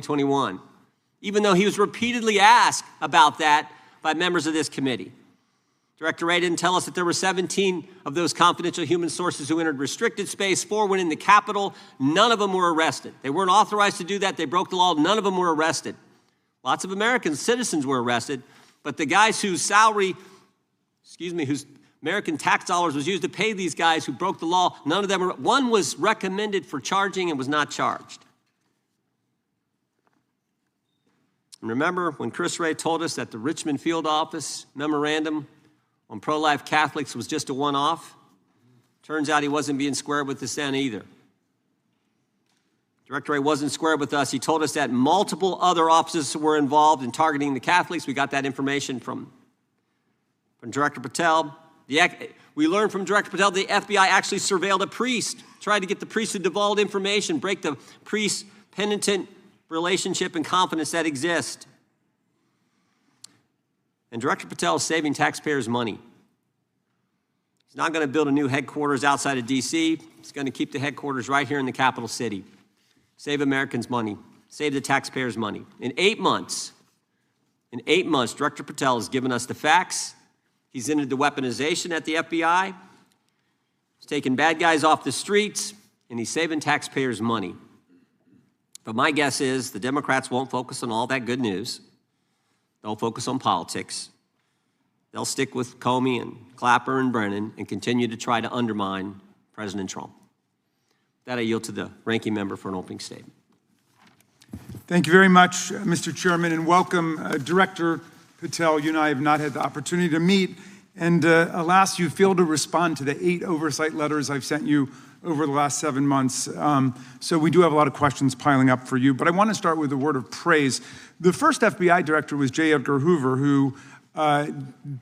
2021, even though he was repeatedly asked about that by members of this committee. Director Wray didn't tell us that there were 17 of those confidential human sources who entered restricted space. 4 went in the Capitol. None of them were arrested. They weren't authorized to do that. They broke the law. None of them were arrested. Lots of American citizens were arrested, but the guys whose whose American tax dollars was used to pay these guys who broke the law, none of them were. One was recommended for charging and was not charged. And remember when Chris Wray told us that the Richmond field office memorandum on pro-life Catholics was just a one-off? Turns out he wasn't being square with the Senate either. Director Wray wasn't square with us. He told us that multiple other offices were involved in targeting the Catholics. We got that information from Director Patel. We learned from Director Patel the FBI actually surveilled a priest, tried to get the priest to divulge information, break the priest-penitent relationship and confidence that exists. And Director Patel is saving taxpayers money. He's not going to build a new headquarters outside of D.C. He's going to keep the headquarters right here in the capital city. Save Americans money. Save the taxpayers money. In 8 months, Director Patel has given us the facts. He's ended the weaponization at the FBI. He's taken bad guys off the streets, and he's saving taxpayers money. But my guess is the Democrats won't focus on all that good news. They'll focus on politics. They'll stick with Comey and Clapper and Brennan and continue to try to undermine President Trump. With that, I yield to the ranking member for an opening statement. Thank you very much, Mr. Chairman, and welcome, Director Patel. You and I have not had the opportunity to meet, and alas, you failed to respond to the 8 oversight letters I've sent you over the last 7 months. So we do have a lot of questions piling up for you, but I want to start with a word of praise. The first FBI director was J. Edgar Hoover, who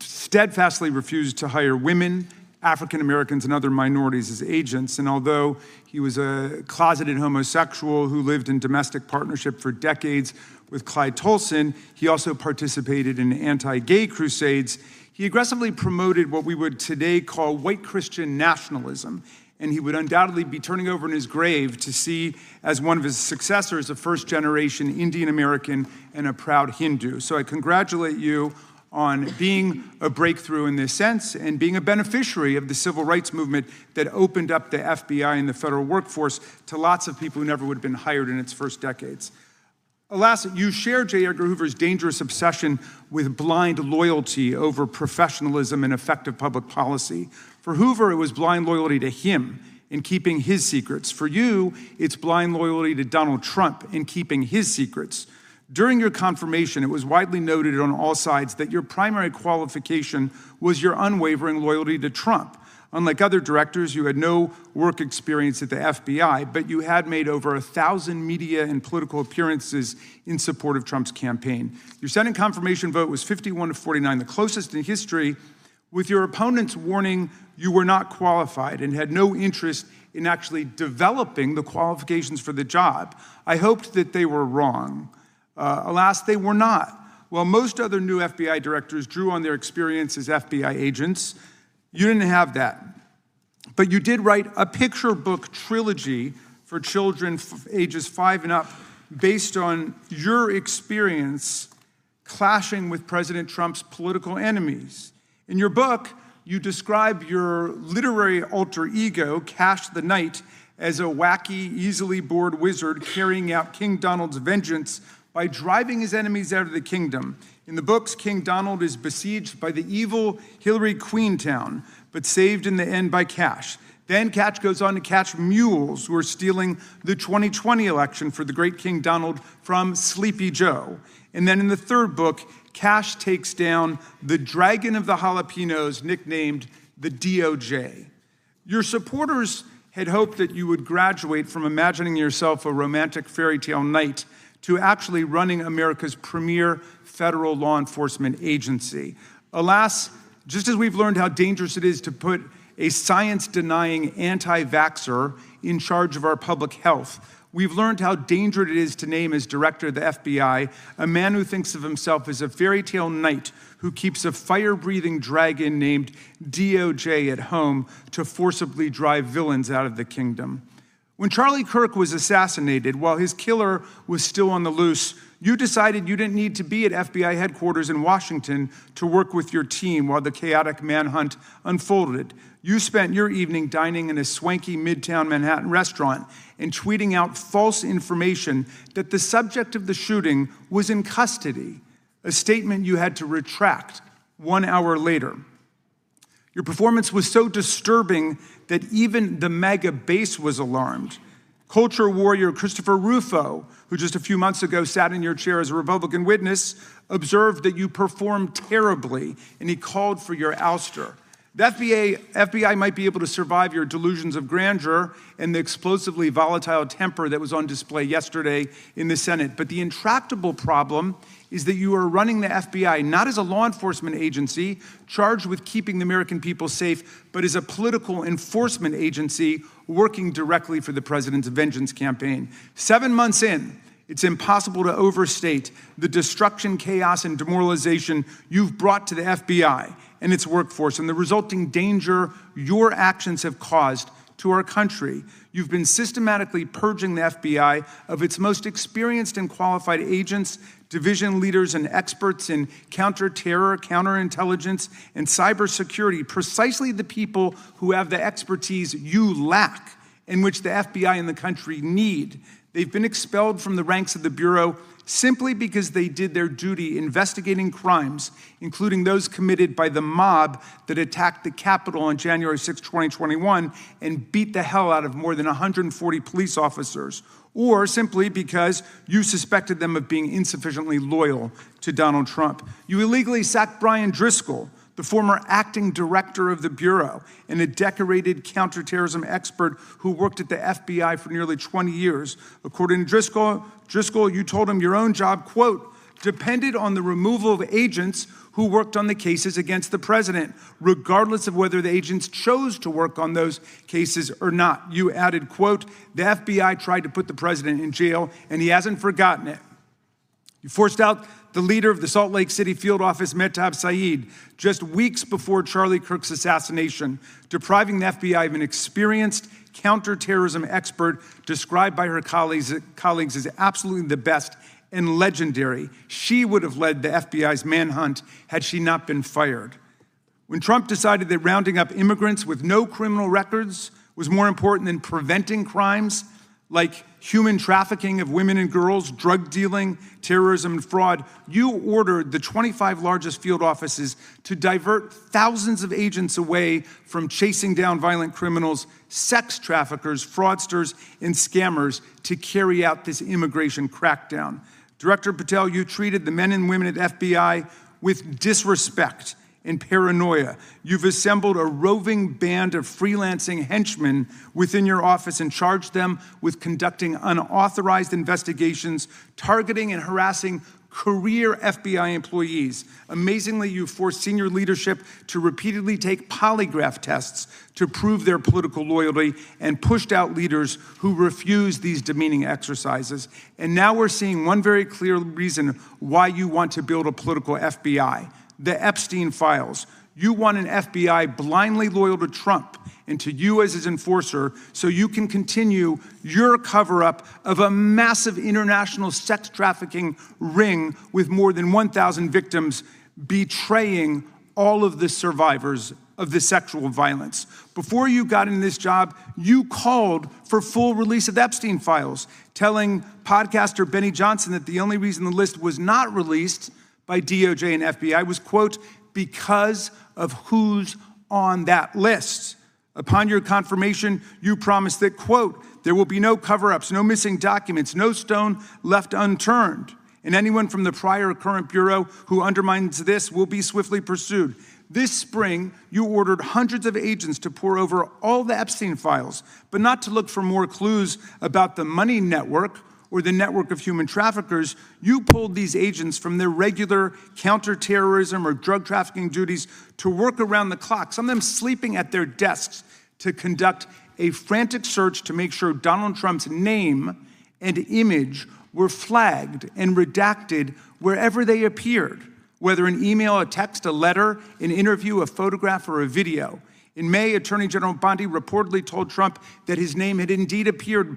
steadfastly refused to hire women, African Americans, and other minorities as agents. And although he was a closeted homosexual who lived in domestic partnership for decades with Clyde Tolson, he also participated in anti-gay crusades. He aggressively promoted what we would today call white Christian nationalism, and he would undoubtedly be turning over in his grave to see as one of his successors a first-generation Indian American and a proud Hindu. So I congratulate you on being a breakthrough in this sense and being a beneficiary of the civil rights movement that opened up the FBI and the federal workforce to lots of people who never would have been hired in its first decades. Alas, you share J. Edgar Hoover's dangerous obsession with blind loyalty over professionalism and effective public policy. For Hoover, it was blind loyalty to him in keeping his secrets. For you, it's blind loyalty to Donald Trump in keeping his secrets. During your confirmation, it was widely noted on all sides that your primary qualification was your unwavering loyalty to Trump. Unlike other directors, you had no work experience at the FBI, but you had made over 1,000 media and political appearances in support of Trump's campaign. Your Senate confirmation vote was 51-49, the closest in history, with your opponents warning you were not qualified and had no interest in actually developing the qualifications for the job. I hoped that they were wrong. Alas, they were not. While most other new FBI directors drew on their experience as FBI agents, you didn't have that. But you did write a picture book trilogy for children ages 5 and up based on your experience clashing with President Trump's political enemies. In your book, you describe your literary alter ego, Kash the Knight, as a wacky, easily bored wizard carrying out King Donald's vengeance by driving his enemies out of the kingdom. In the books, King Donald is besieged by the evil Hillary Queentown, but saved in the end by Kash. Then Kash goes on to catch mules who are stealing the 2020 election for the great King Donald from Sleepy Joe. And then in the third book, Kash takes down the dragon of the jalapenos, nicknamed the DOJ. Your supporters had hoped that you would graduate from imagining yourself a romantic fairy tale knight to actually running America's premier federal law enforcement agency. Alas, just as we've learned how dangerous it is to put a science-denying anti-vaxxer in charge of our public health, we've learned how dangerous it is to name as director of the FBI a man who thinks of himself as a fairy tale knight who keeps a fire-breathing dragon named DOJ at home to forcibly drive villains out of the kingdom. When Charlie Kirk was assassinated while his killer was still on the loose, you decided you didn't need to be at FBI headquarters in Washington to work with your team while the chaotic manhunt unfolded. You spent your evening dining in a swanky Midtown Manhattan restaurant and tweeting out false information that the subject of the shooting was in custody, a statement you had to retract 1 hour later. Your performance was so disturbing that even the MAGA base was alarmed. Culture warrior Christopher Rufo, who just a few months ago sat in your chair as a Republican witness, observed that you performed terribly, and he called for your ouster. The FBI might be able to survive your delusions of grandeur and the explosively volatile temper that was on display yesterday in the Senate. But the intractable problem is that you are running the FBI not as a law enforcement agency charged with keeping the American people safe, but as a political enforcement agency working directly for the president's vengeance campaign. 7 months in, it's impossible to overstate the destruction, chaos, and demoralization you've brought to the FBI and its workforce and the resulting danger your actions have caused to our country. You've been systematically purging the FBI of its most experienced and qualified agents, division leaders, and experts in counterterror, counterintelligence, and cybersecurity, precisely the people who have the expertise you lack and which the FBI and the country need. They've been expelled from the ranks of the Bureau simply because they did their duty investigating crimes, including those committed by the mob that attacked the Capitol on January 6, 2021, and beat the hell out of more than 140 police officers, or simply because you suspected them of being insufficiently loyal to Donald Trump. You illegally sacked Brian Driscoll, the former acting director of the Bureau and a decorated counterterrorism expert who worked at the FBI for nearly 20 years. According to Driscoll, you told him your own job, quote, depended on the removal of agents who worked on the cases against the president, regardless of whether the agents chose to work on those cases or not. You added, quote, the FBI tried to put the president in jail and he hasn't forgotten it. You forced out the leader of the Salt Lake City field office, Mehtab Saeed, just weeks before Charlie Kirk's assassination, depriving the FBI of an experienced counterterrorism expert described by her colleagues as absolutely the best and legendary. She would have led the FBI's manhunt had she not been fired. When Trump decided that rounding up immigrants with no criminal records was more important than preventing crimes like human trafficking of women and girls, drug dealing, terrorism, and fraud, you ordered the 25 largest field offices to divert thousands of agents away from chasing down violent criminals, sex traffickers, fraudsters, and scammers to carry out this immigration crackdown. Director Patel, you treated the men and women at FBI with disrespect and paranoia. You've assembled a roving band of freelancing henchmen within your office and charged them with conducting unauthorized investigations, targeting and harassing career FBI employees. Amazingly, you forced senior leadership to repeatedly take polygraph tests to prove their political loyalty and pushed out leaders who refused these demeaning exercises. And now we're seeing one very clear reason why you want to build a political FBI. The Epstein files. You want an FBI blindly loyal to Trump and to you as his enforcer so you can continue your cover-up of a massive international sex trafficking ring with more than 1,000 victims, betraying all of the survivors of the sexual violence. Before you got in this job, you called for full release of the Epstein files, telling podcaster Benny Johnson that the only reason the list was not released by DOJ and FBI was, quote, because of who's on that list. Upon your confirmation, you promised that, quote, there will be no cover-ups, no missing documents, no stone left unturned, and anyone from the prior or current Bureau who undermines this will be swiftly pursued. This spring, you ordered hundreds of agents to pore over all the Epstein files, but not to look for more clues about the money network or the network of human traffickers. You pulled these agents from their regular counterterrorism or drug trafficking duties to work around the clock, some of them sleeping at their desks, to conduct a frantic search to make sure Donald Trump's name and image were flagged and redacted wherever they appeared, whether an email, a text, a letter, an interview, a photograph, or a video. In May, Attorney General Bondi reportedly told Trump that his name had indeed appeared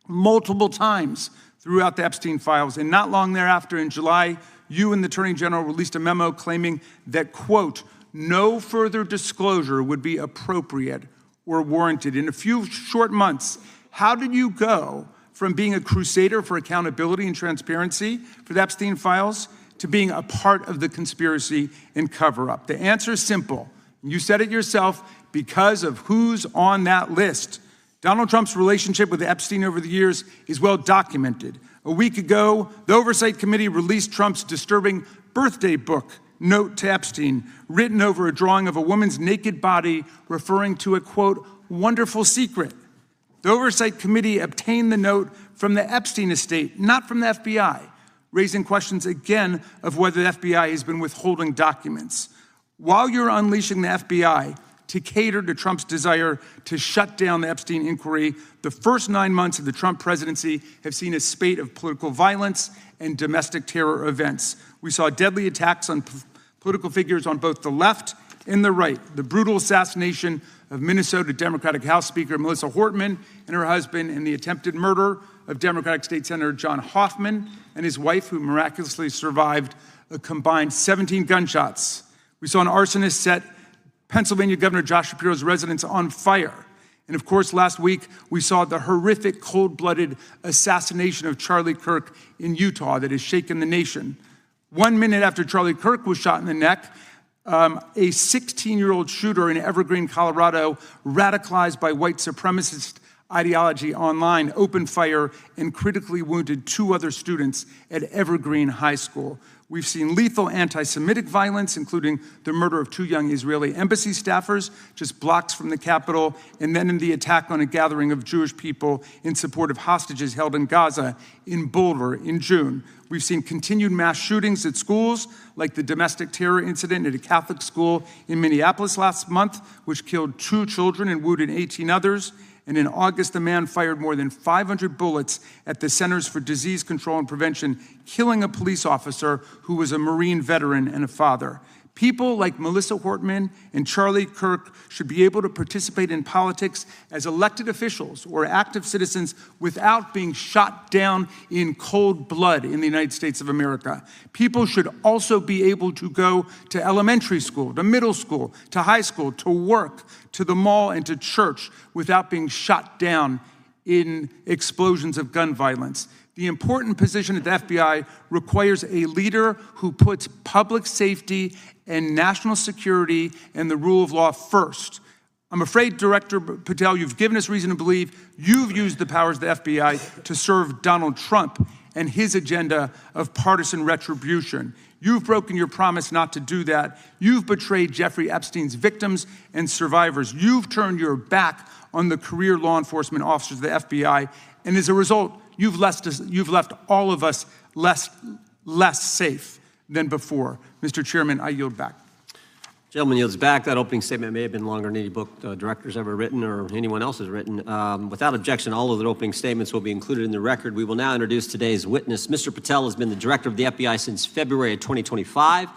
multiple times throughout the Epstein files. And not long thereafter, in July, you and the Attorney General released a memo claiming that, quote, no further disclosure would be appropriate or warranted. In a few short months, how did you go from being a crusader for accountability and transparency for the Epstein files to being a part of the conspiracy and cover-up? The answer is simple. You said it yourself, because of who's on that list. Donald Trump's relationship with Epstein over the years is well documented. A week ago, the Oversight Committee released Trump's disturbing birthday book, Note to Epstein, written over a drawing of a woman's naked body, referring to a, quote, wonderful secret. The Oversight Committee obtained the note from the Epstein estate, not from the FBI, raising questions again of whether the FBI has been withholding documents. While you're unleashing the FBI to cater to Trump's desire to shut down the Epstein inquiry, the first 9 months of the Trump presidency have seen a spate of political violence and domestic terror events. We saw deadly attacks on political figures on both the left and the right. The brutal assassination of Minnesota Democratic House Speaker Melissa Hortman and her husband, and the attempted murder of Democratic State Senator John Hoffman and his wife, who miraculously survived a combined 17 gunshots. We saw an arsonist set Pennsylvania Governor Josh Shapiro's residence on fire. And of course, last week, we saw the horrific, cold-blooded assassination of Charlie Kirk in Utah that has shaken the nation. 1 minute after Charlie Kirk was shot in the neck, a 16-year-old shooter in Evergreen, Colorado, radicalized by white supremacist ideology online, opened fire and critically wounded 2 other students at Evergreen High School. We've seen lethal anti-Semitic violence, including the murder of 2 young Israeli embassy staffers just blocks from the Capitol, and then in the attack on a gathering of Jewish people in support of hostages held in Gaza in Boulder in June. We've seen continued mass shootings at schools, like the domestic terror incident at a Catholic school in Minneapolis last month, which killed 2 children and wounded 18 others. And in August, a man fired more than 500 bullets at the Centers for Disease Control and Prevention, killing a police officer who was a Marine veteran and a father. People like Melissa Hortman and Charlie Kirk should be able to participate in politics as elected officials or active citizens without being shot down in cold blood in the United States of America. People should also be able to go to elementary school, to middle school, to high school, to work, to the mall, and to church without being shot down in explosions of gun violence. The important position at the FBI requires a leader who puts public safety and national security and the rule of law first. I'm afraid, Director Patel, you've given us reason to believe you've used the powers of the FBI to serve Donald Trump and his agenda of partisan retribution. You've broken your promise not to do that. You've betrayed Jeffrey Epstein's victims and survivors. You've turned your back on the career law enforcement officers of the FBI, and as a result, you've left all of us less safe than before. Mr. Chairman, I yield back. Gentleman yields back. That opening statement may have been longer than any book director's ever written or anyone else has written. Without objection, all of the opening statements will be included in the record. We will now introduce today's witness. Mr. Patel has been the director of the FBI since February of 2025.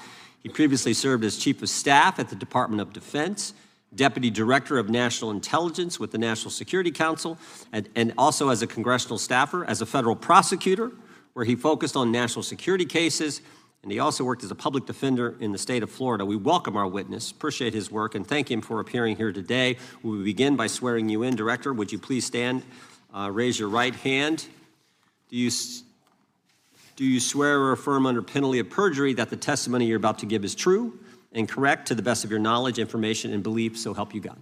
He previously served as chief of staff at the Department of Defense, deputy director of national intelligence with the National Security Council, and also as a congressional staffer, as a federal prosecutor, where he focused on national security cases. And he also worked as a public defender in the state of Florida. We welcome our witness, appreciate his work, and thank him for appearing here today. We will begin by swearing you in. Director, would you please stand, raise your right hand. Do you swear or affirm under penalty of perjury that the testimony you're about to give is true and correct to the best of your knowledge, information, and belief, so help you God?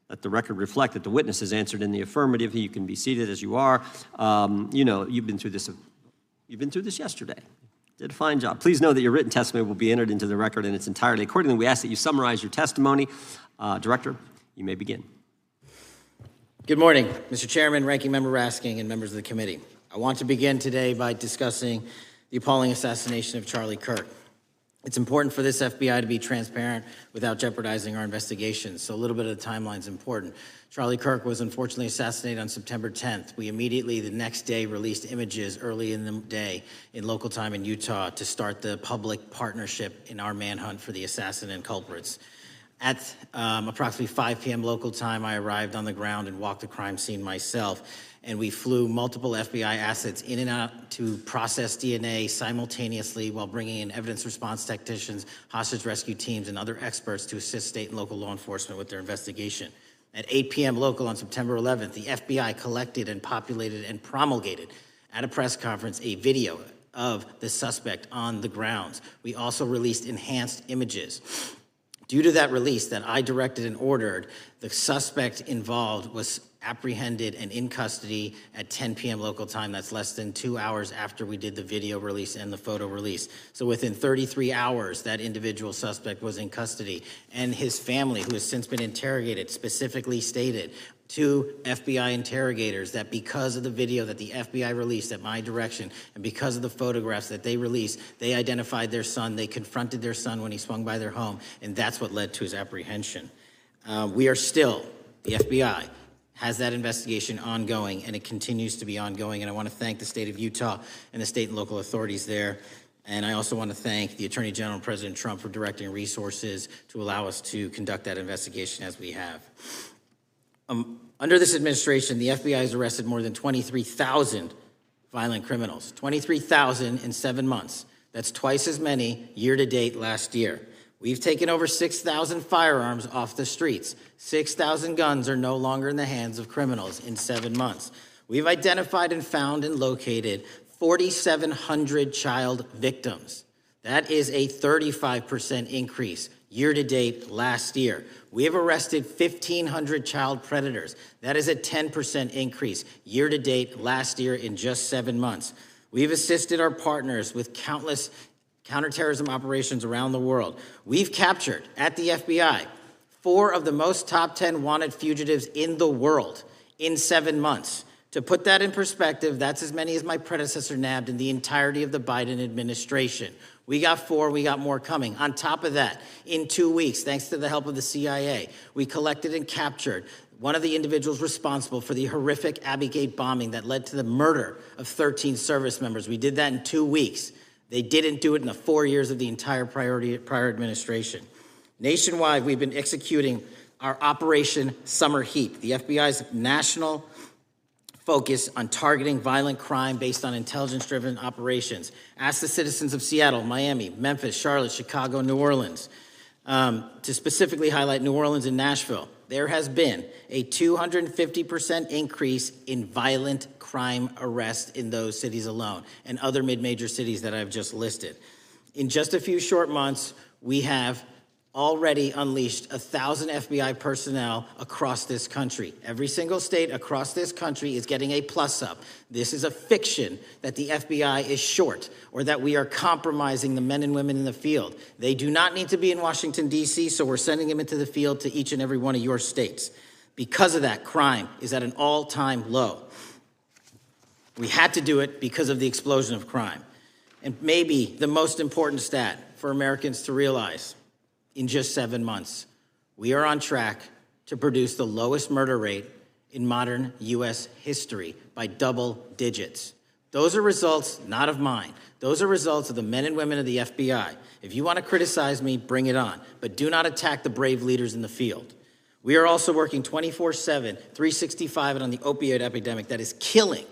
Let the record reflect that the witness has answered in the affirmative. You can be seated as you are. You know, you've been through this yesterday. Did a fine job. Please know that your written testimony will be entered into the record in its entirety. Accordingly, we ask that you summarize your testimony. Director, you may begin. Good morning, Mr. Chairman, Ranking Member Raskin, and members of the committee. I want to begin today by discussing the appalling assassination of Charlie Kirk. It's important for this FBI to be transparent without jeopardizing our investigations, so a little bit of the timeline is important. Charlie Kirk was unfortunately assassinated on September 10th. We immediately, the next day, released images early in the day in local time in Utah to start the public partnership in our manhunt for the assassin and culprits. At approximately 5 p.m. local time, I arrived on the ground and walked the crime scene myself. And we flew multiple FBI assets in and out to process DNA simultaneously while bringing in evidence response technicians, hostage rescue teams, and other experts to assist state and local law enforcement with their investigation. At 8 p.m. local on September 11th, the FBI collected and populated and promulgated at a press conference a video of the suspect on the grounds. We also released enhanced images. Due to that release that I directed and ordered, the suspect involved was apprehended and in custody at 10 p.m. local time. That's less than 2 hours after we did the video release and the photo release. So within 33 hours, that individual suspect was in custody. And his family, who has since been interrogated, specifically stated to FBI interrogators that because of the video that the FBI released at my direction and because of the photographs that they released, they identified their son, they confronted their son when he swung by their home, and that's what led to his apprehension. We are still, the FBI has that investigation ongoing, and it continues to be ongoing, and I want to thank the state of Utah and the state and local authorities there. And I also want to thank the Attorney General and President Trump for directing resources to allow us to conduct that investigation as we have. Under this administration, the FBI has arrested more than 23,000 violent criminals. 23,000 in 7 months. That's twice as many year to date last year. We've taken over 6,000 firearms off the streets. 6,000 guns are no longer in the hands of criminals in 7 months. We've identified and found and located 4,700 child victims. That is a 35% increase year to date last year. We have arrested 1,500 child predators. That is a 10% increase year to date last year in just 7 months. We've assisted our partners with countless counterterrorism operations around the world. We've captured, at the FBI, 4 of the most top 10 wanted fugitives in the world in 7 months. To put that in perspective, that's as many as my predecessor nabbed in the entirety of the Biden administration. We got 4, we got more coming. On top of that, in 2 weeks, thanks to the help of the CIA, we collected and captured one of the individuals responsible for the horrific Abbey Gate bombing that led to the murder of 13 service members. We did that in 2 weeks. They didn't do it in the 4 years of the entire prior administration. Nationwide, we've been executing our Operation Summer Heat, the FBI's national focus on targeting violent crime based on intelligence-driven operations. Ask the citizens of Seattle, Miami, Memphis, Charlotte, Chicago, New Orleans, to specifically highlight New Orleans and Nashville. There has been a 250% increase in violent crime arrests in those cities alone and other mid-major cities that I've just listed. In just a few short months, we have already unleashed 1,000 FBI personnel across this country. Every single state across this country is getting a plus up. This is a fiction that the FBI is short or that we are compromising the men and women in the field. They do not need to be in Washington, D.C., so we're sending them into the field to each and every one of your states. Because of that, crime is at an all-time low. We had to do it because of the explosion of crime. And maybe the most important stat for Americans to realize, in just 7 months, we are on track to produce the lowest murder rate in modern U.S. history by double digits. Those are results not of mine. Those are results of the men and women of the FBI. If you want to criticize me, bring it on, but do not attack the brave leaders in the field. We are also working 24/7, 365 on the opioid epidemic that is killing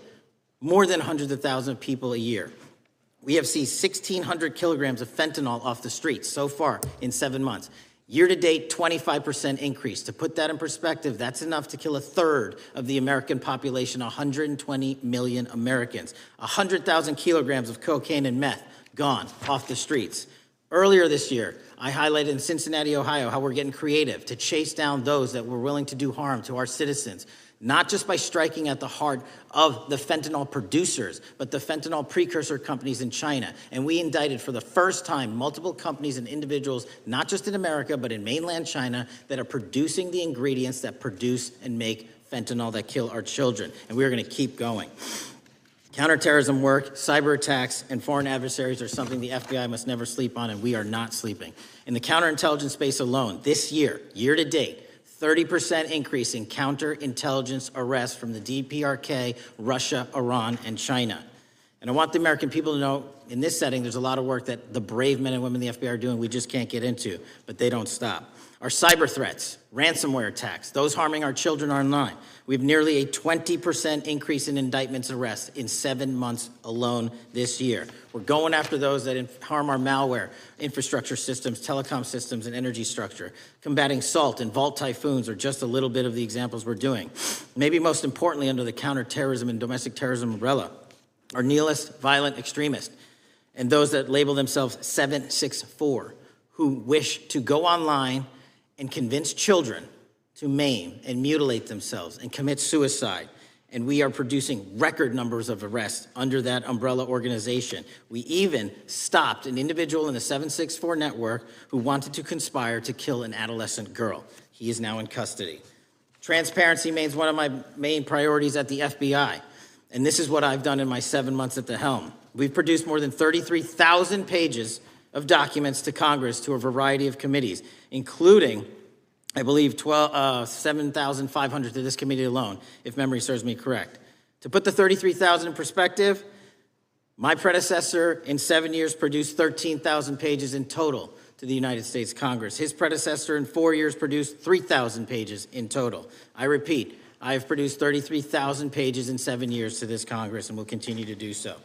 more than hundreds of thousands of people a year. We have seized 1,600 kilograms of fentanyl off the streets so far in 7 months. Year to date, 25% increase. To put that in perspective, that's enough to kill a third of the American population, 120 million Americans. 100,000 kilograms of cocaine and meth gone off the streets. Earlier this year, I highlighted in Cincinnati, Ohio, how we're getting creative to chase down those that were willing to do harm to our citizens. Not just by striking at the heart of the fentanyl producers, but the fentanyl precursor companies in China. And we indicted for the first time multiple companies and individuals, not just in America, but in mainland China, that are producing the ingredients that produce and make fentanyl that kill our children. And we're going to keep going. Counterterrorism work, cyber attacks, and foreign adversaries are something the FBI must never sleep on, and we are not sleeping. In the counterintelligence space alone, this year, year to date, 30% increase in counterintelligence arrests from the DPRK, Russia, Iran, and China. And I want the American people to know, in this setting, there's a lot of work that the brave men and women in the FBI are doing we just can't get into, but they don't stop. Our cyber threats, ransomware attacks, those harming our children online. We have nearly a 20% increase in indictments and arrests in 7 months alone this year. We're going after those that harm our malware, infrastructure systems, telecom systems, and energy structure. Combating SALT and Vault typhoons are just a little bit of the examples we're doing. Maybe most importantly, under the counterterrorism and domestic terrorism umbrella, are nihilist, violent extremists, and those that label themselves 764, who wish to go online and convince children to maim and mutilate themselves and commit suicide. And we are producing record numbers of arrests under that umbrella organization. We even stopped an individual in the 764 network who wanted to conspire to kill an adolescent girl. He is now in custody. Transparency remains one of my main priorities at the FBI. And this is what I've done in my 7 months at the helm. We've produced more than 33,000 pages of documents to Congress to a variety of committees, including, I believe, 7,500 to this committee alone, if memory serves me correct. To put the 33,000 in perspective, my predecessor in 7 years produced 13,000 pages in total to the United States Congress. His predecessor in 4 years produced 3,000 pages in total. I repeat, I have produced 33,000 pages in 7 years to this Congress and will continue to do so.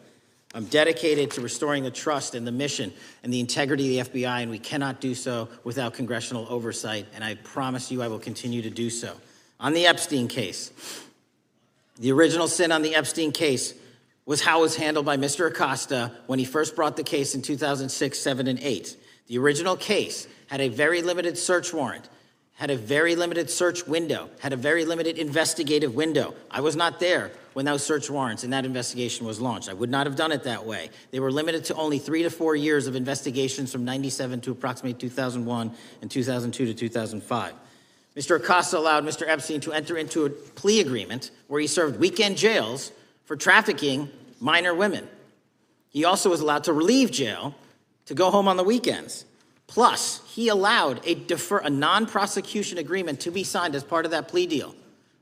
I'm dedicated to restoring the trust and the mission and the integrity of the FBI, and we cannot do so without congressional oversight, and I promise you I will continue to do so. On the Epstein case, the original sin on the Epstein case was how it was handled by Mr. Acosta when he first brought the case in 2006, 7, and 8. The original case had a very limited search warrant, had a very limited search window, had a very limited investigative window. I was not there when those search warrants and that investigation was launched. I would not have done it that way. They were limited to only 3 to 4 years of investigations from 97 to approximately 2001 and 2002 to 2005. Mr. Acosta allowed Mr. Epstein to enter into a plea agreement where he served weekend jails for trafficking minor women. He also was allowed to relieve jail to go home on the weekends. Plus, he allowed a non-prosecution agreement to be signed as part of that plea deal,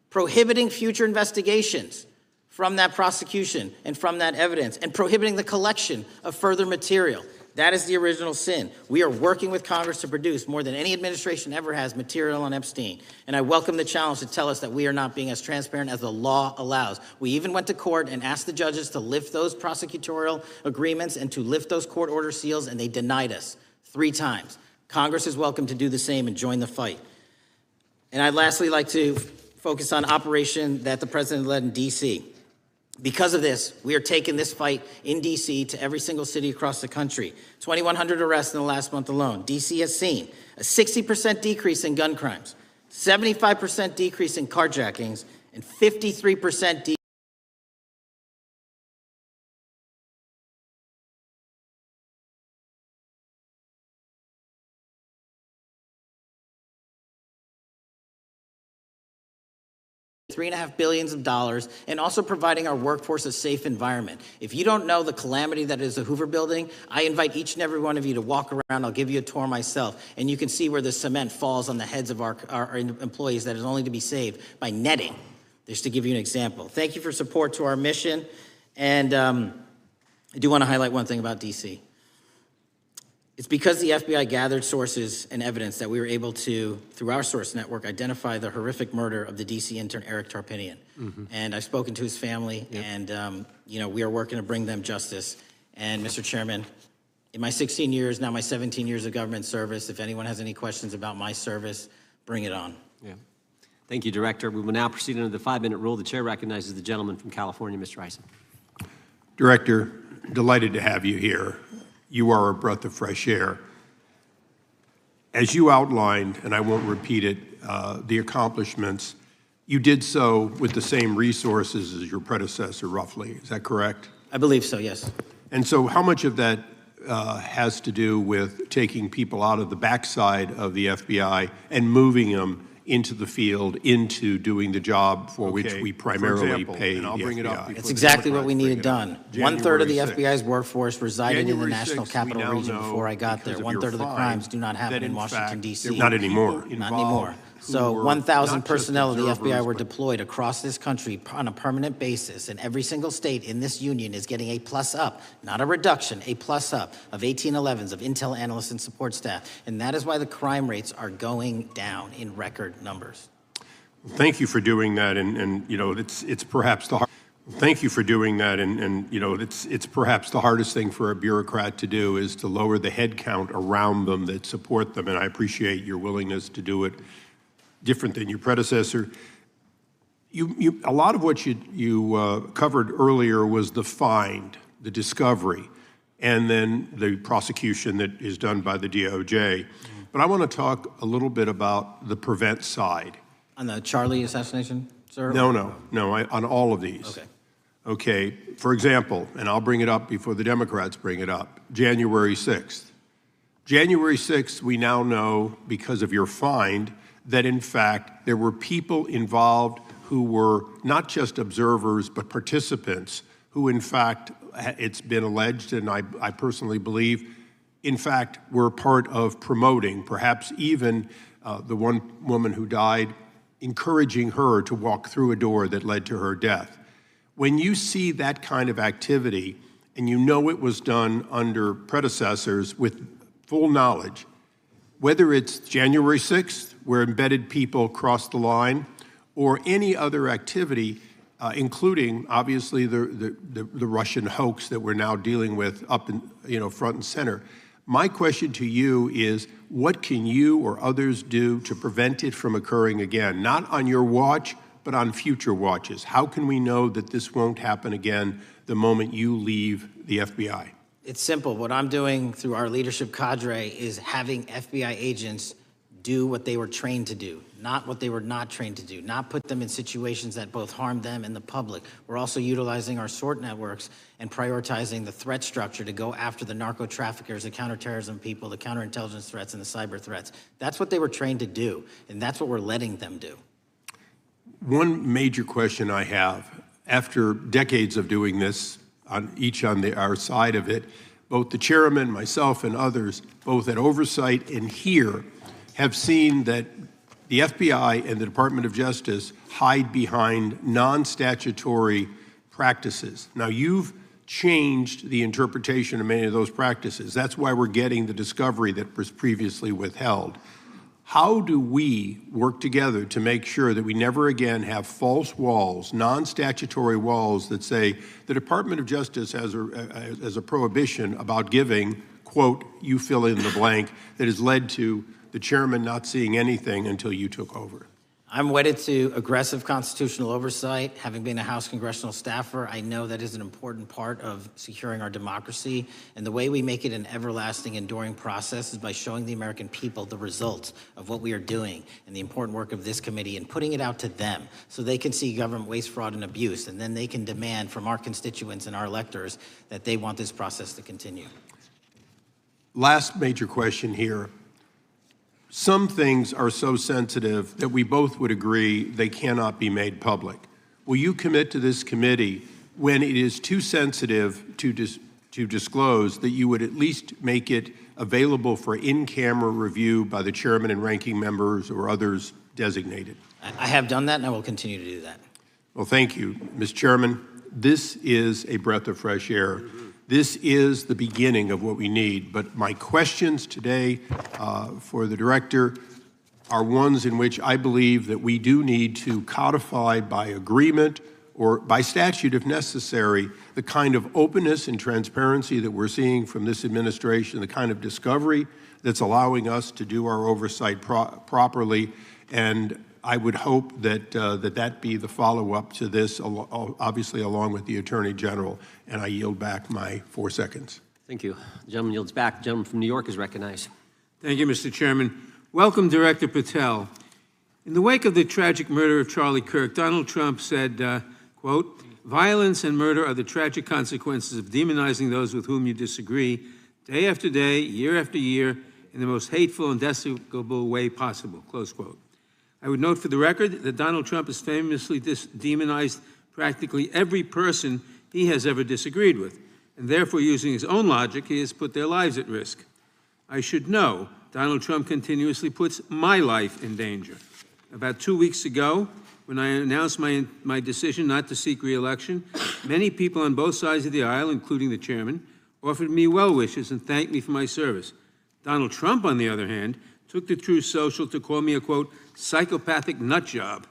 prohibiting future investigations from that prosecution and from that evidence, and prohibiting the collection of further material. That is the original sin. We are working with Congress to produce more than any administration ever has material on Epstein. And I welcome the challenge to tell us that we are not being as transparent as the law allows. We even went to court and asked the judges to lift those prosecutorial agreements and to lift those court order seals, and they denied us 3 times. Congress is welcome to do the same and join the fight. And I'd lastly like to focus on operation that the president led in D.C. Because of this, we are taking this fight in D.C. to every single city across the country. 2,100 arrests in the last month alone. D.C. has seen a 60% decrease in gun crimes, 75% decrease in carjackings, and 53% decrease $3.5 billion, and also providing our workforce a safe environment. If you don't know the calamity that is the Hoover Building, I invite each and every one of you to walk around. I'll give you a tour myself, and you can see where the cement falls on the heads of our employees that is only to be saved by netting, just to give you an example. Thank you for support to our mission, and I do want to highlight one thing about D.C. It's because the FBI gathered sources and evidence that we were able to, through our source network, identify the horrific murder of the D.C. intern Eric Tarpinian. And I've spoken to his family, and we are working to bring them justice. And Mr. Chairman, in my 16 years, now my 17 years of government service, if anyone has any questions about my service, bring it on. Yeah. Thank you, Director. We will now proceed under the 5-minute rule. The chair recognizes the gentleman from California, Mr. Ison. Director, delighted to have you here. You are a breath of fresh air. As you outlined, and I won't repeat it, the accomplishments, you did so with the same resources as your predecessor, roughly. Is that correct? I believe so, yes. And so how much of that has to do with taking people out of the backside of the FBI and moving them into the field, into doing the job for which we primarily pay the FBI? It's exactly what we needed done. 1/3 of the FBI's workforce resided in the National Capital Region before I got there. 1/3 of the crimes do not happen in Washington, D.C. Not anymore. Not anymore. So were 1,000 not just personnel of the observers, FBI were but- deployed across this country on a permanent basis, and every single state in this union is getting a plus up, not a reduction, a plus up of 1811s, of intel analysts and support staff. And that is why the crime rates are going down in record numbers. Thank you for doing that, and you know, it's perhaps the thank you for doing that, and you know, it's perhaps the hardest thing for a bureaucrat to do is to lower the head count around them that support them, and I appreciate your willingness to do it different than your predecessor. A lot of what you covered earlier was the find, the discovery, and then the prosecution that is done by the DOJ. But I want to talk a little bit about the prevent side. On the Charlie assassination, sir? No, on all of these. Okay. Okay, for example, and I'll bring it up before the Democrats bring it up, January 6th. January 6th, we now know, because of your find, that in fact there were people involved who were not just observers but participants who in fact, it's been alleged, and I personally believe, in fact, were part of promoting, perhaps even the one woman who died, encouraging her to walk through a door that led to her death. When you see that kind of activity, and you know it was done under predecessors with full knowledge, whether it's January 6th, where embedded people crossed the line, or any other activity, including obviously the Russian hoax that we're now dealing with up in, front and center. My question to you is, what can you or others do to prevent it from occurring again? Not on your watch, but on future watches. How can we know that this won't happen again the moment you leave the FBI? It's simple. What I'm doing through our leadership cadre is having FBI agents do what they were trained to do, not what they were not trained to do, not put them in situations that both harm them and the public. We're also utilizing our SORT networks and prioritizing the threat structure to go after the narco traffickers, the counterterrorism people, the counterintelligence threats, and the cyber threats. That's what they were trained to do, and that's what we're letting them do. One major question I have, after decades of doing this, on our side of it, both the chairman, myself, and others, both at oversight and here, have seen that the FBI and the Department of Justice hide behind non-statutory practices. Now, you've changed the interpretation of many of those practices. That's why we're getting the discovery that was previously withheld. How do we work together to make sure that we never again have false walls, non-statutory walls that say the Department of Justice has a prohibition about giving, quote, you fill in the blank, that has led to the chairman not seeing anything until you took over? I'm wedded to aggressive constitutional oversight. Having been a House congressional staffer, I know that is an important part of securing our democracy. And the way we make it an everlasting, enduring process is by showing the American people the results of what we are doing and the important work of this committee and putting it out to them so they can see government waste, fraud, and abuse. And then they can demand from our constituents and our electors that they want this process to continue. Last major question here. Some things are so sensitive that we both would agree they cannot be made public. Will you commit to this committee, when it is too sensitive to disclose, that you would at least make it available for in-camera review by the chairman and ranking members or others designated? I have done that, and I will continue to do that. Well, thank you, Mr. Chairman. This is a breath of fresh air. This is the beginning of what we need. But my questions today for the director are ones in which I believe that we do need to codify by agreement or by statute if necessary the kind of openness and transparency that we're seeing from this administration, the kind of discovery that's allowing us to do our oversight properly. And I would hope that that be the follow-up to this, obviously along with the Attorney General. And I yield back my 4 seconds. Thank you. The gentleman yields back. The gentleman from New York is recognized. Thank you, Mr. Chairman. Welcome, Director Patel. In the wake of the tragic murder of Charlie Kirk, Donald Trump said, quote, "Violence and murder are the tragic consequences of demonizing those with whom you disagree, day after day, year after year, in the most hateful and despicable way possible," close quote. I would note for the record that Donald Trump has famously demonized practically every person he has ever disagreed with, and therefore, using his own logic, he has put their lives at risk. I should know Donald Trump continuously puts my life in danger. About 2 weeks ago, when I announced my decision not to seek re-election, many people on both sides of the aisle, including the chairman, offered me well wishes and thanked me for my service. Donald Trump, on the other hand, took to Truth Social to call me a, quote, psychopathic nut job,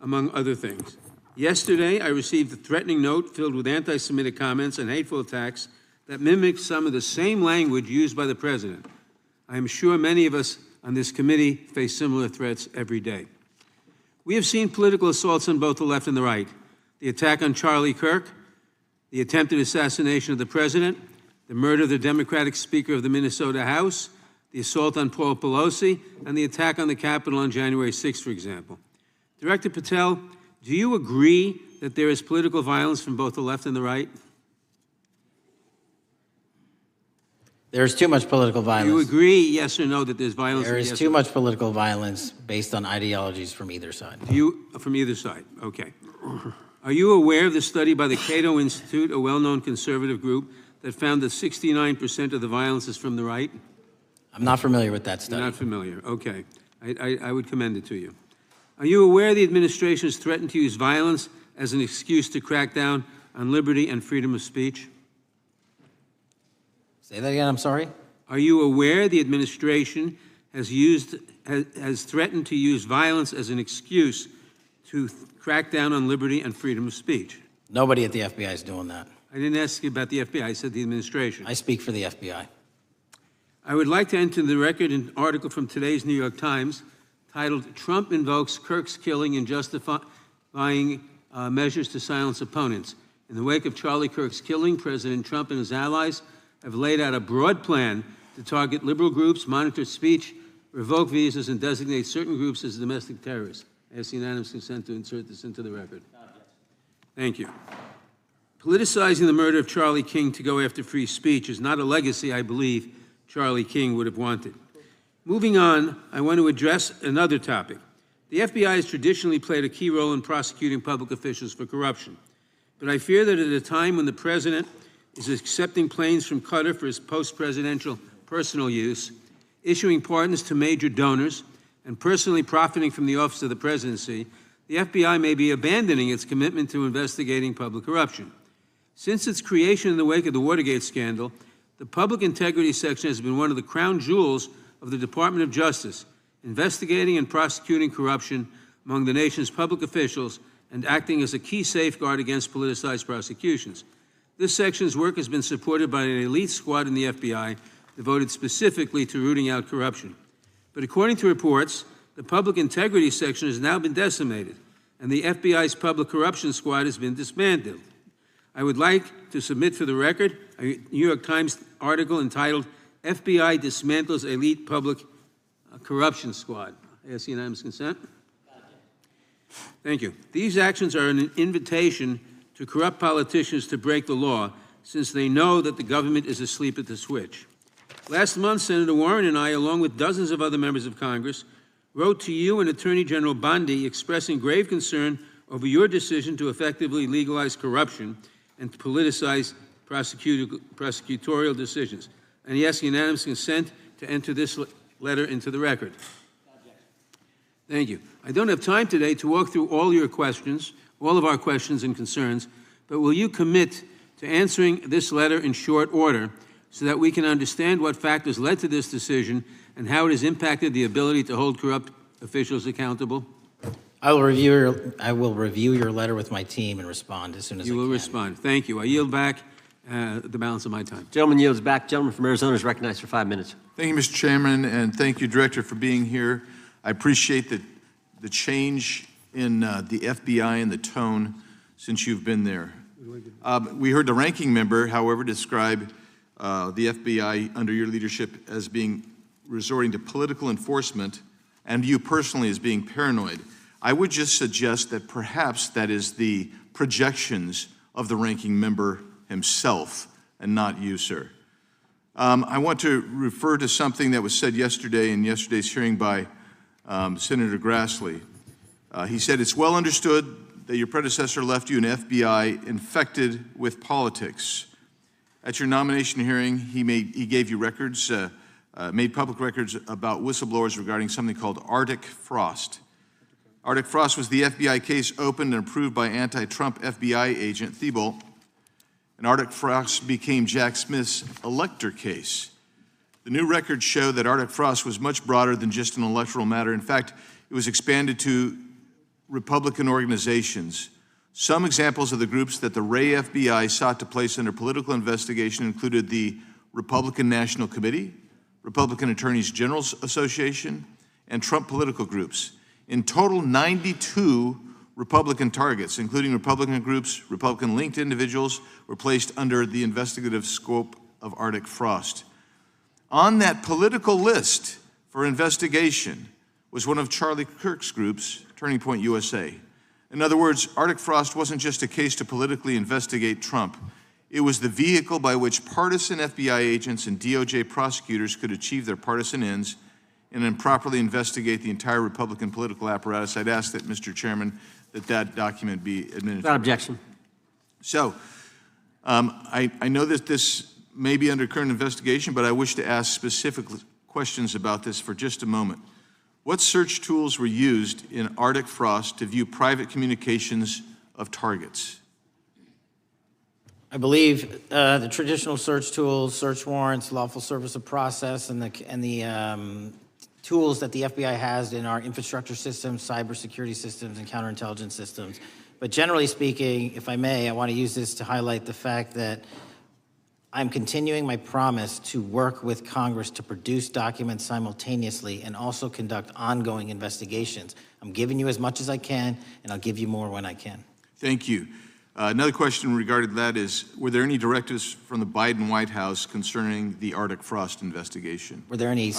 among other things. Yesterday, I received a threatening note filled with anti-Semitic comments and hateful attacks that mimicked some of the same language used by the president. I am sure many of us on this committee face similar threats every day. We have seen political assaults on both the left and the right. The attack on Charlie Kirk, the attempted assassination of the president, the murder of the Democratic Speaker of the Minnesota House, the assault on Paul Pelosi, and the attack on the Capitol on January 6th, for example. Director Patel, do you agree that there is political violence from both the left and the right? There's too much political violence. Do you agree, yes or no, that there's violence? There is too much political violence based on ideologies from either side. From either side, okay. Are you aware of the study by the Cato Institute, a well-known conservative group, that found that 69% of the violence is from the right? I'm not familiar with that study. You're not familiar, okay. I would commend it to you. Are you aware the administration has threatened to use violence as an excuse to crack down on liberty and freedom of speech? Say that again, I'm sorry? Are you aware the administration has threatened to use violence as an excuse to crack down on liberty and freedom of speech? Nobody at the FBI is doing that. I didn't ask you about the FBI, I said the administration. I speak for the FBI. I would like to enter the record an article from today's New York Times titled, Trump Invokes Kirk's Killing and Justifying Measures to Silence Opponents. In the wake of Charlie Kirk's killing, President Trump and his allies have laid out a broad plan to target liberal groups, monitor speech, revoke visas, and designate certain groups as domestic terrorists. I ask unanimous consent to insert this into the record. Thank you. Politicizing the murder of Charlie King to go after free speech is not a legacy I believe Charlie King would have wanted. Moving on, I want to address another topic. The FBI has traditionally played a key role in prosecuting public officials for corruption. But I fear that at a time when the president is accepting planes from Qatar for his post-presidential personal use, issuing pardons to major donors, and personally profiting from the office of the presidency, the FBI may be abandoning its commitment to investigating public corruption. Since its creation in the wake of the Watergate scandal, the Public Integrity Section has been one of the crown jewels of the Department of Justice, investigating and prosecuting corruption among the nation's public officials and acting as a key safeguard against politicized prosecutions. This section's work has been supported by an elite squad in the FBI devoted specifically to rooting out corruption. But according to reports, the Public Integrity Section has now been decimated, and the FBI's Public Corruption Squad has been dismantled. I would like to submit for the record a New York Times article entitled, FBI Dismantles Elite Public Corruption Squad. I ask unanimous consent. Thank you. These actions are an invitation to corrupt politicians to break the law, since they know that the government is asleep at the switch. Last month, Senator Warren and I, along with dozens of other members of Congress, wrote to you and Attorney General Bondi expressing grave concern over your decision to effectively legalize corruption and to politicize prosecutorial decisions. And he asks unanimous consent to enter this letter into the record. Thank you. I don't have time today to walk through all your questions, all of our questions and concerns, but will you commit to answering this letter in short order so that we can understand what factors led to this decision and how it has impacted the ability to hold corrupt officials accountable? I will review your letter with my team and respond as soon as I can. You will respond. Thank you. I yield back the balance of my time. Gentleman yields back. Gentleman from Arizona is recognized for 5 minutes. Thank you, Mr. Chairman, and thank you, Director, for being here. I appreciate the change in the FBI and the tone since you've been there. We heard the ranking member, however, describe the FBI under your leadership as being resorting to political enforcement and you personally as being paranoid. I would just suggest that perhaps that is the projections of the ranking member himself and not you, sir. I want to refer to something that was said yesterday in yesterday's hearing by Senator Grassley. He said, it's well understood that your predecessor left you an FBI infected with politics. At your nomination hearing, he gave you records, made public records about whistleblowers regarding something called Arctic frost. Arctic Frost was the FBI case opened and approved by anti-Trump FBI agent Thibault, and Arctic Frost became Jack Smith's elector case. The new records show that Arctic Frost was much broader than just an electoral matter. In fact, it was expanded to Republican organizations. Some examples of the groups that the Ray FBI sought to place under political investigation included the Republican National Committee, Republican Attorneys General's Association, and Trump political groups. In total, 92 Republican targets, including Republican groups, Republican-linked individuals, were placed under the investigative scope of Arctic Frost. On that political list for investigation was one of Charlie Kirk's groups, Turning Point USA. In other words, Arctic Frost wasn't just a case to politically investigate Trump. It was the vehicle by which partisan FBI agents and DOJ prosecutors could achieve their partisan ends and improperly investigate the entire Republican political apparatus. I'd ask that, Mr. Chairman, that document be administered. Without objection. So, I know that this may be under current investigation, but I wish to ask specific questions about this for just a moment. What search tools were used in Arctic Frost to view private communications of targets? I believe the traditional search tools, search warrants, lawful service of process, and the tools that the FBI has in our infrastructure systems, cybersecurity systems, and counterintelligence systems. But generally speaking, if I may, I want to use this to highlight the fact that I'm continuing my promise to work with Congress to produce documents simultaneously and also conduct ongoing investigations. I'm giving you as much as I can, and I'll give you more when I can. Thank you. Another question regarding that is, were there any directives from the Biden White House concerning the Arctic Frost investigation? Were there any,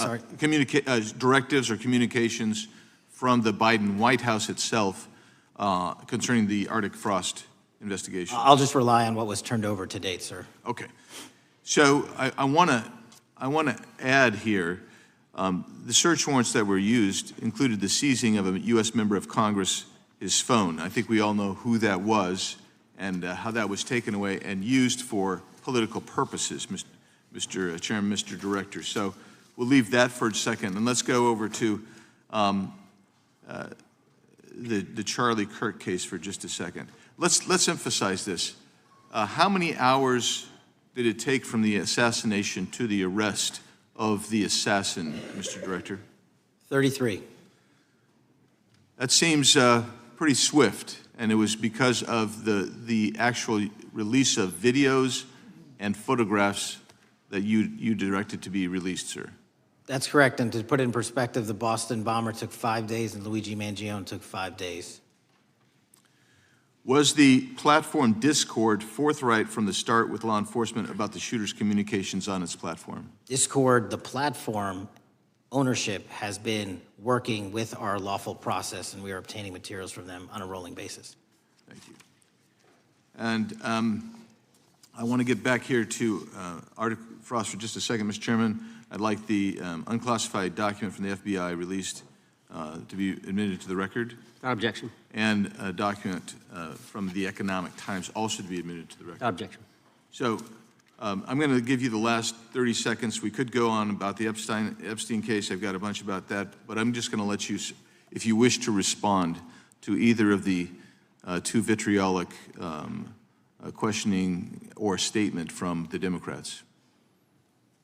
directives or communications from the Biden White House itself concerning the Arctic Frost investigation? I'll just rely on what was turned over to date, sir. Okay. So I want to add here, the search warrants that were used included the seizing of a U.S. member of Congress, his phone. I think we all know who that was and how that was taken away and used for political purposes, Mr. Chairman, Mr. Director. So we'll leave that for a second, and let's go over to the Charlie Kirk case for just a second. Let's emphasize this. How many hours did it take from the assassination to the arrest of the assassin, Mr. Director? 33. That seems pretty swift, and it was because of the actual release of videos and photographs that you directed to be released, sir. That's correct, and to put it in perspective, the Boston bomber took 5 days and Luigi Mangione took 5 days. Was the platform Discord forthright from the start with law enforcement about the shooter's communications on its platform? Discord, the platform ownership, has been working with our lawful process, and we are obtaining materials from them on a rolling basis. Thank you. And I want to get back here to Arctic Frost for just a second, Mr. Chairman. I'd like the unclassified document from the FBI released to be admitted to the record. Without objection. And a document from the Economic Times also to be admitted to the record. Without objection. So I'm going to give you the last 30 seconds. We could go on about the Epstein case. I've got a bunch about that, but I'm just going to let you, if you wish to respond to either of the two vitriolic questioning or statement from the Democrats.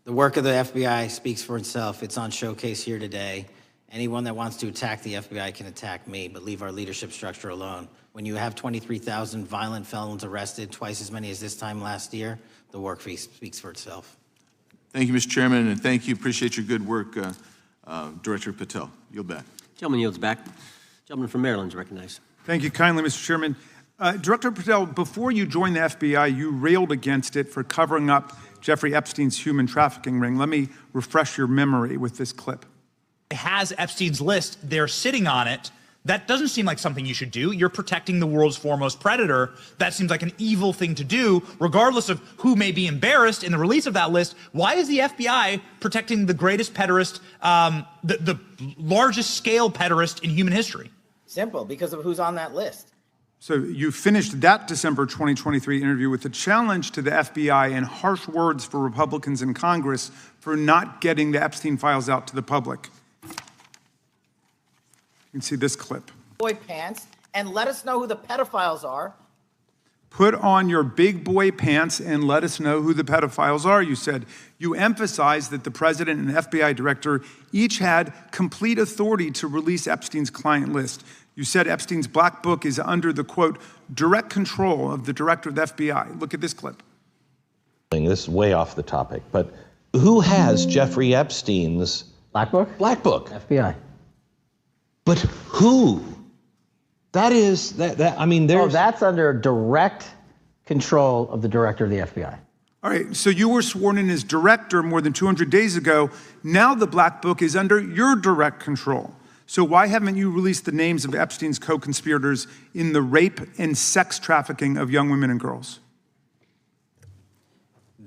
The work of the FBI speaks for itself. It's on showcase here today. Anyone that wants to attack the FBI can attack me, but leave our leadership structure alone. When you have 23,000 violent felons arrested, twice as many as this time last year, the work speaks for itself. Thank you, Mr. Chairman, and thank you. Appreciate your good work, Director Patel. Yield back. Gentleman yields back. Gentleman from Maryland is recognized. Thank you kindly, Mr. Chairman. Director Patel, before you joined the FBI, you railed against it for covering up Jeffrey Epstein's human trafficking ring. Let me refresh your memory with this clip. It has Epstein's list. They're sitting on it. That doesn't seem like something you should do. You're protecting the world's foremost predator. That seems like an evil thing to do, regardless of who may be embarrassed in the release of that list. Why is the FBI protecting the greatest pederast, the largest scale pederast in human history? Simple, because of who's on that list. So you finished that December 2023 interview with a challenge to the FBI and harsh words for Republicans in Congress for not getting the Epstein files out to the public. You can see this clip. boy pants and let us know who the pedophiles are. Put on your big boy pants and let us know who the pedophiles are, you said. You emphasized that the president and FBI director each had complete authority to release Epstein's client list. You said Epstein's black book is under the, quote, direct control of the director of the FBI. Look at this clip. This is way off the topic, but who has Jeffrey Epstein's Black book? black book? FBI. But who? That is, I mean, there's... Oh, that's under direct control of the director of the FBI. All right, so you were sworn in as director more than 200 days ago. Now the black book is under your direct control. So why haven't you released the names of Epstein's co-conspirators in the rape and sex trafficking of young women and girls?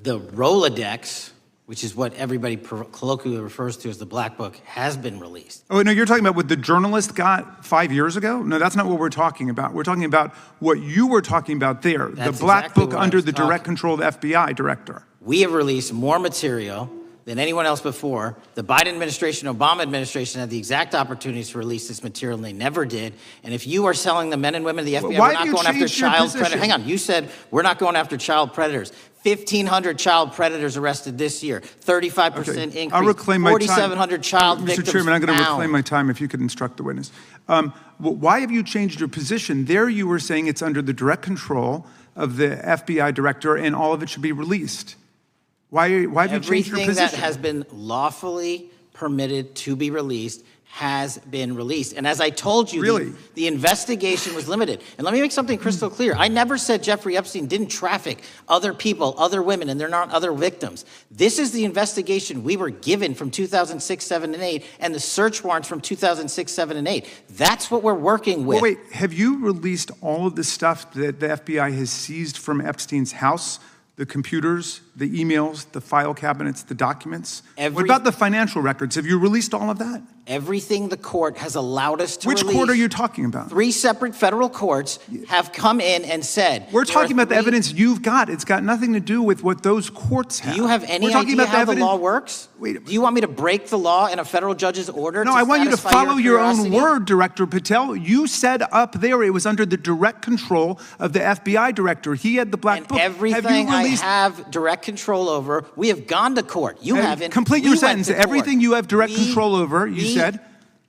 The Rolodex, which is what everybody colloquially refers to as the Black Book, has been released. Oh, no, you're talking about what the journalist got 5 years ago? No, that's not what we're talking about. We're talking about what you were talking about there, That's the black exactly book what I under was the direct control of the FBI director. We have released more material than anyone else before. The Biden administration, Obama administration had the exact opportunities to release this material, and they never did. And if you are selling the men and women of the FBI, Why we're have not you going after changed your child position? predators. Hang on, you said we're not going after child predators. 1,500 child predators arrested this year, 35% increase. I'll reclaim my time. 4,700 child victims Mr. Chairman, I'm going to found. reclaim my time if you could instruct the witness. Why have you changed your position? There you were saying it's under the direct control of the FBI director and all of it should be released. Why have you changed your Everything position? that has been lawfully permitted to be released has been released. And as I told you, Really? the investigation was limited. And let me make something crystal clear. I never said Jeffrey Epstein didn't traffic other people, other women, and they're not other victims. This is the investigation we were given from 2006, 7, and 8, and the search warrants from 2006, 7, and 8. That's what we're working with. Well, wait, have you released all of the stuff that the FBI has seized from Epstein's house? The computers, the emails, the file cabinets, the documents? What about the financial records? Have you released all of that? Everything the court has allowed us to Which release. court are you talking about? 3 separate federal courts have come in and said... We're there are talking about the 3 evidence you've got. It's got nothing to do with what those courts have. Do you have any We're talking idea about how the evidence- law works? Wait. Do you want me to break the law in a federal judge's order? No, I want you to satisfy follow your own curiosity? word, Director Patel. You said up there it was under the direct control of the FBI director. He had the black And book. everything have you released? I have direct control over, we have gone to court. You haven't. Complete We your went sentence. to court. Everything you have direct We- control over, you we said.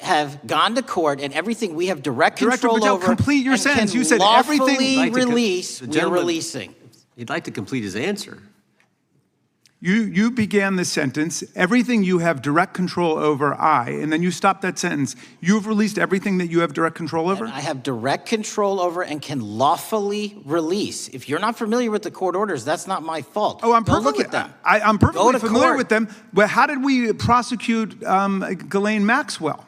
have gone to court, and everything we have direct Director control Patel, over complete your and sentence. can You said everything- lawfully I'd like to release, the we're gentleman- releasing. He'd like to complete his answer. You began the sentence, everything you have direct control over, and then you stopped that sentence. You've released everything that you have direct control over? I have direct control over and can lawfully release. If you're not familiar with the court orders, that's not my fault. Oh, I'm Go perfectly, look at them. I'm Go perfectly to familiar court. with them. But how did we prosecute Ghislaine Maxwell?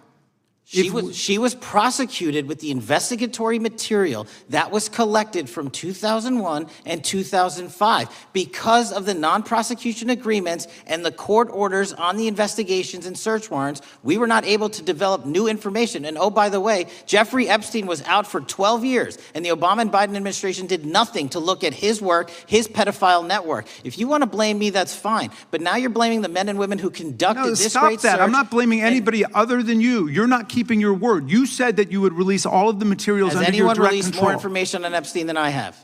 She was prosecuted with the investigatory material that was collected from 2001 and 2005 because of the non-prosecution agreements and the court orders on the investigations and search warrants. We were not able to develop new information. And oh, by the way, Jeffrey Epstein was out for 12 years, and the Obama and Biden administration did nothing to look at his work, his pedophile network. If you want to blame me, that's fine. But now you're blaming the men and women who conducted this stop great that. search. I'm not blaming anybody other than you. You're not keeping your word. You said that you would release all of the materials Has under your anyone direct released control. more information on Epstein than I have?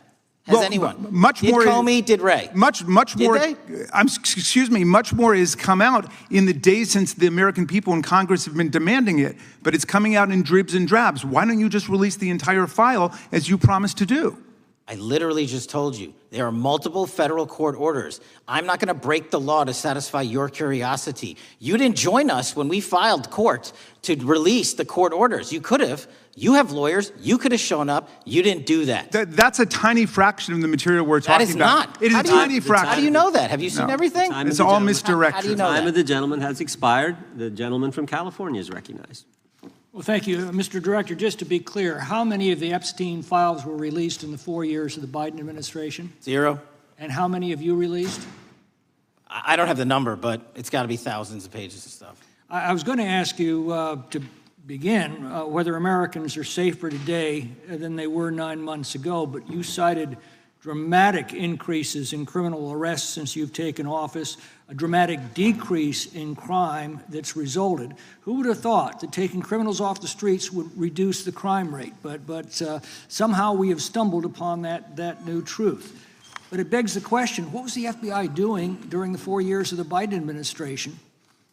Has Well, anyone? Much did more. Comey, did Ray? Much Did more. they? Excuse me. Much more has come out in the days since the American people in Congress have been demanding it. But it's coming out in dribs and drabs. Why don't you just release the entire file as you promised to do? I literally just told you, there are multiple federal court orders. I'm not going to break the law to satisfy your curiosity. You didn't join us when we filed court to release the court orders. You could have. You have lawyers. You could have shown up. You didn't do that. That's a tiny fraction of the material we're That talking is about. not. It is How a do you- tiny fraction. How do you know that? Have you seen No. everything? Time It's of the all gentleman. misdirection. How do you know Time that? of the gentleman has expired. The gentleman from California is recognized. Well, thank you. Mr. Director, just to be clear, how many of the Epstein files were released in the 4 years of the Biden administration? 0. And how many have you released? I don't have the number, but it's got to be thousands of pages of stuff. I was going to ask you to begin whether Americans are safer today than they were 9 months ago, but you cited dramatic increases in criminal arrests since you've taken office, a dramatic decrease in crime that's resulted. Who would have thought that taking criminals off the streets would reduce the crime rate? But somehow we have stumbled upon that new truth. But it begs the question, what was the FBI doing during the 4 years of the Biden administration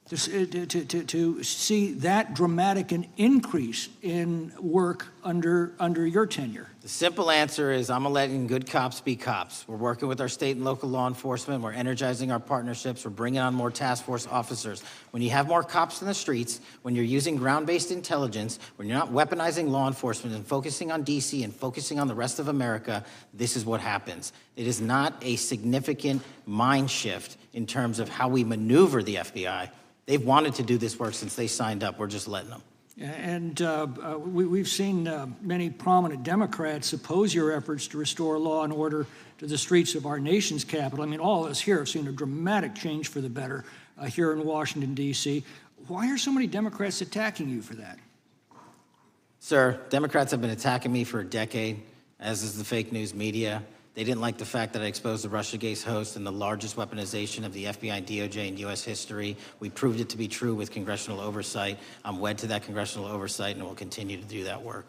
to see that dramatic an increase in work under your tenure? The simple answer is I'm letting good cops be cops. We're working with our state and local law enforcement. We're energizing our partnerships. We're bringing on more task force officers. When you have more cops in the streets, when you're using ground-based intelligence, when you're not weaponizing law enforcement and focusing on D.C. and focusing on the rest of America, this is what happens. It is not a significant mind shift in terms of how we maneuver the FBI. They've wanted to do this work since they signed up. We're just letting them. And we've seen many prominent Democrats oppose your efforts to restore law and order to the streets of our nation's capital. I mean, all of us here have seen a dramatic change for the better here in Washington, D.C. Why are so many Democrats attacking you for that? Sir, Democrats have been attacking me for a decade, as is the fake news media. They didn't like the fact that I exposed the Russiagate host and the largest weaponization of the FBI, DOJ, and U.S. history. We proved it to be true with congressional oversight. I'm wed to that congressional oversight and will continue to do that work.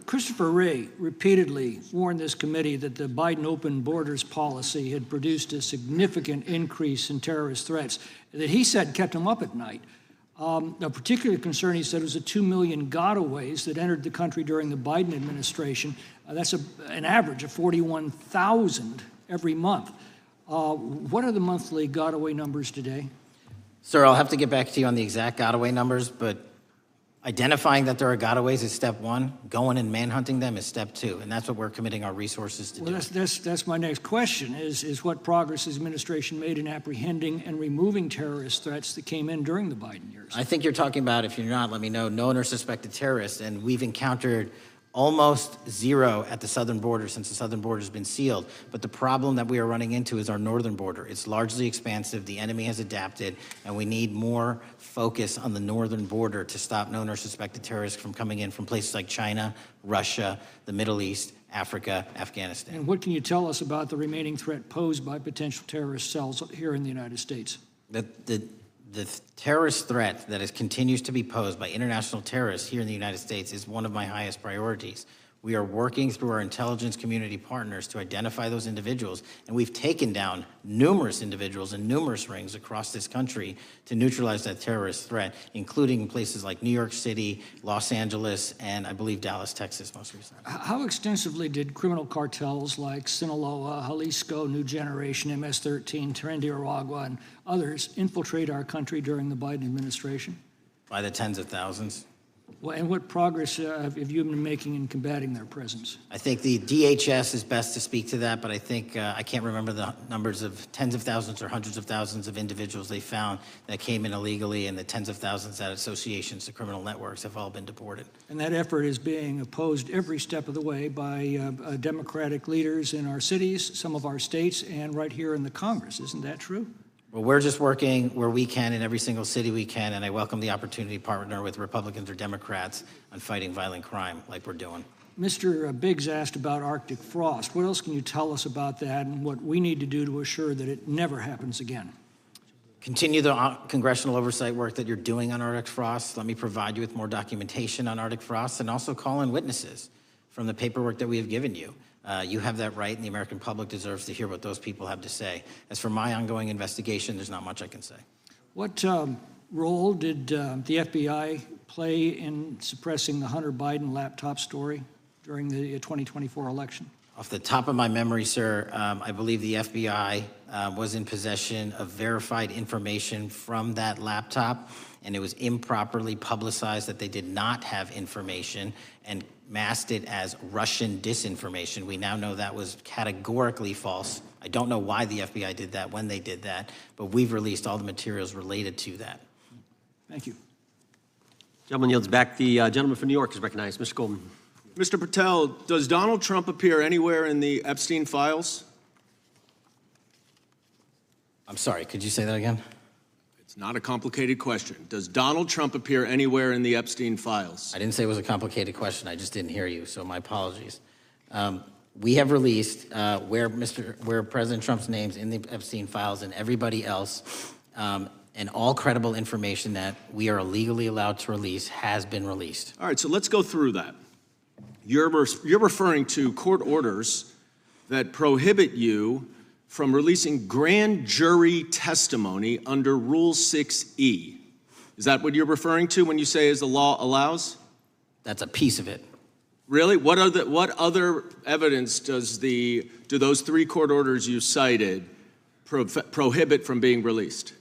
Christopher Wray repeatedly warned this committee that the Biden open borders policy had produced a significant increase in terrorist threats that he said kept him up at night. A particular concern, he said, was the 2 million gotaways that entered the country during the Biden administration. That's an average of 41,000 every month. What are the monthly gotaway numbers today? Sir, I'll have to get back to you on the exact gotaway numbers, but identifying that there are gotaways is step one. Going and manhunting them is step two, and that's what we're committing our resources to do. That's my next question, is what progress has the administration made in apprehending and removing terrorist threats that came in during the Biden years? I think you're talking about, if you're not, let me know, known or suspected terrorists, and we've encountered almost zero at the southern border since the southern border has been sealed. But the problem that we are running into is our northern border. It's largely expansive. The enemy has adapted, and we need more focus on the northern border to stop known or suspected terrorists from coming in from places like China, Russia, the Middle East, Africa, Afghanistan. And what can you tell us about the remaining threat posed by potential terrorist cells here in the United States? The terrorist threat that continues to be posed by international terrorists here in the United States is one of my highest priorities. We are working through our intelligence community partners to identify those individuals, and we've taken down numerous individuals and numerous rings across this country to neutralize that terrorist threat, including in places like New York City, Los Angeles, and I believe Dallas, Texas most recently. How extensively did criminal cartels like Sinaloa, Jalisco, New Generation, MS-13, Tren de Aragua, and others infiltrate our country during the Biden administration? By the tens of thousands. Well, and what progress have you been making in combating their presence? I think the DHS is best to speak to that, but I think I can't remember the numbers of tens of thousands or hundreds of thousands of individuals they found that came in illegally, and the tens of thousands that associations to criminal networks have all been deported. And that effort is being opposed every step of the way by Democratic leaders in our cities, some of our states, and right here in the Congress. Isn't that true? Well, we're just working where we can in every single city we can, and I welcome the opportunity to partner with Republicans or Democrats on fighting violent crime like we're doing. Mr. Biggs asked about Arctic frost. What else can you tell us about that and what we need to do to assure that it never happens again? Continue the congressional oversight work that you're doing on Arctic frost. Let me provide you with more documentation on Arctic frost and also call in witnesses from the paperwork that we have given you. You have that right, and the American public deserves to hear what those people have to say. As for my ongoing investigation, there's not much I can say. What role did the FBI play in suppressing the Hunter Biden laptop story during the 2024 election? Off the top of my memory, sir, I believe the FBI was in possession of verified information from that laptop, and it was improperly publicized that they did not have information and masked it as Russian disinformation. We now know that was categorically false. I don't know why the FBI did that, when they did that, but we've released all the materials related to that. Thank you. Gentleman yields back. The gentleman from New York is recognized. Mr. Golden. Mr. Patel, does Donald Trump appear anywhere in the Epstein files? I'm sorry, could you say that again? It's not a complicated question. Does Donald Trump appear anywhere in the Epstein files? I didn't say it was a complicated question. I just didn't hear you, so my apologies. we have released where President Trump's name's in the Epstein files and everybody else, and all credible information that we are legally allowed to release has been released. All right, so let's go through that. You're referring to court orders that prohibit you from releasing grand jury testimony under Rule 6E. Is that what you're referring to when you say as the law allows? That's a piece of it. Really? What other evidence do those 3 court orders you cited prohibit from being released?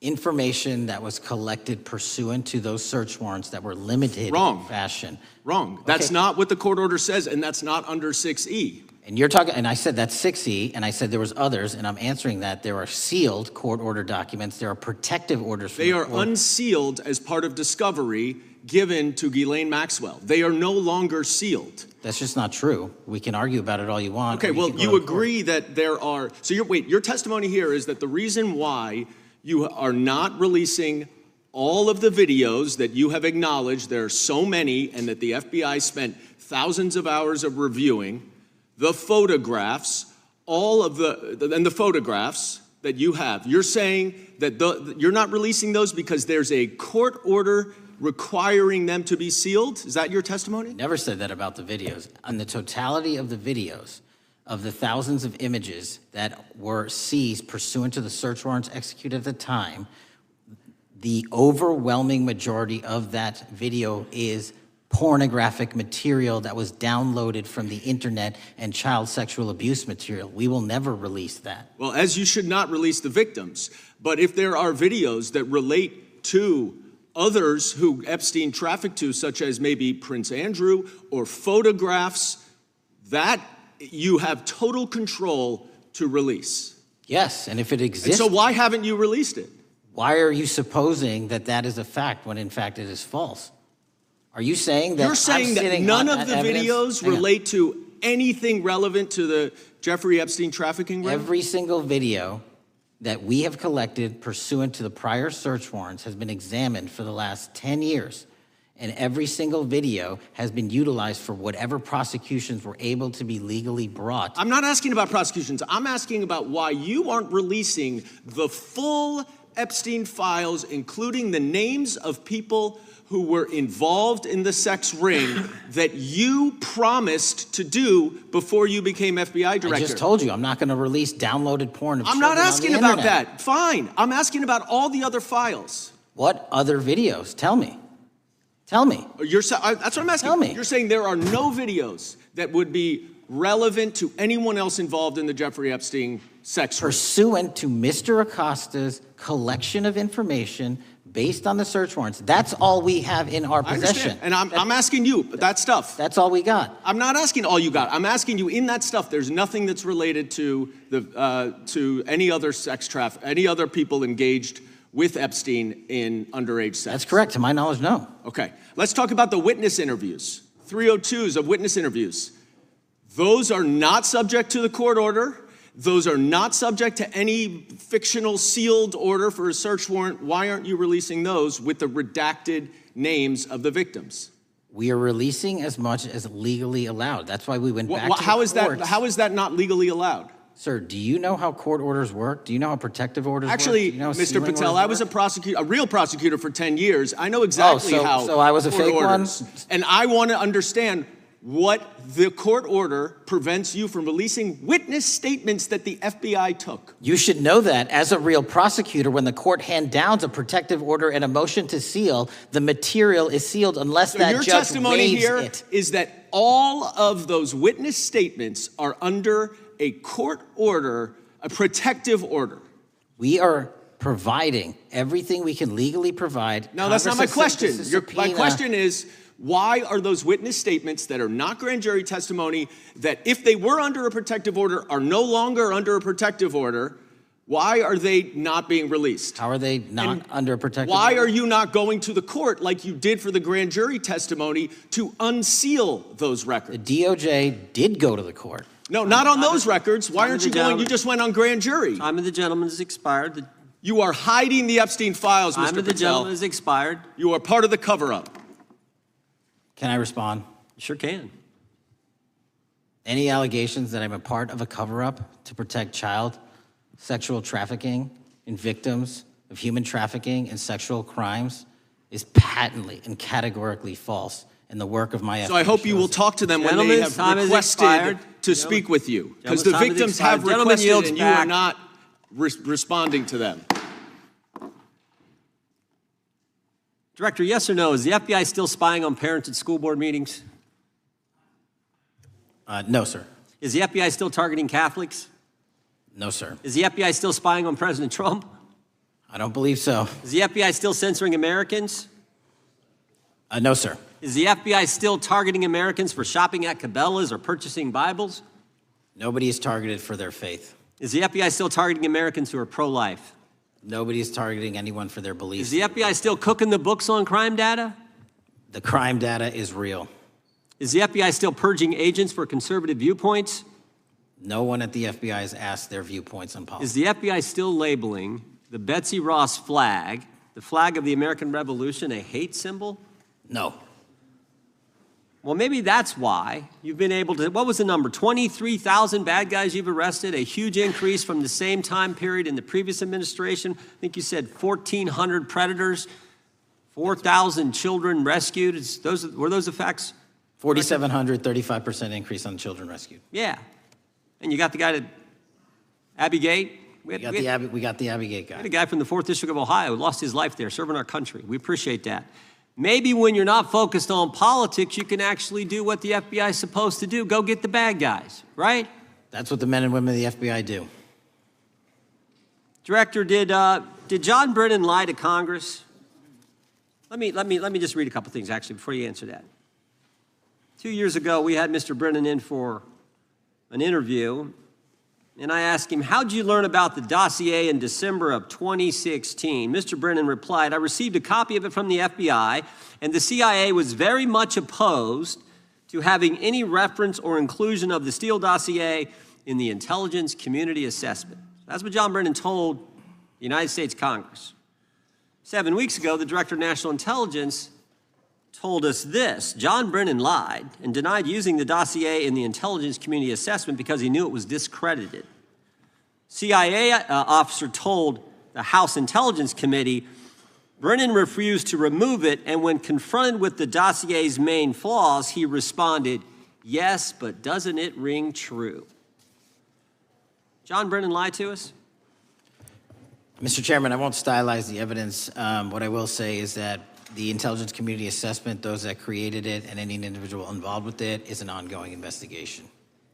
Information that was collected pursuant to those search warrants that were limited Wrong. in fashion. Wrong. That's not what the court order says, and that's not under 6E. And you're talking, and I said that's 6E, and I said there was others, and I'm answering that. There are sealed court order documents. There are protective orders. From They are unsealed as part of discovery given to Ghislaine Maxwell. They are no longer sealed. That's just not true. We can argue about it all you want. Okay, well, you agree that there are, so your testimony here is that the reason why you are not releasing all of the videos that you have acknowledged, there are so many, and that the FBI spent thousands of hours of reviewing, the photographs, the photographs that you have. You're saying that you're not releasing those because there's a court order requiring them to be sealed? Is that your testimony? Never said that about the videos. On the totality of the videos, of the thousands of images that were seized pursuant to the search warrants executed at the time, the overwhelming majority of that video is pornographic material that was downloaded from the internet and child sexual abuse material. We will never release that. Well, as you should not release the victims, but if there are videos that relate to others who Epstein trafficked to, such as maybe Prince Andrew, or photographs, that you have total control to release. Yes, and if it exists... And so why haven't you released it? Why are you supposing that that is a fact when in fact it is false? Are you saying that You're saying that none of the videos relate to anything relevant to the Jeffrey Epstein trafficking ring? Every single video that we have collected pursuant to the prior search warrants has been examined for the last 10 years. And every single video has been utilized for whatever prosecutions were able to be legally brought. I'm not asking about prosecutions. I'm asking about why you aren't releasing the full Epstein files, including the names of people who were involved in the sex ring that you promised to do before you became FBI director. I just told you, I'm not going to release downloaded porn of I'm children not asking on the about internet. that. Fine. I'm asking about all the other files. What other videos? Tell me. Tell me. That's what I'm asking. Tell me. You're saying there are no videos that would be relevant to anyone else involved in the Jeffrey Epstein sex ring. Pursuant to Mr. Acosta's collection of information based on the search warrants. That's all we have in our possession. And I'm asking you, that stuff. That's all we got. I'm not asking all you got. I'm asking you, in that stuff, there's nothing that's related to any other sex traffic, any other people engaged with Epstein in underage sex. That's correct. To my knowledge, no. Okay. Let's talk about the witness interviews. 302s of witness interviews. Those are not subject to the court order. Those are not subject to any fictional sealed order for a search warrant. Why aren't you releasing those with the redacted names of the victims? We are releasing as much as legally allowed. That's why we went back to the courts. How is that not legally allowed? Sir, do you know how court orders work? Do you know how protective orders Actually, work? Do you know how Mr. sealing Patel, orders I was work? a real prosecutor for 10 years. I know exactly how so I was a court fake orders. one? And I want to understand what the court order prevents you from releasing witness statements that the FBI took. You should know that as a real prosecutor, when the court hand downs a protective order and a motion to seal, the material is sealed unless So that your judge testimony waives here it. is that all of those witness statements are under a court order, a protective order. We are providing everything we can legally provide. No, that's not my question. My My question is, why are those witness statements that are not grand jury testimony, that if they were under a protective order are no longer under a protective order, why are they not being released? How are they not under a protective order? Why are you not going to the court like you did for the grand jury testimony to unseal those records? The DOJ did go to the court. No, not on those records. Why aren't you going? You just went on grand jury. Time of the gentleman has expired. You are hiding the Epstein files, Mr. Patel. Time of the gentleman has expired. You are part of the cover-up. Can I respond? Sure can. Any allegations that I'm a part of a cover-up to protect child sexual trafficking and victims of human trafficking and sexual crimes is patently and categorically false, and the work of my FBI So I hope you will talk to them when they have requested to speak with you. Because the victims have requested and you are not responding to them. Director, yes or no, is the FBI still spying on parents at school board meetings? No, sir. Is the FBI still targeting Catholics? No, sir. Is the FBI still spying on President Trump? I don't believe so. Is the FBI still censoring Americans? No, sir. Is the FBI still targeting Americans for shopping at Cabela's or purchasing Bibles? Nobody is targeted for their faith. Is the FBI still targeting Americans who are pro-life? Nobody is targeting anyone for their beliefs. Is the FBI still cooking the books on crime data? The crime data is real. Is the FBI still purging agents for conservative viewpoints? No one at the FBI has asked their viewpoints on politics. Is the FBI still labeling the Betsy Ross flag, the flag of the American Revolution, a hate symbol? No. Well, maybe that's why you've been able to, what was the number? 23,000 bad guys you've arrested, a huge increase from the same time period in the previous administration. I think you said 1,400 predators, 4,000 children rescued. Were those the facts? 4,700, 35% increase on children rescued. Yeah. And you got the guy to Abbey Gate. We got the Abbey Gate guy. We had a guy from the 4th District of Ohio who lost his life there serving our country. We appreciate that. Maybe when you're not focused on politics, you can actually do what the FBI is supposed to do. Go get the bad guys, right? That's what the men and women of the FBI do. Director, did John Brennan lie to Congress? Let me just read a couple things, actually, before you answer that. 2 years ago, we had Mr. Brennan in for an interview, and I asked him, how'd you learn about the dossier in December of 2016? Mr. Brennan replied, I received a copy of it from the FBI, and the CIA was very much opposed to having any reference or inclusion of the Steele dossier in the intelligence community assessment. That's what John Brennan told the United States Congress. 7 weeks ago, the Director of National Intelligence told us this: John Brennan lied and denied using the dossier in the intelligence community assessment because he knew it was discredited. CIA officer told the House Intelligence Committee Brennan refused to remove it, and when confronted with the dossier's main flaws, he responded, yes, but doesn't it ring true? John Brennan lied to us? Mr. Chairman, I won't stylize the evidence. What I will say is that the intelligence community assessment, those that created it and any individual involved with it, is an ongoing investigation.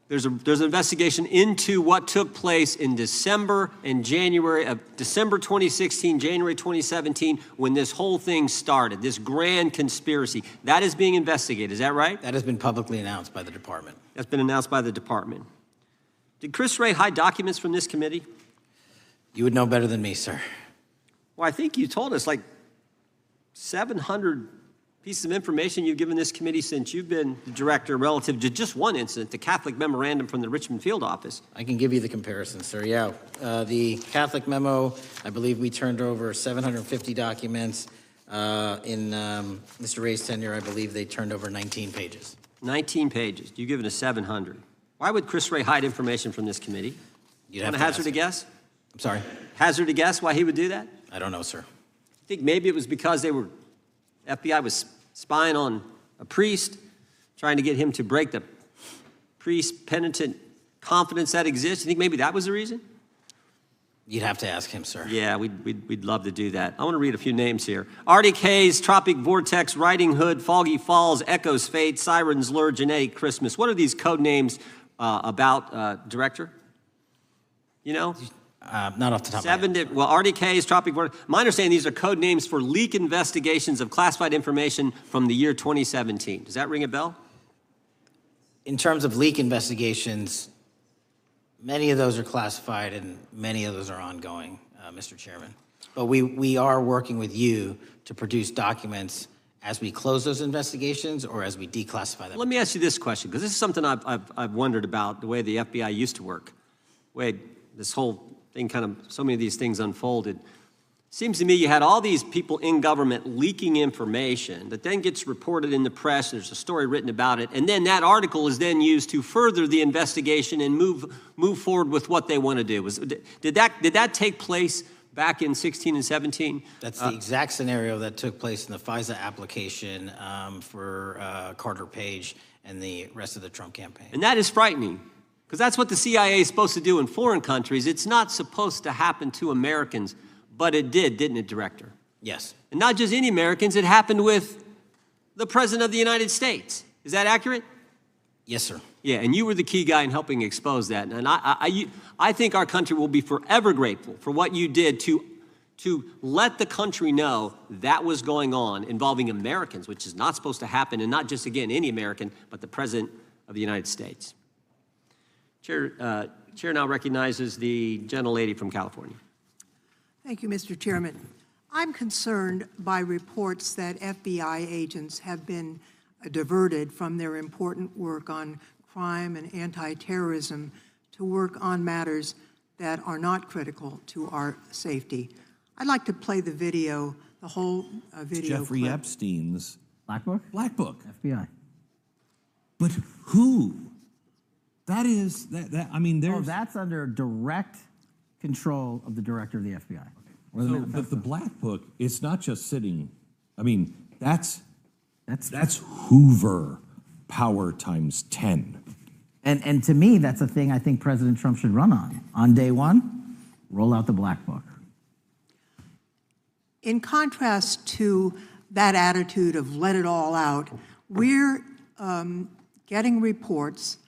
There's an investigation into what took place in December and January of December 2016, January 2017, when this whole thing started, this grand conspiracy. That is being investigated, is that right? That has been publicly announced by the department. That's been announced by the department. Did Chris Wray hide documents from this committee? You would know better than me, sir. Well, I think you told us like 700 pieces of information you've given this committee since you've been the director relative to just one incident, the Catholic memorandum from the Richmond field office. I can give you the comparison, sir. Yeah, the Catholic memo, I believe we turned over 750 documents. In Mr. Ray's tenure, I believe they turned over 19 pages. 19 pages. You've given us 700. Why would Chris Wray hide information from this committee? You'd Want have to to hazard a guess? I'm sorry? Hazard a guess why he would do that? I don't know, sir. I think maybe it was because FBI was spying on a priest, trying to get him to break the priest penitent confidence that exists. You think maybe that was the reason? You'd have to ask him, sir. Yeah, we'd love to do that. I want to read a few names here. Arctic Haze, Tropic Vortex, Riding Hood, Foggy Falls, Echoes Fate, Sirens Lure, Genetic Christmas. What are these code names about, Director? You know? Not off the top of my head. Well, Arctic Haze, Tropic Vortex. My understanding, these are code names for leak investigations of classified information from the year 2017. Does that ring a bell? In terms of leak investigations, many of those are classified and many of those are ongoing, Mr. Chairman. But we are working with you to produce documents as we close those investigations or as we declassify them. Let me ask you this question, because this is something I've wondered about, the way the FBI used to work. The way this whole thing so many of these things unfolded. Seems to me you had all these people in government leaking information that then gets reported in the press, there's a story written about it, and then that article is then used to further the investigation and move forward with what they want to do. Did that take place back in 16 and 17? That's the exact scenario that took place in the FISA application for Carter Page and the rest of the Trump campaign. And that is frightening, because that's what the CIA is supposed to do in foreign countries. It's not supposed to happen to Americans, but it did, didn't it, Director? Yes. And not just any Americans, it happened with the President of the United States. Is that accurate? Yes, sir. Yeah, and you were the key guy in helping expose that. And I think our country will be forever grateful for what you did to let the country know that was going on involving Americans, which is not supposed to happen, and not just, again, any American, but the President of the United States. Chair now recognizes the gentlelady from California. Thank you, Mr. Chairman. I'm concerned by reports that FBI agents have been diverted from their important work on crime and anti-terrorism to work on matters that are not critical to our safety. I'd like to play the video, the whole video Jeffrey clip. Epstein's Black Book? Black Book. FBI. But who? That is, I mean, there's... Oh, that's under direct control of the director of the FBI. But the Black Book, it's not just sitting, I mean, that's Hoover power times 10. And to me, that's a thing I think President Trump should run on. On day one, roll out the Black Book. In contrast to that attitude of let it all out, we're getting reports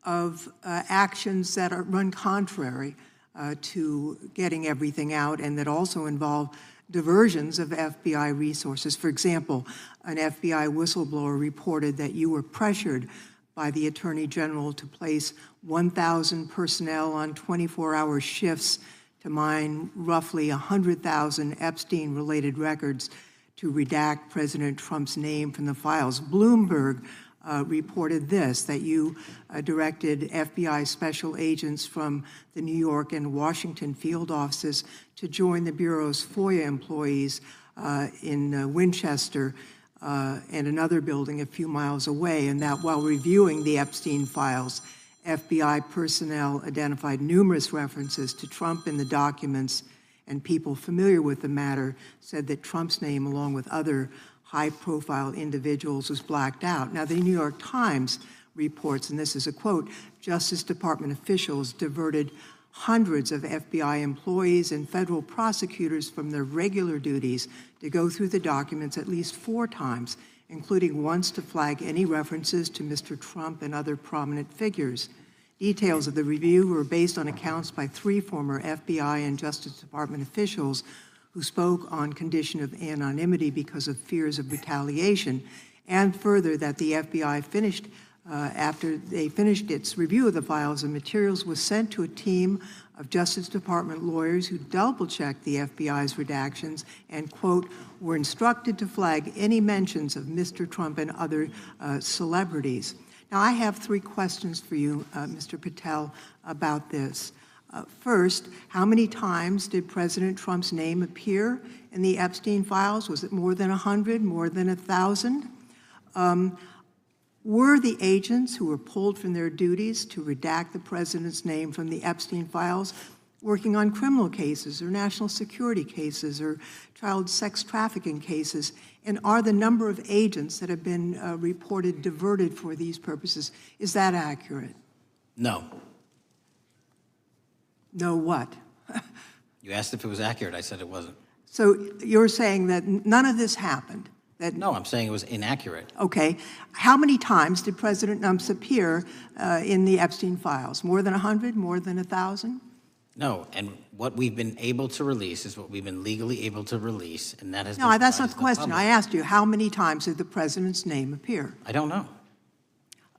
of actions that run contrary to getting everything out and that also involve diversions of FBI resources. For example, an FBI whistleblower reported that you were pressured by the Attorney General to place 1,000 personnel on 24-hour shifts to mine roughly 100,000 Epstein-related records to redact President Trump's name from the files. Bloomberg reported this, that you directed FBI special agents from the New York and Washington field offices to join the Bureau's FOIA employees in Winchester and another building a few miles away, and that while reviewing the Epstein files, FBI personnel identified numerous references to Trump in the documents, and people familiar with the matter said that Trump's name, along with other high-profile individuals, was blacked out. Now, the New York Times reports, and this is a quote, Justice Department officials diverted hundreds of FBI employees and federal prosecutors from their regular duties to go through the documents at least 4 times, including once to flag any references to Mr. Trump and other prominent figures. Details of the review were based on accounts by 3 former FBI and Justice Department officials who spoke on condition of anonymity because of fears of retaliation, and further that the FBI finished, after they finished its review of the files and materials, was sent to a team of Justice Department lawyers who double-checked the FBI's redactions and, quote, were instructed to flag any mentions of Mr. Trump and other celebrities. Now, I have 3 questions for you, Mr. Patel, about this. First, how many times did President Trump's name appear in the Epstein files? Was it more than 100, more than 1,000? Were the agents who were pulled from their duties to redact the president's name from the Epstein files working on criminal cases or national security cases or child sex trafficking cases? And are the number of agents that have been reported diverted for these purposes, is that accurate? No. No what? You asked if it was accurate. I said it wasn't. So you're saying that none of this happened? That, no, I'm saying it was inaccurate. Okay. How many times did President Trump appear in the Epstein files? More than 100? More than 1,000? No, and what we've been able to release is what we've been legally able to release, and that has No, been that's not the question. public. I asked you, how many times did the president's name appear? I don't know.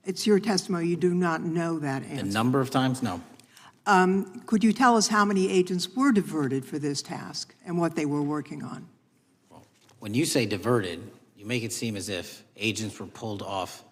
It's your testimony. You do not know that answer. The number of times, no. Could you tell us how many agents were diverted for this task and what they were working on? Well, when you say diverted, you make it seem as if agents were pulled off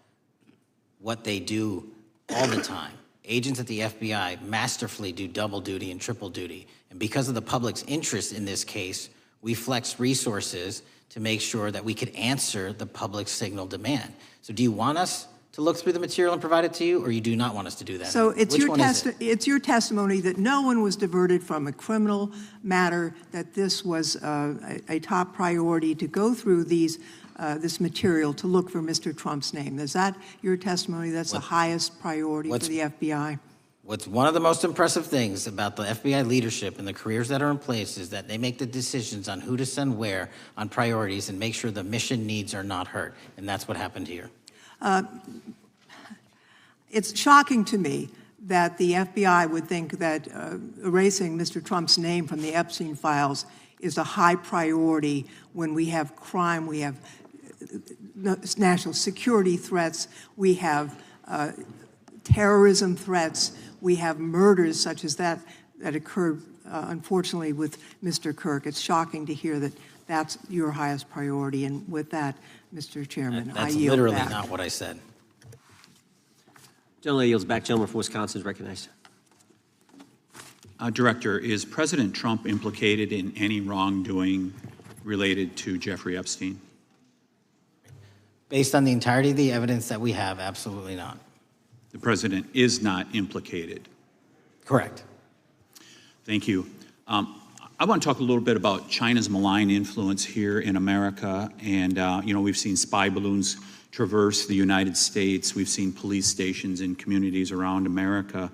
what they do all the time. Agents at the FBI masterfully do double duty and triple duty. And because of the public's interest in this case, We flexed resources to make sure that we could answer the public signal demand. So do you want us to look through the material and provide it to you, or you do not want us to do that? So it's Which your, one is it? it's your testimony that no one was diverted from a criminal matter, that this was a top priority to go through this material to look for Mr. Trump's name. Is that your testimony? That's the highest priority for the FBI? What's one of the most impressive things about the FBI leadership and the careers that are in place is that they make the decisions on who to send where on priorities and make sure the mission needs are not hurt. And that's what happened here. It's shocking to me that the FBI would think that erasing Mr. Trump's name from the Epstein files is a high priority when we have crime, we have national security threats, we have terrorism threats, we have murders such as that occurred, unfortunately, with Mr. Kirk. It's shocking to hear that that's your highest priority. And with that, Mr. Chairman, I yield back. That's literally not what I said. Gentleman yields back. Gentleman from Wisconsin is recognized. Director, is President Trump implicated in any wrongdoing related to Jeffrey Epstein? Based on the entirety of the evidence that we have, absolutely not. The president is not implicated? Correct. Thank you. I want to talk a little bit about China's malign influence here in America. And, we've seen spy balloons traverse the United States. We've seen police stations in communities around America.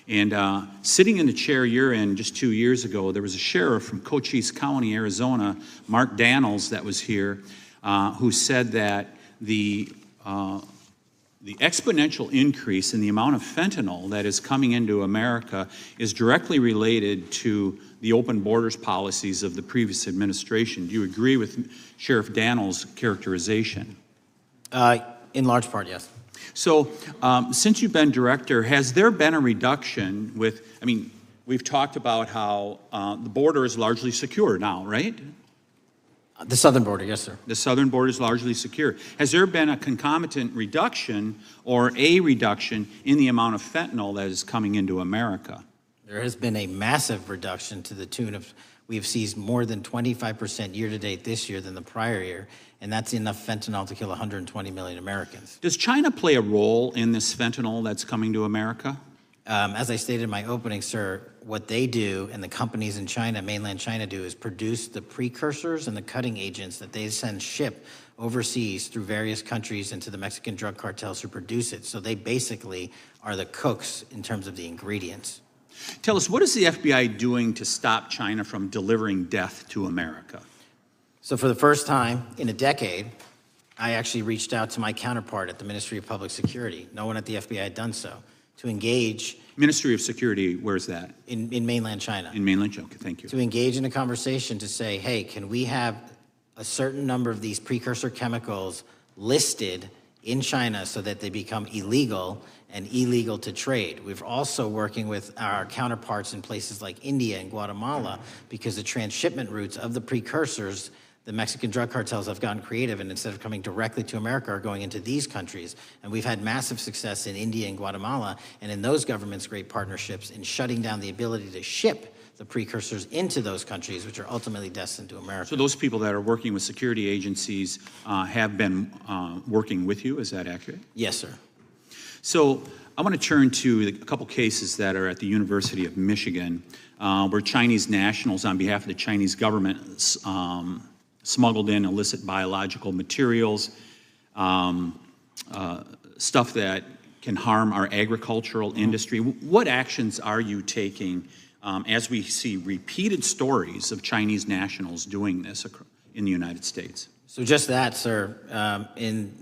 And sitting in the chair you're in just 2 years ago, there was a sheriff from Cochise County, Arizona, Mark Daniels, that was here, who said that the exponential increase in the amount of fentanyl that is coming into America is directly related to the open borders policies of the previous administration. Do you agree with Sheriff Daniels' characterization? In large part, yes. So since you've been director, has there been a reduction we've talked about how the border is largely secure now, right? The southern border, yes, sir. The southern border is largely secure. Has there been a concomitant reduction or a reduction in the amount of fentanyl that is coming into America? There has been a massive reduction to the tune of, we have seized more than 25% year-to-date this year than the prior year, and that's enough fentanyl to kill 120 million Americans. Does China play a role in this fentanyl that's coming to America? As I stated in my opening, sir, what they do and the companies in China, mainland China, do is produce the precursors and the cutting agents that they ship overseas through various countries into the Mexican drug cartels who produce it. So they basically are the cooks in terms of the ingredients. Tell us, what is the FBI doing to stop China from delivering death to America? So for the first time in a decade, I actually reached out to my counterpart at the Ministry of Public Security. No one at the FBI had done so. To engage. Ministry of Security, where's that? In mainland China. In mainland China, okay, thank you. To engage in a conversation to say, hey, can we have a certain number of these precursor chemicals listed in China so that they become illegal and illegal to trade. We're also working with our counterparts in places like India and Guatemala because the transshipment routes of the precursors, the Mexican drug cartels have gotten creative, and instead of coming directly to America, are going into these countries. And we've had massive success in India and Guatemala, and in those governments' great partnerships in shutting down the ability to ship the precursors into those countries, which are ultimately destined to America. So those people that are working with security agencies have been working with you, is that accurate? Yes, sir. So I want to turn to a couple cases that are at the University of Michigan, where Chinese nationals, on behalf of the Chinese government, smuggled in illicit biological materials, stuff that can harm our agricultural industry. What actions are you taking as we see repeated stories of Chinese nationals doing this in the United States? So just that, sir. In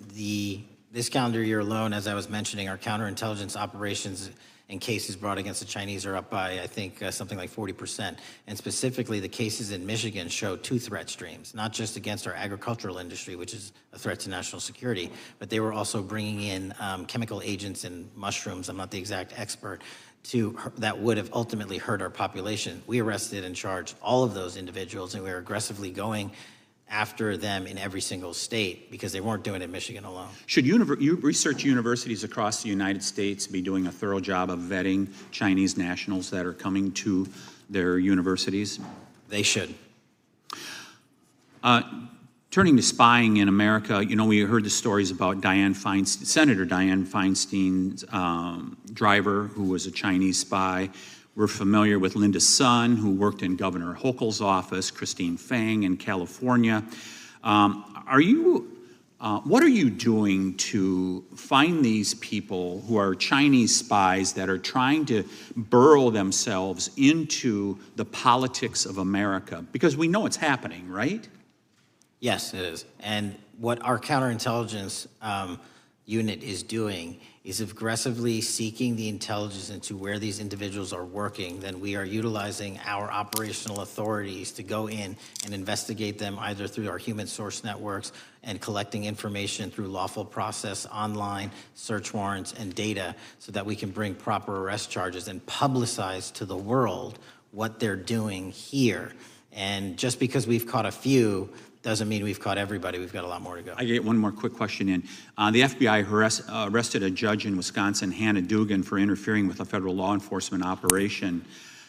this calendar year alone, as I was mentioning, our counterintelligence operations and cases brought against the Chinese are up by, I think, something like 40%. And specifically, the cases in Michigan show two threat streams, not just against our agricultural industry, which is a threat to national security, but they were also bringing in chemical agents and mushrooms, I'm not the exact expert, that would have ultimately hurt our population. We arrested and charged all of those individuals, and we were aggressively going after them in every single state because they weren't doing it in Michigan alone. Should research universities across the United States be doing a thorough job of vetting Chinese nationals that are coming to their universities? They should. Turning to spying in America, you know, we heard the stories about Senator Dianne Feinstein's driver, who was a Chinese spy. We're familiar with Linda's son, who worked in Governor Hochul's office, Christine Fang in California. What are you doing to find these people who are Chinese spies that are trying to burrow themselves into the politics of America? Because we know it's happening, right? Yes, it is. And what our counterintelligence unit is doing is aggressively seeking the intelligence into where these individuals are working. Then we are utilizing our operational authorities to go in and investigate them either through our human source networks and collecting information through lawful process, online, search warrants, and data so that we can bring proper arrest charges and publicize to the world what they're doing here. And just because we've caught a few doesn't mean we've caught everybody. We've got a lot more to go. I get one more quick question in. The FBI arrested a judge in Wisconsin, Hannah Dugan, for interfering with a federal law enforcement operation.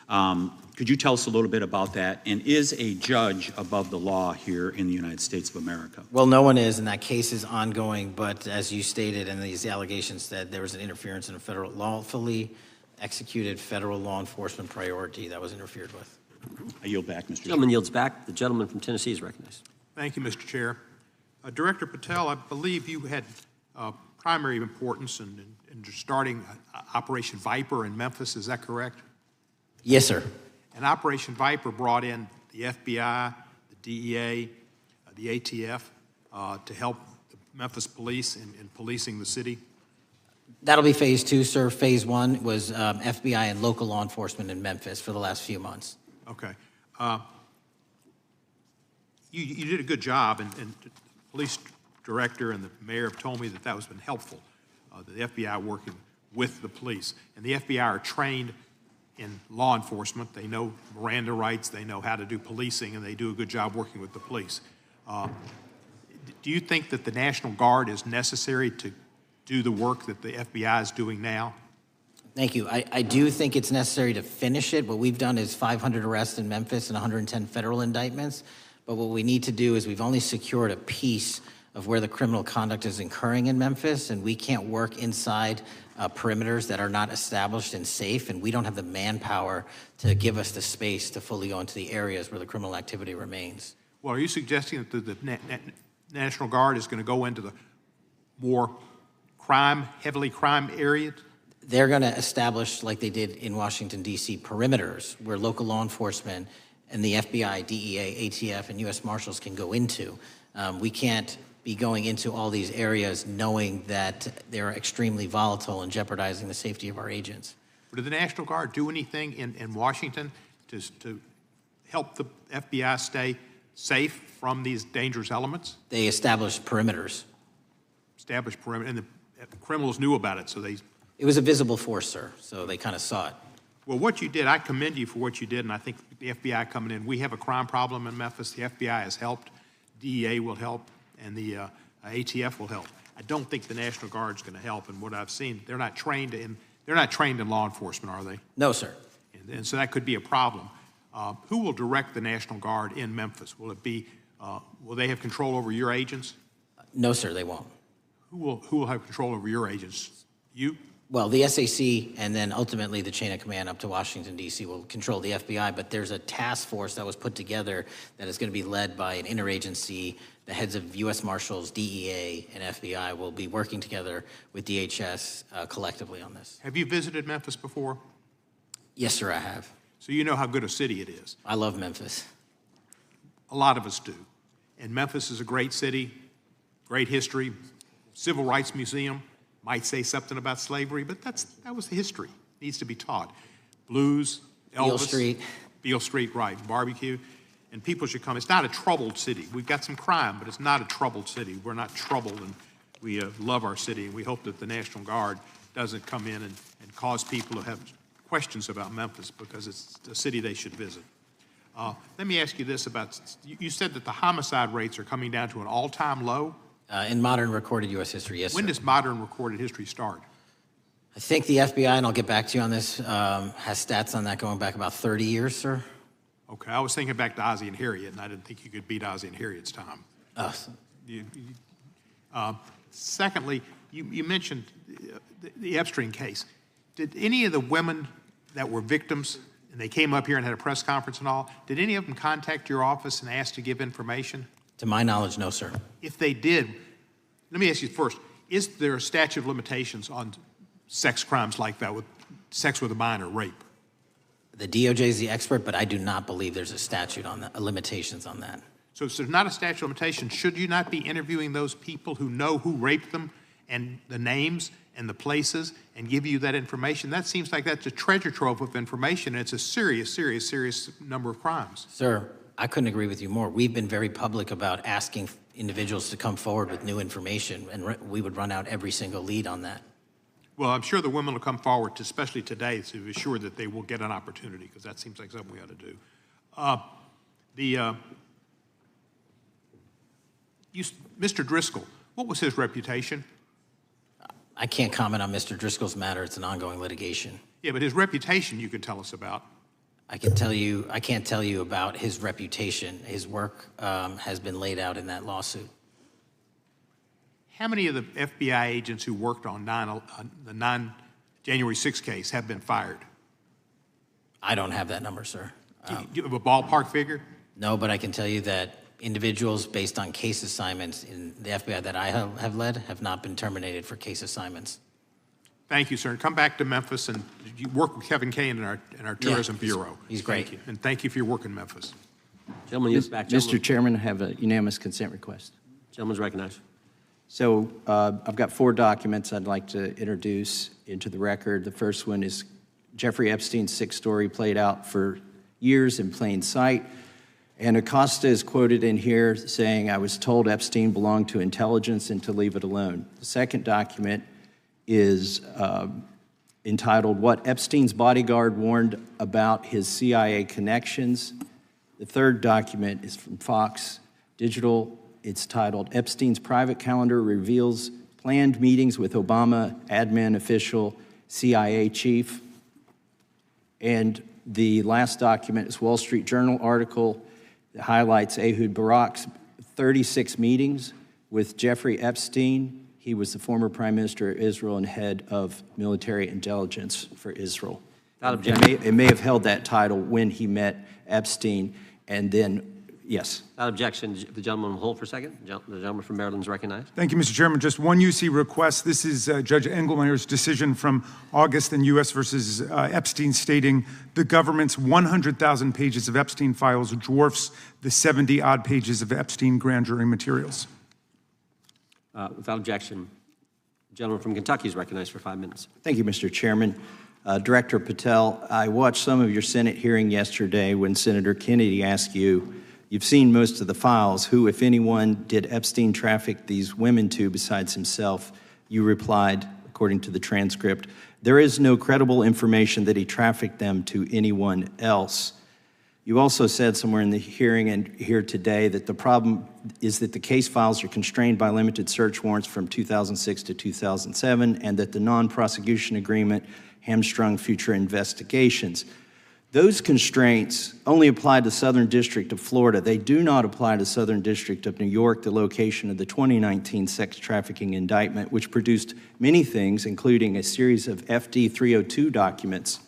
Could you tell us a little bit about that? And is a judge above the law here in the United States of America? Well, no one is, and that case is ongoing. But as you stated, and these allegations that there was an interference in a federal lawfully executed federal law enforcement priority that was interfered with. I yield back, Mr. Gentleman yields back. The gentleman from Tennessee is recognized. Thank you, Mr. Chair. Director Patel, I believe you had primary importance in starting Operation Viper in Memphis. Is that correct? Yes, sir. And Operation Viper brought in the FBI, the DEA, the ATF to help the Memphis police in policing the city? That'll be phase two, sir. Phase one was FBI and local law enforcement in Memphis for the last few months. Okay. You did a good job, and the police director and the mayor have told me that that has been helpful, the FBI working with the police. And the FBI are trained in law enforcement. They know Miranda rights, they know how to do policing, and they do a good job working with the police. Do you think that the National Guard is necessary to do the work that the FBI is doing now? Thank you. I do think it's necessary to finish it. What we've done is 500 arrests in Memphis and 110 federal indictments. But what we need to do is we've only secured a piece of where the criminal conduct is occurring in Memphis, and we can't work inside perimeters that are not established and safe, and we don't have the manpower to give us the space to fully go into the areas where the criminal activity remains. Well, are you suggesting that the National Guard is going to go into the more heavily crime areas? They're going to establish, like they did in Washington, D.C., perimeters where local law enforcement and the FBI, DEA, ATF, and U.S. Marshals can go into. We can't be going into all these areas knowing that they're extremely volatile and jeopardizing the safety of our agents. Did the National Guard do anything in Washington to help the FBI stay safe from these dangerous elements? They established perimeters. Established perimeter, and the criminals knew about it, so they... It was a visible force, sir, so they kind of saw it. Well, what you did, I commend you for what you did, and I think the FBI coming in, we have a crime problem in Memphis. The FBI has helped, DEA will help, and the ATF will help. I don't think the National Guard's going to help, and what I've seen, they're not trained in law enforcement, are they? No, sir. And so that could be a problem. Who will direct the National Guard in Memphis? Will it be, will they have control over your agents? No, sir, they won't. Who will have control over your agents? You? Well, the SAC and then ultimately the chain of command up to Washington, D.C. will control the FBI, but there's a task force that was put together that is going to be led by an interagency. The heads of U.S. Marshals, DEA, and FBI will be working together with DHS collectively on this. Have you visited Memphis before? Yes, sir, I have. So you know how good a city it is. I love Memphis. A lot of us do. And Memphis is a great city, great history, civil rights museum. Might say something about slavery, but that was the history. Needs to be taught. Blues, Elvis. Beale Street. Beale Street, right. Barbecue. And people should come. It's not a troubled city. We've got some crime, but it's not a troubled city. We're not troubled, and we love our city, and we hope that the National Guard doesn't come in and cause people to have questions about Memphis because it's a city they should visit. Let me ask you this about, you said that the homicide rates are coming down to an all-time low? In modern recorded U.S. history, yes, When sir. does modern recorded history start? I think the FBI, and I'll get back to you on this, has stats on that going back about 30 years, sir. Okay, I was thinking back to Ozzie and Harriet, and I didn't think you could beat Ozzie and Harriet's time. Secondly, you mentioned the Epstein case. Did any of the women that were victims, and they came up here and had a press conference and all, did any of them contact your office and ask to give information? To my knowledge, no, sir. If they did, let me ask you first, is there a statute of limitations on sex crimes like that, with sex with a minor, rape? The DOJ is the expert, but I do not believe there's a statute on that, limitations on that. So if there's not a statute of limitations, should you not be interviewing those people who know who raped them and the names and the places and give you that information? That seems like that's a treasure trove of information, and it's a serious, serious, serious number of crimes. Sir, I couldn't agree with you more. We've been very public about asking individuals to come forward with new information, and we would run out every single lead on that. Well, I'm sure the women will come forward, especially today, to be sure that they will get an opportunity, because that seems like something we ought to do. Mr. Driscoll, what was his reputation? I can't comment on Mr. Driscoll's matter. It's an ongoing litigation. Yeah, but his reputation you could tell us about. I can't tell you about his reputation. His work has been laid out in that lawsuit. How many of the FBI agents who worked on the January 6th case have been fired? I don't have that number, sir. Do you have a ballpark figure? No, but I can tell you that individuals based on case assignments in the FBI that I have led have not been terminated for case assignments. Thank you, sir. Come back to Memphis and you work with Kevin Kane in our Tourism Bureau. He's great. Thank you. And thank you for your work in Memphis. Gentleman, yes, back. Mr. Chairman, I have a unanimous consent request. Gentleman's recognized. So I've got 4 documents I'd like to introduce into the record. The first one is Jeffrey Epstein's 6th story played out for years in plain sight. And Acosta is quoted in here saying, "I was told Epstein belonged to intelligence and to leave it alone." The second document is entitled, "What Epstein's Bodyguard Warned About His CIA Connections." The third document is from Fox Digital. It's titled, "Epstein's Private Calendar Reveals Planned Meetings with Obama Admin Official CIA Chief." And the last document is Wall Street Journal article that highlights Ehud Barak's 36 meetings with Jeffrey Epstein. He was the former Prime Minister of Israel and head of military intelligence for Israel. It may have held that title when he met Epstein, and then, yes. Without objection, the gentleman will hold for a second. The gentleman from Maryland is recognized. Thank you, Mr. Chairman. Just one UC request. This is Judge Engelmeyer's decision from August in U.S. versus Epstein, stating the government's 100,000 pages of Epstein files dwarfs the 70-odd pages of Epstein grand jury materials. Without objection, the gentleman from Kentucky is recognized for 5 minutes. Thank you, Mr. Chairman. Director Patel, I watched some of your Senate hearing yesterday when Senator Kennedy asked you, "You've seen most of the files. Who, if anyone, did Epstein traffic these women to besides himself?" You replied, according to the transcript, "There is no credible information that he trafficked them to anyone else." You also said somewhere in the hearing and here today that the problem is that the case files are constrained by limited search warrants from 2006 to 2007 and that the non-prosecution agreement hamstrung future investigations. Those constraints only apply to the Southern District of Florida. They do not apply to the Southern District of New York, the location of the 2019 sex trafficking indictment, which produced many things, including a series of FD 302 documents.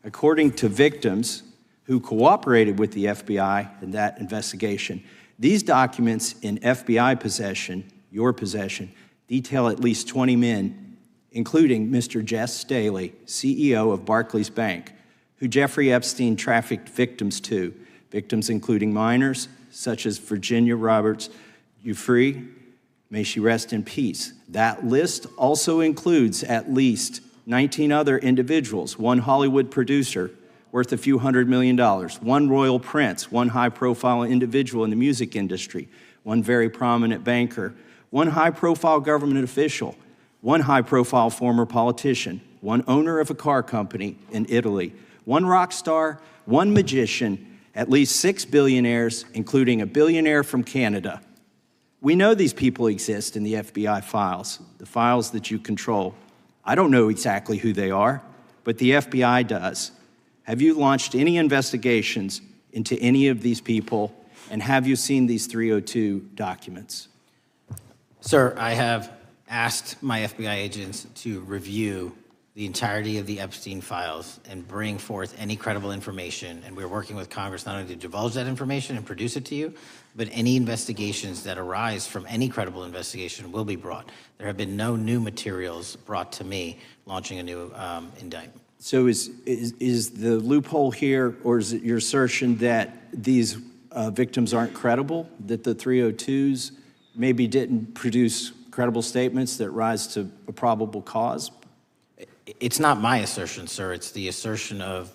According to victims who cooperated with the FBI in that investigation, these documents in FBI possession, your possession, detail at least 20 men, including Mr. Jess Staley, CEO of Barclays Bank, who Jeffrey Epstein trafficked victims to, victims including minors, such as Virginia Roberts Giuffre, may she rest in peace. That list also includes at least 19 other individuals, one Hollywood producer worth a few $100 million, one royal prince, one high-profile individual in the music industry, one very prominent banker, one high-profile government official, one high-profile former politician, one owner of a car company in Italy, one rock star, one magician, at least 6 billionaires, including a billionaire from Canada. We know these people exist in the FBI files, the files that you control. I don't know exactly who they are, but the FBI does. Have you launched any investigations into any of these people? And have you seen these 302 documents? Sir, I have asked my FBI agents to review the entirety of the Epstein files and bring forth any credible information. And we're working with Congress not only to divulge that information and produce it to you, but any investigations that arise from any credible investigation will be brought. There have been no new materials brought to me launching a new indictment. So is the loophole here, or is it your assertion that these victims aren't credible, that the 302s maybe didn't produce credible statements that rise to a probable cause? It's not my assertion, sir. It's the assertion of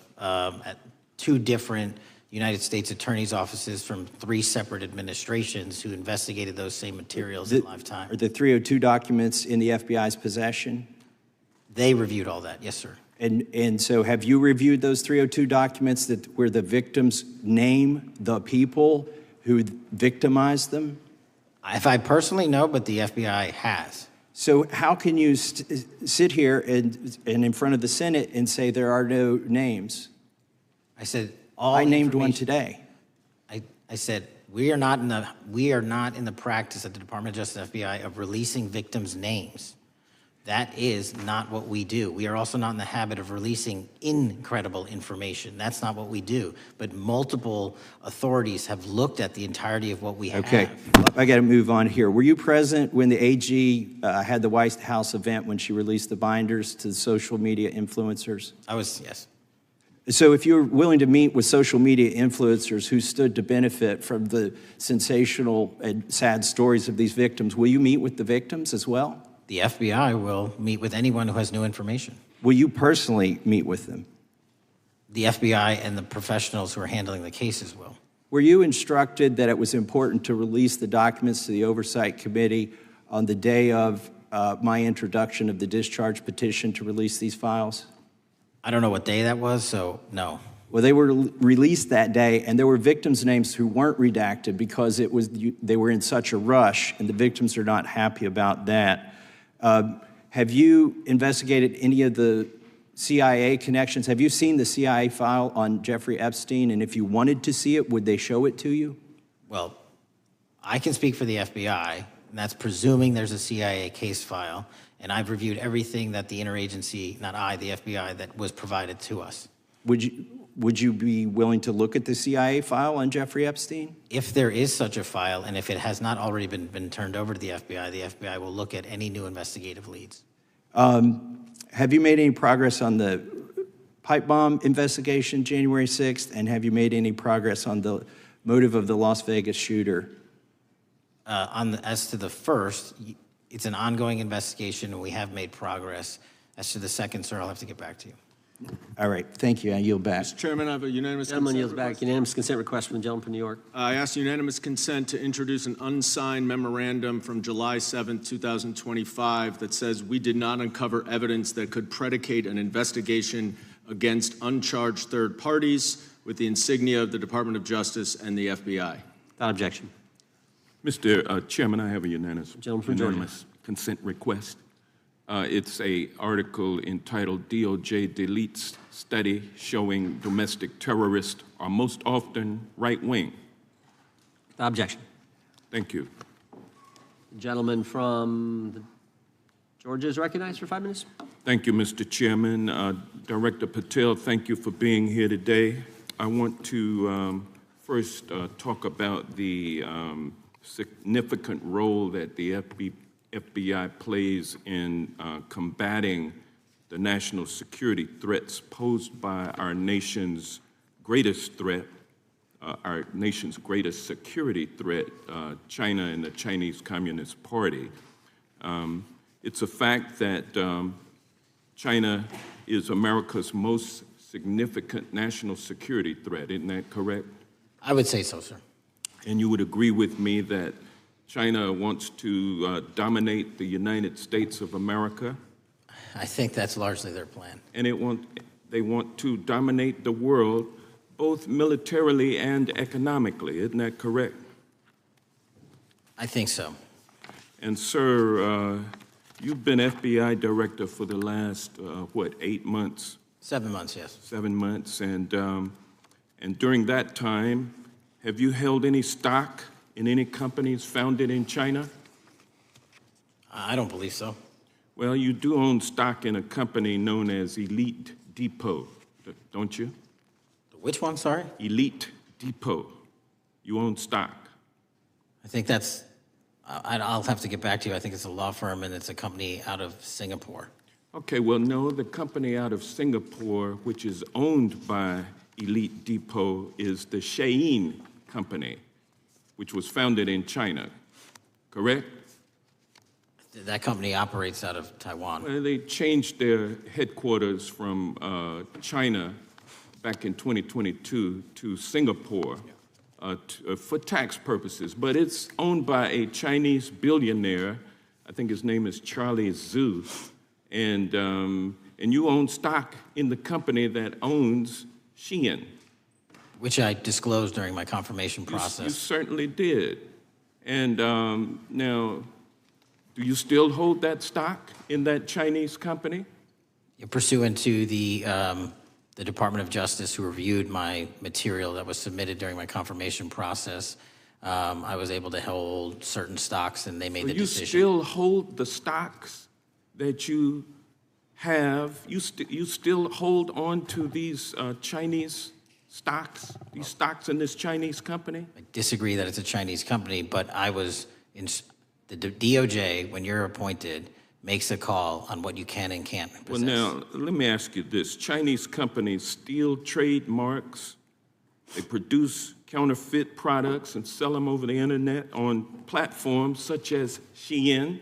two different United States attorneys' offices from 3 separate administrations who investigated those same materials in live time. Are the 302 documents in the FBI's possession? They reviewed all that, yes, sir. And so have you reviewed those 302 documents where the victims name the people who victimized them? If I personally know, but the FBI has. So how can you sit here and in front of the Senate and say there are no names? I said I named one today. I said we are not in the practice at the Department of Justice FBI of releasing victims' names. That is not what we do. We are also not in the habit of releasing incredible information. That's not what we do. But multiple authorities have looked at the entirety of what we have. Okay, I got to move on here. Were you present when the AG had the White House event when she released the binders to the social media influencers? I was, yes. So if you're willing to meet with social media influencers who stood to benefit from the sensational and sad stories of these victims, will you meet with the victims as well? The FBI will meet with anyone who has new information. Will you personally meet with them? The FBI and the professionals who are handling the cases will. Were you instructed that it was important to release the documents to the Oversight Committee on the day of my introduction of the discharge petition to release these files? I don't know what day that was, so no. Well, they were released that day, and there were victims' names who weren't redacted because they were in such a rush, and the victims are not happy about that. Have you investigated any of the CIA connections? Have you seen the CIA file on Jeffrey Epstein? And if you wanted to see it, would they show it to you? Well, I can speak for the FBI, and that's presuming there's a CIA case file. And I've reviewed everything that the interagency, not I, the FBI, that was provided to us. Would you be willing to look at the CIA file on Jeffrey Epstein? If there is such a file, and if it has not already been turned over to the FBI will look at any new investigative leads. Have you made any progress on the pipe bomb investigation January 6th? And have you made any progress on the motive of the Las Vegas shooter? As to the first, it's an ongoing investigation, and we have made progress. As to the second, sir, I'll have to get back to you. All right, thank you. I yield back. Mr. Chairman, I have a unanimous Gentleman consent yields back. request. Unanimous consent request from the gentleman from New York. I ask unanimous consent to introduce an unsigned memorandum from July 7th, 2025 that says we did not uncover evidence that could predicate an investigation against uncharged third parties with the insignia of the Department of Justice and the FBI. Without objection. Mr. Chairman, I have a unanimous Georgia. consent request. It's an article entitled DOJ Deletes Study Showing Domestic Terrorists Are Most Often Right-Wing. Without objection. Thank you. The gentleman from Georgia is recognized for 5 minutes. Thank you, Mr. Chairman. Director Patel, thank you for being here today. I want to first talk about the significant role that the FBI plays in combating the national security threats posed by our nation's greatest threat, our nation's greatest security threat, China and the Chinese Communist Party. It's a fact that China is America's most significant national security threat, isn't that correct? I would say so, sir. And you would agree with me that China wants to dominate the United States of America? I think that's largely their plan. And they want to dominate the world, both militarily and economically, isn't that correct? I think so. And sir, you've been FBI director for the last, 8 months? 7 months, yes. 7 months, and And during that time, have you held any stock in any companies founded in China? I don't believe so. Well, you do own stock in a company known as Elite Depot, don't you? Which one, sorry? Elite Depot. You own stock. I think that's, I'll have to get back to you. I think it's a law firm and it's a company out of Singapore. Okay, well, no, the company out of Singapore, which is owned by Elite Depot, is the Shein Company, which was founded in China, correct? That company operates out of Taiwan. Well, they changed their headquarters from China back in 2022 to Singapore for tax purposes, but it's owned by a Chinese billionaire. I think his name is Charlie Zhu, and you own stock in the company that owns Shein. Which I disclosed during my confirmation process. You certainly did. And now, do you still hold that stock in that Chinese company? Pursuant to the Department of Justice, who reviewed my material that was submitted during my confirmation process, I was able to hold certain stocks, and they made the decision. You still hold the stocks that you have? You still hold on to these Chinese stocks, these stocks in this Chinese company? I disagree that it's a Chinese company, but I was in the DOJ, when you're appointed, makes a call on what you can and can't possess. Well, now, let me ask you this. Chinese companies steal trademarks, they produce counterfeit products and sell them over the internet on platforms such as Shein.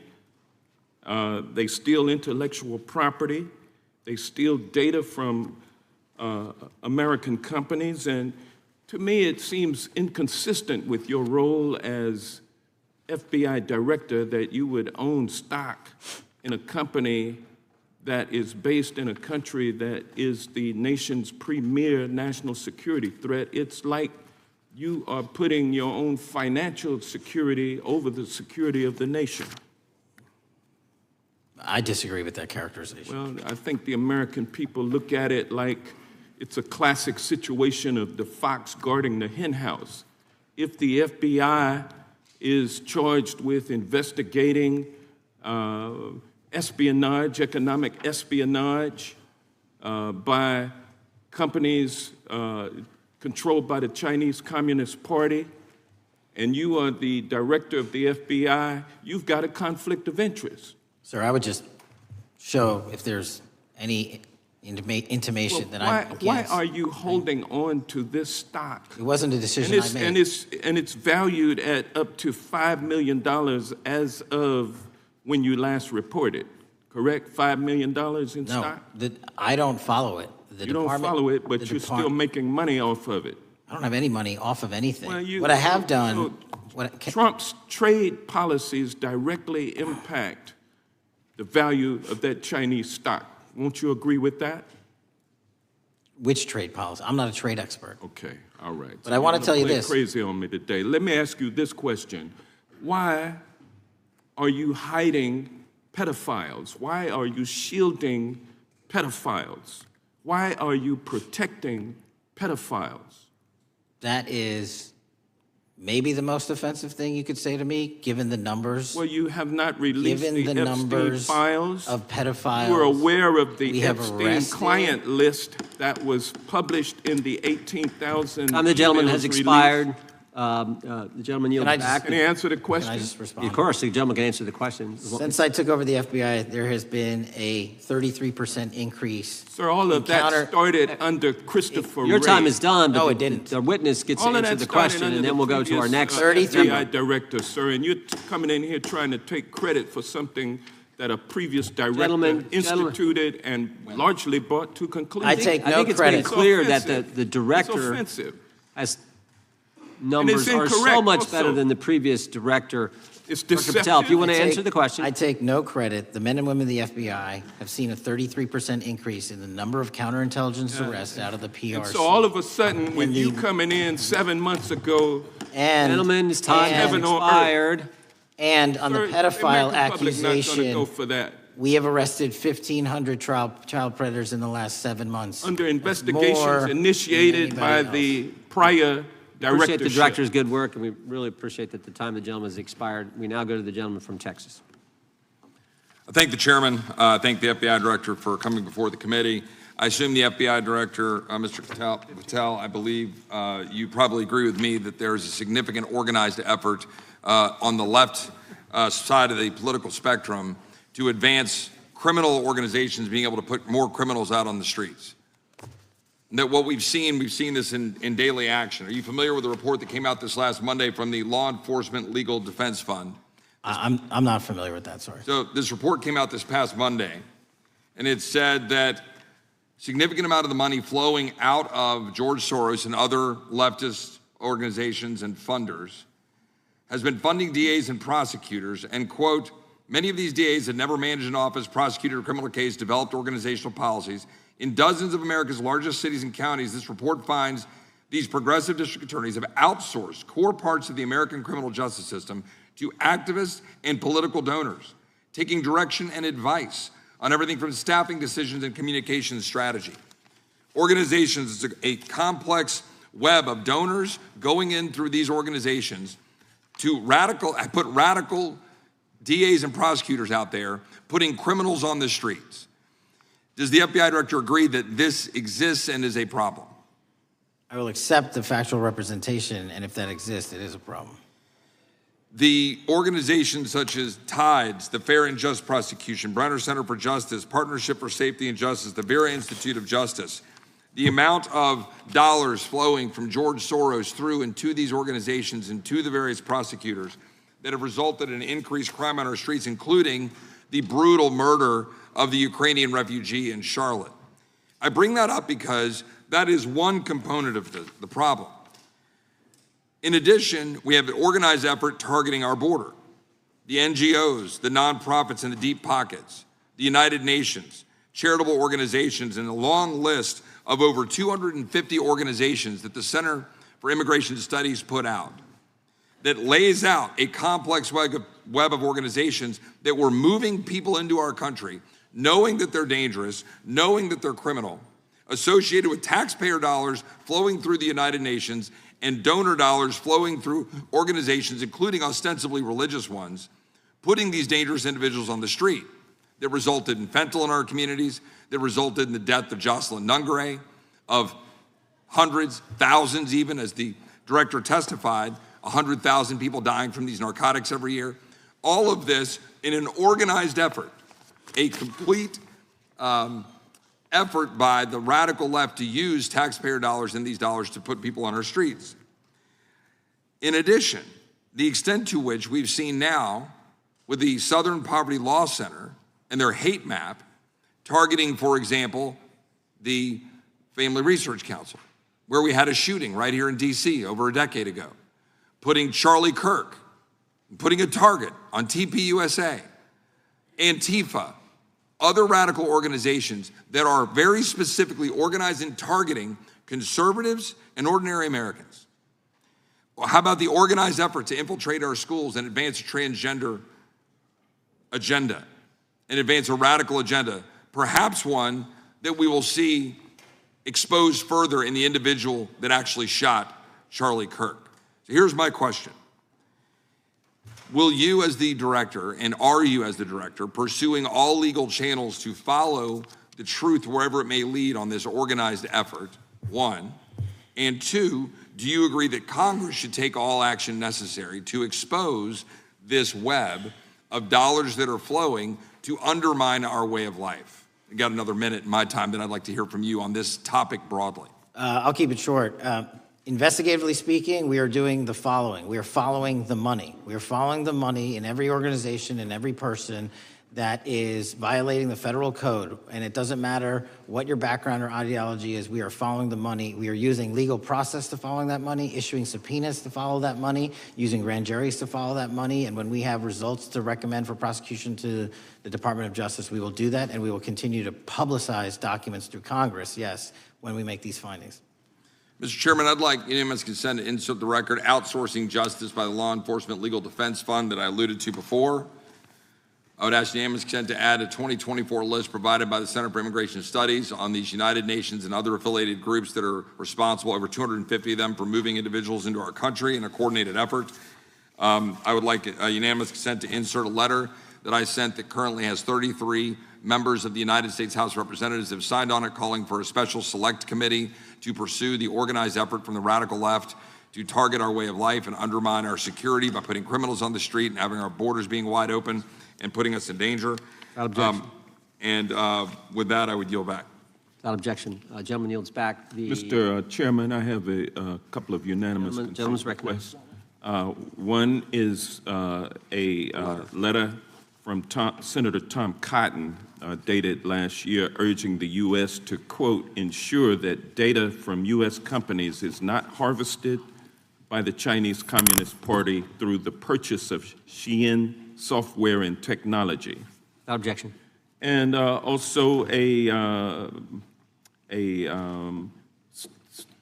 They steal intellectual property. They steal data from American companies. And to me, it seems inconsistent with your role as FBI director that you would own stock in a company that is based in a country that is the nation's premier national security threat. It's like you are putting your own financial security over the security of the nation. I disagree with that characterization. Well, I think the American people look at it like it's a classic situation of the fox guarding the hen house. If the FBI is charged with investigating espionage, economic espionage by companies controlled by the Chinese Communist Party, and you are the director of the FBI, you've got a conflict of interest. Sir, I would just show if there's any intimation that I'm against. Why are you holding on to this stock? It wasn't a decision I made. And it's valued at up to $5 million as of when you last reported, correct? $5 million in stock? No, I don't follow it. You don't follow it, but you're still making money off of it. I don't have any money off of anything. Well, what I have done... Trump's trade policies directly impact the value of that Chinese stock. Won't you agree with that? Which trade policy? I'm not a trade expert. Okay, all right. But I want to tell you this. Crazy on me today. Let me ask you this question. Why are you hiding pedophiles? Why are you shielding pedophiles? Why are you protecting pedophiles? That is maybe the most offensive thing you could say to me, given the numbers. Well, you have not released given the Epstein numbers files of pedophiles. You are aware of the Epstein client list that was published in the 18,000 Time the gentleman has released. expired. The gentleman yields back. Can he answer the question? Can I just respond? Of course, the gentleman can answer the question. Since I took over the FBI, there has been a 33% increase. Sir, all of that started under Christopher Your Wray. time is done, but No, it didn't. The witness gets All to of answer that the started question, under and the then we'll go to our previous, next. FBI director, sir, and you're coming in here trying to take credit for something that a previous director instituted and largely brought to conclusion. I take no I think it's credit. pretty clear that the director has numbers are so much better than the previous director. It's Dr. deceptive. Patel, if you want to answer the question. I take no credit. The men and women of the FBI have seen a 33% increase in the number of counterintelligence arrests out of the PRC. And so all of a sudden, with you coming in 7 months ago, gentlemen, his time has expired. And on the pedophile accusation, not going to go for that. We have arrested 1,500 child predators in the last 7 months. Under That's more investigations than initiated by anybody the prior Appreciate the directorship. director's good work, and we really appreciate that the time of the gentleman has expired. We now go to the gentleman from Texas. I thank the chairman. I thank the FBI director for coming before the committee. I assume the FBI director, Mr. Patel, I believe you probably agree with me that there is a significant organized effort on the left side of the political spectrum to advance criminal organizations being able to put more criminals out on the streets. And that what we've seen this in daily action. Are you familiar with the report that came out this last Monday from the Law Enforcement Legal Defense Fund? I'm not familiar with that, sorry. So this report came out this past Monday, and it said that significant amount of the money flowing out of George Soros and other leftist organizations and funders has been funding DAs and prosecutors, and quote, many of these DAs had never managed an office, prosecuted a criminal case, developed organizational policies. In dozens of America's largest cities and counties, this report finds these progressive district attorneys have outsourced core parts of the American criminal justice system to activists and political donors, taking direction and advice on everything from staffing decisions and communication strategy. Organizations, it's a complex web of donors going in through these organizations to put radical DAs and prosecutors out there, putting criminals on the streets. Does the FBI director agree that this exists and is a problem? I will accept the factual representation, and if that exists, it is a problem. The organizations such as TIDES, the Fair and Just Prosecution, Brenner Center for Justice, Partnership for Safety and Justice, the Vera Institute of Justice, the amount of dollars flowing from George Soros through and to these organizations and to the various prosecutors that have resulted in increased crime on our streets, including the brutal murder of the Ukrainian refugee in Charlotte. I bring that up because that is one component of the problem. In addition, we have an organized effort targeting our border. The NGOs, the nonprofits and the deep pockets, the United Nations, charitable organizations, and a long list of over 250 organizations that the Center for Immigration Studies put out that lays out a complex web of organizations that were moving people into our country, knowing that they're dangerous, knowing that they're criminal, associated with taxpayer dollars flowing through the United Nations and donor dollars flowing through organizations, including ostensibly religious ones, putting these dangerous individuals on the street that resulted in fentanyl in our communities, that resulted in the death of Jocelyn Nungare, of hundreds, thousands even, as the director testified, 100,000 people dying from these narcotics every year. All of this in an organized effort, a complete effort by the radical left to use taxpayer dollars and these dollars to put people on our streets. In addition, the extent to which we've seen now with the Southern Poverty Law Center and their hate map targeting, for example, the Family Research Council, where we had a shooting right here in DC over a decade ago, putting Charlie Kirk, putting a target on TPUSA, Antifa, other radical organizations that are very specifically organized in targeting conservatives and ordinary Americans. Well, how about the organized effort to infiltrate our schools and advance a transgender agenda and advance a radical agenda, perhaps one that we will see exposed further in the individual that actually shot Charlie Kirk. So here's my question. Will you as the director, and are you as the director, pursuing all legal channels to follow the truth wherever it may lead on this organized effort, one? And two, do you agree that Congress should take all action necessary to expose this web of dollars that are flowing to undermine our way of life? I got another minute in my time that I'd like to hear from you on this topic broadly. I'll keep it short. Investigatively speaking, we are doing the following. We are following the money. We are following the money in every organization and every person that is violating the federal code. And it doesn't matter what your background or ideology is, we are following the money. We are using legal process to follow that money, issuing subpoenas to follow that money, using grand juries to follow that money. And when we have results to recommend for prosecution to the Department of Justice, we will do that. And we will continue to publicize documents through Congress, yes, when we make these findings. Mr. Chairman, I'd like unanimous consent to insert the record outsourcing justice by the Law Enforcement Legal Defense Fund that I alluded to before. I would ask unanimous consent to add a 2024 list provided by the Center for Immigration Studies on these United Nations and other affiliated groups that are responsible, over 250 of them, for moving individuals into our country in a coordinated effort. I would like a unanimous consent to insert a letter that I sent that currently has 33 members of the United States House of Representatives have signed on it, calling for a special select committee to pursue the organized effort from the radical left to target our way of life and undermine our security by putting criminals on the street and having our borders being wide open and putting us in danger. Without objection. With that, I would yield back. Without objection. Gentleman yields back. Mr. Chairman, I have a couple of unanimous Gentleman's recognized. One is a letter from Senator Tom Cotton, dated last year, urging the U.S. to, quote, ensure that data from U.S. companies is not harvested by the Chinese Communist Party through the purchase of Xi'an software and technology. Without objection. And also a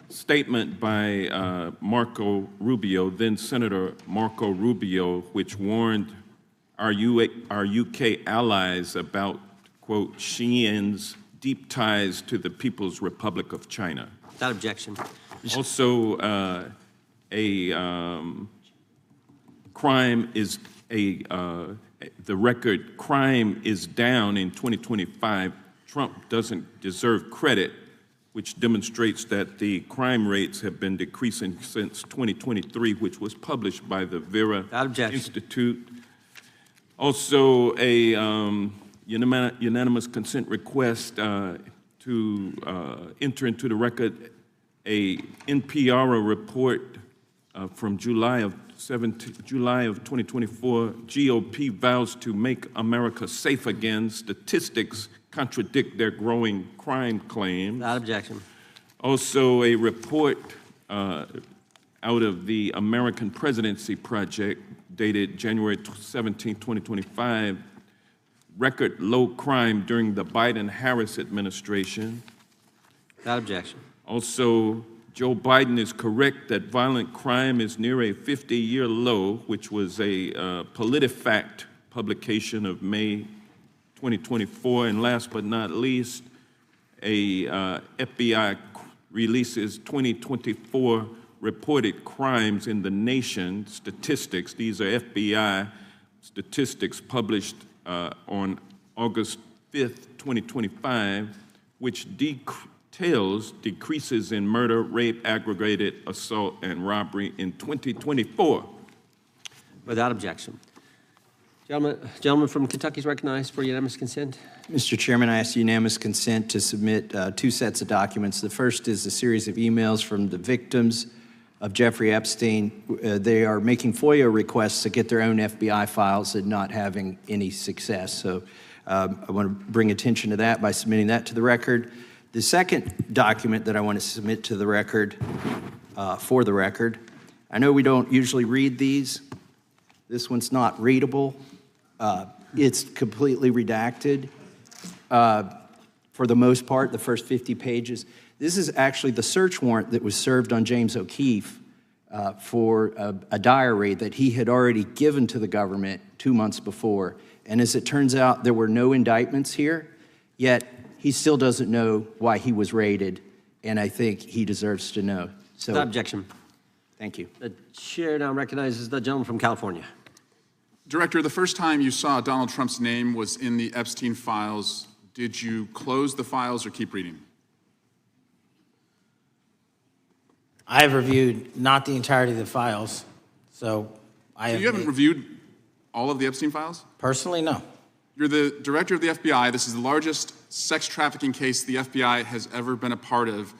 statement by Marco Rubio, then Senator Marco Rubio, which warned our UK allies about, quote, Xi'an's deep ties to the People's Republic of China. Without objection. Also, crime is the record crime is down in 2025. Trump doesn't deserve credit, which demonstrates that the crime rates have been decreasing since 2023, which was published by the Vera Institute. Also, a unanimous consent request to enter into the record a NPR report from July of 2024. GOP vows to make America safe again. Statistics contradict their growing crime claims. Without objection. Also, a report out of the American Presidency Project dated January 17, 2025, record low crime during the Biden-Harris administration. Without objection. Also, Joe Biden is correct that violent crime is near a 50-year low, which was a PolitiFact publication of May 2024. And last but not least, a FBI releases 2024 reported crimes in the nation statistics. These are FBI statistics published on August 5th, 2025, which details decreases in murder, rape, aggravated assault, and robbery in 2024. Without objection. Gentleman from Kentucky is recognized for unanimous consent. Mr. Chairman, I ask unanimous consent to submit two sets of documents. The first is a series of emails from the victims of Jeffrey Epstein. They are making FOIA requests to get their own FBI files and not having any success. So I want to bring attention to that by submitting that to the record. The second document that I want to submit to the record, for the record, I know we don't usually read these. This one's not readable. It's completely redacted for the most part, the first 50 pages. This is actually the search warrant that was served on James O'Keefe for a diary that he had already given to the government 2 months before. And as it turns out, there were no indictments here, yet he still doesn't know why he was raided, and I think he deserves to know. So, without objection. Thank you. The chair now recognizes the gentleman from California. Director, the first time you saw Donald Trump's name was in the Epstein files. Did you close the files or keep reading? I have reviewed not the entirety of the files, so I have. You haven't reviewed all of the Epstein files? Personally, no. You're the director of the FBI. This is the largest sex trafficking case the FBI has ever been a part of.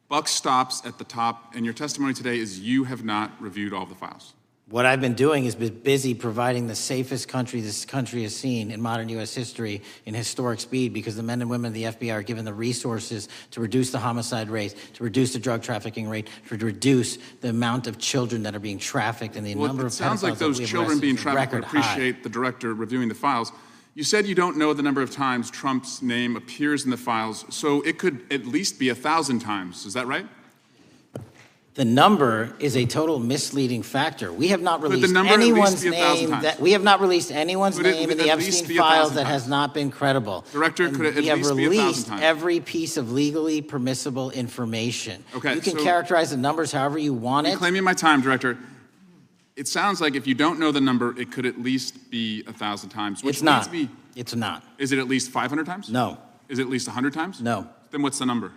Buck stops at the top, and your testimony today is you have not reviewed all of the files. What I've been doing is been busy providing the safest country this country has seen in modern U.S. history in historic speed, because the men and women of the FBI are given the resources to reduce the homicide rate, to reduce the drug trafficking rate, to reduce the amount of children that are being trafficked and the number of pedophiles. It sounds like those children being trafficked would appreciate the director reviewing the files. You said you don't know the number of times Trump's name appears in the files, so it could at least be 1,000 times. Is that right? The number is a total misleading factor. We have not Could the released number at least anyone's be 1,000 name times? that we have not released anyone's Could it name in the at least Epstein be files 1,000 that times? has not been credible. Director, And could it at we have least be 1,000 released times? every piece of legally permissible information. Okay, you can so- characterize the numbers however you want it. Reclaiming my time, Director. It sounds like if you don't know the number, it could at least be 1,000 times. Which It's not. leads me- It's not. Is it at least 500 times? No. Is it at least 100 times? No. Then what's the number?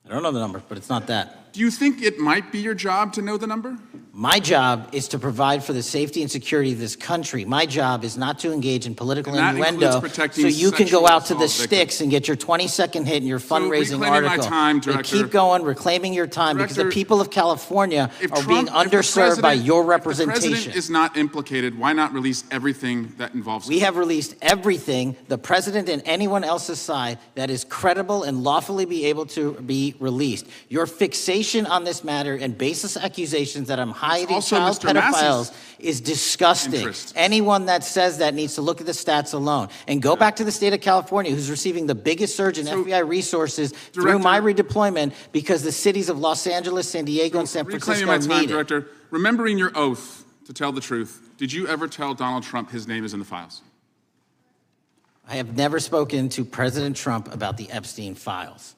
I don't know the number, but it's not that. Do you think it might be your job to know the number? My job is to provide for the safety and security of this country. My job is not to engage in political And that innuendo includes protecting so you can go sexual out to the assault sticks victims. and get your 20-second hit in your fundraising reclaiming my article. time, They Director. keep going, reclaiming your time, because the Director, people of California If are Trump- being if the underserved by president- your If the representation. president is not implicated, why not release everything that involves him? We have released everything, the president and anyone else's side, that is credible and lawfully be able to be released. Your fixation on this matter and baseless accusations that I'm hiding also child Mr. Mass's pedophiles is disgusting. interest. Anyone that says that needs to look at the stats alone. And go back to the state of California, who's receiving the biggest surge in FBI resources through my redeployment because the cities of Los Angeles, San Diego, and San Reclaiming Francisco my time, need it. Director. Remembering your oath to tell the truth, did you ever tell Donald Trump his name is in the files? I have never spoken to President Trump about the Epstein files.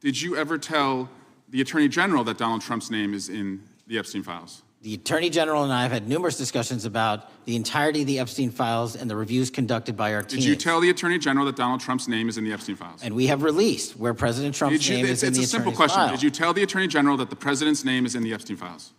Did you ever tell the Attorney General that Donald Trump's name is in the Epstein files? The Attorney General and I have had numerous discussions about the entirety of the Epstein files and the reviews conducted by our team. Did you tell the Attorney General that Donald Trump's name is in the Epstein files? And we have released where President Trump's name is in the It's a simple attorney's question. file. Did you tell the Attorney General that the President's name is in the Epstein files?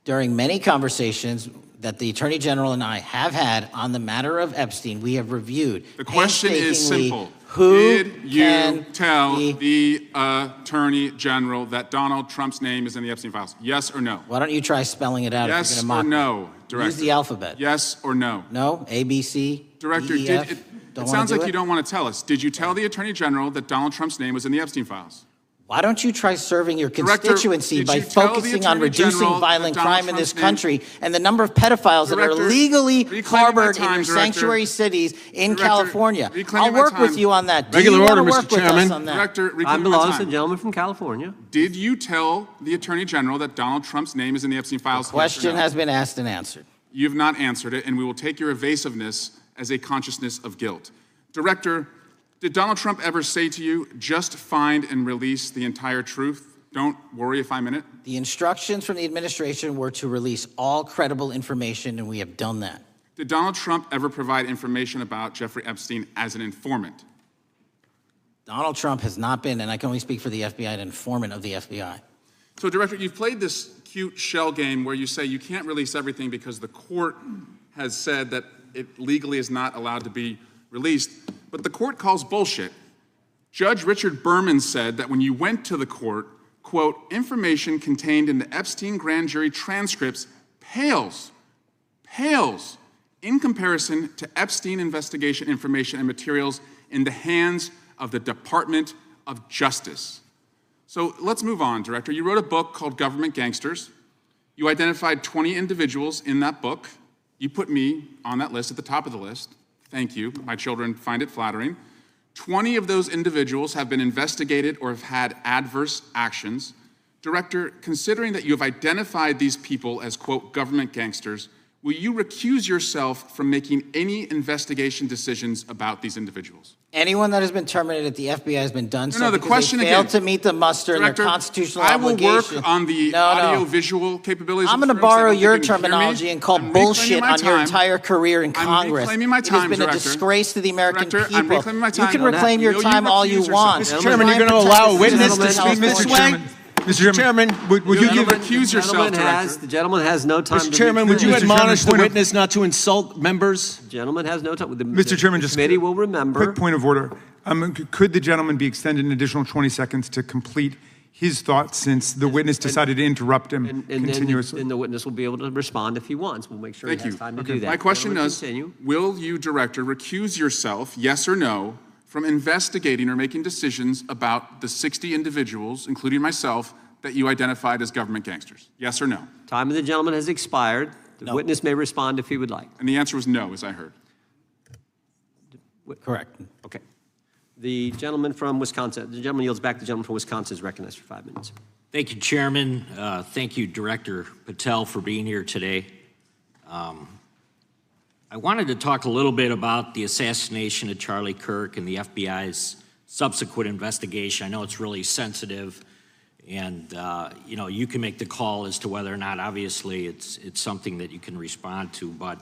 During many conversations that the Attorney General and I have had on the matter of Epstein, we have reviewed. The question is painstakingly simple. Who Did you can tell the Attorney General that Donald Trump's name is in the Epstein files? Yes or no? Why don't you try spelling it out Yes if or you're going to mock me? no, Director? Use the alphabet. Yes or no? No? A, B, C, Director, D, E, F? it Don't wanna sounds do like it? you don't want to tell us. Did you tell the Attorney General that Donald Trump's name was in the Epstein files? Why don't you try serving your Director, constituency did by you tell the focusing on Attorney reducing General violent that Donald crime in this Trump's name- country and the number of pedophiles that are Director, legally reclaiming my harbored in time, your Director. sanctuary cities in Director, California? reclaiming I'll my work with time. you on that. Do Regular you want order, to Mr. work with us Chairman. on that? Director, I reclaiming my belongs to time. the gentleman from California. Did you tell the Attorney General that Donald Trump's name is in the Epstein files? The question has been asked and answered. You have not answered it, and we will take your evasiveness as a consciousness of guilt. Director, did Donald Trump ever say to you, just find and release the entire truth? Don't worry if I'm in it. The instructions from the administration were to release all credible information, and we have done that. Did Donald Trump ever provide information about Jeffrey Epstein as an informant? Donald Trump has not been, and I can only speak for the FBI, an informant of the FBI. So, Director, you've played this cute shell game where you say you can't release everything because the court has said that it legally is not allowed to be released, but the court calls bullshit. Judge Richard Berman said that when you went to the court, quote, information contained in the Epstein grand jury transcripts pales in comparison to Epstein investigation information and materials in the hands of the Department of Justice. So let's move on, Director. You wrote a book called Government Gangsters. You identified 20 individuals in that book. You put me on that list at the top of the list. Thank you. My children find it flattering. 20 of those individuals have been investigated or have had adverse actions. Director, considering that you have identified these people as, quote, government gangsters, will you recuse yourself from making any investigation decisions about these individuals? Anyone that has been terminated at the FBI has been done so the because question they failed again. to meet the muster in Director, their constitutional I will obligation. work on the audio-visual capabilities. I'm of going to the screens. I borrow don't think your you can hear me. terminology and call I'm reclaiming bullshit my on your time. entire career in I'm Congress. reclaiming my It time, has been a Director. disgrace to the American Director, I'm people. reclaiming my You time. can reclaim your Will you time all you recuse want. yourself? Mr. Chairman, you're going to allow a witness to speak this way? Mr. Chairman, would you give recuse yourself, Director? The gentleman has no time Mr. to Chairman, would you Mr. Chairman, admonish the point of- witness not to insult members? The gentleman has no time. Mr. Chairman, the just committee will remember. quick point of order. Could the gentleman be extended an additional 20 seconds to complete his thoughts since the witness decided to interrupt him And continuously? then the witness will be able to respond if he wants. We'll make sure Thank he has you. time to do that. My question Gentleman, is, continue. will you, Director, recuse yourself, yes or no, from investigating or making decisions about the 60 individuals, including myself, that you identified as government gangsters? Yes or no? Time of the gentleman has expired. The witness may respond if he would like. And the answer was no, as I heard. Correct. Okay. The gentleman from Wisconsin, the gentleman yields back. The gentleman from Wisconsin is recognized for 5 minutes. Thank you, Chairman. Thank you, Director Patel, for being here today. I wanted to talk a little bit about the assassination of Charlie Kirk and the FBI's subsequent investigation. I know it's really sensitive, and you know, you can make the call as to whether or not, obviously, it's something that you can respond to, but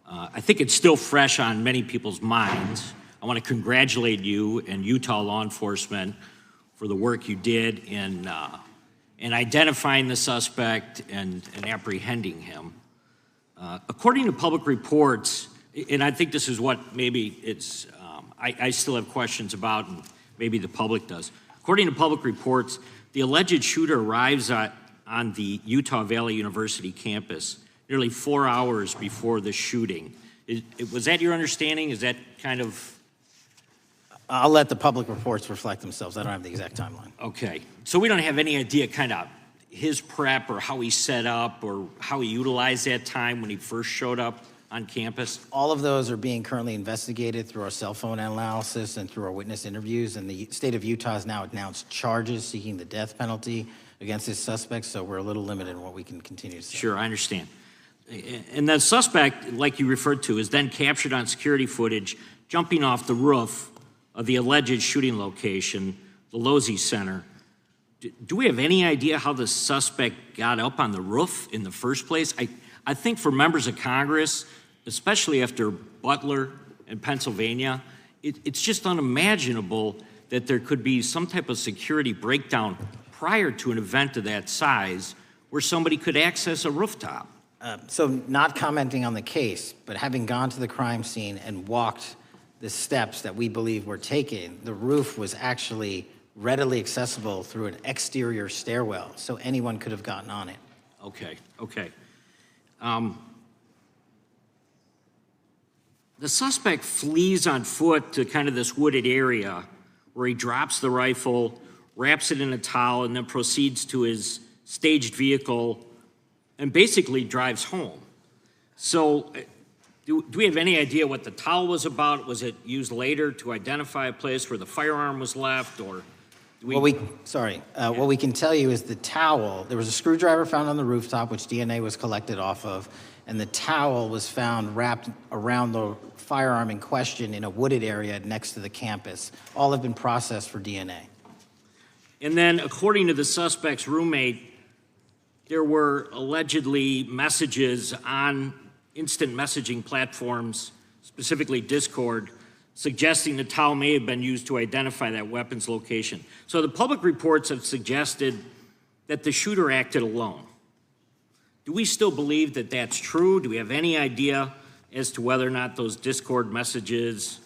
I think it's still fresh on many people's minds. I want to congratulate you and Utah law enforcement for the work you did in identifying the suspect and apprehending him. According to public reports, and I think this is what maybe it's, I still have questions about, and maybe the public does. According to public reports, the alleged shooter arrives on the Utah Valley University campus nearly 4 hours before the shooting. Was that your understanding? Is that kind of? I'll let the public reports reflect themselves. I don't have the exact timeline. Okay, so we don't have any idea kind of his prep or how he set up or how he utilized that time when he first showed up on campus? All of those are being currently investigated through our cell phone analysis and through our witness interviews, and the state of Utah has now announced charges seeking the death penalty against his suspects, so we're a little limited in what we can continue to say. Sure, I understand. And the suspect, like you referred to, is then captured on security footage jumping off the roof of the alleged shooting location, the Losey Center. Do we have any idea how the suspect got up on the roof in the first place? I think for members of Congress, especially after Butler and Pennsylvania, it's just unimaginable that there could be some type of security breakdown prior to an event of that size where somebody could access a rooftop. So not commenting on the case, but having gone to the crime scene and walked the steps that we believe were taken, the roof was actually readily accessible through an exterior stairwell, so anyone could have gotten on it. Okay, okay. The suspect flees on foot to kind of this wooded area where he drops the rifle, wraps it in a towel, and then proceeds to his staged vehicle and basically drives home. So do we have any idea what the towel was about? Was it used later to identify a place where the firearm was left, or? What we can tell you is the towel, there was a screwdriver found on the rooftop, which DNA was collected off of, and the towel was found wrapped around the firearm in question in a wooded area next to the campus. All have been processed for DNA. And then, according to the suspect's roommate, there were allegedly messages on instant messaging platforms, specifically Discord, suggesting the towel may have been used to identify that weapon's location. So the public reports have suggested that the shooter acted alone. Do we still believe that that's true? Do we have any idea as to whether or not those Discord messages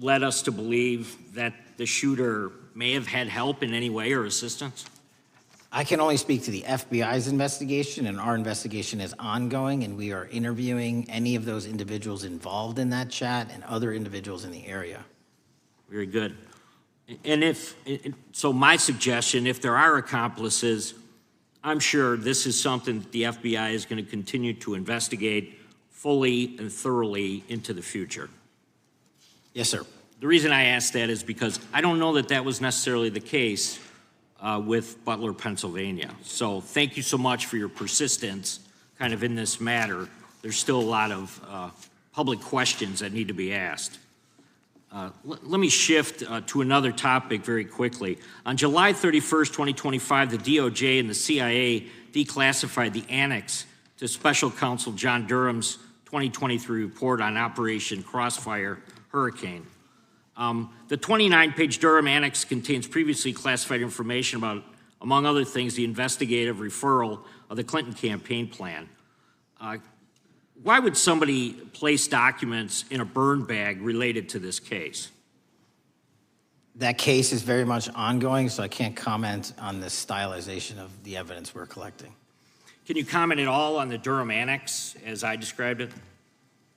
led us to believe that the shooter may have had help in any way or assistance? I can only speak to the FBI's investigation, and our investigation is ongoing, and we are interviewing any of those individuals involved in that chat and other individuals in the area. Very good. And so my suggestion, if there are accomplices, I'm sure this is something that the FBI is going to continue to investigate fully and thoroughly into the future. Yes, sir. The reason I ask that is because I don't know that that was necessarily the case with Butler, Pennsylvania. So thank you so much for your persistence kind of in this matter. There's still a lot of public questions that need to be asked. Let me shift to another topic very quickly. On July 31st, 2025, the DOJ and the CIA declassified the annex to Special Counsel John Durham's 2023 report on Operation Crossfire Hurricane. The 29-page Durham Annex contains previously classified information about, among other things, the investigative referral of the Clinton campaign plan. Why would somebody place documents in a burn bag related to this case? That case is very much ongoing, so I can't comment on the stylization of the evidence we're collecting. Can you comment at all on the Durham Annex as I described it?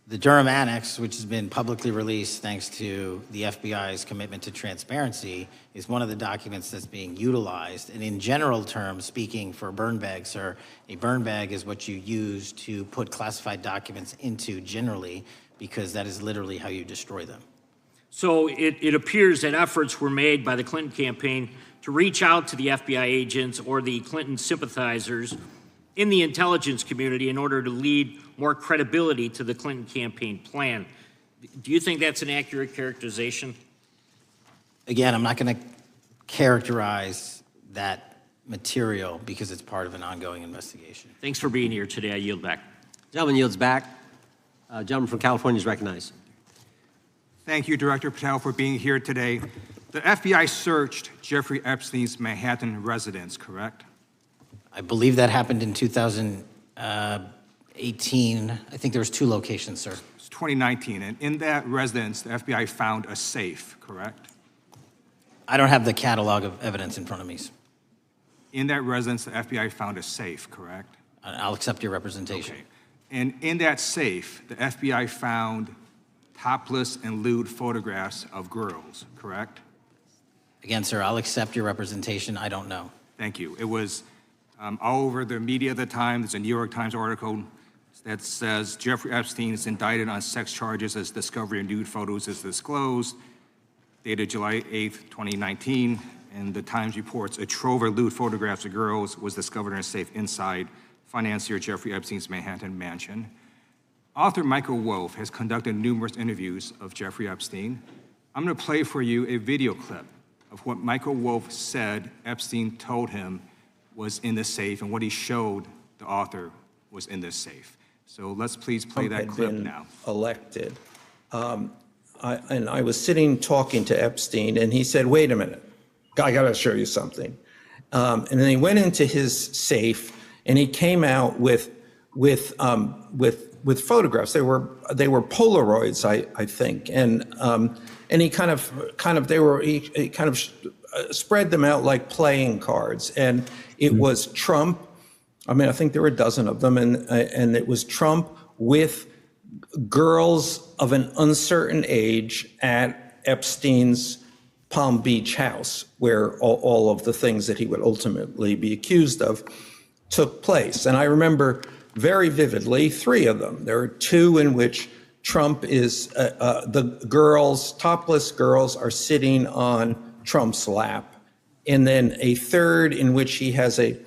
The Durham Annex, which has been publicly released thanks to the FBI's commitment to transparency, is one of the documents that's being utilized. And in general terms, speaking for a burn bag, sir, a burn bag is what you use to put classified documents into generally, because that is literally how you destroy them. So it appears that efforts were made by the Clinton campaign to reach out to the FBI agents or the Clinton sympathizers in the intelligence community in order to lead more credibility to the Clinton campaign plan. Do you think that's an accurate characterization? Again, I'm not going to characterize that material because it's part of an ongoing investigation. Thanks for being here today. I yield back. Gentleman yields back. Gentleman from California is recognized. Thank you, Director Patel, for being here today. The FBI searched Jeffrey Epstein's Manhattan residence, correct? I believe that happened in 2018. I think there was 2 locations, sir. It's 2019, and in that residence, the FBI found a safe, correct? I don't have the catalog of evidence in front of me. In that residence, the FBI found a safe, correct? I'll accept your representation. Okay. And in that safe, the FBI found topless and lewd photographs of girls, correct? Again, sir, I'll accept your representation. I don't know. Thank you. It was all over the media at the time. There's a New York Times article that says Jeffrey Epstein is indicted on sex charges as discovery of nude photos is disclosed, dated July 8th, 2019. And the Times reports a trove of lewd photographs of girls was discovered in a safe inside financier Jeffrey Epstein's Manhattan mansion. Author Michael Wolff has conducted numerous interviews of Jeffrey Epstein. I'm going to play for you a video clip of what Michael Wolff said Epstein told him was in the safe and what he showed the author was in this safe. So let's please play that clip now. Elected. And I was sitting talking to Epstein, and he said, "Wait a minute, I got to show you something." And then he went into his safe, and he came out with photographs. They were Polaroids, I think, and he kind of spread them out like playing cards, and it was Trump. I mean, I think there were a dozen of them, and it was Trump with girls of an uncertain age at Epstein's Palm Beach house, where all of the things that he would ultimately be accused of took place. And I remember very vividly 3 of them. There are 2 in which Trump is, the girls, topless girls, are sitting on Trump's lap. And then a 3rd in which he has a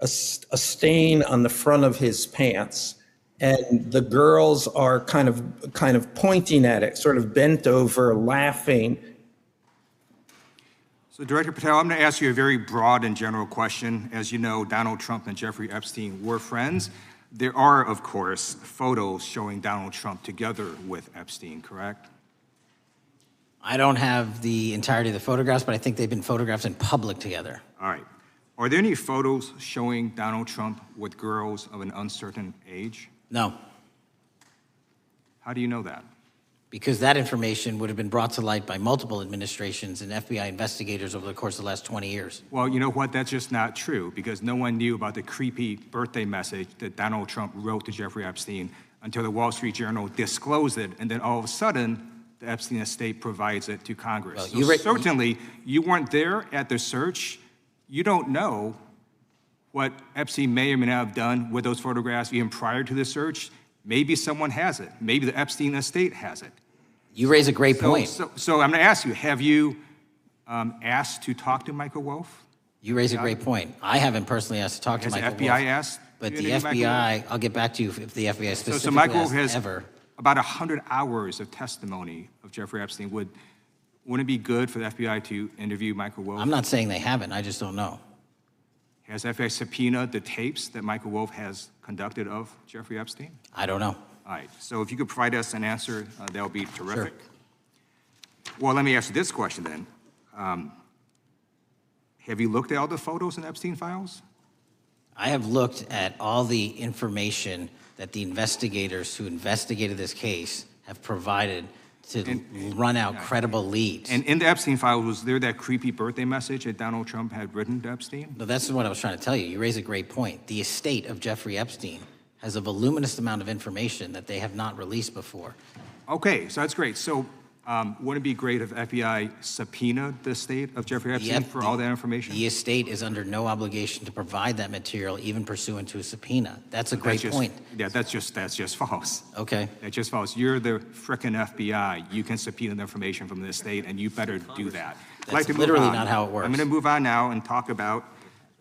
stain on the front of his pants. And the girls are kind of pointing at it, sort of bent over, laughing. So, Director Patel, I'm going to ask you a very broad and general question. As you know, Donald Trump and Jeffrey Epstein were friends. There are, of course, photos showing Donald Trump together with Epstein, correct? I don't have the entirety of the photographs, but I think they've been photographed in public together. All right. Are there any photos showing Donald Trump with girls of an uncertain age? No. How do you know that? Because that information would have been brought to light by multiple administrations and FBI investigators over the course of the last 20 years. Well, you know what? That's just not true, because no one knew about the creepy birthday message that Donald Trump wrote to Jeffrey Epstein until the Wall Street Journal disclosed it, and then all of a sudden, the Epstein estate provides it to Congress. Well, so certainly, you weren't there at the search. You don't know what Epstein may or may not have done with those photographs even prior to the search. Maybe someone has it. Maybe the Epstein estate has it. You raise a great point. So I'm going to ask you, have you asked to talk to Michael Wolff? You raise a great point. I haven't personally asked to talk to Michael Wolff. Has the FBI asked? But the FBI, I'll get back to you if the FBI specifically so Michael Wolff has ever. About 100 hours of testimony of Jeffrey Epstein. Wouldn't it be good for the FBI to interview Michael Wolff? I'm not saying they haven't. I just don't know. Has FBI subpoenaed the tapes that Michael Wolff has conducted of Jeffrey Epstein? I don't know. All right. So if you could provide us an answer, that would be terrific. Sure. Well, let me ask you this question then. Have you looked at all the photos in Epstein files? I have looked at all the information that the investigators who investigated this case have provided to run out credible leads. And in the Epstein files, was there that creepy birthday message that Donald Trump had written to Epstein? No, that's what I was trying to tell you. You raise a great point. The estate of Jeffrey Epstein has a voluminous amount of information that they have not released before. Okay, so that's great. So wouldn't it be great if FBI subpoenaed the estate of Jeffrey Epstein for all that information? The estate is under no obligation to provide that material, even pursuant to a subpoena. That's a great point. Yeah, that's just false. Okay. That's just false. You're the frickin' FBI. You can subpoena the information from the estate, and you better do that. That's literally not how it works. I'm going to move on now and talk about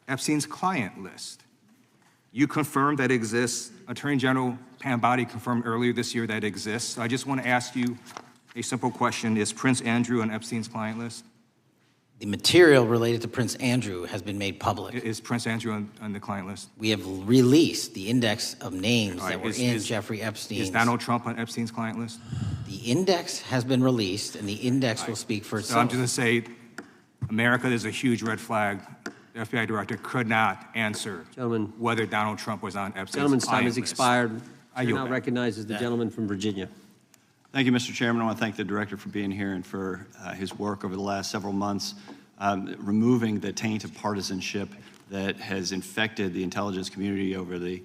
Epstein's client list. You confirmed that it exists. Attorney General Pam Bondi confirmed earlier this year that it exists. So I just want to ask you a simple question. Is Prince Andrew on Epstein's client list? The material related to Prince Andrew has been made public. Is Prince Andrew on the client list? We have released the index of names that were in Jeffrey Epstein's. Is Donald Trump on Epstein's client list? The index has been released, and the index will speak for itself. So I'm just going to say, America, there's a huge red flag. The FBI director could not answer whether Donald Trump was on Epstein's Gentleman's time client has list. expired. I Chair yield now back. recognizes the gentleman from Virginia. Thank you, Mr. Chairman. I want to thank the director for being here and for his work over the last several months, removing the taint of partisanship that has infected the intelligence community over the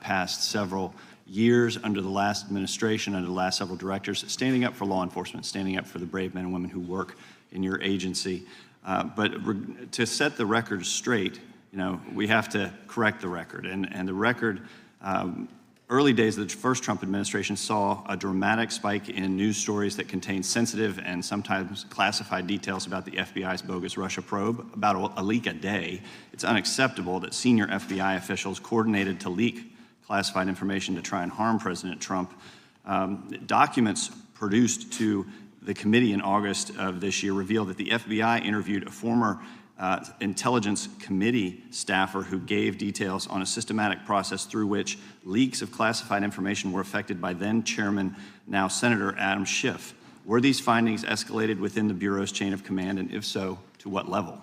past several years under the last administration, under the last several directors, standing up for law enforcement, standing up for the brave men and women who work in your agency. But to set the record straight, we have to correct the record. And the record, early days of the first Trump administration saw a dramatic spike in news stories that contained sensitive and sometimes classified details about the FBI's bogus Russia probe, about a leak a day. It's unacceptable that senior FBI officials coordinated to leak classified information to try and harm President Trump. Documents produced to the committee in August of this year revealed that the FBI interviewed a former intelligence committee staffer who gave details on a systematic process through which leaks of classified information were affected by then Chairman, now Senator Adam Schiff. Were these findings escalated within the Bureau's chain of command, and if so, to what level?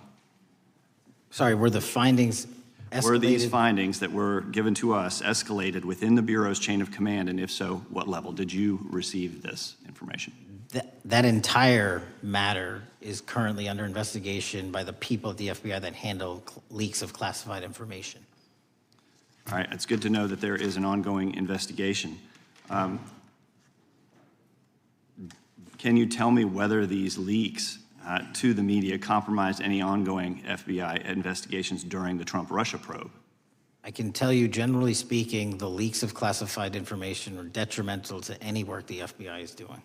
Sorry, were the findings escalated? Were these findings that were given to us escalated within the Bureau's chain of command, and if so, what level? Did you receive this information? That entire matter is currently under investigation by the people at the FBI that handle leaks of classified information. All right, it's good to know that there is an ongoing investigation. Can you tell me whether these leaks to the media compromised any ongoing FBI investigations during the Trump-Russia probe? I can tell you, generally speaking, the leaks of classified information are detrimental to any work the FBI is doing.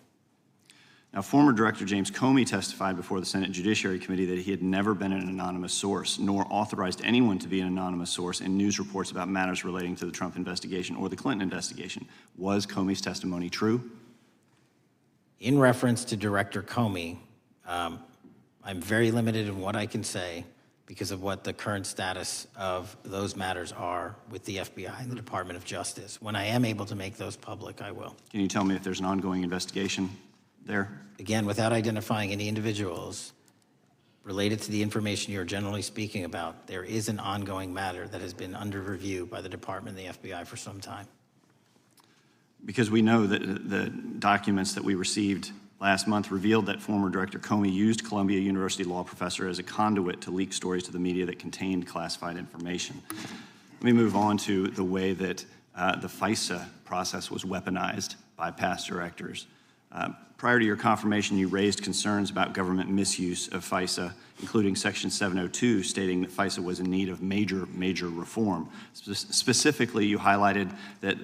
Now, former Director James Comey testified before the Senate Judiciary Committee that he had never been an anonymous source, nor authorized anyone to be an anonymous source in news reports about matters relating to the Trump investigation or the Clinton investigation. Was Comey's testimony true? In reference to Director Comey, I'm very limited in what I can say because of what the current status of those matters are with the FBI and the Department of Justice. When I am able to make those public, I will. Can you tell me if there's an ongoing investigation there? Again, without identifying any individuals related to the information you're generally speaking about, there is an ongoing matter that has been under review by the Department and the FBI for some time. Because we know that the documents that we received last month revealed that former Director Comey used Columbia University law professor as a conduit to leak stories to the media that contained classified information. Let me move on to the way that the FISA process was weaponized by past directors. Prior to your confirmation, you raised concerns about government misuse of FISA, including Section 702, stating that FISA was in need of major reform. Specifically, you highlighted that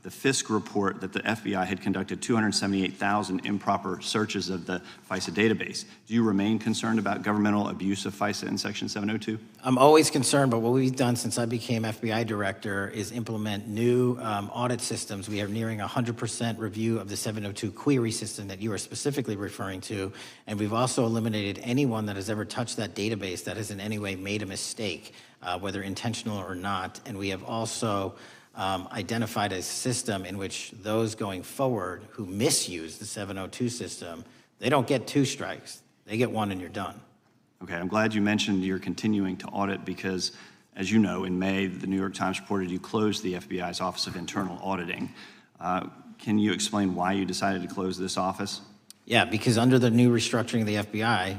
the Fisk report that the FBI had conducted 278,000 improper searches of the FISA database. Do you remain concerned about governmental abuse of FISA in Section 702? I'm always concerned, but what we've done since I became FBI director is implement new audit systems. We are nearing 100% review of the 702 query system that you are specifically referring to, and we've also eliminated anyone that has ever touched that database that has in any way made a mistake, whether intentional or not. And we have also identified a system in which those going forward who misuse the 702 system, they don't get 2 strikes. They get 1 and you're done. Okay, I'm glad you mentioned you're continuing to audit because, as you know, in May, the New York Times reported you closed the FBI's Office of Internal Auditing. Can you explain why you decided to close this office? Yeah, because under the new restructuring of the FBI,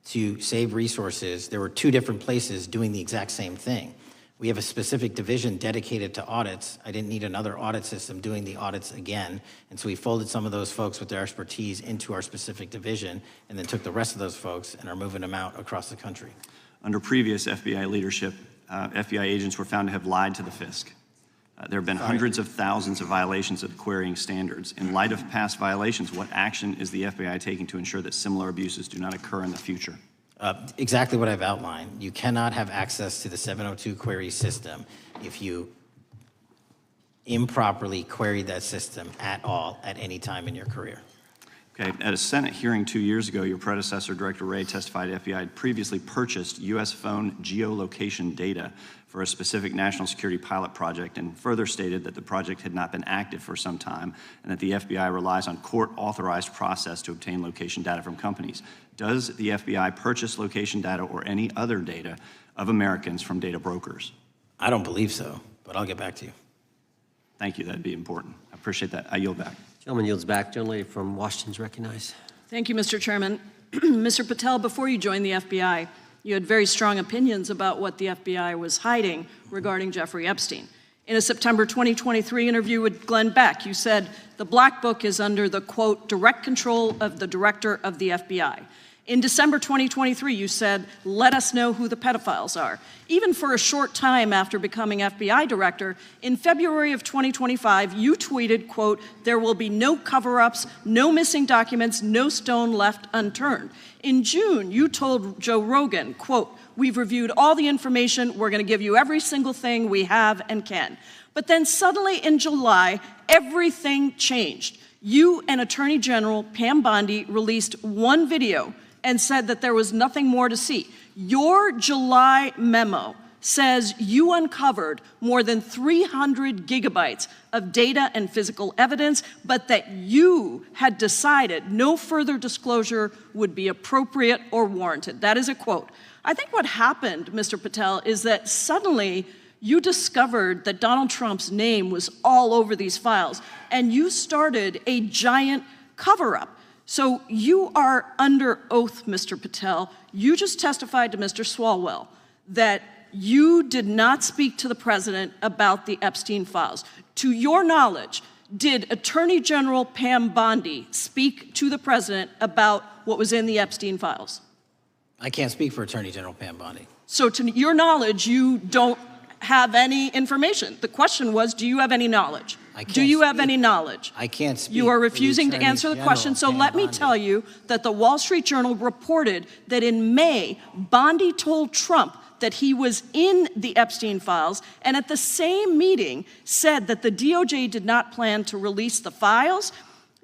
to save resources, there were 2 different places doing the exact same thing. We have a specific division dedicated to audits. I didn't need another audit system doing the audits again, and so we folded some of those folks with their expertise into our specific division and then took the rest of those folks and are moving them out across the country. Under previous FBI leadership, FBI agents were found to have lied to the Fisk. There have been hundreds of thousands of violations of the querying standards. In light of past violations, what action is the FBI taking to ensure that similar abuses do not occur in the future? Exactly what I've outlined. You cannot have access to the 702 query system if you improperly queried that system at all at any time in your career. Okay, at a Senate hearing 2 years ago, your predecessor, Director Wray, testified the FBI had previously purchased U.S. phone geolocation data for a specific national security pilot project and further stated that the project had not been active for some time and that the FBI relies on court-authorized process to obtain location data from companies. Does the FBI purchase location data or any other data of Americans from data brokers? I don't believe so, but I'll get back to you. Thank you, that'd be important. I appreciate that. I yield back. Gentleman yields back. Gentlelady from Washington's recognized. Thank you, Mr. Chairman. Mr. Patel, before you joined the FBI, you had very strong opinions about what the FBI was hiding regarding Jeffrey Epstein. In a September 2023 interview with Glenn Beck, you said, the Black Book is under the, quote, direct control of the director of the FBI. In December 2023, you said, let us know who the pedophiles are. Even for a short time after becoming FBI director, in February of 2025, you tweeted, quote, there will be no cover-ups, no missing documents, no stone left unturned. In June, you told Joe Rogan, quote, we've reviewed all the information, we're gonna give you every single thing we have and can. But then suddenly in July, everything changed. You and Attorney General Pam Bondi released one video and said that there was nothing more to see. Your July memo says you uncovered more than 300 gigabytes of data and physical evidence, but that you had decided no further disclosure would be appropriate or warranted. That is a quote. I think what happened, Mr. Patel, is that suddenly you discovered that Donald Trump's name was all over these files, and you started a giant cover-up. So you are under oath, Mr. Patel. You just testified to Mr. Swalwell that you did not speak to the president about the Epstein files. To your knowledge, did Attorney General Pam Bondi speak to the president about what was in the Epstein files? I can't speak for Attorney General Pam Bondi. So to your knowledge, you don't have any information. The question was, do you have any knowledge? Do you have any knowledge? I can't speak. You are refusing to answer the question, so let me tell you that the Wall Street Journal reported that in May, Bondi told Trump that he was in the Epstein files, and at the same meeting said that the DOJ did not plan to release the files.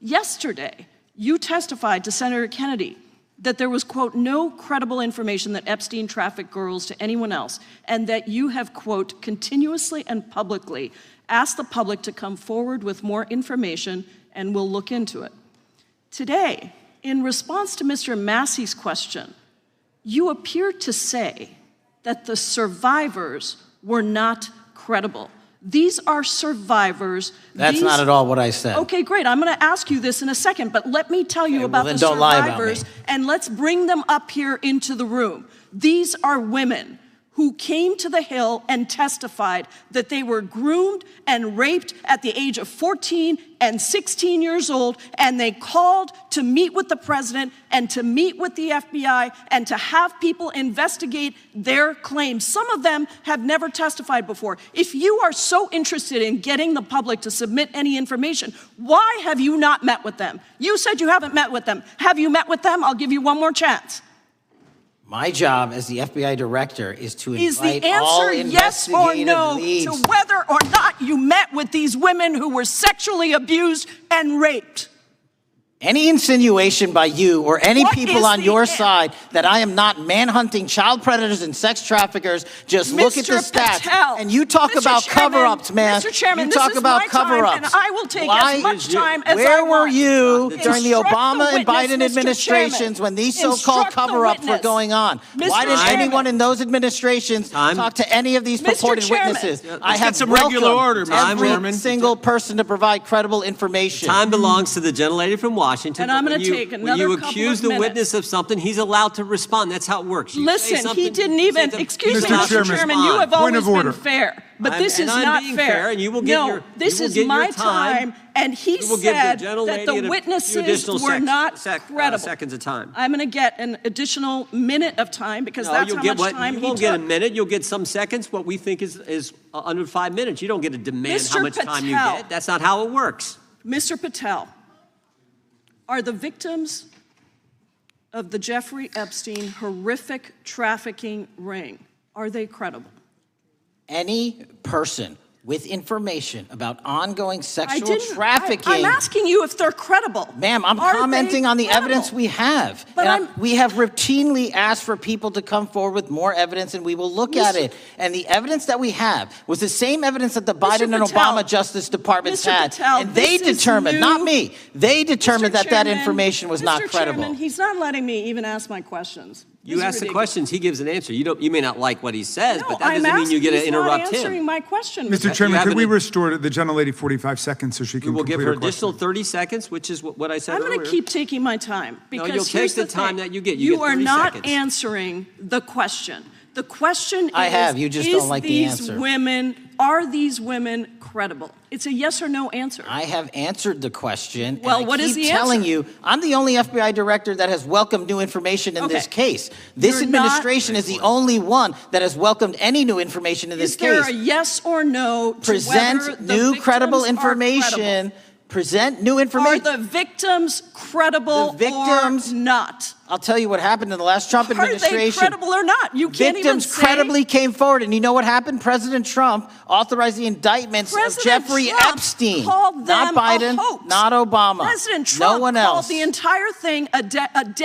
Yesterday, you testified to Senator Kennedy that there was, quote, no credible information that Epstein trafficked girls to anyone else, and that you have, quote, continuously and publicly asked the public to come forward with more information, and we'll look into it. Today, in response to Mr. Massey's question, you appear to say that the survivors were not credible. These are survivors. That's not at all what I said. Okay, great. I'm going to ask you this in a second, but let me tell you about the survivors, and let's bring them up here into the room. These are women who came to the Hill and testified that they were groomed and raped at the age of 14 and 16 years old, and they called to meet with the president and to meet with the FBI and to have people investigate their claims. Some of them have never testified before. If you are so interested in getting the public to submit any information, why have you not met with them? You said you haven't met with them. Have you met with them? I'll give you one more chance. My job as the FBI director is to invite the all answer yes or no leads. to whether or not you met with these women who were sexually abused and raped? Any insinuation by you or any people on your side that I am not manhunting child predators and sex traffickers, just look at the stats. Patel, and you talk about cover-ups, man. Mr. Chairman, you talk about cover-ups. And I will take as much time as I Where want. were you during the Instruct Obama and witness, Biden Mr. administrations Chairman. when these so-called cover-ups were going on? Why didn't anyone in those administrations talk to any of these purported witnesses? I have some regular order, every single person to provide credible information. Time belongs to the gentlelady from Washington. Washington. And I'm but going to when take when another you couple accuse of the minutes. witness of something, he's allowed to respond. That's how it works. You say Listen, something, he didn't you say even, something, excuse he's me, allowed Mr. to Chairman, respond. you have Point of always been order. fair, but this is I'm not being fair. fair, and you will get No, your- this you will is get your my time. and he We will give the said gentlelady that the a few witnesses additional were not credible. seconds of time. I'm going to get an additional minute of time because No, that's you'll how get much what time you he won't get a took. minute. You'll get some seconds. What we think is under 5 minutes. You don't get to demand how Mr. much time you Patel. get. That's not how it works. Mr. Patel, are the victims of the Jeffrey Epstein horrific trafficking ring, are they credible? Any person with information about ongoing I sexual didn't. trafficking. I'm asking you if they're credible. Ma'am, I'm Are commenting they on the credible? evidence we have. But And we have routinely asked for people to come forward with more evidence, and we will look at it. And the evidence that we have was the same evidence that the Biden and Patel, Obama Justice Departments Mr. had. Patel, And they this is determined, new. not me, they determined that that Chairman, information was not Mr. credible. Chairman, he's not letting me even ask my questions. You This is ask the ridiculous. questions, he gives an answer. You may not like what he says, No, but that I'm doesn't mean you get to asking- he's not interrupt answering him. my question. Mr. You Chairman, have could we an- restore the gentlelady 45 seconds so she We can will complete give her her question? additional 30 seconds, which is what I said I'm earlier. going to keep taking my time because you'll take here's the the time thing. that you get. You get are 30 not seconds. answering the question. The question I is, have, you just don't like the these answer. are these women credible? It's a yes or no answer. I have answered the question. Well, and I what is keep the telling answer? you, I'm the only FBI director that has welcomed new information in this Okay. case. This You're not- administration is the only one that has welcomed any new information in this Is there case. a yes or no to whether Present the new credible victims are information. credible? Present new Are information. the victims credible victims- or not? I'll tell you what happened in the last Trump Are they administration. credible or not? You can't Victims even say. credibly came forward, and you know what happened? President Trump authorized the indictments of President Jeffrey Trump Epstein, called not them Biden, a hoax. not Obama, President Trump no one called else. the entire thing a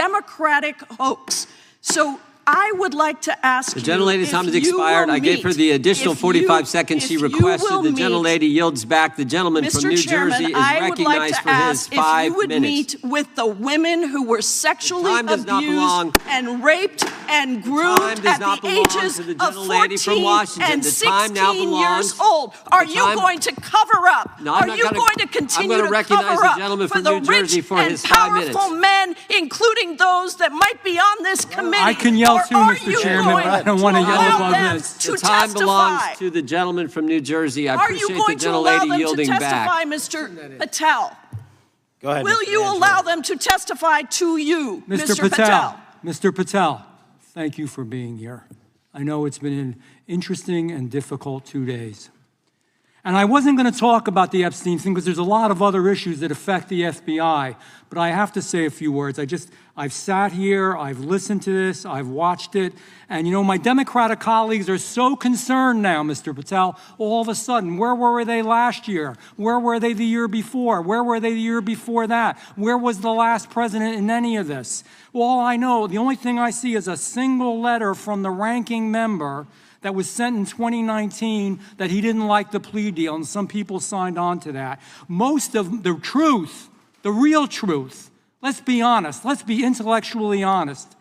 Democratic hoax. So I would like to ask The you gentlelady's if time has you expired. will I gave her meet- the additional if 45 you- seconds she if you requested. will The meet- gentlelady yields back. The gentleman from Mr. New Chairman, Jersey is I would like recognized to for his ask if 5 you would minutes. meet with the women who were sexually time does not belong- abused and raped and time groomed does at not the belong ages to the of gentlelady from 14 Washington. and The time now 16 belongs- years old. Are the you time- going to cover up? No, I'm Are not you gonna- going to I'm continue gonna to recognize cover the up gentleman for from the New Jersey rich for and his 5 minutes. powerful men, including those that might be on this committee? I can yell Or too, are Mr. you Chairman. going I don't want to yell allow above them this. to The time belongs testify? to the gentleman from New Jersey. I Are you appreciate going the to allow gentlelady them to yielding testify, back. Mr. Patel? Go ahead, Will Mr. you Angelo. allow them to testify to you, Mr. Patel? Mr. Patel, thank you for being here. I know it's been an interesting and difficult 2 days. And I wasn't going to talk about the Epstein thing because there's a lot of other issues that affect the FBI, but I have to say a few words. I've sat here, I've listened to this, I've watched it, and you know, my Democratic colleagues are so concerned now, Mr. Patel, all of a sudden. Where were they last year? Where were they the year before? Where were they the year before that? Where was the last president in any of this? All I know, the only thing I see is a single letter from the ranking member that was sent in 2019 that he didn't like the plea deal, and some people signed on to that. Most of the truth, the real truth, let's be honest, let's be intellectually honest.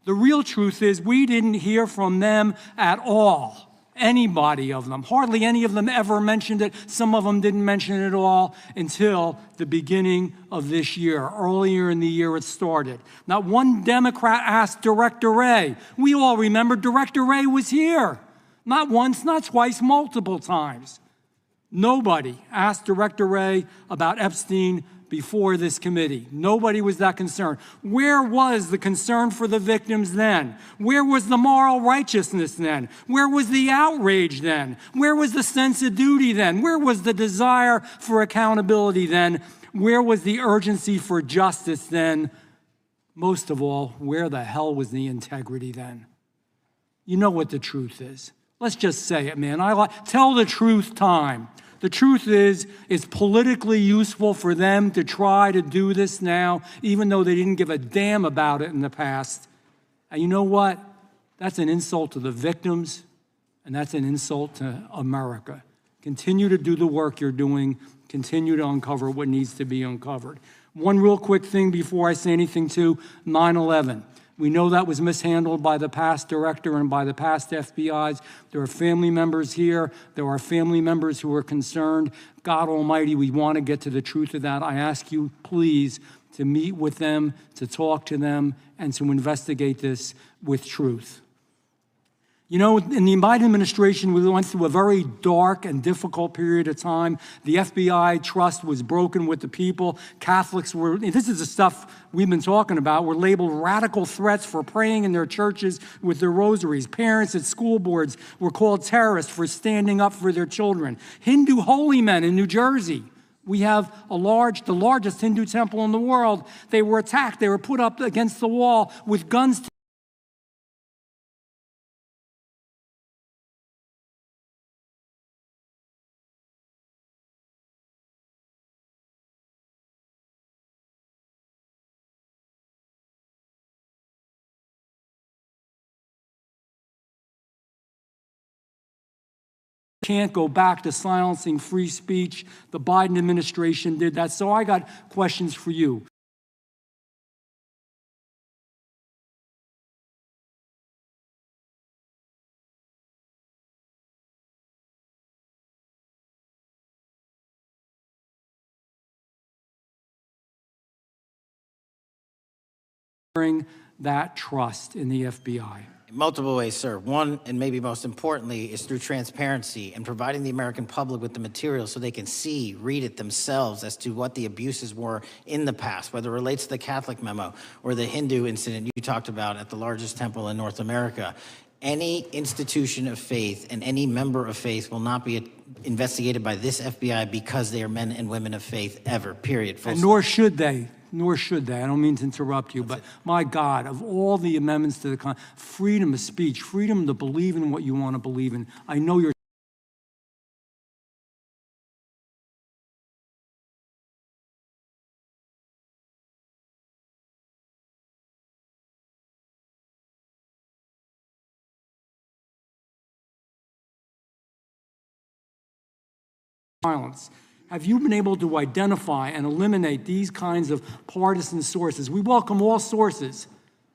The real truth is we didn't hear from them at all, anybody of them. Hardly any of them ever mentioned it. Some of them didn't mention it at all until the beginning of this year. Earlier in the year it started. Not one Democrat asked Director Wray. We all remember Director Wray was here. Not once, not twice, multiple times. Nobody asked Director Wray about Epstein before this committee. Nobody was that concerned. Where was the concern for the victims then? Where was the moral righteousness then? Where was the outrage then? Where was the sense of duty then? Where was the desire for accountability then? Where was the urgency for justice then? Most of all, where the hell was the integrity then? You know what the truth is. Let's just say it, man. Tell the truth time. The truth is, it's politically useful for them to try to do this now, even though they didn't give a damn about it in the past. And you know what? That's an insult to the victims, and that's an insult to America. Continue to do the work you're doing. Continue to uncover what needs to be uncovered. One real quick thing before I say anything to 9/11. We know that was mishandled by the past director and by the past FBIs. There are family members here. There are family members who are concerned. God Almighty, we want to get to the truth of that. I ask you, please, to meet with them, to talk to them, and to investigate this with truth. You know, in the Biden administration, we went through a very dark and difficult period of time. The FBI trust was broken with the people. Catholics were, this is the stuff we've been talking about, were labeled radical threats for praying in their churches with their rosaries. Parents at school boards were called terrorists for standing up for their children. Hindu holy men in New Jersey. We have the largest Hindu temple in the world. They were attacked. They were put up against the wall with guns. Can't go back to silencing free speech. The Biden administration did that. So I got questions for you. That trust in the FBI. In multiple ways, sir. One, and maybe most importantly, is through transparency and providing the American public with the material so they can see, read it themselves as to what the abuses were in the past, whether it relates to the Catholic memo or the Hindu incident you talked about at the largest temple in North America. Any institution of faith and any member of faith will not be investigated by this FBI because they are men and women of faith ever, period. And nor should they. Nor should they. I don't mean to interrupt you, but my God, of all the amendments to the freedom of speech, freedom to believe in what you want to believe in, I know you're violence. Have you been able to identify and eliminate these kinds of partisan sources? We welcome all sources,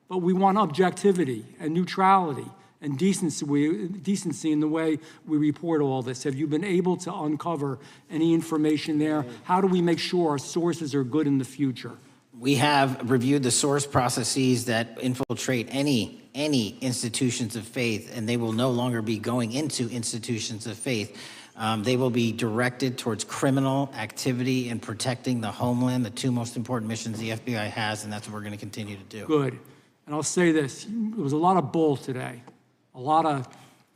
but we want objectivity and neutrality and decency in the way we report all this. Have you been able to uncover any information there? How do we make sure our sources are good in the future? We have reviewed the source processes that infiltrate any institutions of faith, and they will no longer be going into institutions of faith. They will be directed towards criminal activity and protecting the homeland, the two most important missions the FBI has, and that's what we're going to continue to do. Good. And I'll say this, there was a lot of bull today, a lot of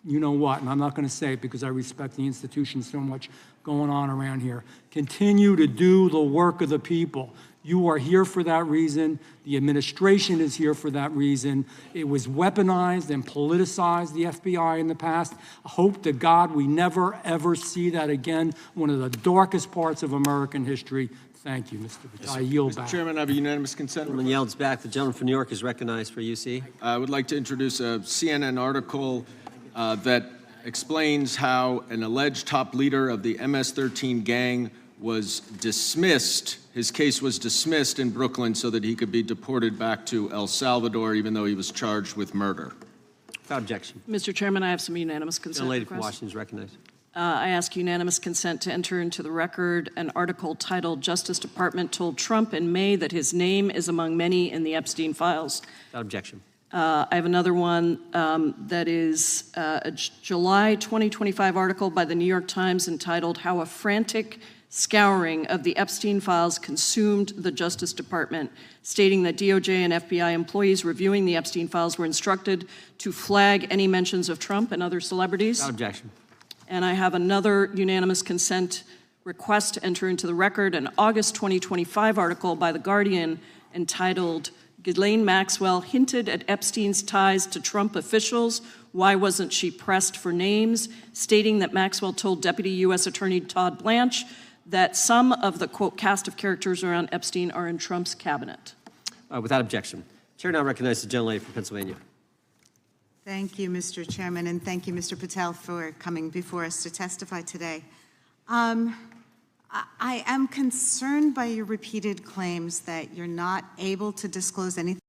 you know what, and I'm not going to say it because I respect the institution so much going on around here. Continue to do the work of the people. You are here for that reason. The administration is here for that reason. It was weaponized and politicized, the FBI, in the past. I hope to God we never, ever see that again. One of the darkest parts of American history. Thank you, Mr. Patel. I yield back. Mr. Chairman, I have a unanimous consent. Gentleman yields back. The gentleman from New York is recognized for UC. I would like to introduce a CNN article that explains how an alleged top leader of the MS-13 gang was dismissed. His case was dismissed in Brooklyn so that he could be deported back to El Salvador, even though he was charged with murder. Without objection. Mr. Chairman, I have some unanimous consent. The lady from requests. Washington is recognized. I ask unanimous consent to enter into the record an article titled "Justice Department Told Trump in May that his name is among many in the Epstein files." Without objection. I have another one that is a July 2025 article by the New York Times entitled "How a Frantic Scouring of the Epstein Files Consumed the Justice Department," stating that DOJ and FBI employees reviewing the Epstein files were instructed to flag any mentions of Trump and other celebrities. Without objection. And I have another unanimous consent request to enter into the record an August 2025 article by The Guardian entitled "Ghislaine Maxwell Hinted at Epstein's Ties to Trump Officials. Why Wasn't She Pressed for Names?" stating that Maxwell told Deputy U.S. Attorney Todd Blanche that some of the, quote, cast of characters around Epstein are in Trump's cabinet. Without objection. Chair now recognizes the gentlelady from Pennsylvania. Thank you, Mr. Chairman, and thank you, Mr. Patel, for coming before us to testify today. I am concerned by your repeated claims that you're not able to disclose anything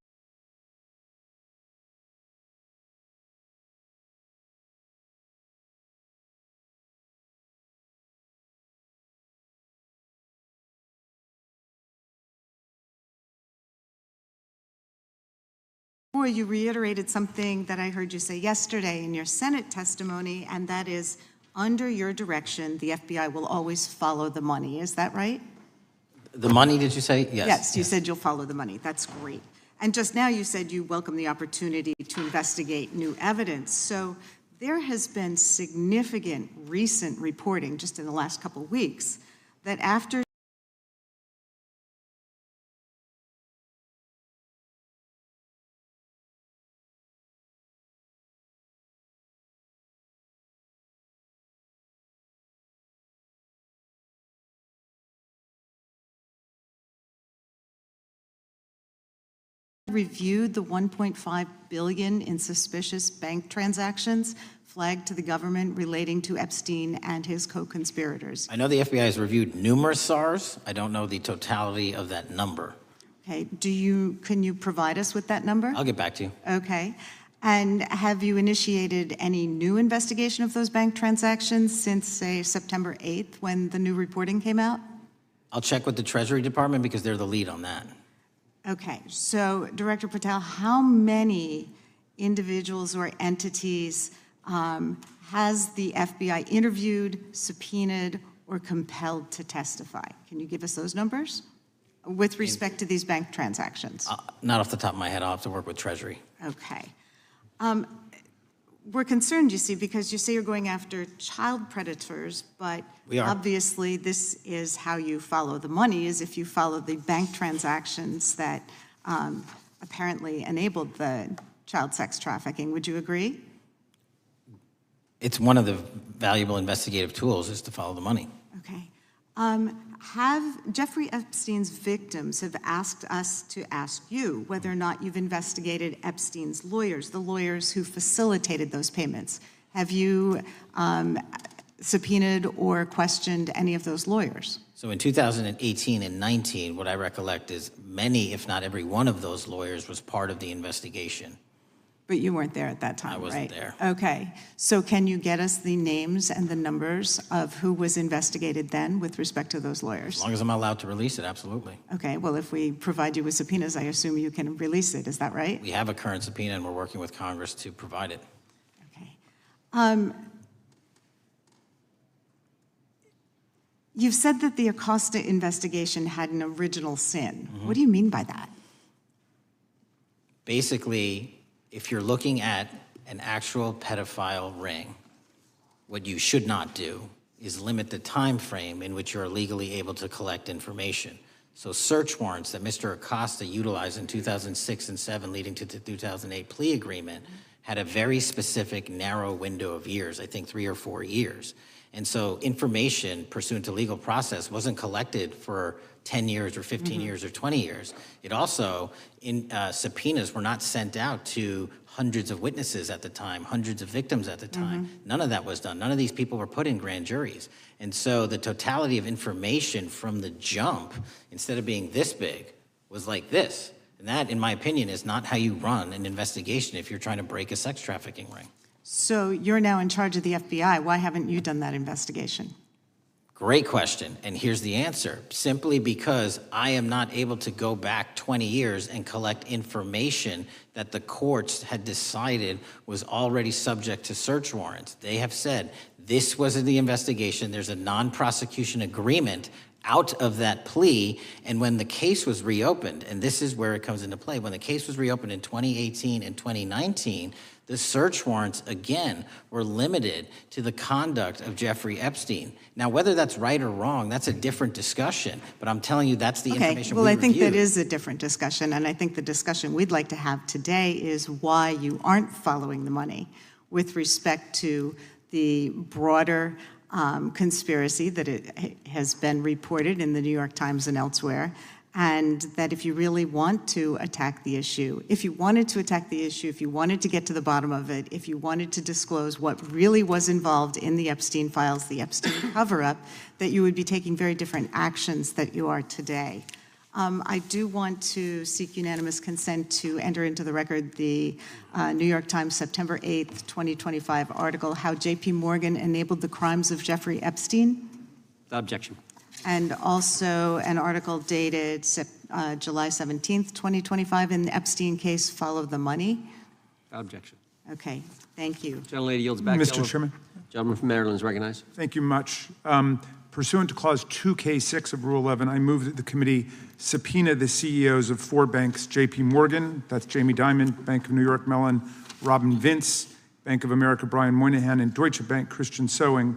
Or you reiterated something that I heard you say yesterday in your Senate testimony, and that is, under your direction, the FBI will always follow the money. Is that right? The money, did you say? Yes. Yes, you said you'll follow the money. That's great. And just now you said you welcome the opportunity to investigate new evidence. So there has been significant recent reporting just in the last couple of weeks that after reviewed the $1.5 billion in suspicious bank transactions flagged to the government relating to Epstein and his co-conspirators. I know the FBI has reviewed numerous SARs. I don't know the totality of that number. Okay, can you provide us with that number? I'll get back to you. Okay. And have you initiated any new investigation of those bank transactions since, say, September 8th when the new reporting came out? I'll check with the Treasury Department because they're the lead on that. Okay, so Director Patel, how many individuals or entities has the FBI interviewed, subpoenaed, or compelled to testify? Can you give us those numbers with respect to these bank transactions? Not off the top of my head. I'll have to work with Treasury. Okay. We're concerned, you see, because you say you're going after child predators, but we are. Obviously this is how you follow the money, is if you follow the bank transactions that apparently enabled the child sex trafficking. Would you agree? It's one of the valuable investigative tools is to follow the money. Okay. Have Jeffrey Epstein's victims have asked us to ask you whether or not you've investigated Epstein's lawyers, the lawyers who facilitated those payments. Have you subpoenaed or questioned any of those lawyers? So in 2018 and 19, what I recollect is many, if not every one of those lawyers was part of the investigation. But you weren't there at that time, I wasn't there. Okay. So can you get us the names and the numbers of who was investigated then with respect to those lawyers? As long as I'm allowed to release it, absolutely. Okay. Well, if we provide you with subpoenas, I assume you can release it. Is that right? We have a current subpoena, and we're working with Congress to provide it. Okay. You've said that the Acosta investigation had an original sin. What do you mean by that? Basically, if you're looking at an actual pedophile ring, what you should not do is limit the time frame in which you're legally able to collect information. So search warrants that Mr. Acosta utilized in 2006 and 7 leading to the 2008 plea agreement had a very specific narrow window of years, I think 3 or 4 years. And so information pursuant to legal process wasn't collected for 10 years or 15 years or 20 years. It also, subpoenas were not sent out to hundreds of witnesses at the time, hundreds of victims at the time. None of that was done. None of these people were put in grand juries. And so the totality of information from the jump, instead of being this big, was like this. And that, in my opinion, is not how you run an investigation if you're trying to break a sex trafficking ring. So you're now in charge of the FBI. Why haven't you done that investigation? Great question, and here's the answer. Simply because I am not able to go back 20 years and collect information that the courts had decided was already subject to search warrants. They have said, this was the investigation, there's a non-prosecution agreement out of that plea, and when the case was reopened, and this is where it comes into play, when the case was reopened in 2018 and 2019, the search warrants, again, were limited to the conduct of Jeffrey Epstein. Now, whether that's right or wrong, that's a different discussion, but I'm telling you that's the information we reviewed. I think that is a different discussion, and I think the discussion we'd like to have today is why you aren't following the money with respect to the broader conspiracy that it has been reported in the New York Times and elsewhere, and that if you really want to attack the issue, if you wanted to attack the issue, if you wanted to get to the bottom of it, if you wanted to disclose what really was involved in the Epstein files, the Epstein cover-up, that you would be taking very different actions that you are today. I do want to seek unanimous consent to enter into the record the New York Times September 8th, 2025 article, How J.P. Morgan Enabled the Crimes of Jeffrey Epstein. Without objection. And also an article dated July 17th, 2025, in the Epstein case, follow the money? Without objection. Okay, thank you. Gentlelady yields back. Mr. Chairman. Gentleman from Maryland is recognized. Thank you much. Pursuant to Clause 2K6 of Rule 11, I move that the committee subpoena the CEOs of 4 banks, J.P. Morgan, that's Jamie Dimon, Bank of New York Mellon, Robin Vince, Bank of America, Brian Moynihan, and Deutsche Bank, Christian Sewing,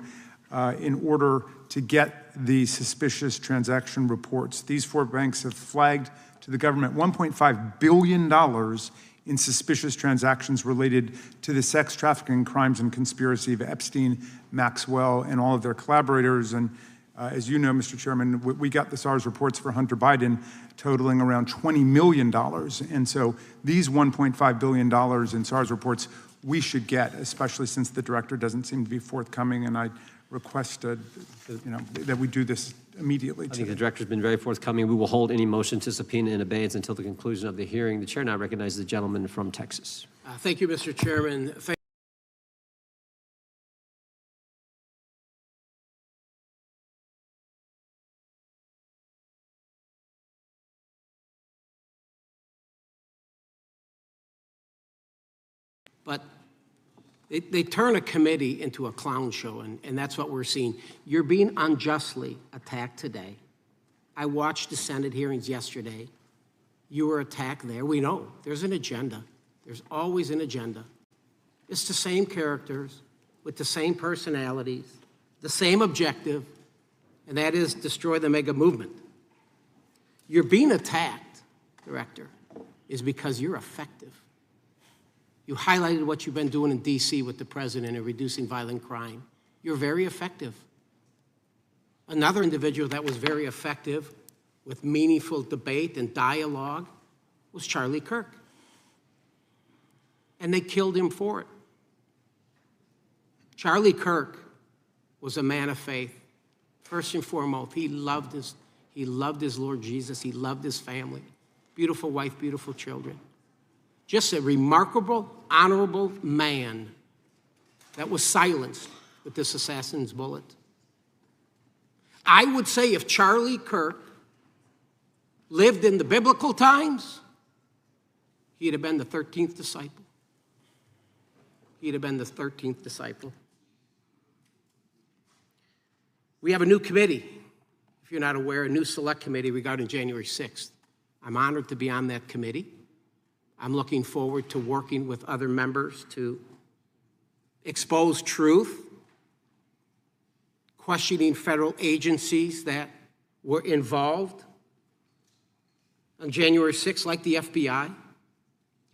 in order to get the suspicious transaction reports. These 4 banks have flagged to the government $1.5 billion in suspicious transactions related to the sex trafficking crimes and conspiracy of Epstein, Maxwell, and all of their collaborators. And as you know, Mr. Chairman, we got the SARS reports for Hunter Biden totaling around $20 million. And so these $1.5 billion in SARS reports we should get, especially since the director doesn't seem to be forthcoming. And I request that we do this immediately. I think the director's been very forthcoming. We will hold any motion to subpoena in abeyance until the conclusion of the hearing. The chair now recognizes the gentleman from Texas. Thank you, Mr. Chairman. But they turn a committee into a clown show, and that's what we're seeing. You're being unjustly attacked today. I watched the Senate hearings yesterday. You were attacked there. We know there's an agenda. There's always an agenda. It's the same characters with the same personalities, the same objective, and that is destroy the mega movement. You're being attacked, Director, is because you're effective. You highlighted what you've been doing in D.C. with the president in reducing violent crime. You're very effective. Another individual that was very effective with meaningful debate and dialogue was Charlie Kirk. And they killed him for it. Charlie Kirk was a man of faith. First and foremost, he loved his Lord Jesus. He loved his family. Beautiful wife, beautiful children. Just a remarkable, honorable man that was silenced with this assassin's bullet. I would say if Charlie Kirk lived in the biblical times, he'd have been the 13th disciple. He'd have been the 13th disciple. We have a new committee, if you're not aware, a new select committee regarding January 6th. I'm honored to be on that committee. I'm looking forward to working with other members to expose truth, questioning federal agencies that were involved on January 6th, like the FBI,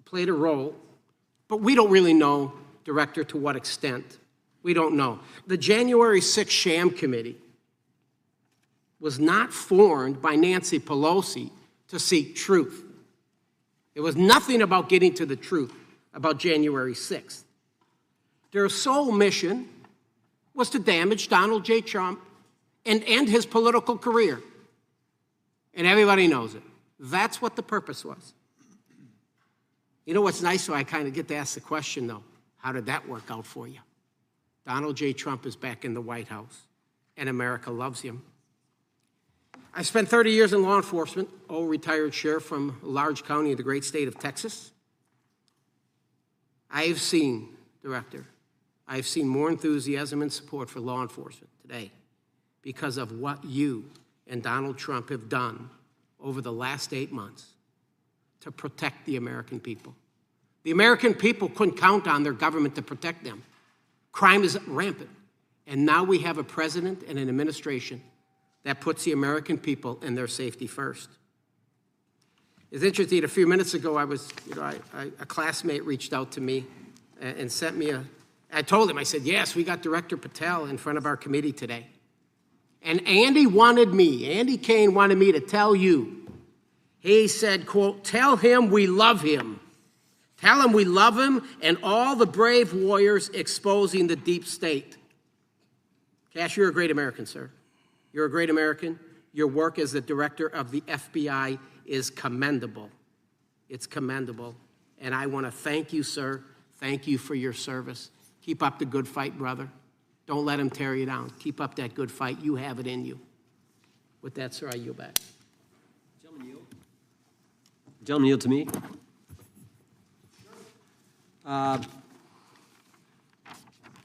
played a role, but we don't really know, Director, to what extent. We don't know. The January 6th sham committee was not formed by Nancy Pelosi to seek truth. It was nothing about getting to the truth about January 6th. Their sole mission was to damage Donald J. Trump and end his political career. And everybody knows it. That's what the purpose was. You know what's nice, so I kind of get to ask the question, though, how did that work out for you? Donald J. Trump is back in the White House, and America loves him. I spent 30 years in law enforcement, retired sheriff from a large county in the great state of Texas. I have seen, Director, I have seen more enthusiasm and support for law enforcement today because of what you and Donald Trump have done over the last 8 months to protect the American people. The American people couldn't count on their government to protect them. Crime is rampant. And now we have a president and an administration that puts the American people and their safety first. It's interesting, a few minutes ago, a classmate reached out to me and sent me I told him, I said, yes, we got Director Patel in front of our committee today. And Andy Kane wanted me to tell you, he said, quote, tell him we love him. Tell him we love him and all the brave warriors exposing the deep state. Cash, you're a great American, sir. You're a great American. Your work as the director of the FBI is commendable. It's commendable. And I want to thank you, sir. Thank you for your service. Keep up the good fight, brother. Don't let him tear you down. Keep up that good fight. You have it in you. With that, sir, I yield back. Gentleman yield to me.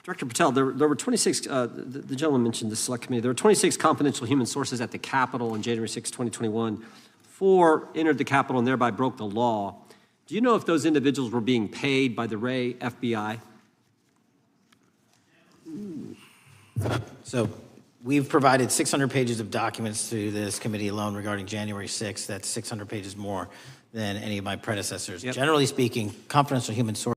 Director Patel, there were 26, the gentleman mentioned the select committee, there were 26 confidential human sources at the Capitol on January 6, 2021. 4 entered the Capitol and thereby broke the law. Do you know if those individuals were being paid by the Ray FBI? So we've provided 600 pages of documents to this committee alone regarding January 6th. That's 600 pages more than any of my predecessors. Yep. Generally speaking, confidential human sources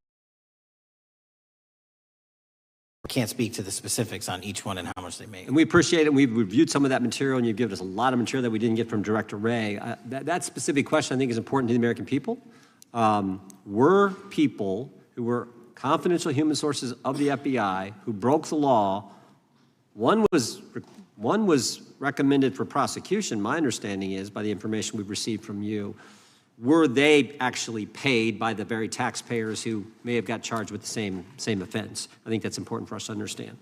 can't speak to the specifics on each one and how much they make. And we appreciate it. We've reviewed some of that material, and you've given us a lot of material that we didn't get from Director Ray. That specific question, I think, is important to the American people. Were people who were confidential human sources of the FBI who broke the law, one was recommended for prosecution, my understanding is, by the information we've received from you. Were they actually paid by the very taxpayers who may have got charged with the same offense? I think that's important for us to understand.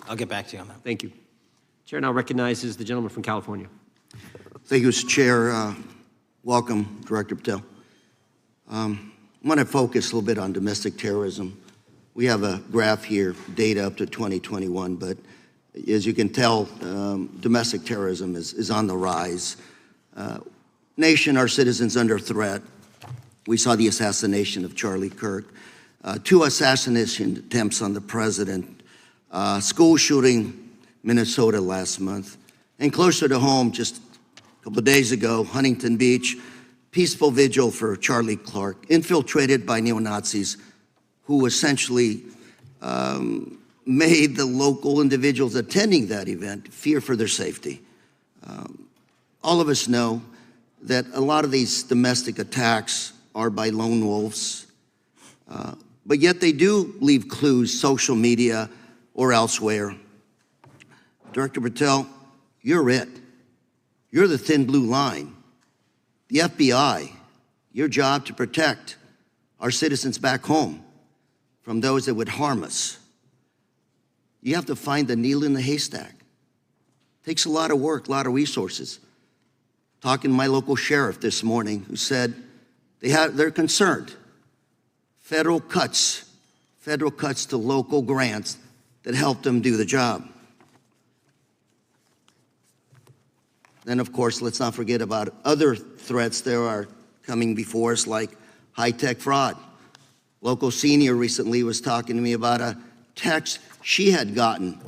I'll get back to you on that. Thank you. Chair now recognizes the gentleman from California. Thank you, Mr. Chair. Welcome, Director Patel. I'm going to focus a little bit on domestic terrorism. We have a graph here, data up to 2021, but as you can tell, domestic terrorism is on the rise. Nation, our citizens under threat. We saw the assassination of Charlie Kirk, 2 assassination attempts on the president, school shooting, Minnesota last month, and closer to home, just a couple of days ago, Huntington Beach, peaceful vigil for Charlie Clark, infiltrated by neo-Nazis who essentially made the local individuals attending that event fear for their safety. All of us know that a lot of these domestic attacks are by lone wolves, but yet they do leave clues, social media or elsewhere. Director Patel, you're it. You're the thin blue line. The FBI, your job to protect our citizens back home from those that would harm us. You have to find the needle in the haystack. Takes a lot of work, a lot of resources. Talking to my local sheriff this morning who said they're concerned. Federal cuts to local grants that help them do the job. Then, of course, let's not forget about other threats that are coming before us, like high-tech fraud. Local senior recently was talking to me about a text she had gotten,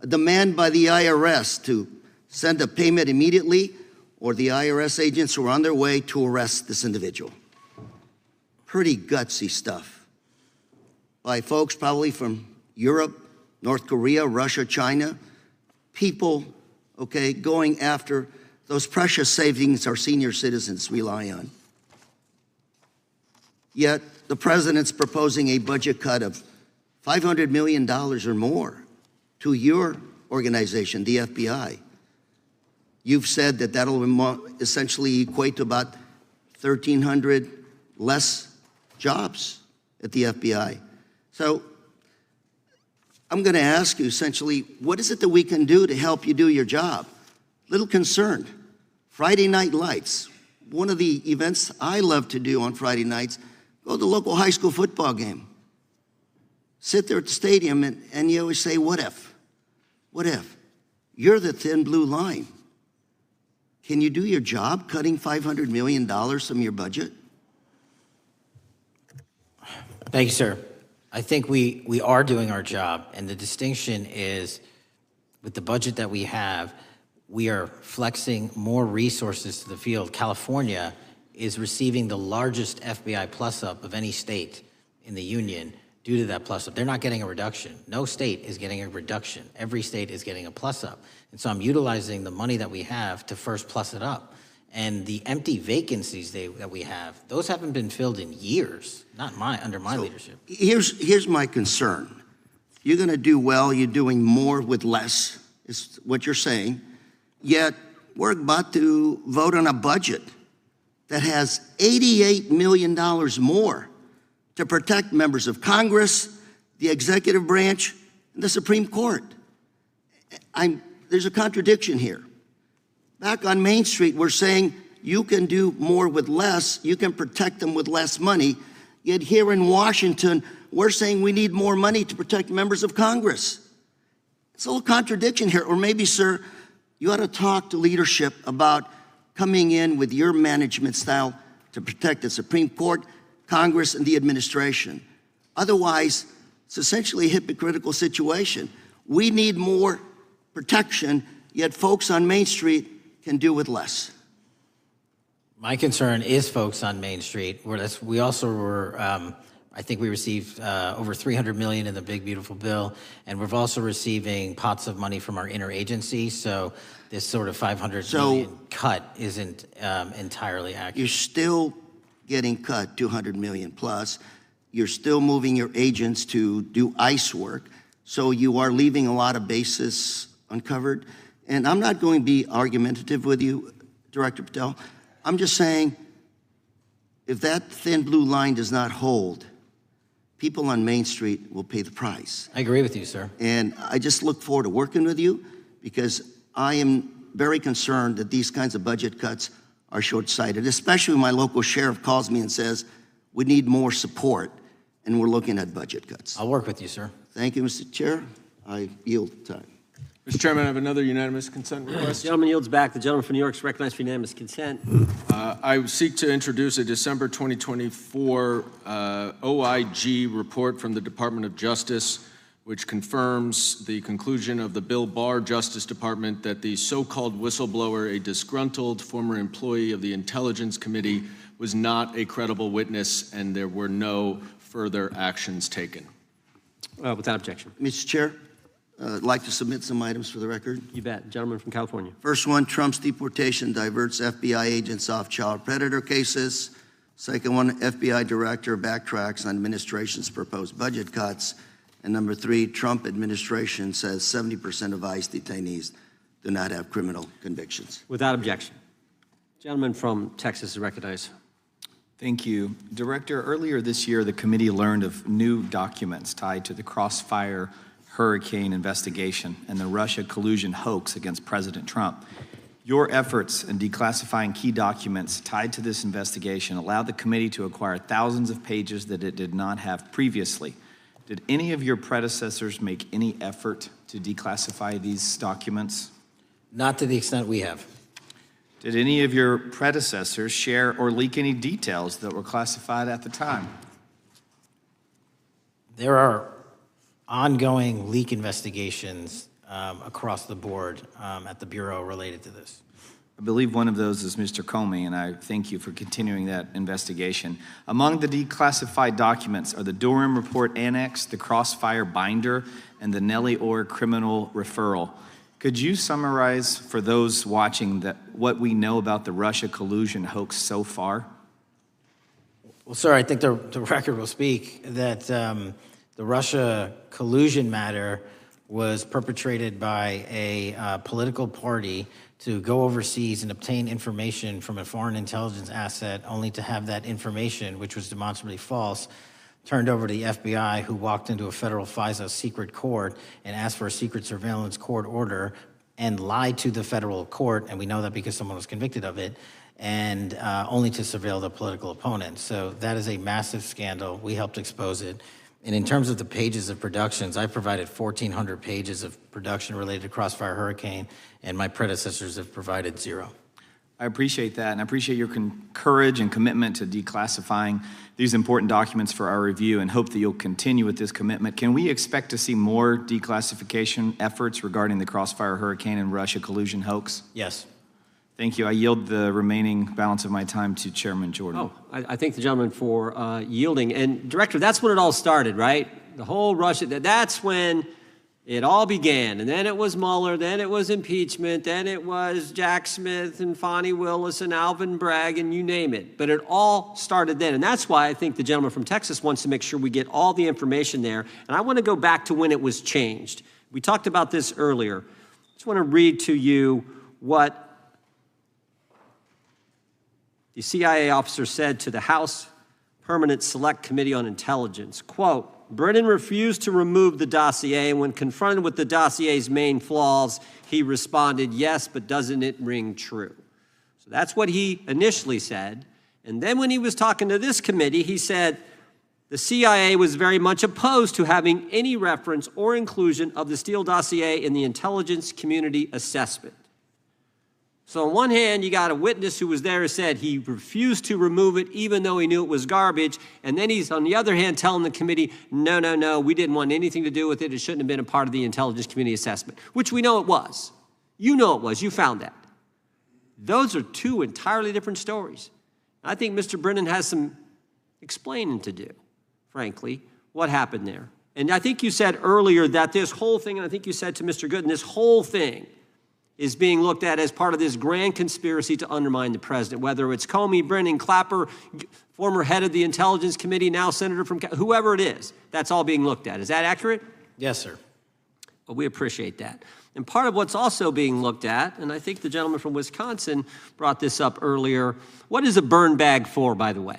a demand by the IRS to send a payment immediately, or the IRS agents were on their way to arrest this individual. Pretty gutsy stuff by folks probably from Europe, North Korea, Russia, China, people, okay, going after those precious savings our senior citizens rely on. Yet the president's proposing a budget cut of $500 million or more to your organization, the FBI. You've said that that'll essentially equate to about 1,300 less jobs at the FBI. So I'm going to ask you essentially, what is it that we can do to help you do your job? Little concerned. Friday Night Lights. One of the events I love to do on Friday nights, go to the local high school football game. Sit there at the stadium and you always say, what if? What if? You're the thin blue line. Can you do your job cutting $500 million from your budget? Thank you, sir. I think we are doing our job, and the distinction is with the budget that we have, we are flexing more resources to the field. California is receiving the largest FBI plus-up of any state in the union due to that plus-up. They're not getting a reduction. No state is getting a reduction. Every state is getting a plus-up. And so I'm utilizing the money that we have to first plus it up. And the empty vacancies that we have, those haven't been filled in years, not under my leadership. Here's my concern. You're going to do well. You're doing more with less, is what you're saying. Yet we're about to vote on a budget that has $88 million more to protect members of Congress, the executive branch, and the Supreme Court. There's a contradiction here. Back on Main Street, we're saying you can do more with less, you can protect them with less money. Yet here in Washington, we're saying we need more money to protect members of Congress. It's a little contradiction here. Or maybe, sir, you ought to talk to leadership about coming in with your management style to protect the Supreme Court, Congress, and the administration. Otherwise, it's essentially a hypocritical situation. We need more protection, yet folks on Main Street can do with less. My concern is folks on Main Street. We also were, I think we received over $300 million in the big, beautiful bill, and we're also receiving pots of money from our interagency, so this sort of $500 million cut isn't entirely accurate. You're still getting cut $200 million plus. You're still moving your agents to do ICE work, so you are leaving a lot of bases uncovered. And I'm not going to be argumentative with you, Director Patel. I'm just saying, if that thin blue line does not hold, people on Main Street will pay the price. I agree with you, sir. And I just look forward to working with you, because I am very concerned that these kinds of budget cuts are short-sighted, especially when my local sheriff calls me and says, we need more support, and we're looking at budget cuts. I'll work with you, sir. Thank you, Mr. Chair. I yield time. Mr. Chairman, I have another unanimous consent request. The gentleman yields back. The gentleman from New York is recognized for unanimous consent. I seek to introduce a December 2024 OIG report from the Department of Justice, which confirms the conclusion of the Bill Barr Justice Department that the so-called whistleblower, a disgruntled former employee of the Intelligence Committee, was not a credible witness, and there were no further actions taken. Without objection. Mr. Chair, I'd like to submit some items for the record. You bet. Gentleman from California. First one, Trump's deportation diverts FBI agents off child predator cases. Second one, FBI director backtracks on administration's proposed budget cuts. And number three, Trump administration says 70% of ICE detainees do not have criminal convictions. Without objection. Gentleman from Texas is recognized. Thank you. Director, earlier this year, the committee learned of new documents tied to the Crossfire Hurricane investigation and the Russia collusion hoax against President Trump. Your efforts in declassifying key documents tied to this investigation allowed the committee to acquire thousands of pages that it did not have previously. Did any of your predecessors make any effort to declassify these documents? Not to the extent we have. Did any of your predecessors share or leak any details that were classified at the time? There are ongoing leak investigations across the board at the Bureau related to this. I believe one of those is Mr. Comey, and I thank you for continuing that investigation. Among the declassified documents are the Durham Report Annex, the Crossfire Binder, and the Nellie Orr Criminal Referral. Could you summarize for those watching what we know about the Russia collusion hoax so far? Well, sir, I think the record will speak that the Russia collusion matter was perpetrated by a political party to go overseas and obtain information from a foreign intelligence asset, only to have that information, which was demonstrably false, turned over to the FBI, who walked into a federal FISA secret court and asked for a secret surveillance court order and lied to the federal court, and we know that because someone was convicted of it, and only to surveil the political opponent. So that is a massive scandal. We helped expose it. And in terms of the pages of productions, I provided 1,400 pages of production related to Crossfire Hurricane, and my predecessors have provided 0. I appreciate that, and I appreciate your courage and commitment to declassifying these important documents for our review, and hope that you'll continue with this commitment. Can we expect to see more declassification efforts regarding the Crossfire Hurricane and Russia collusion hoax? Yes. Thank you. I yield the remaining balance of my time to Chairman Jordan. Oh, I thank the gentleman for yielding. And Director, that's when it all started, right? The whole Russia, that's when it all began. And then it was Mueller, then it was impeachment, then it was Jack Smith and Fonnie Willis and Alvin Bragg and you name it. But it all started then. And that's why I think the gentleman from Texas wants to make sure we get all the information there. And I want to go back to when it was changed. We talked about this earlier. I just want to read to you what the CIA officer said to the House Permanent Select Committee on Intelligence, quote, Brennan refused to remove the dossier, and when confronted with the dossier's main flaws, he responded, yes, but doesn't it ring true? So that's what he initially said. And then when he was talking to this committee, he said the CIA was very much opposed to having any reference or inclusion of the Steele dossier in the intelligence community assessment. So on one hand, you got a witness who was there who said he refused to remove it even though he knew it was garbage. And then he's, on the other hand, telling the committee, no, we didn't want anything to do with it. It shouldn't have been a part of the intelligence community assessment, which we know it was. You know it was. You found that. Those are two entirely different stories. I think Mr. Brennan has some explaining to do, frankly, what happened there. And I think you said earlier that this whole thing, and I think you said to Mr. Gooden, this whole thing is being looked at as part of this grand conspiracy to undermine the president, whether it's Comey, Brennan, Clapper, former head of the Intelligence Committee, now senator from, whoever it is, that's all being looked at. Is that accurate? Yes, sir. Well, we appreciate that. And part of what's also being looked at, and I think the gentleman from Wisconsin brought this up earlier, what is a burn bag for, by the way?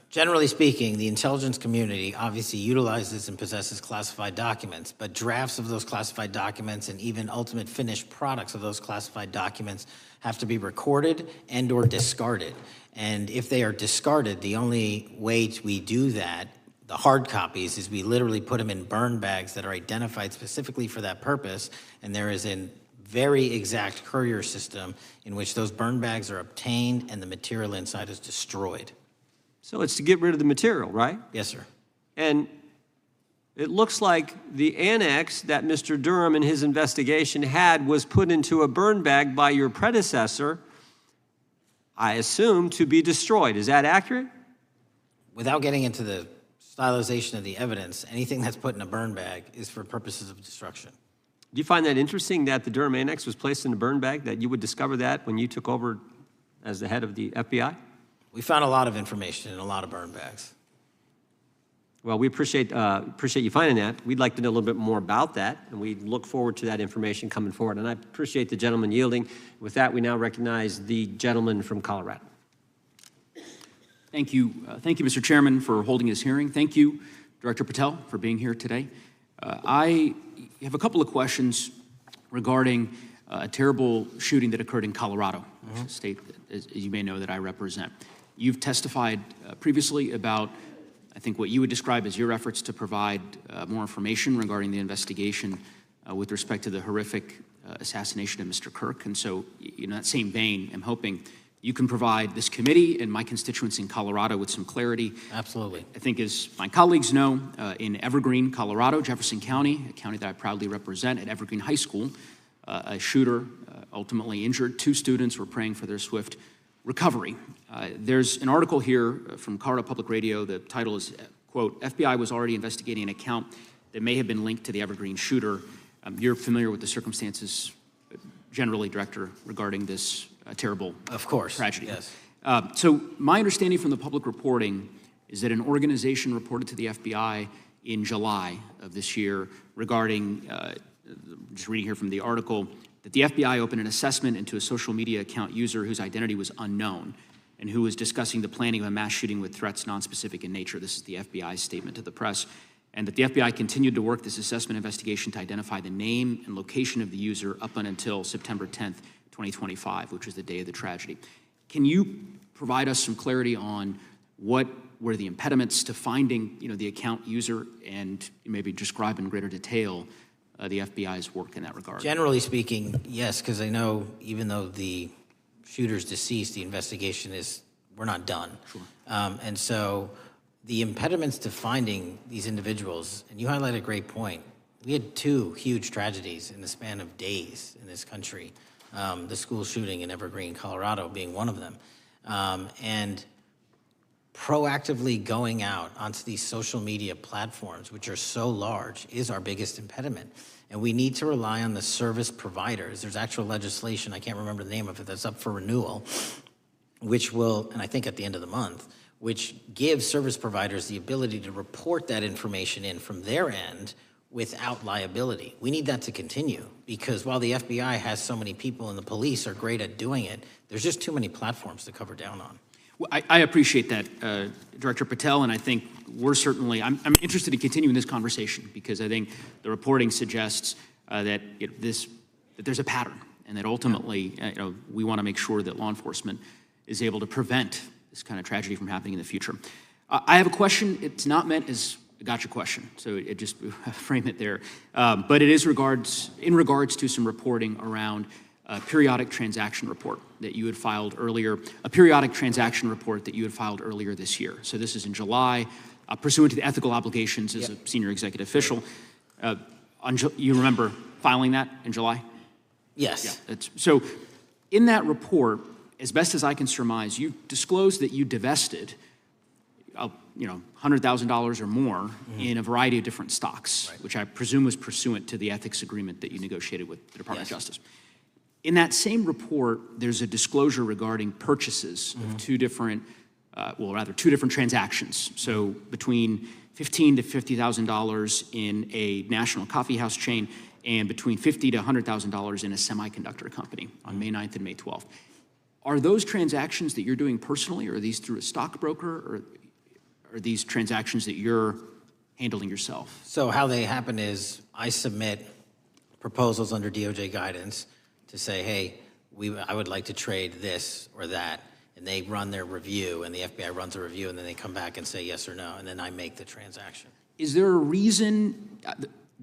Generally speaking, the intelligence community obviously utilizes and possesses classified documents, but drafts of those classified documents and even ultimate finished products of those classified documents have to be recorded and or discarded. And if they are discarded, the only way we do that, the hard copies, is we literally put them in burn bags that are identified specifically for that purpose, and there is a very exact courier system in which those burn bags are obtained and the material inside is destroyed. So it's to get rid of the material, right? Yes, sir. And it looks like the annex that Mr. Durham in his investigation had was put into a burn bag by your predecessor, I assume, to be destroyed. Is that accurate? Without getting into the stylization of the evidence, anything that's put in a burn bag is for purposes of destruction. Do you find that interesting that the Durham annex was placed in a burn bag, that you would discover that when you took over as the head of the FBI? We found a lot of information in a lot of burn bags. Well, we appreciate you finding that. We'd like to know a little bit more about that, and we look forward to that information coming forward. And I appreciate the gentleman yielding. With that, we now recognize the gentleman from Colorado. Thank you, Mr. Chairman, for holding this hearing. Thank you, Director Patel, for being here today. I have a couple of questions regarding a terrible shooting that occurred in Colorado, a state, as you may know, that I represent. You've testified previously about, I think, what you would describe as your efforts to provide more information regarding the investigation with respect to the horrific assassination of Mr. Kirk. And so, in that same vein, I'm hoping you can provide this committee and my constituents in Colorado with some clarity. Absolutely. I think, as my colleagues know, in Evergreen, Colorado, Jefferson County, a county that I proudly represent, at Evergreen High School, a shooter ultimately injured. 2 students were praying for their swift recovery. There's an article here from Colorado Public Radio. The title is, quote, FBI was already investigating an account that may have been linked to the Evergreen shooter. You're familiar with the circumstances generally, Director, regarding this terrible tragedy. Yes. So my understanding from the public reporting is that an organization reported to the FBI in July of this year regarding, just reading here from the article, that the FBI opened an assessment into a social media account user whose identity was unknown and who was discussing the planning of a mass shooting with threats nonspecific in nature. This is the FBI's statement to the press. And that the FBI continued to work this assessment investigation to identify the name and location of the user up until September 10th, 2025, which was the day of the tragedy. Can you provide us some clarity on what were the impediments to finding, the account user, and maybe describe in greater detail the FBI's work in that regard? Generally speaking, yes, because I know even though the shooter's deceased, the investigation we're not done. Sure. And so the impediments to finding these individuals, and you highlight a great point. We had 2 huge tragedies in the span of days in this country. The school shooting in Evergreen, Colorado being one of them. And proactively going out onto these social media platforms, which are so large, is our biggest impediment. And we need to rely on the service providers. There's actual legislation, I can't remember the name of it, that's up for renewal, which will, and I think at the end of the month, which gives service providers the ability to report that information in from their end without liability. We need that to continue, because while the FBI has so many people and the police are great at doing it, there's just too many platforms to cover down on. Well, I appreciate that, Director Patel, and I think we're certainly, I'm interested in continuing this conversation, because I think the reporting suggests that there's a pattern, and that ultimately, we want to make sure that law enforcement is able to prevent this kind of tragedy from happening in the future. I have a question. It's not meant as a gotcha question, so it just frame it there. But it is in regards to some reporting around a periodic transaction report that you had filed earlier, this year. So this is in July, pursuant to the ethical obligations as a senior executive official. You remember filing that in July? Yes. Yeah, so in that report, as best as I can surmise, you disclosed that you divested $100,000 or more in a variety of different stocks, which I presume was pursuant to the ethics agreement that you negotiated with the Department of Justice. In that same report, there's a disclosure regarding purchases of two different transactions. So between $15,000 to $50,000 in a national coffee house chain and between $50,000 to $100,000 in a semiconductor company on May 9th and May 12th. Are those transactions that you're doing personally, or are these through a stockbroker, or are these transactions that you're handling yourself? So how they happen is I submit proposals under DOJ guidance to say, hey, I would like to trade this or that, and they run their review, and the FBI runs a review, and then they come back and say yes or no, and then I make the transaction. Is there a reason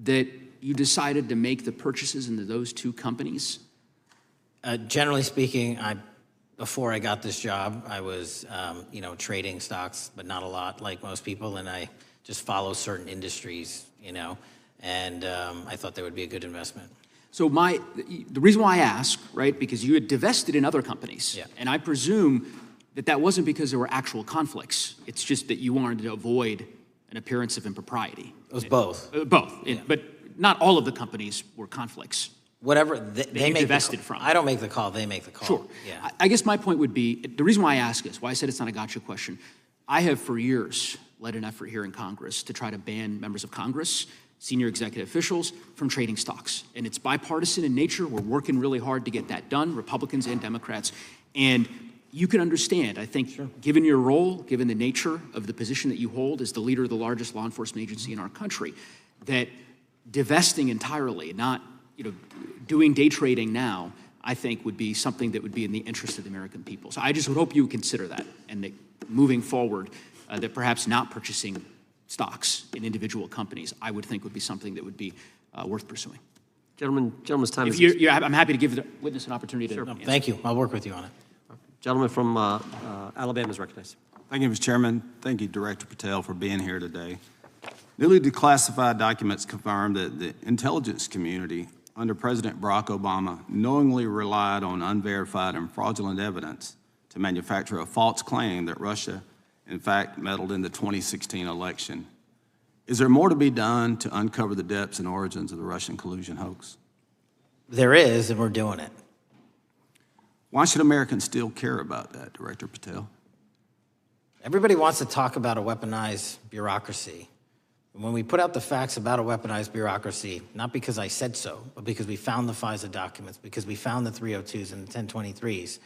that you decided to make the purchases into those two companies? Generally speaking, before I got this job, I was, trading stocks, but not a lot, like most people, and I just follow certain industries, and I thought they would be a good investment. So the reason why I ask, right, because you had divested in other companies, and I presume that wasn't because there were actual conflicts. It's just that you wanted to avoid an appearance of impropriety. It was both. Both, but not all of the companies were conflicts. Whatever they make divested from. I don't make the call, they make the call. Sure. Yeah. I guess my point would be, the reason why I ask is, why I said it's not a gotcha question, I have for years led an effort here in Congress to try to ban members of Congress, senior executive officials, from trading stocks. And it's bipartisan in nature. We're working really hard to get that done, Republicans and Democrats. And you can understand, I think, given your role, given the nature of the position that you hold as the leader of the largest law enforcement agency in our country, that divesting entirely, not doing day trading now, I think would be something that would be in the interest of the American people. So I just would hope you would consider that, and that moving forward, that perhaps not purchasing stocks in individual companies, I would think would be something that would be worth pursuing. Gentleman's time is... I'm happy to give the witness an opportunity to... Thank you. I'll work with you on it. Gentleman from Alabama is recognized. Thank you, Mr. Chairman. Thank you, Director Patel, for being here today. Newly declassified documents confirm that the intelligence community under President Barack Obama knowingly relied on unverified and fraudulent evidence to manufacture a false claim that Russia, in fact, meddled in the 2016 election. Is there more to be done to uncover the depths and origins of the Russian collusion hoax? There is, and we're doing it. Why should Americans still care about that, Director Patel? Everybody wants to talk about a weaponized bureaucracy. When we put out the facts about a weaponized bureaucracy, not because I said so, but because we found the FISA documents, because we found the 302s and the 1023s,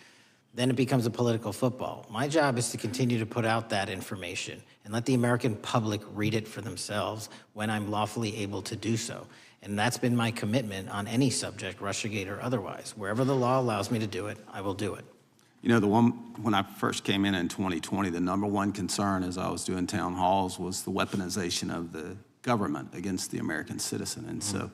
then it becomes a political football. My job is to continue to put out that information and let the American public read it for themselves when I'm lawfully able to do so. And that's been my commitment on any subject, Russiagate or otherwise. Wherever the law allows me to do it, I will do it. When I first came in 2020, the number one concern as I was doing town halls was the weaponization of the government against the American citizen. And so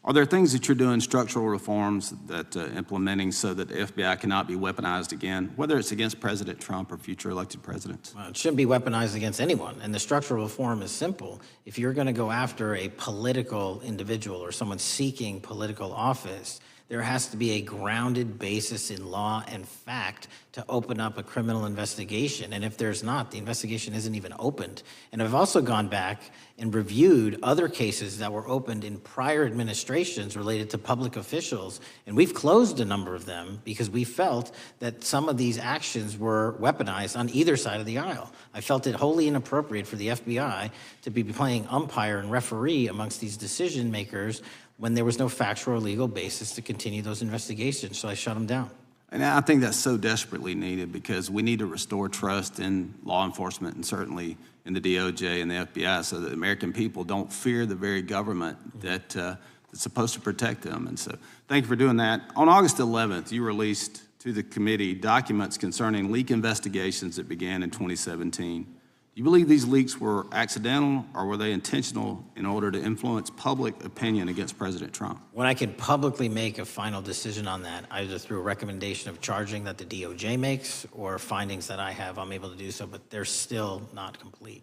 are there things that you're doing, structural reforms that implementing so that the FBI cannot be weaponized again, whether it's against President Trump or future elected presidents? Well, it shouldn't be weaponized against anyone. And the structural reform is simple. If you're going to go after a political individual or someone seeking political office, there has to be a grounded basis in law and fact to open up a criminal investigation. And if there's not, the investigation isn't even opened. And I've also gone back and reviewed other cases that were opened in prior administrations related to public officials. And we've closed a number of them because we felt that some of these actions were weaponized on either side of the aisle. I felt it wholly inappropriate for the FBI to be playing umpire and referee amongst these decision makers when there was no factual or legal basis to continue those investigations, so I shut them down. And I think that's so desperately needed because we need to restore trust in law enforcement and certainly in the DOJ and the FBI so that the American people don't fear the very government that that's supposed to protect them. And so thank you for doing that. On August 11th, you released to the committee documents concerning leak investigations that began in 2017. Do you believe these leaks were accidental, or were they intentional in order to influence public opinion against President Trump? When I can publicly make a final decision on that, either through a recommendation of charging that the DOJ makes or findings that I have, I'm able to do so, but they're still not complete.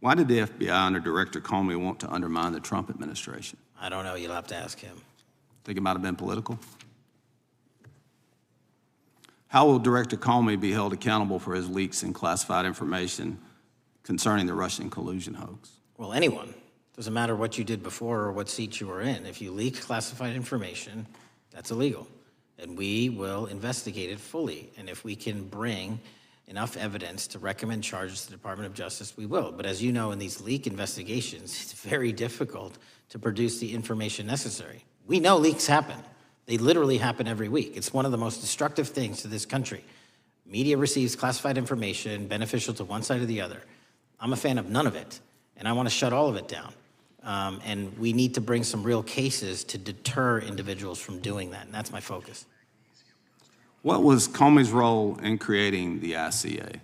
Why did the FBI under Director Comey want to undermine the Trump administration? I don't know. You'll have to ask him. Think it might have been political? How will Director Comey be held accountable for his leaks and classified information concerning the Russian collusion hoax? Well, anyone. Doesn't matter what you did before or what seat you were in. If you leak classified information, that's illegal. And we will investigate it fully. And if we can bring enough evidence to recommend charges to the Department of Justice, we will. But as you know, in these leak investigations, it's very difficult to produce the information necessary. We know leaks happen. They literally happen every week. It's one of the most destructive things to this country. Media receives classified information beneficial to one side or the other. I'm a fan of none of it, and I want to shut all of it down. And we need to bring some real cases to deter individuals from doing that, and that's my focus. What was Comey's role in creating the ICA?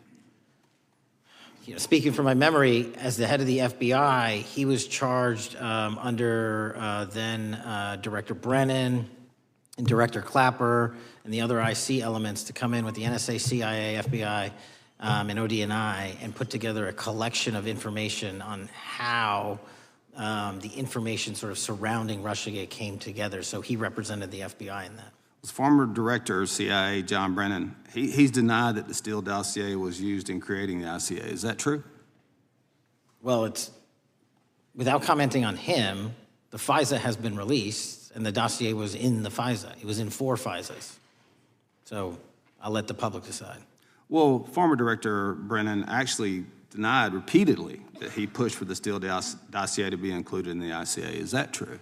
Speaking from my memory, as the head of the FBI, he was charged under then Director Brennan and Director Clapper and the other IC elements to come in with the NSA, CIA, FBI, and ODNI and put together a collection of information on how the information sort of surrounding Russiagate came together. So he represented the FBI in that. Was former Director of CIA, John Brennan, he's denied that the Steele dossier was used in creating the ICA. Is that true? Well, it's, without commenting on him, the FISA has been released, and the dossier was in the FISA. It was in 4 FISAs. So I'll let the public decide. Well, former Director Brennan actually denied repeatedly that he pushed for the Steele dossier to be included in the ICA. Is that true?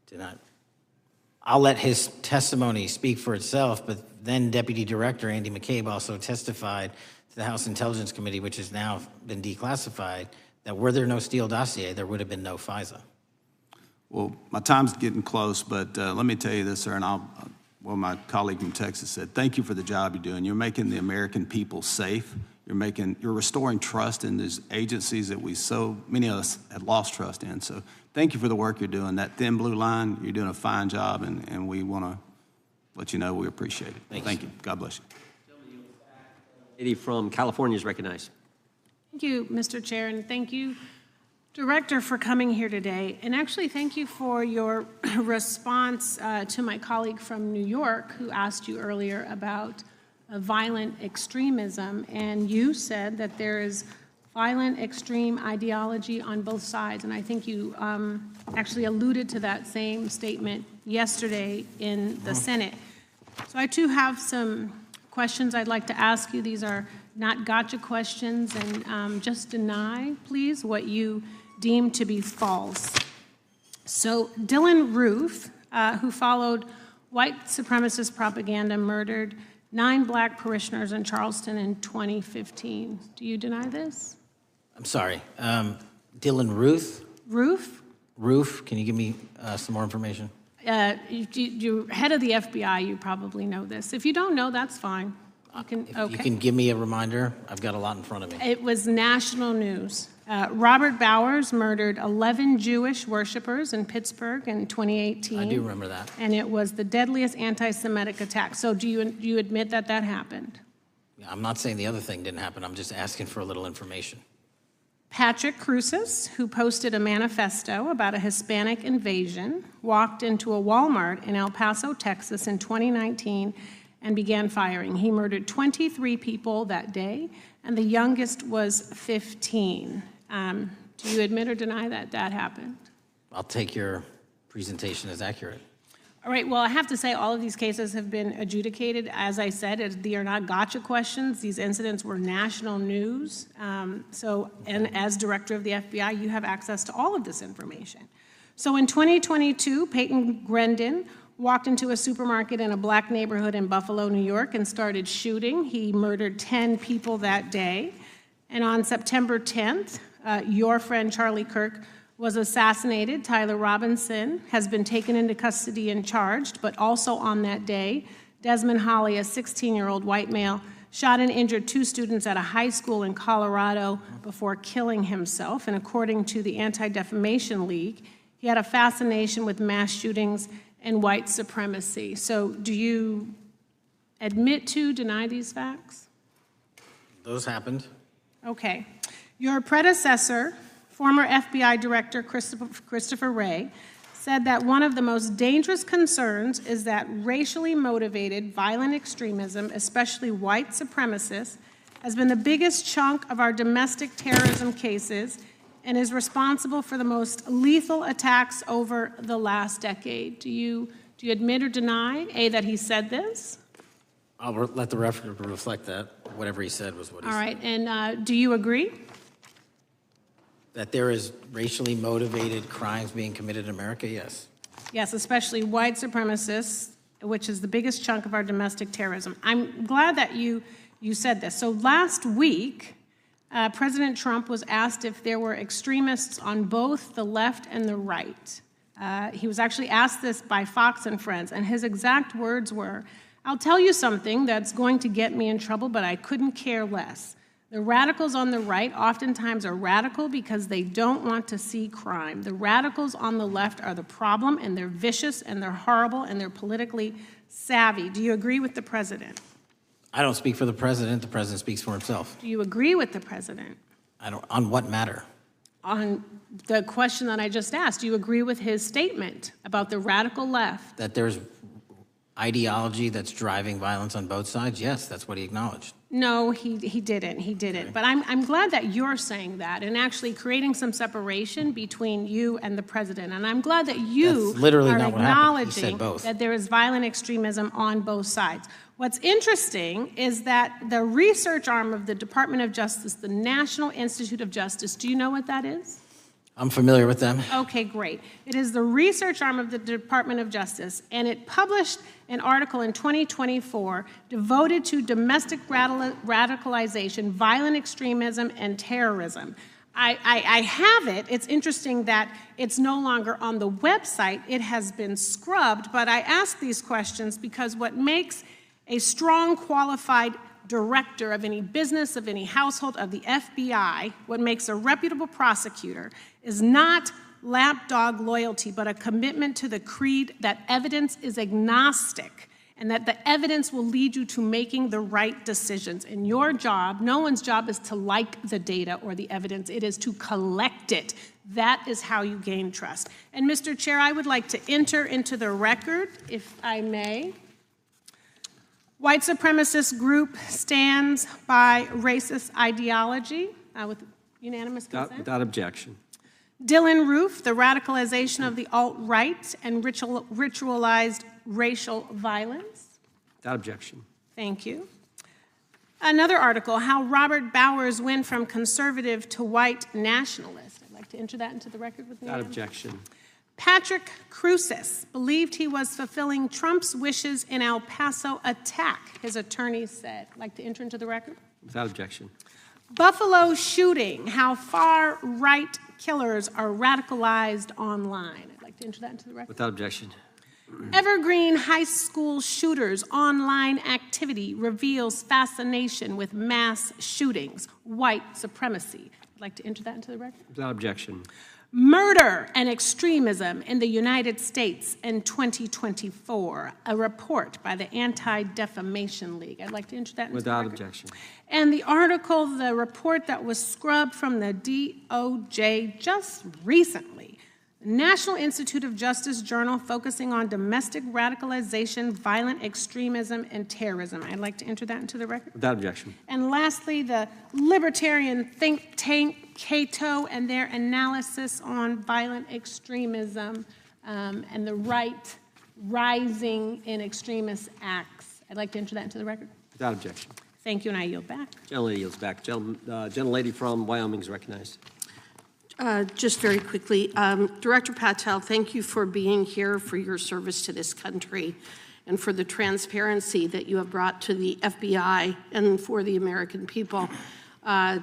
Did not. I'll let his testimony speak for itself, but then Deputy Director Andy McCabe also testified to the House Intelligence Committee, which has now been declassified, that were there no Steele dossier, there would have been no FISA. Well, my time's getting close, but let me tell you this, sir, and well, my colleague from Texas said, thank you for the job you're doing. You're making the American people safe. You're restoring trust in these agencies that so many of us had lost trust in. So thank you for the work you're doing. That thin blue line, you're doing a fine job, and we want to let you know we appreciate it. Thank you. God bless you. Lady from California is recognized. Thank you, Mr. Chair, and thank you, Director, for coming here today. And actually, thank you for your response to my colleague from New York who asked you earlier about violent extremism. And you said that there is violent extreme ideology on both sides. And I think you actually alluded to that same statement yesterday in the Senate. So I too have some questions I'd like to ask you. These are not gotcha questions, and just deny, please, what you deem to be false. So Dylan Roof, who followed white supremacist propaganda, murdered 9 black parishioners in Charleston in 2015. Do you deny this? I'm sorry, Dylan Ruth? Roof, can you give me some more information? You're head of the FBI, you probably know this. If you don't know, that's fine. You can give me a reminder. I've got a lot in front of me. It was national news. Robert Bowers murdered 11 Jewish worshipers in Pittsburgh in 2018. I do remember that. And it was the deadliest anti-Semitic attack. So do you admit that that happened? I'm not saying the other thing didn't happen. I'm just asking for a little information. Patrick Cruces, who posted a manifesto about a Hispanic invasion, walked into a Walmart in El Paso, Texas in 2019 and began firing. He murdered 23 people that day, and the youngest was 15. Do you admit or deny that that happened? I'll take your presentation as accurate. All right, well, I have to say all of these cases have been adjudicated. As I said, they are not gotcha questions. These incidents were national news. And as director of the FBI, you have access to all of this information. So in 2022, Peyton Grendon walked into a supermarket in a black neighborhood in Buffalo, New York, and started shooting. He murdered 10 people that day. And on September 10th, your friend Charlie Kirk was assassinated. Tyler Robinson has been taken into custody and charged, but also on that day, Desmond Holley, a 16-year-old white male, shot and injured 2 students at a high school in Colorado before killing himself. And according to the Anti-Defamation League, he had a fascination with mass shootings and white supremacy. So do you admit to, deny these facts? Those happened. Okay. Your predecessor, former FBI Director Christopher Wray, said that one of the most dangerous concerns is that racially motivated violent extremism, especially white supremacists, has been the biggest chunk of our domestic terrorism cases and is responsible for the most lethal attacks over the last decade. Do you admit or deny, A, that he said this? I'll let the record reflect that. Whatever he said was what he said. All right, and do you agree? That there is racially motivated crimes being committed in America, yes. Yes, especially white supremacists, which is the biggest chunk of our domestic terrorism. I'm glad that you said this. So last week, President Trump was asked if there were extremists on both the left and the right. He was actually asked this by Fox and Friends, and his exact words were, "I'll tell you something that's going to get me in trouble, but I couldn't care less. The radicals on the right oftentimes are radical because they don't want to see crime. The radicals on the left are the problem, and they're vicious, and they're horrible, and they're politically savvy." Do you agree with the president? I don't speak for the president. The president speaks for himself. Do you agree with the president? On what matter? On the question that I just asked, do you agree with his statement about the radical left? That there's ideology that's driving violence on both sides? Yes, that's what he acknowledged. No, he didn't. He didn't. Okay. But I'm glad that you're saying that and actually creating some separation between you and the president. And I'm glad that you are acknowledging that there is violent extremism on both sides. What's interesting is that the research arm of the Department of Justice, the National Institute of Justice, do you know what that is? I'm familiar with them. Okay, great. It is the research arm of the Department of Justice, and it published an article in 2024 devoted to domestic radicalization, violent extremism, and terrorism. I have it. It's interesting that it's no longer on the website. It has been scrubbed, but I ask these questions because what makes a strong, qualified director of any business, of any household, of the FBI, what makes a reputable prosecutor is not lapdog loyalty, but a commitment to the creed that evidence is agnostic and that the evidence will lead you to making the right decisions. And your job, no one's job is to like the data or the evidence, it is to collect it. That is how you gain trust. And Mr. Chair, I would like to enter into the record, if I may. White supremacist group stands by racist ideology with unanimous consent. Without objection. Dylan Roof, the radicalization of the alt-right and ritualized racial violence. Without objection. Thank you. Another article, how Robert Bowers went from conservative to white nationalist. I'd like to enter that into the record with me. Without objection. Patrick Cruces believed he was fulfilling Trump's wishes in El Paso attack, his attorneys said. I'd like to enter into the record. Without objection. Buffalo shooting, how far-right killers are radicalized online. I'd like to enter that into the record. Without objection. Evergreen High School shooters online activity reveals fascination with mass shootings, white supremacy. I'd like to enter that into the record. Without objection. Murder and extremism in the United States in 2024, a report by the Anti-Defamation League. I'd like to enter that into Without the record. objection. And the article, the report that was scrubbed from the DOJ just recently, National Institute of Justice Journal focusing on domestic radicalization, violent extremism, and terrorism. I'd like to enter that into the record. Without objection. And lastly, the libertarian think tank Cato and their analysis on violent extremism and the right rising in extremist acts. I'd like to enter that into the record. Without objection. Thank you, and I yield back. Gentlelady yields back. Gentlelady from Wyoming is recognized. Just very quickly, Director Patel, thank you for being here, for your service to this country, and for the transparency that you have brought to the FBI and for the American people.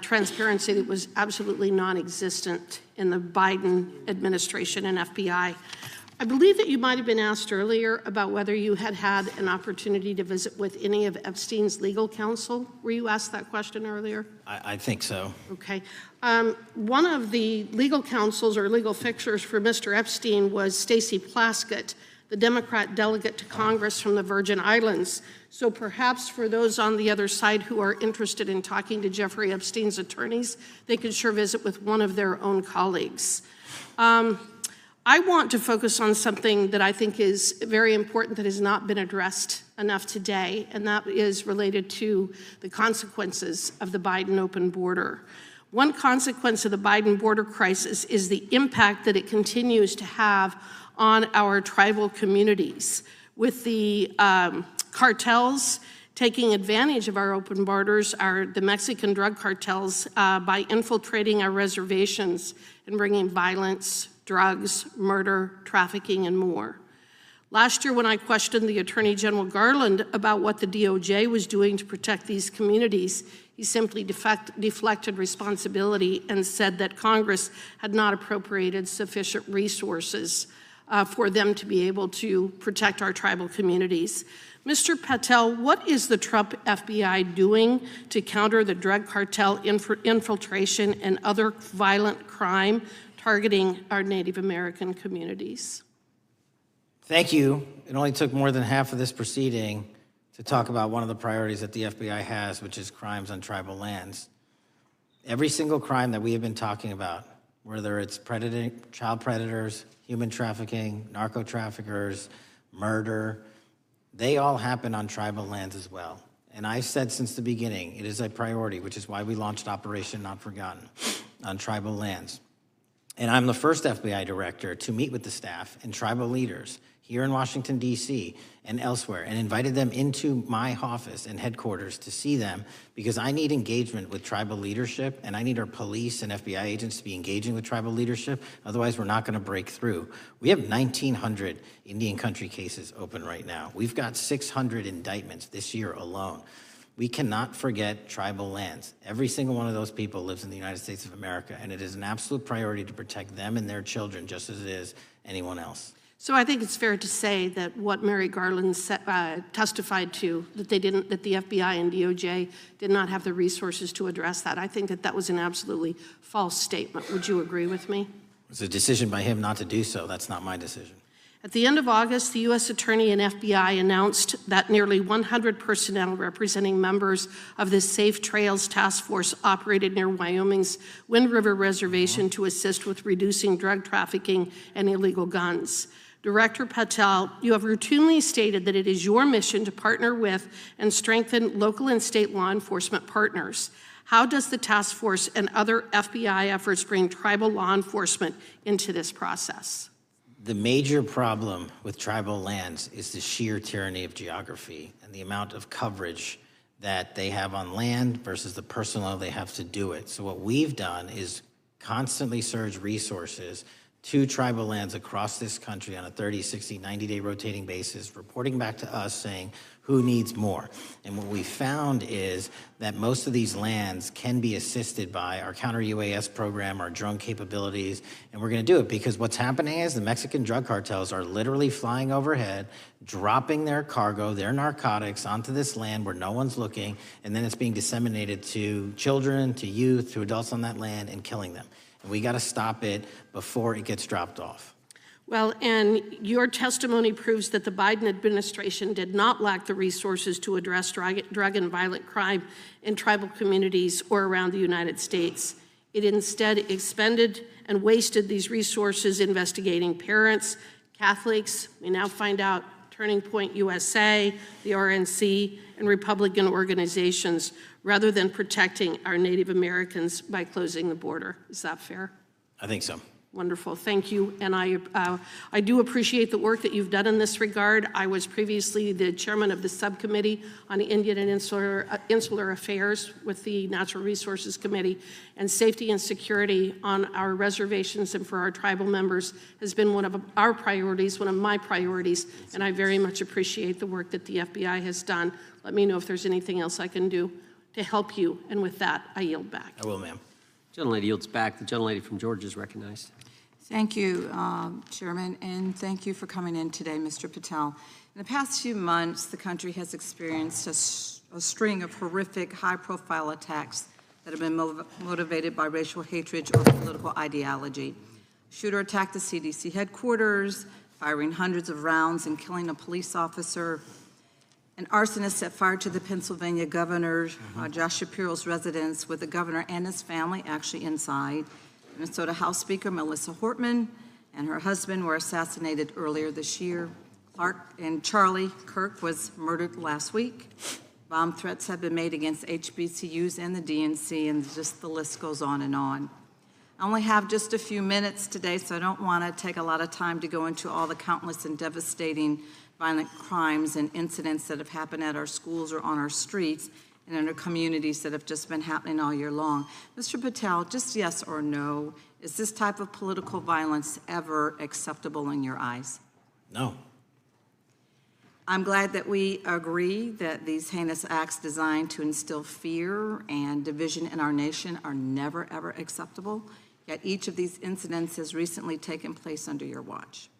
transparency that was absolutely non-existent in the Biden administration and FBI. I believe that you might have been asked earlier about whether you had had an opportunity to visit with any of Epstein's legal counsel. Were you asked that question earlier? I think so. Okay. One of the legal counsels or legal fixers for Mr. Epstein was Stacey Plaskett, the Democrat delegate to Congress from the Virgin Islands. So perhaps for those on the other side who are interested in talking to Jeffrey Epstein's attorneys, they could sure visit with one of their own colleagues. I want to focus on something that I think is very important that has not been addressed enough today, and that is related to the consequences of the Biden open border. One consequence of the Biden border crisis is the impact that it continues to have on our tribal communities, with the cartels taking advantage of our open borders, the Mexican drug cartels, by infiltrating our reservations and bringing violence, drugs, murder, trafficking, and more. Last year, when I questioned the Attorney General Garland about what the DOJ was doing to protect these communities, he simply deflected responsibility and said that Congress had not appropriated sufficient resources for them to be able to protect our tribal communities. Mr. Patel, what is the Trump FBI doing to counter the drug cartel infiltration and other violent crime targeting our Native American communities? Thank you. It only took more than half of this proceeding to talk about one of the priorities that the FBI has, which is crimes on tribal lands. Every single crime that we have been talking about, whether it's child predators, human trafficking, narco traffickers, murder, they all happen on tribal lands as well. And I've said since the beginning, it is a priority, which is why we launched Operation Not Forgotten on tribal lands. And I'm the first FBI director to meet with the staff and tribal leaders here in Washington, D.C. and elsewhere, and invited them into my office and headquarters to see them, because I need engagement with tribal leadership, and I need our police and FBI agents to be engaging with tribal leadership. Otherwise, we're not going to break through. We have 1,900 Indian country cases open right now. We've got 600 indictments this year alone. We cannot forget tribal lands. Every single one of those people lives in the United States of America, and it is an absolute priority to protect them and their children just as it is anyone else. So I think it's fair to say that what Mary Garland testified to, that the FBI and DOJ did not have the resources to address that. I think that was an absolutely false statement. Would you agree with me? It's a decision by him not to do so. That's not my decision. At the end of August, the U.S. Attorney and FBI announced that nearly 100 personnel representing members of the Safe Trails Task Force operated near Wyoming's Wind River Reservation to assist with reducing drug trafficking and illegal guns. Director Patel, you have routinely stated that it is your mission to partner with and strengthen local and state law enforcement partners. How does the task force and other FBI efforts bring tribal law enforcement into this process? The major problem with tribal lands is the sheer tyranny of geography and the amount of coverage that they have on land versus the personnel they have to do it. So what we've done is constantly surge resources to tribal lands across this country on a 30, 60, 90-day rotating basis, reporting back to us saying who needs more. And what we found is that most of these lands can be assisted by our counter-UAS program, our drone capabilities, and we're gonna do it because what's happening is the Mexican drug cartels are literally flying overhead, dropping their cargo, their narcotics onto this land where no one's looking, and then it's being disseminated to children, to youth, to adults on that land and killing them. And we gotta stop it before it gets dropped off. Well, and your testimony proves that the Biden administration did not lack the resources to address drug and violent crime in tribal communities or around the United States. It instead expended and wasted these resources investigating parents, Catholics, we now find out Turning Point USA, the RNC, and Republican organizations, rather than protecting our Native Americans by closing the border. Is that fair? I think so. Wonderful, thank you. And I do appreciate the work that you've done in this regard. I was previously the chairman of the subcommittee on Indian and Insular Affairs with the Natural Resources Committee, and safety and security on our reservations and for our tribal members has been one of our priorities, one of my priorities, and I very much appreciate the work that the FBI has done. Let me know if there's anything else I can do to help you. And with that, I yield back. I will, ma'am. Gentlelady yields back. The gentlelady from Georgia is recognized. Thank you, Chairman, and thank you for coming in today, Mr. Patel. In the past few months, the country has experienced a string of horrific, high-profile attacks that have been motivated by racial hatred or political ideology. A shooter attacked the CDC headquarters, firing hundreds of rounds and killing a police officer. An arsonist set fire to the Pennsylvania governor, Josh Shapiro's residence, with the governor and his family actually inside. Minnesota House Speaker Melissa Hortman and her husband were assassinated earlier this year. Clark and Charlie Kirk was murdered last week. Bomb threats have been made against HBCUs and the DNC, and just the list goes on and on. I only have just a few minutes today, so I don't want to take a lot of time to go into all the countless and devastating violent crimes and incidents that have happened at our schools or on our streets and in our communities that have just been happening all year long. Mr. Patel, just yes or no, is this type of political violence ever acceptable in your eyes? No. I'm glad that we agree that these heinous acts designed to instill fear and division in our nation are never, ever acceptable, yet each of these incidents has recently taken place under your watch.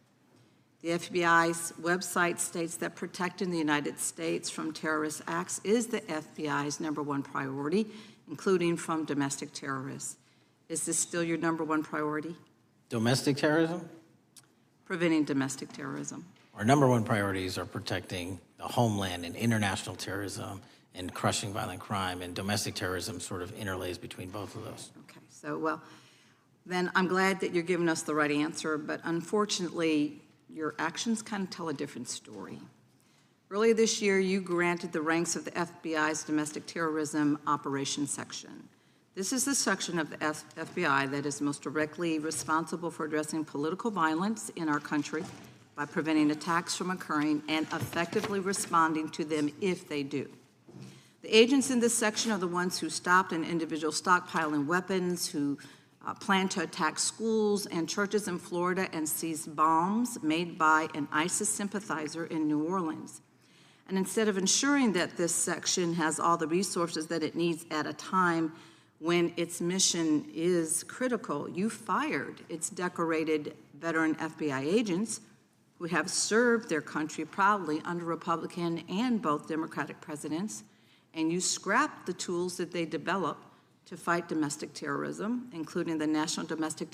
The FBI's website states that protecting the United States from terrorist acts is the FBI's #1 priority, including from domestic terrorists. Is this still your #1 priority? Domestic terrorism? Preventing domestic terrorism. Our #1 priorities are protecting the homeland and international terrorism and crushing violent crime, and domestic terrorism sort of interlays between both of those. Okay, so, well, then I'm glad that you're giving us the right answer, but unfortunately, your actions kind of tell a different story. Earlier this year, you granted the ranks of the FBI's Domestic Terrorism Operations Section. This is the section of the FBI that is most directly responsible for addressing political violence in our country by preventing attacks from occurring and effectively responding to them if they do. The agents in this section are the ones who stopped an individual stockpiling weapons, who planned to attack schools and churches in Florida and seized bombs made by an ISIS sympathizer in New Orleans. And instead of ensuring that this section has all the resources that it needs at a time when its mission is critical, you fired its decorated veteran FBI agents who have served their country proudly under Republican and both Democratic presidents, and you scrapped the tools that they developed to fight domestic terrorism, including the National Domestic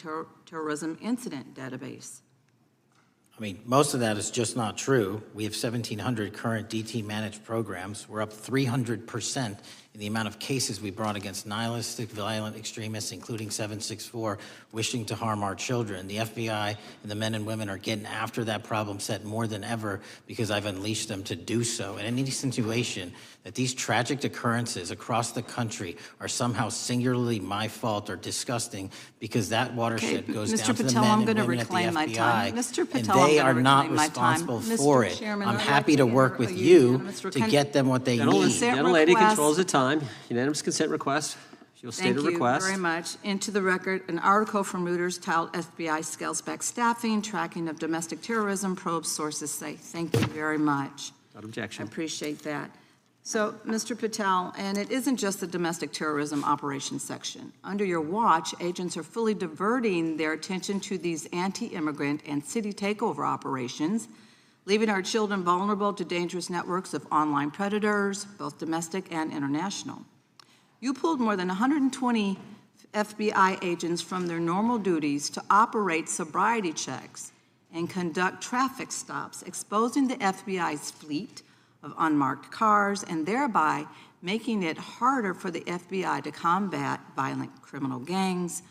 Terrorism Incident Database. I mean, most of that is just not true. We have 1,700 current DT-managed programs. We're up 300% in the amount of cases we brought against nihilistic, violent extremists, including 764, wishing to harm our children. The FBI and the men and women are getting after that problem set more than ever because I've unleashed them to do so. And any situation that these tragic occurrences across the country are somehow singularly my fault or disgusting because that watershed goes Mr. down to the Patel, men I'm and going to women at the reclaim my FBI, time. Mr. Patel, and they I'm are gonna not reclaim my time. responsible Mr. for it. Chairman, I'm I'd happy like to to work enter with a you unanimous to consent- get them what they need. Gentlelady request. controls the time. Unanimous consent request. She'll state a request. Thank you very much. Into the record, an article from Reuters titled FBI Scales Back Staffing, Tracking of Domestic Terrorism, Probes Sources Say. Thank you very much. Without objection. I appreciate that. So, Mr. Patel, and it isn't just the domestic terrorism operations section. Under your watch, agents are fully diverting their attention to these anti-immigrant and city takeover operations, leaving our children vulnerable to dangerous networks of online predators, both domestic and international. You pulled more than 120 FBI agents from their normal duties to operate sobriety checks and conduct traffic stops, exposing the FBI's fleet of unmarked cars and thereby making it harder for the FBI to combat violent criminal gangs,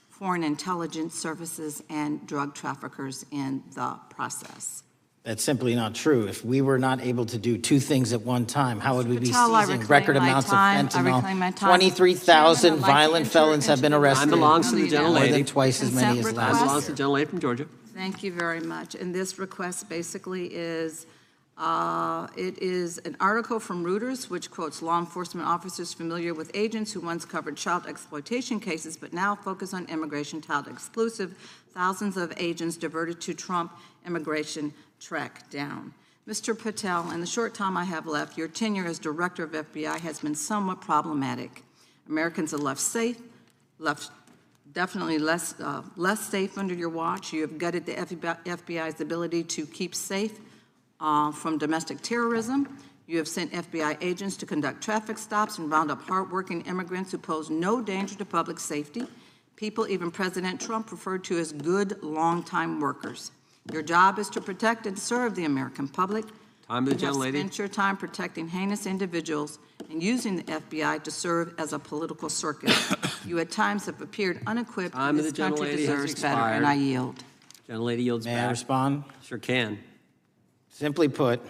foreign intelligence services, and drug traffickers in the process. That's simply not true. If we were not able to do two things at one time, how would we be Patel, I seizing reclaim record my amounts time. of I reclaim my fentanyl? time. 23,000 Chairman, I'd like to violent enter felons have into been the arrested. Time belongs to the Consent More gentlelady. than twice as many as request. last Time year. belongs to the gentlelady from Georgia. Thank you very much. And this request basically is, it is an article from Reuters, which quotes law enforcement officers familiar with agents who once covered child exploitation cases, but now focus on immigration child exclusive. Thousands of agents diverted to Trump immigration track down. Mr. Patel, in the short time I have left, your tenure as director of FBI has been somewhat problematic. Americans are definitely less safe under your watch. You have gutted the FBI's ability to keep safe from domestic terrorism. You have sent FBI agents to conduct traffic stops and round up hardworking immigrants who pose no danger to public safety. People even President Trump referred to as good, long-time workers. Your job is to protect and serve the American public. Time to the You have gentlelady. spent your time protecting heinous individuals and using the FBI to serve as a political circus. You at times have appeared unequipped. Time of This the country gentlelady has deserves better, and expired. I yield. Gentlelady yields back. May I respond? Sure can. Simply put,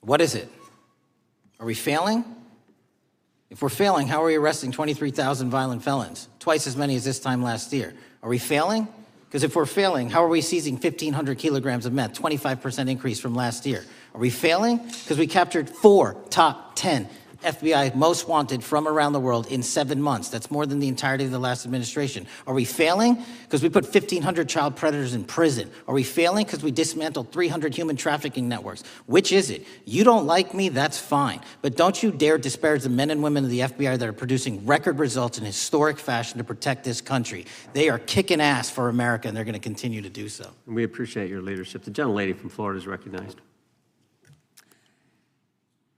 what is it? Are we failing? If we're failing, how are we arresting 23,000 violent felons? Twice as many as this time last year. Are we failing? Because if we're failing, how are we seizing 1,500 kilograms of meth, 25% increase from last year? Are we failing? Because we captured 4 top 10 FBI most wanted from around the world in 7 months. That's more than the entirety of the last administration. Are we failing? Because we put 1,500 child predators in prison. Are we failing? Because we dismantled 300 human trafficking networks. Which is it? You don't like me, that's fine. But don't you dare disparage the men and women of the FBI that are producing record results in historic fashion to protect this country. They are kicking ass for America, and they're going to continue to do so. And we appreciate your leadership. The gentlelady from Florida is recognized.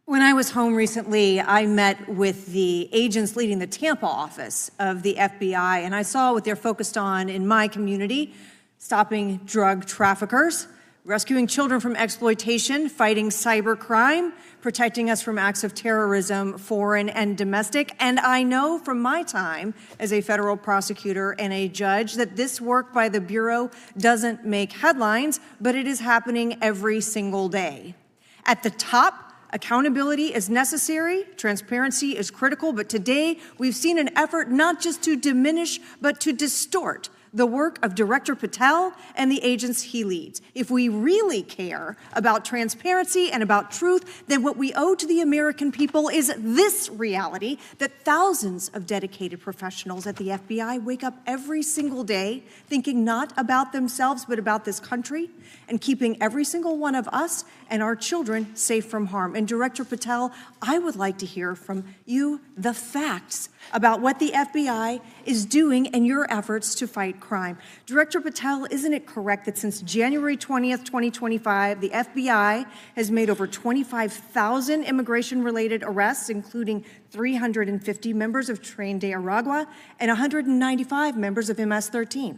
When I was home recently, I met with the agents leading the Tampa office of the FBI, and I saw what they're focused on in my community: stopping drug traffickers, rescuing children from exploitation, fighting cybercrime, protecting us from acts of terrorism, foreign and domestic. And I know from my time as a federal prosecutor and a judge that this work by the Bureau doesn't make headlines, but it is happening every single day. At the top, accountability is necessary, transparency is critical, but today we've seen an effort not just to diminish, but to distort the work of Director Patel and the agents he leads. If we really care about transparency and about truth, then what we owe to the American people is this reality: that thousands of dedicated professionals at the FBI wake up every single day thinking not about themselves, but about this country, and keeping every single one of us and our children safe from harm. And Director Patel, I would like to hear from you the facts about what the FBI is doing and your efforts to fight crime. Director Patel, isn't it correct that since January 20th, 2025, the FBI has made over 25,000 immigration-related arrests, including 350 members of Tren de Aragua and 195 members of MS-13?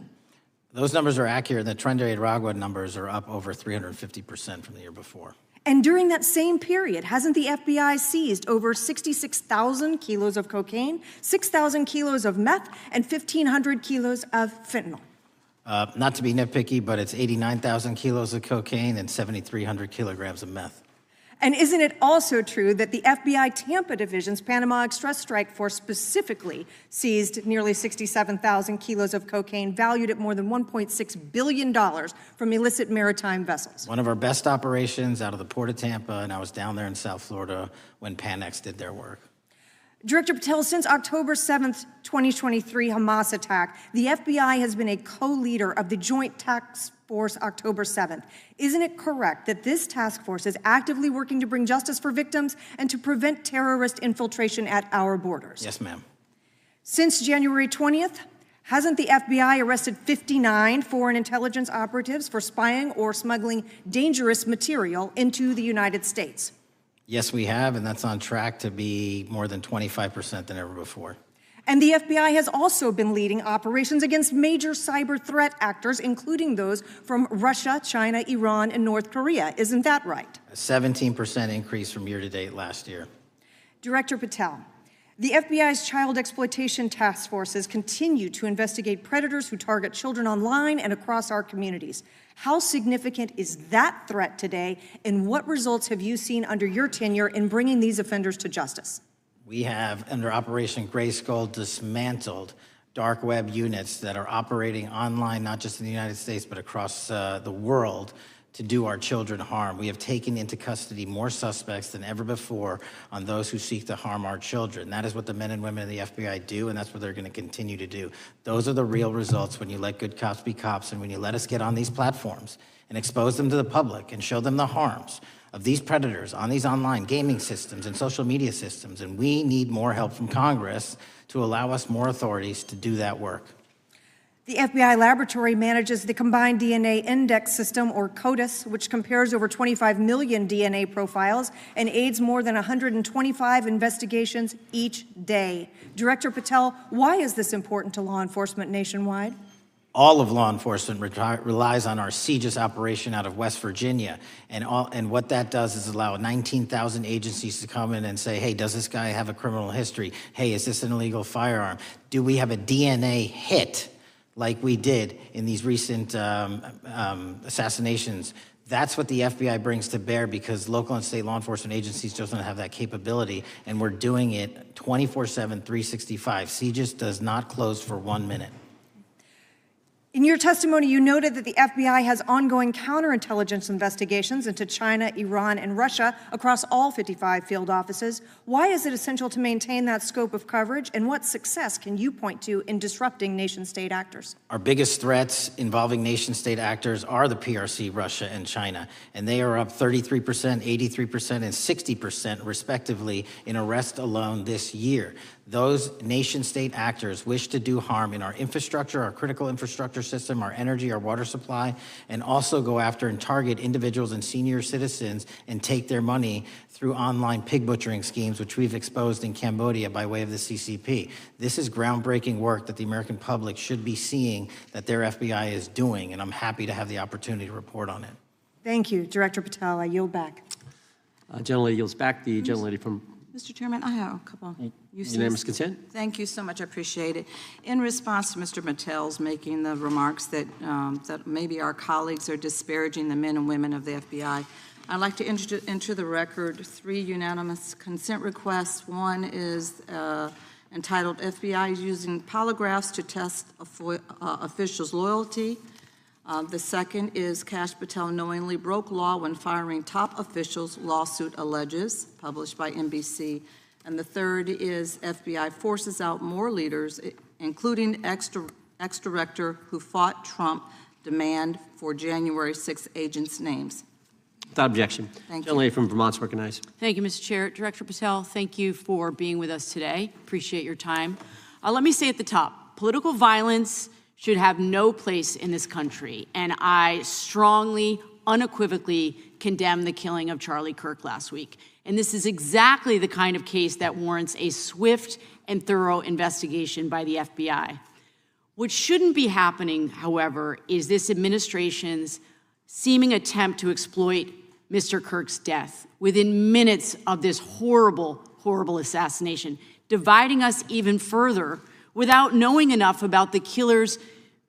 Those numbers are accurate. The Tren de Aragua numbers are up over 350% from the year before. And during that same period, hasn't the FBI seized over 66,000 kilos of cocaine, 6,000 kilos of meth, and 1,500 kilos of fentanyl? Not to be nitpicky, but it's 89,000 kilos of cocaine and 7,300 kilograms of meth. And isn't it also true that the FBI Tampa Division's Panama Express Strike Force specifically seized nearly 67,000 kilos of cocaine valued at more than $1.6 billion from illicit maritime vessels? One of our best operations out of the Port of Tampa, and I was down there in South Florida when Panex did their work. Director Patel, since October 7th, 2023 Hamas attack, the FBI has been a co-leader of the Joint Task Force October 7th. Isn't it correct that this task force is actively working to bring justice for victims and to prevent terrorist infiltration at our borders? Yes, ma'am. Since January 20th, hasn't the FBI arrested 59 foreign intelligence operatives for spying or smuggling dangerous material into the United States? Yes, we have, and that's on track to be more than 25% than ever before. And the FBI has also been leading operations against major cyber threat actors, including those from Russia, China, Iran, and North Korea. Isn't that right? A 17% increase from year to date last year. Director Patel, the FBI's child exploitation task forces continue to investigate predators who target children online and across our communities. How significant is that threat today, and what results have you seen under your tenure in bringing these offenders to justice? We have, under Operation Grayskull, dismantled dark web units that are operating online, not just in the United States, but across the world, to do our children harm. We have taken into custody more suspects than ever before on those who seek to harm our children. That is what the men and women of the FBI do, and that's what they're going to continue to do. Those are the real results when you let good cops be cops and when you let us get on these platforms and expose them to the public and show them the harms of these predators on these online gaming systems and social media systems. And we need more help from Congress to allow us more authorities to do that work. The FBI laboratory manages the Combined DNA Index System, or CODIS, which compares over 25 million DNA profiles and aids more than 125 investigations each day. Director Patel, why is this important to law enforcement nationwide? All of law enforcement relies on our CJIS operation out of West Virginia. And what that does is allow 19,000 agencies to come in and say, hey, does this guy have a criminal history? Hey, is this an illegal firearm? Do we have a DNA hit like we did in these recent assassinations? That's what the FBI brings to bear, because local and state law enforcement agencies just don't have that capability, and we're doing it 24/7, 365. CJIS does not close for 1 minute. In your testimony, you noted that the FBI has ongoing counterintelligence investigations into China, Iran, and Russia across all 55 field offices. Why is it essential to maintain that scope of coverage, and what success can you point to in disrupting nation-state actors? Our biggest threats involving nation-state actors are the PRC, Russia, and China, and they are up 33%, 83%, and 60% respectively in arrest alone this year. Those nation-state actors wish to do harm in our infrastructure, our critical infrastructure system, our energy, our water supply, and also go after and target individuals and senior citizens and take their money through online pig butchering schemes, which we've exposed in Cambodia by way of the CCP. This is groundbreaking work that the American public should be seeing that their FBI is doing, and I'm happy to have the opportunity to report on it. Thank you, Director Patel. I yield back. Gentlelady yields back. The gentlelady from Mr. Chairman, I have a couple. Unanimous consent. Thank you so much. I appreciate it. In response to Mr. Patel's making the remarks that, that maybe our colleagues are disparaging the men and women of the FBI, I'd like to enter the record 3 unanimous consent requests. One is entitled FBI is using polygraphs to test officials' loyalty. The second is Kash Patel knowingly broke law when firing top officials, lawsuit alleges, published by NBC. And the third is FBI forces out more leaders, including ex-director who fought Trump, demand for January 6 agents' names. Without objection. Thank you. Gentlelady from Vermont's recognized. Thank you, Mr. Chair. Director Patel, thank you for being with us today. Appreciate your time. Let me say at the top, political violence should have no place in this country, and I strongly, unequivocally condemn the killing of Charlie Kirk last week. And this is exactly the kind of case that warrants a swift and thorough investigation by the FBI. What shouldn't be happening, however, is this administration's seeming attempt to exploit Mr. Kirk's death within minutes of this horrible, horrible assassination, dividing us even further without knowing enough about the killer's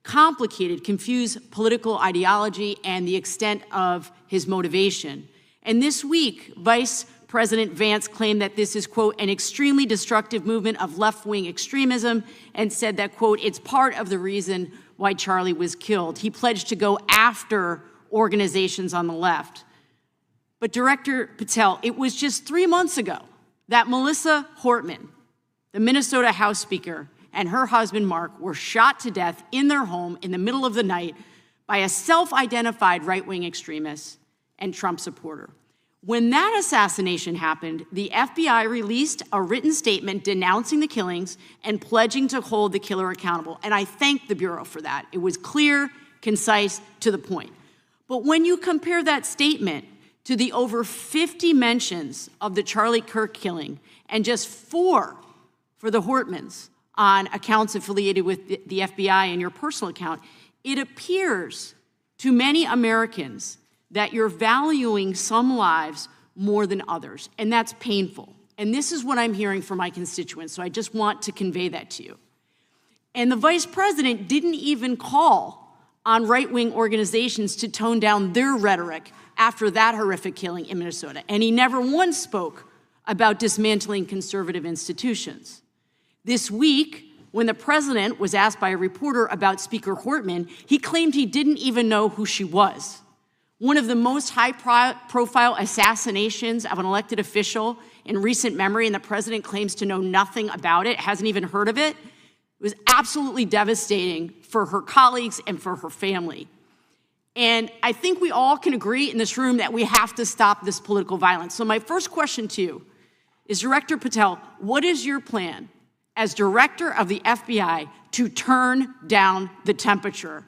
complicated, confused political ideology and the extent of his motivation. And this week, Vice President Vance claimed that this is, quote, an extremely destructive movement of left-wing extremism, and said that, quote, it's part of the reason why Charlie was killed. He pledged to go after organizations on the left. But Director Patel, it was just 3 months ago that Melissa Hortman, the Minnesota House Speaker, and her husband, Mark, were shot to death in their home in the middle of the night by a self-identified right-wing extremist and Trump supporter. When that assassination happened, the FBI released a written statement denouncing the killings and pledging to hold the killer accountable. And I thank the Bureau for that. It was clear, concise, to the point. But when you compare that statement to the over 50 mentions of the Charlie Kirk killing and just 4 for the Hortmans on accounts affiliated with the FBI and your personal account, it appears to many Americans that you're valuing some lives more than others, and that's painful. And this is what I'm hearing from my constituents, so I just want to convey that to you. And the Vice President didn't even call on right-wing organizations to tone down their rhetoric after that horrific killing in Minnesota, and he never once spoke about dismantling conservative institutions. This week, when the president was asked by a reporter about Speaker Hortman, he claimed he didn't even know who she was. one of the most high-profile assassinations of an elected official in recent memory, and the president claims to know nothing about it, hasn't even heard of it. It was absolutely devastating for her colleagues and for her family. And I think we all can agree in this room that we have to stop this political violence. So my first question to you is, Director Patel, what is your plan as director of the FBI to turn down the temperature,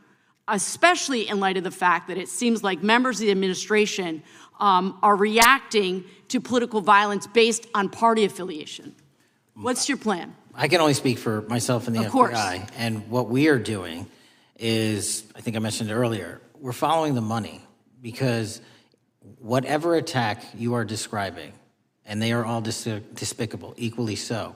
especially in light of the fact that it seems like members of the administration are reacting to political violence based on party affiliation? What's your plan? I can only speak for myself and the Of course. FBI. And what we are doing is, I think I mentioned it earlier, we're following the money, because whatever attack you are describing, and they are all despicable, equally so,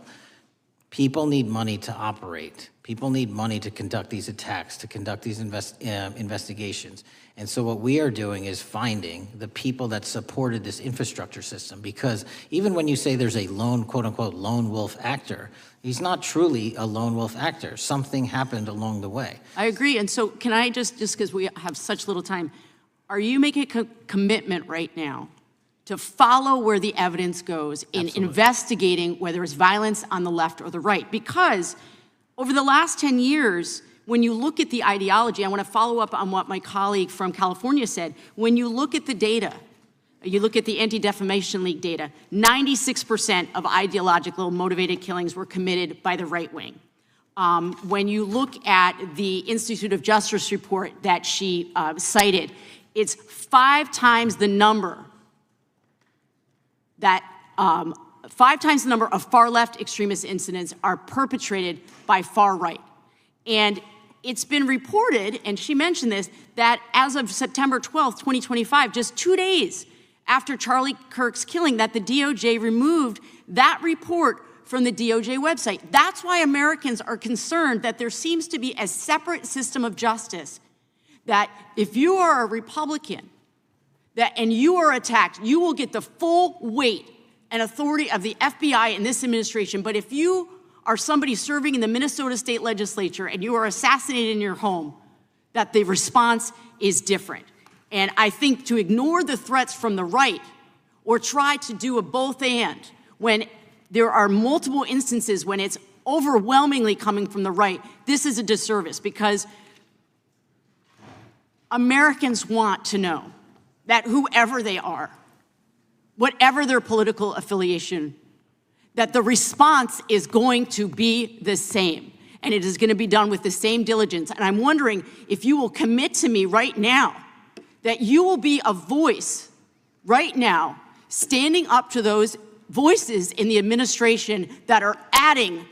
people need money to operate. People need money to conduct these attacks, to conduct these investigations. And so what we are doing is finding the people that supported this infrastructure system, because even when you say there's a lone, quote unquote, lone wolf actor, he's not truly a lone wolf actor. Something happened along the way. I agree. And so can I just because we have such little time, are you making a commitment right now to follow where the evidence goes in investigating whether it's violence on the left or the right? Because over the last 10 years, when you look at the ideology, I want to follow up on what my colleague from California said. When you look at the data, you look at the Anti-Defamation League data, 96% of ideological motivated killings were committed by the right wing. When you look at the Institute of Justice report that she cited, it's 5 times the number that 5 times the number of far-left extremist incidents are perpetrated by far right. And it's been reported, and she mentioned this, that as of September 12th, 2025, just 2 days after Charlie Kirk's killing, that the DOJ removed that report from the DOJ website. That's why Americans are concerned that there seems to be a separate system of justice, that if you are a Republican and you are attacked, you will get the full weight and authority of the FBI and this administration. But if you are somebody serving in the Minnesota State Legislature and you are assassinated in your home, that the response is different. And I think to ignore the threats from the right or try to do a both and when there are multiple instances when it's overwhelmingly coming from the right, this is a disservice, because Americans want to know that whoever they are, whatever their political affiliation, that the response is going to be the same, and it is going to be done with the same diligence. And I'm wondering if you will commit to me right now that you will be a voice right now standing up to those voices in the administration that are adding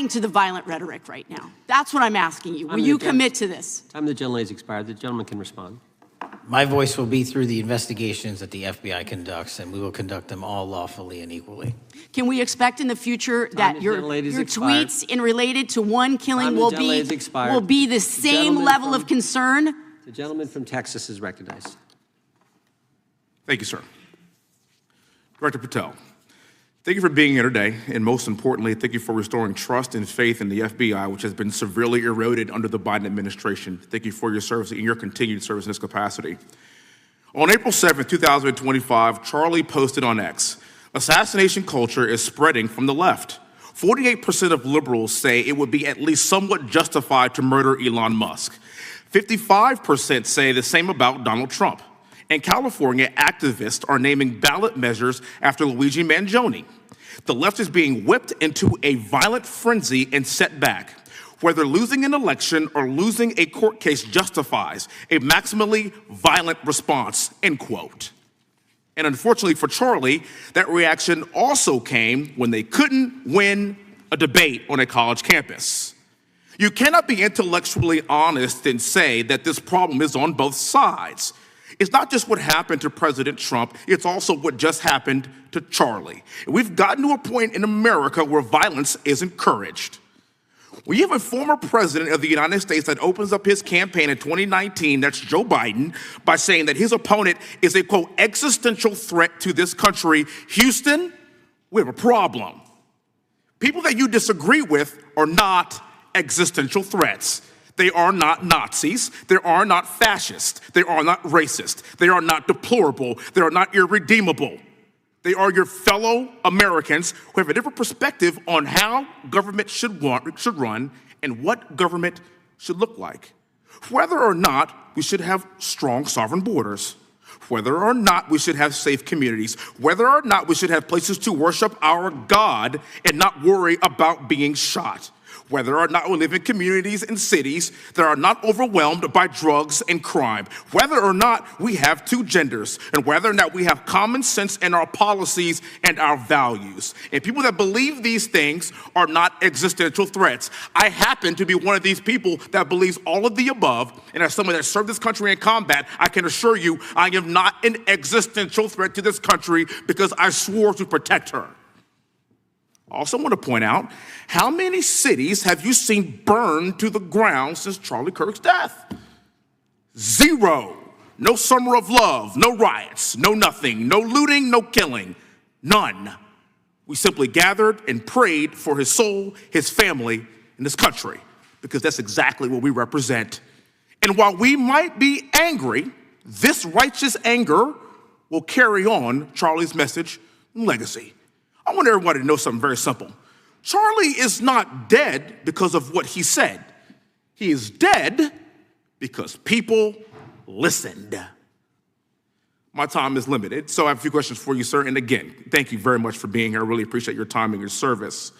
to the violent rhetoric right now. That's what I'm asking you. Will you commit to this? Time of the gentleman has expired. The gentleman can respond. My voice will be through the investigations that the FBI conducts, and we will conduct them all lawfully and equally. Can we expect in the future that your tweets in related to one killing will be the same level of concern? The gentleman from Texas is recognized. Thank you, sir. Director Patel, thank you for being here today, and most importantly, thank you for restoring trust and faith in the FBI, which has been severely eroded under the Biden administration. Thank you for your service and your continued service in this capacity. On April 7th, 2025, Charlie posted on X, "Assassination culture is spreading from the left. 48% of liberals say it would be at least somewhat justified to murder Elon Musk. 55% say the same about Donald Trump. And California activists are naming ballot measures after Luigi Mangione. The left is being whipped into a violent frenzy and set back. Whether losing an election or losing a court case justifies a maximally violent response," end quote. And unfortunately for Charlie, that reaction also came when they couldn't win a debate on a college campus. You cannot be intellectually honest and say that this problem is on both sides. It's not just what happened to President Trump, it's also what just happened to Charlie. And we've gotten to a point in America where violence is encouraged. We have a former president of the United States that opens up his campaign in 2019, that's Joe Biden, by saying that his opponent is a, quote, existential threat to this country. Houston, we have a problem. People that you disagree with are not existential threats. They are not Nazis. They are not fascist. They are not racist. They are not deplorable. They are not irredeemable. They are your fellow Americans who have a different perspective on how government should run and what government should look like. Whether or not we should have strong sovereign borders, whether or not we should have safe communities, whether or not we should have places to worship our God and not worry about being shot, whether or not we live in communities and cities that are not overwhelmed by drugs and crime, whether or not we have two genders, and whether or not we have common sense in our policies and our values. And people that believe these things are not existential threats. I happen to be one of these people that believes all of the above, and as someone that served this country in combat, I can assure you I am not an existential threat to this country because I swore to protect her. I also want to point out, how many cities have you seen burned to the ground since Charlie Kirk's death? 0. No summer of love, no riots, no nothing, no looting, no killing, none. We simply gathered and prayed for his soul, his family, and this country, because that's exactly what we represent. And while we might be angry, this righteous anger will carry on Charlie's message and legacy. I want everybody to know something very simple. Charlie is not dead because of what he said. He is dead because people listened. My time is limited, so I have a few questions for you, sir. And again, thank you very much for being here. I really appreciate your time and your service.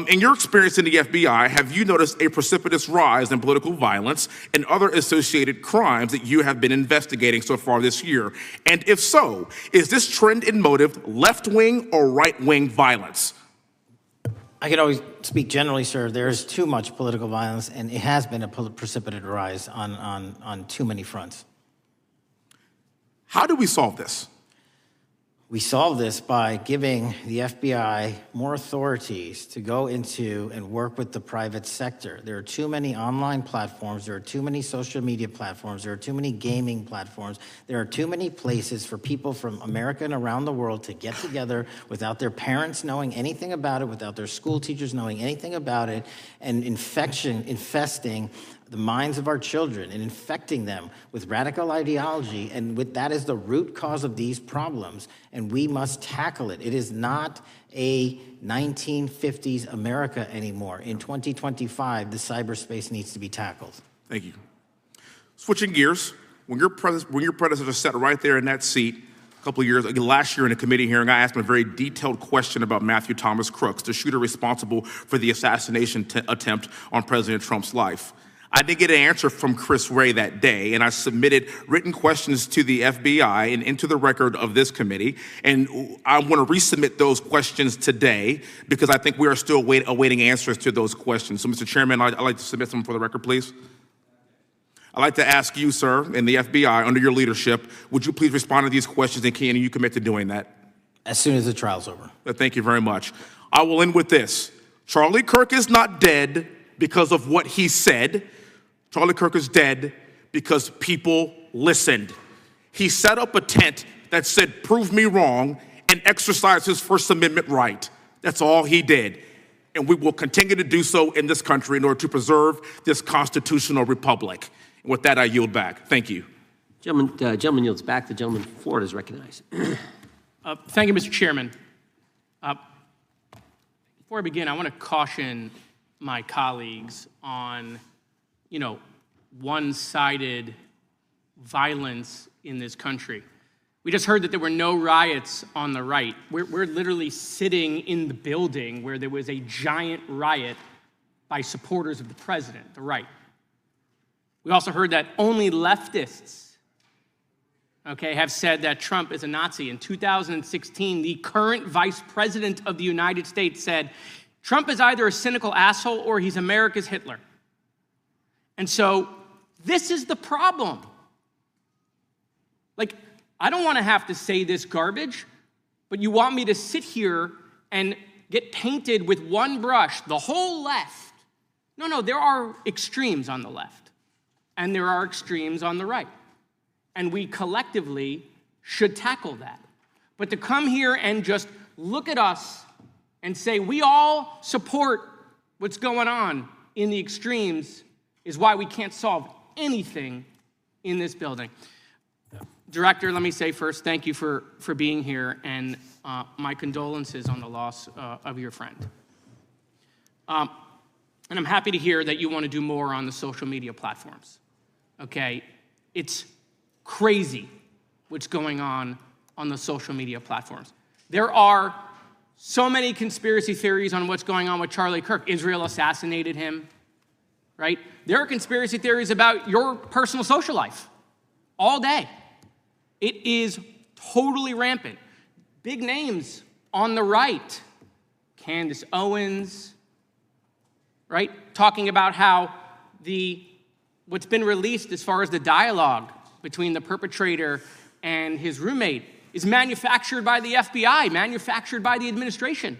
In your experience in the FBI, have you noticed a precipitous rise in political violence and other associated crimes that you have been investigating so far this year? And if so, is this trend in motive left-wing or right-wing violence? I can always speak generally, sir. There is too much political violence, and it has been a precipitous rise on too many fronts. How do we solve this? We solve this by giving the FBI more authorities to go into and work with the private sector. There are too many online platforms. There are too many social media platforms. There are too many gaming platforms. There are too many places for people from America and around the world to get together without their parents knowing anything about it, without their school teachers knowing anything about it, and infesting the minds of our children and infecting them with radical ideology, and that is the root cause of these problems, and we must tackle it. It is not a 1950s America anymore. In 2025, the cyberspace needs to be tackled. Thank you. Switching gears, when your predecessor sat right there in that seat a couple of years, last year in a committee hearing, I asked him a very detailed question about Matthew Thomas Crooks, the shooter responsible for the assassination attempt on President Trump's life. I didn't get an answer from Chris Wray that day, and I submitted written questions to the FBI and into the record of this committee, and I want to resubmit those questions today because I think we are still awaiting answers to those questions. So, Mr. Chairman, I'd like to submit them for the record, please. I'd like to ask you, sir, and the FBI, under your leadership, would you please respond to these questions, and can you commit to doing that? As soon as the trial's over. Thank you very much. I will end with this. Charlie Kirk is not dead because of what he said. Charlie Kirk is dead because people listened. He set up a tent that said, "Prove me wrong," and exercised his First Amendment right. That's all he did. And we will continue to do so in this country in order to preserve this constitutional republic. And with that, I yield back. Thank you. Gentleman yields back. The gentleman from Florida is recognized. Thank you, Mr. Chairman. Before I begin, I want to caution my colleagues on one-sided violence in this country. We just heard that there were no riots on the right. We're literally sitting in the building where there was a giant riot by supporters of the president, the right. We also heard that only leftists, have said that Trump is a Nazi. In 2016, the current vice president of the United States said, Trump is either a cynical asshole or he's America's Hitler. And so this is the problem. I don't want to have to say this garbage, but you want me to sit here and get painted with one brush, the whole left. No, there are extremes on the left, and there are extremes on the right. And we collectively should tackle that. But to come here and just look at us and say we all support what's going on in the extremes is why we can't solve anything in this building. Director, let me say first, thank you for being here, and my condolences on the loss of your friend. And I'm happy to hear that you want to do more on the social media platforms, okay? It's crazy what's going on the social media platforms. There are so many conspiracy theories on what's going on with Charlie Kirk. Israel assassinated him, right? There are conspiracy theories about your personal social life all day. It is totally rampant. Big names on the right, Candace Owens, right? Talking about how what's been released as far as the dialogue between the perpetrator and his roommate is manufactured by the FBI, manufactured by the administration.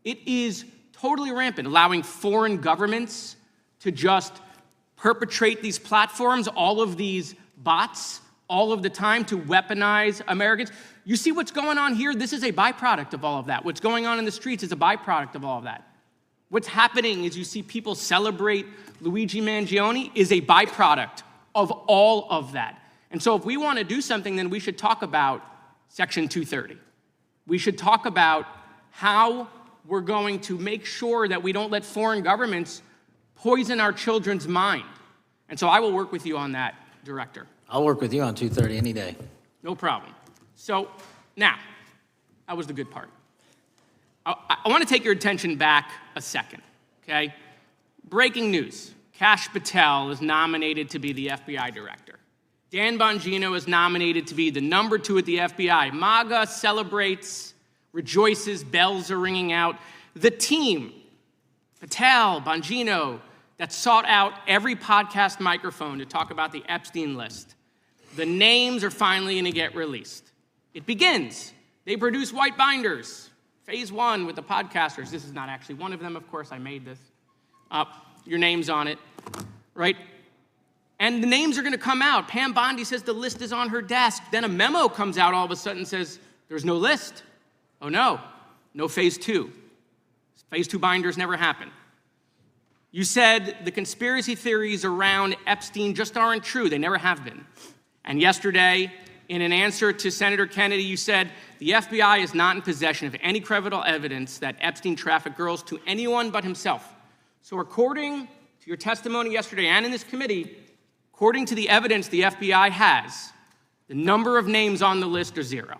It is totally rampant, allowing foreign governments to just perpetrate these platforms, all of these bots, all of the time to weaponize Americans. You see what's going on here? This is a byproduct of all of that. What's going on in the streets is a byproduct of all of that. What's happening is you see people celebrate Luigi Mangione is a byproduct of all of that. And so if we want to do something, then we should talk about Section 230. We should talk about how we're going to make sure that we don't let foreign governments poison our children's mind. And so I will work with you on that, Director. I'll work with you on 230 any day. No problem. So now, that was the good part. I want to take your attention back a second, okay? Breaking news. Kash Patel is nominated to be the FBI director. Dan Bongino is nominated to be the number 2 at the FBI. MAGA celebrates, rejoices, bells are ringing out. The team, Patel, Bongino, that sought out every podcast microphone to talk about the Epstein list. The names are finally going to get released. It begins. They produce white binders. Phase 1 with the podcasters. This is not actually one of them, of course. I made this. Your name's on it, right? And the names are going to come out. Pam Bondi says the list is on her desk. Then a memo comes out all of a sudden and says, there's no list. Oh, no phase 2. Phase 2 binders never happen. You said the conspiracy theories around Epstein just aren't true. They never have been. And yesterday, in an answer to Senator Kennedy, you said the FBI is not in possession of any credible evidence that Epstein trafficked girls to anyone but himself. So according to your testimony yesterday and in this committee, according to the evidence the FBI has, the number of names on the list are 0.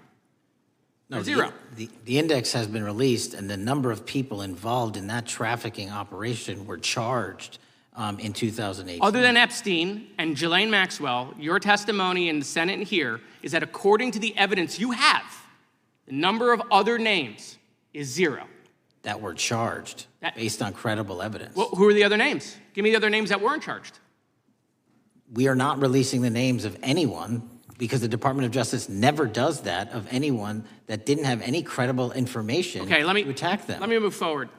No, zero. The index has been released, and the number of people involved in that trafficking operation were charged in 2018. Other than Epstein and Ghislaine Maxwell, your testimony in the Senate and here is that according to the evidence you have, the number of other names is 0. That were charged based on credible evidence. Well, who are the other names? Give me the other names that weren't charged. We are not releasing the names of anyone because the Department of Justice never does that of anyone that didn't have any credible information to attack them. Let me move forward.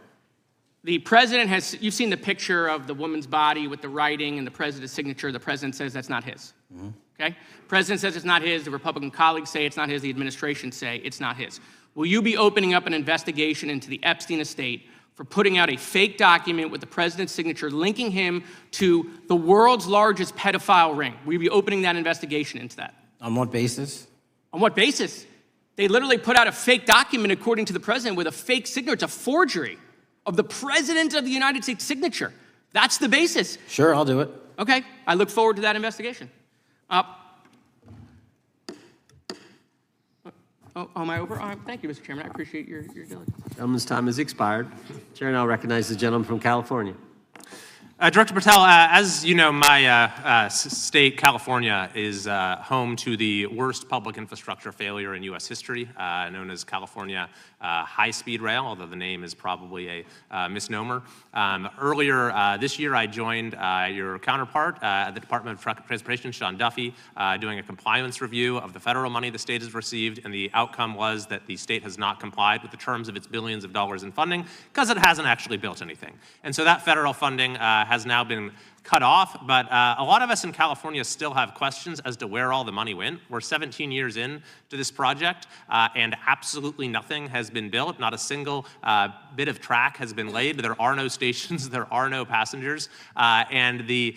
The president has, you've seen the picture of the woman's body with the writing and the president's signature. The president says that's not his, okay? President says it's not his. The Republican colleagues say it's not his. The administration say it's not his. Will you be opening up an investigation into the Epstein estate for putting out a fake document with the president's signature linking him to the world's largest pedophile ring? Will you be opening that investigation into that? On what basis? On what basis? They literally put out a fake document, according to the president, with a fake signature. It's a forgery of the president of the United States signature. That's the basis. Sure, I'll do it. Okay, I look forward to that investigation. Am I over? Thank you, Mr. Chairman. I appreciate your diligence. Gentleman's time has expired. Chair now recognizes the gentleman from California. Director Patel, as you know, my state, California, is home to the worst public infrastructure failure in U.S. history, known as California High-Speed Rail, although the name is probably a misnomer. Earlier this year, I joined your counterpart at the Department of Transportation, Sean Duffy, doing a compliance review of the federal money the state has received, and the outcome was that the state has not complied with the terms of its billions of dollars in funding because it hasn't actually built anything. And so that federal funding has now been cut off, but a lot of us in California still have questions as to where all the money went. We're 17 years in to this project, and absolutely nothing has been built. Not a single bit of track has been laid. There are no stations. There are no passengers. And the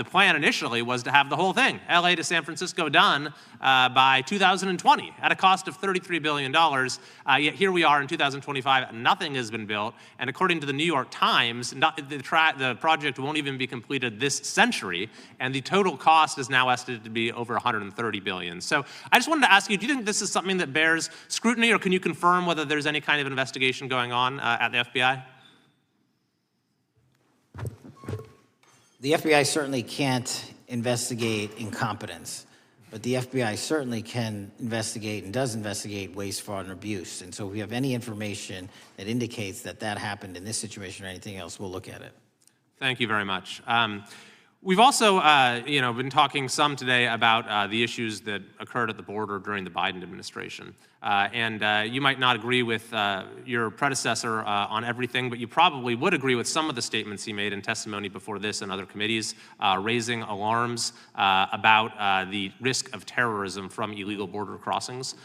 plan initially was to have the whole thing, LA to San Francisco, done by 2020 at a cost of $33 billion. Yet here we are in 2025, nothing has been built. And according to the New York Times, the project won't even be completed this century, and the total cost is now estimated to be over $130 billion. So I just wanted to ask you, do you think this is something that bears scrutiny, or can you confirm whether there's any kind of investigation going on at the FBI? The FBI certainly can't investigate incompetence, but the FBI certainly can investigate and does investigate waste, fraud, and abuse. And so if we have any information that indicates that that happened in this situation or anything else, we'll look at it. Thank you very much. We've also, been talking some today about the issues that occurred at the border during the Biden administration. You might not agree with your predecessor on everything, but you probably would agree with some of the statements he made in testimony before this and other committees, raising alarms about the risk of terrorism from illegal border crossings.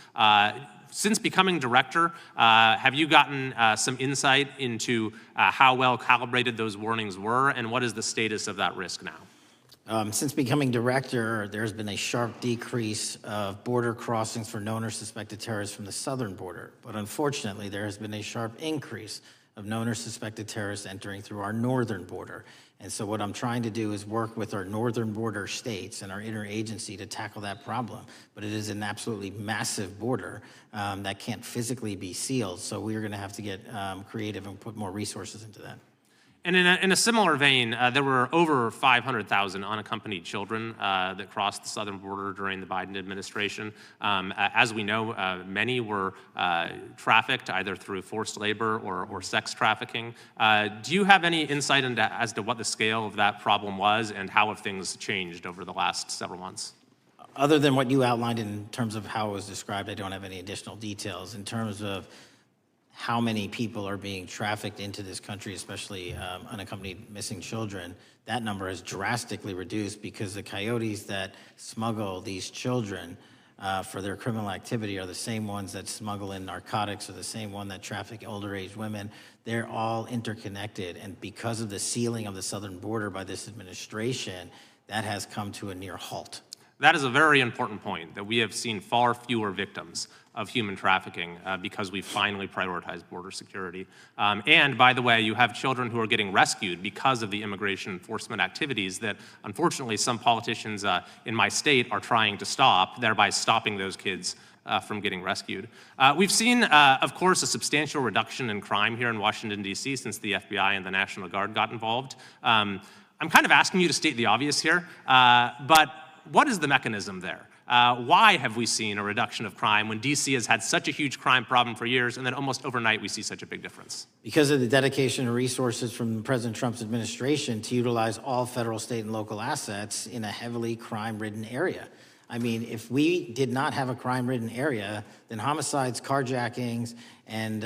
Since becoming director, have you gotten some insight into how well calibrated those warnings were, and what is the status of that risk now? Since becoming director, there's been a sharp decrease of border crossings for known or suspected terrorists from the southern border. But unfortunately, there has been a sharp increase of known or suspected terrorists entering through our northern border. And so what I'm trying to do is work with our northern border states and our interagency to tackle that problem. But it is an absolutely massive border that can't physically be sealed. So we're going to have to get creative and put more resources into that. And in a similar vein, there were over 500,000 unaccompanied children that crossed the southern border during the Biden administration. As we know, many were trafficked either through forced labor or sex trafficking. Do you have any insight as to what the scale of that problem was and how have things changed over the last several months? Other than what you outlined in terms of how it was described, I don't have any additional details. In terms of how many people are being trafficked into this country, especially unaccompanied missing children, that number has drastically reduced because the coyotes that smuggle these children for their criminal activity are the same ones that smuggle in narcotics, or the same one that traffic older age women. They're all interconnected, and because of the sealing of the southern border by this administration, that has come to a near halt. That is a very important point, that we have seen far fewer victims of human trafficking because we've finally prioritized border security. And by the way, you have children who are getting rescued because of the immigration enforcement activities that unfortunately some politicians in my state are trying to stop, thereby stopping those kids from getting rescued. We've seen, of course, a substantial reduction in crime here in Washington, D.C. since the FBI and the National Guard got involved. I'm kind of asking you to state the obvious here, but what is the mechanism there? Why have we seen a reduction of crime when D.C. has had such a huge crime problem for years, and then almost overnight we see such a big difference? Because of the dedication and resources from President Trump's administration to utilize all federal, state, and local assets in a heavily crime-ridden area. I mean, if we did not have a crime-ridden area, then homicides, carjackings, and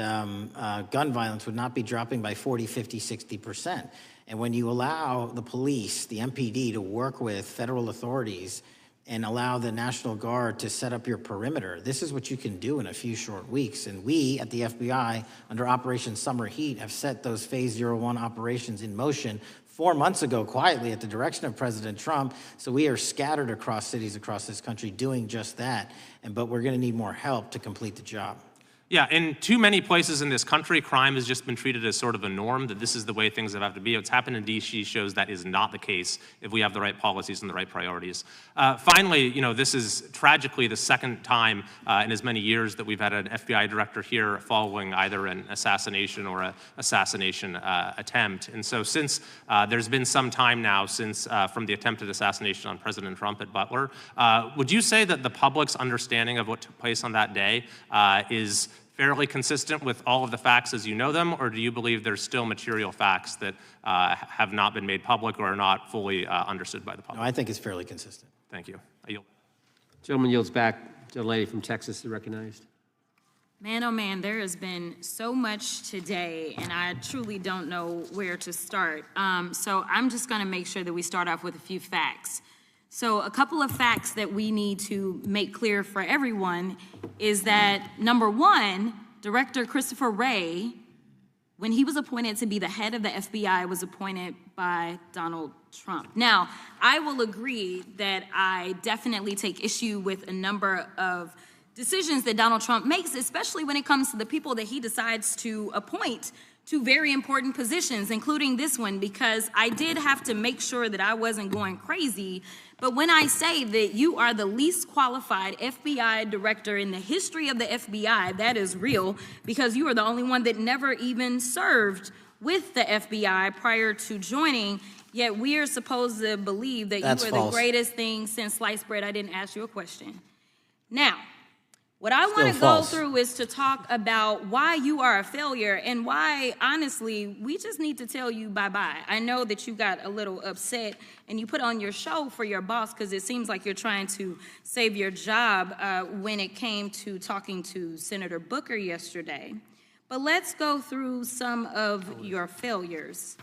gun violence would not be dropping by 40, 50, 60%. And when you allow the police, the MPD, to work with federal authorities and allow the National Guard to set up your perimeter, this is what you can do in a few short weeks. And we at the FBI, under Operation Summer Heat, have set those Phase 01 operations in motion 4 months ago, quietly at the direction of President Trump. So we are scattered across cities across this country doing just that. But we're going to need more help to complete the job. Yeah, in too many places in this country, crime has just been treated as sort of a norm, that this is the way things have to be. What's happened in D.C. shows that is not the case if we have the right policies and the right priorities. Finally, this is tragically the second time in as many years that we've had an FBI director here following either an assassination or an assassination attempt. And so since there's been some time now since from the attempted assassination on President Trump at Butler, would you say that the public's understanding of what took place on that day is fairly consistent with all of the facts as you know them, or do you believe there's still material facts that have not been made public or are not fully understood by the public? No, I think it's fairly consistent. Thank you. I yield. Gentleman yields back. The lady from Texas is recognized. Man, oh man, there has been so much today, and I truly don't know where to start. So I'm just going to make sure that we start off with a few facts. So a couple of facts that we need to make clear for everyone is that, number one, Director Christopher Wray, when he was appointed to be the head of the FBI, was appointed by Donald Trump. Now, I will agree that I definitely take issue with a number of decisions that Donald Trump makes, especially when it comes to the people that he decides to appoint to very important positions, including this one, because I did have to make sure that I wasn't going crazy. But when I say that you are the least qualified FBI director in the history of the FBI, that is real, because you are the only one that never even served with the FBI prior to joining, yet we are supposed to believe that you are the greatest thing since sliced bread. I didn't ask you a question. Now, what I want to go through is to talk about why you are a failure and why, honestly, we just need to tell you bye-bye. I know that you got a little upset and you put on your show for your boss because it seems like you're trying to save your job when it came to talking to Senator Booker yesterday. But let's go through some of your failures.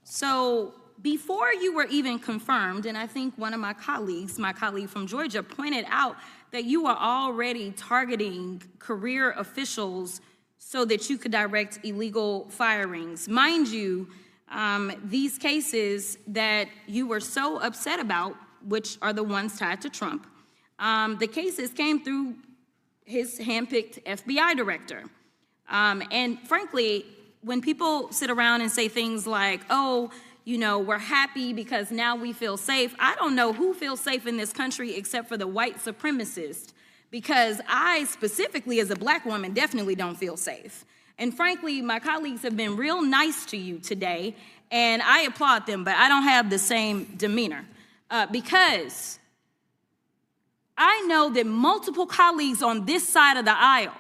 So before you were even confirmed, and I think one of my colleague from Georgia, pointed out that you are already targeting career officials so that you could direct illegal firings. Mind you, these cases that you were so upset about, which are the ones tied to Trump, the cases came through his handpicked FBI director. And frankly, when people sit around and say things like, oh, you know, we're happy because now we feel safe. I don't know who feels safe in this country except for the white supremacists, because I specifically as a black woman definitely don't feel safe. And frankly, my colleagues have been real nice to you today, and I applaud them, but I don't have the same demeanor because I know that multiple colleagues on this side of the aisle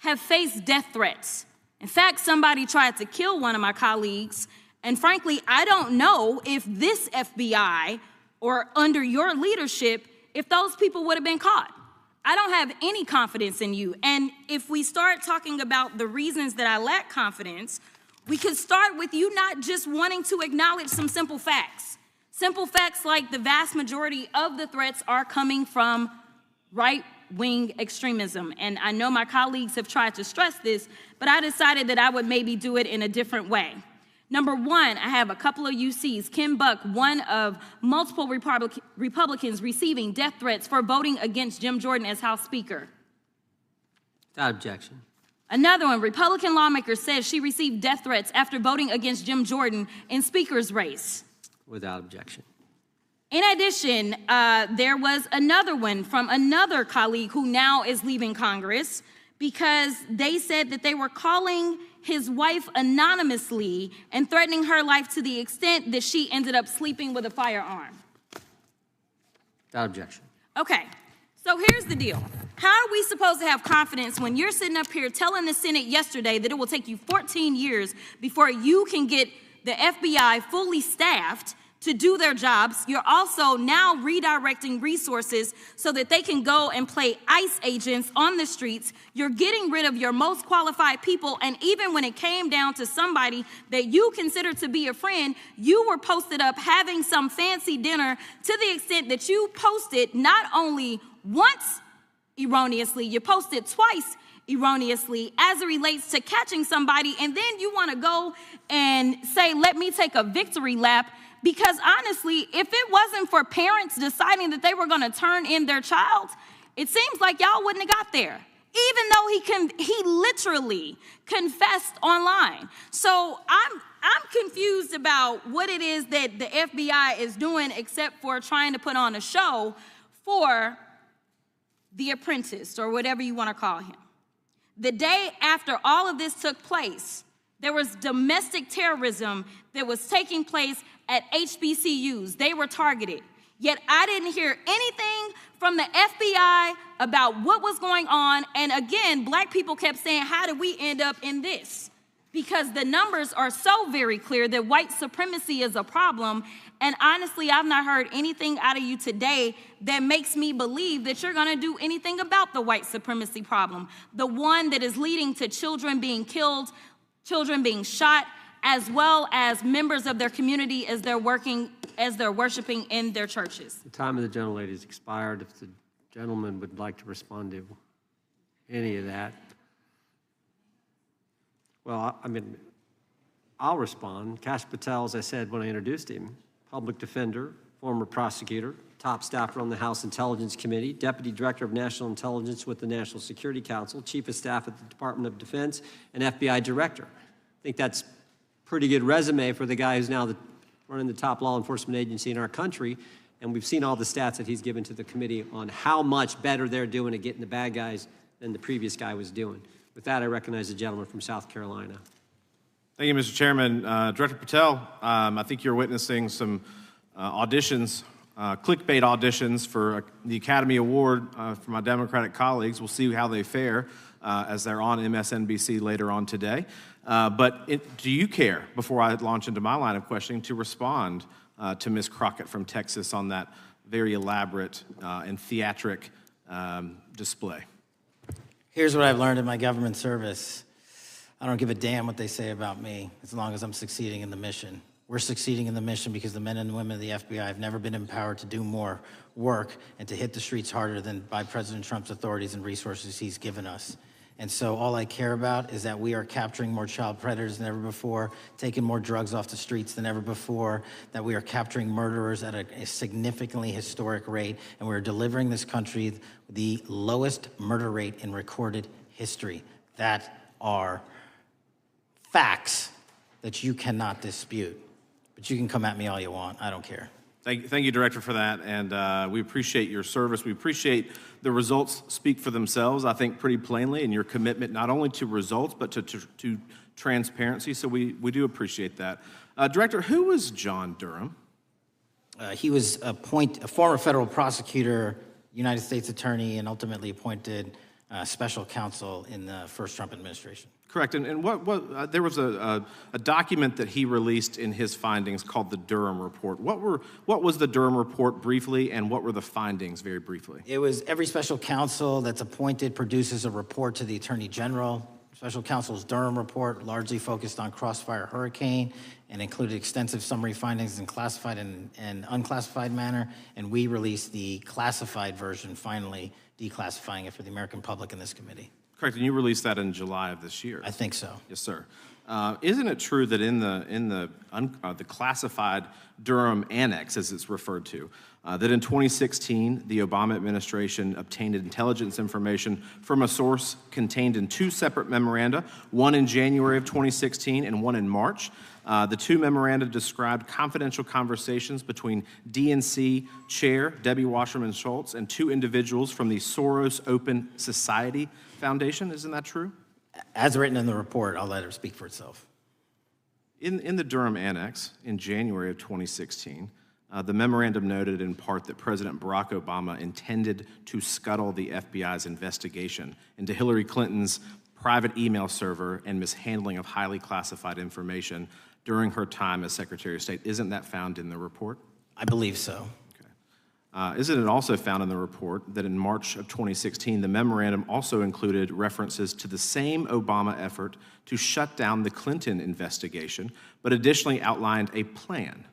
have faced death threats. In fact, somebody tried to kill one of my colleagues. And frankly, I don't know if this FBI or under your leadership, if those people would have been caught. I don't have any confidence in you. And if we start talking about the reasons that I lack confidence, we could start with you not just wanting to acknowledge some simple facts. Simple facts like the vast majority of the threats are coming from right-wing extremism. And I know my colleagues have tried to stress this, but I decided that I would maybe do it in a different way. Number one, I have a couple of UCs. Kim Buck, one of multiple Republicans receiving death threats for voting against Jim Jordan as House Speaker. Without objection. Another one, Republican lawmaker says she received death threats after voting against Jim Jordan in Speaker's race. Without objection. In addition, there was another one from another colleague who now is leaving Congress because they said that they were calling his wife anonymously and threatening her life to the extent that she ended up sleeping with a firearm. Without objection. Okay, so here's the deal. How are we supposed to have confidence when you're sitting up here telling the Senate yesterday that it will take you 14 years before you can get the FBI fully staffed to do their jobs? You're also now redirecting resources so that they can go and play ICE agents on the streets. You're getting rid of your most qualified people, and even when it came down to somebody that you consider to be a friend, you were posted up having some fancy dinner to the extent that you posted not only once erroneously, you posted twice erroneously as it relates to catching somebody, and then you want to go and say, let me take a victory lap. Because honestly, if it wasn't for parents deciding that they were going to turn in their child, it seems like y'all wouldn't have got there, even though he literally confessed online. So I'm confused about what it is that the FBI is doing except for trying to put on a show for the apprentice or whatever you want to call him. The day after all of this took place, there was domestic terrorism that was taking place at HBCUs. They were targeted. Yet I didn't hear anything from the FBI about what was going on. And again, black people kept saying, how did we end up in this? because the numbers are so very clear that white supremacy is a problem. And honestly, I've not heard anything out of you today that makes me believe that you're going to do anything about the white supremacy problem, the one that is leading to children being killed, children being shot, as well as members of their community as they're worshiping in their churches. The time of the gentlelady has expired. If the gentleman would like to respond to any of that. Well, I mean, I'll respond. Kash Patel, as I said when I introduced him, public defender, former prosecutor, top staffer on the House Intelligence Committee, Deputy Director of National Intelligence with the National Security Council, Chief of Staff at the Department of Defense, and FBI Director. I think that's a pretty good resume for the guy who's now running the top law enforcement agency in our country. And we've seen all the stats that he's given to the committee on how much better they're doing at getting the bad guys than the previous guy was doing. With that, I recognize the gentleman from South Carolina. Thank you, Mr. Chairman. Director Patel, I think you're witnessing some auditions, clickbait auditions for the Academy Award for my Democratic colleagues. We'll see how they fare as they're on MSNBC later on today. But do you care, before I launch into my line of questioning, to respond to Ms. Crockett from Texas on that very elaborate and theatric display? Here's what I've learned in my government service. I don't give a damn what they say about me as long as I'm succeeding in the mission. We're succeeding in the mission because the men and women of the FBI have never been empowered to do more work and to hit the streets harder than by President Trump's authorities and resources he's given us. And so all I care about is that we are capturing more child predators than ever before, taking more drugs off the streets than ever before, that we are capturing murderers at a significantly historic rate, and we're delivering this country the lowest murder rate in recorded history. That are facts that you cannot dispute. But you can come at me all you want. I don't care. Thank you, Director, for that, and we appreciate your service. We appreciate the results speak for themselves, I think, pretty plainly, and your commitment not only to results, but to transparency, so we do appreciate that. Director, who was John Durham? He was a former federal prosecutor, United States attorney, and ultimately appointed special counsel in the first Trump administration. Correct, and there was a document that he released in his findings called the Durham Report. What was the Durham Report briefly, and what were the findings very briefly? It was every special counsel that's appointed produces a report to the Attorney General. Special counsel's Durham Report largely focused on Crossfire Hurricane and included extensive summary findings in classified and unclassified manner, and we released the classified version, finally declassifying it for the American public in this committee. Correct, and you released that in July of this year. I think so. Yes, sir. Isn't it true that in the classified Durham Annex, as it's referred to, that in 2016 the Obama administration obtained intelligence information from a source contained in two separate memoranda, one in January of 2016 and one in March? The two memoranda described confidential conversations between DNC Chair Debbie Wasserman Schultz and two individuals from the Soros Open Society Foundation. Isn't that true? As written in the report, I'll let it speak for itself. In the Durham Annex in January of 2016, the memorandum noted in part that President Barack Obama intended to scuttle the FBI's investigation into Hillary Clinton's private email server and mishandling of highly classified information during her time as Secretary of State. Isn't that found in the report? I believe so. Isn't it also found in the report that in March of 2016, the memorandum also included references to the same Obama effort to shut down the Clinton investigation, but additionally outlined a plan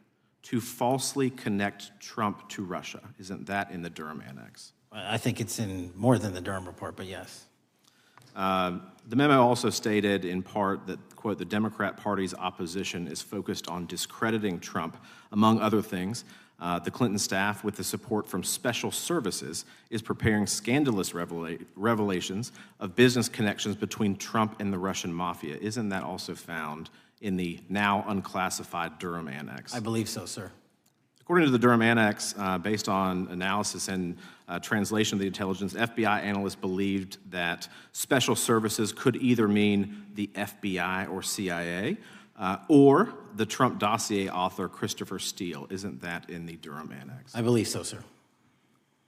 to falsely connect Trump to Russia? Isn't that in the Durham Annex? I think it's in more than the Durham Report, but yes. The memo also stated in part that, quote, the Democrat Party's opposition is focused on discrediting Trump, among other things. The Clinton staff, with the support from special services, is preparing scandalous revelations of business connections between Trump and the Russian mafia. Isn't that also found in the now unclassified Durham Annex? I believe so, sir. According to the Durham Annex, based on analysis and translation of the intelligence, FBI analysts believed that special services could either mean the FBI or CIA, or the Trump dossier author Christopher Steele. Isn't that in the Durham Annex? I believe so, sir.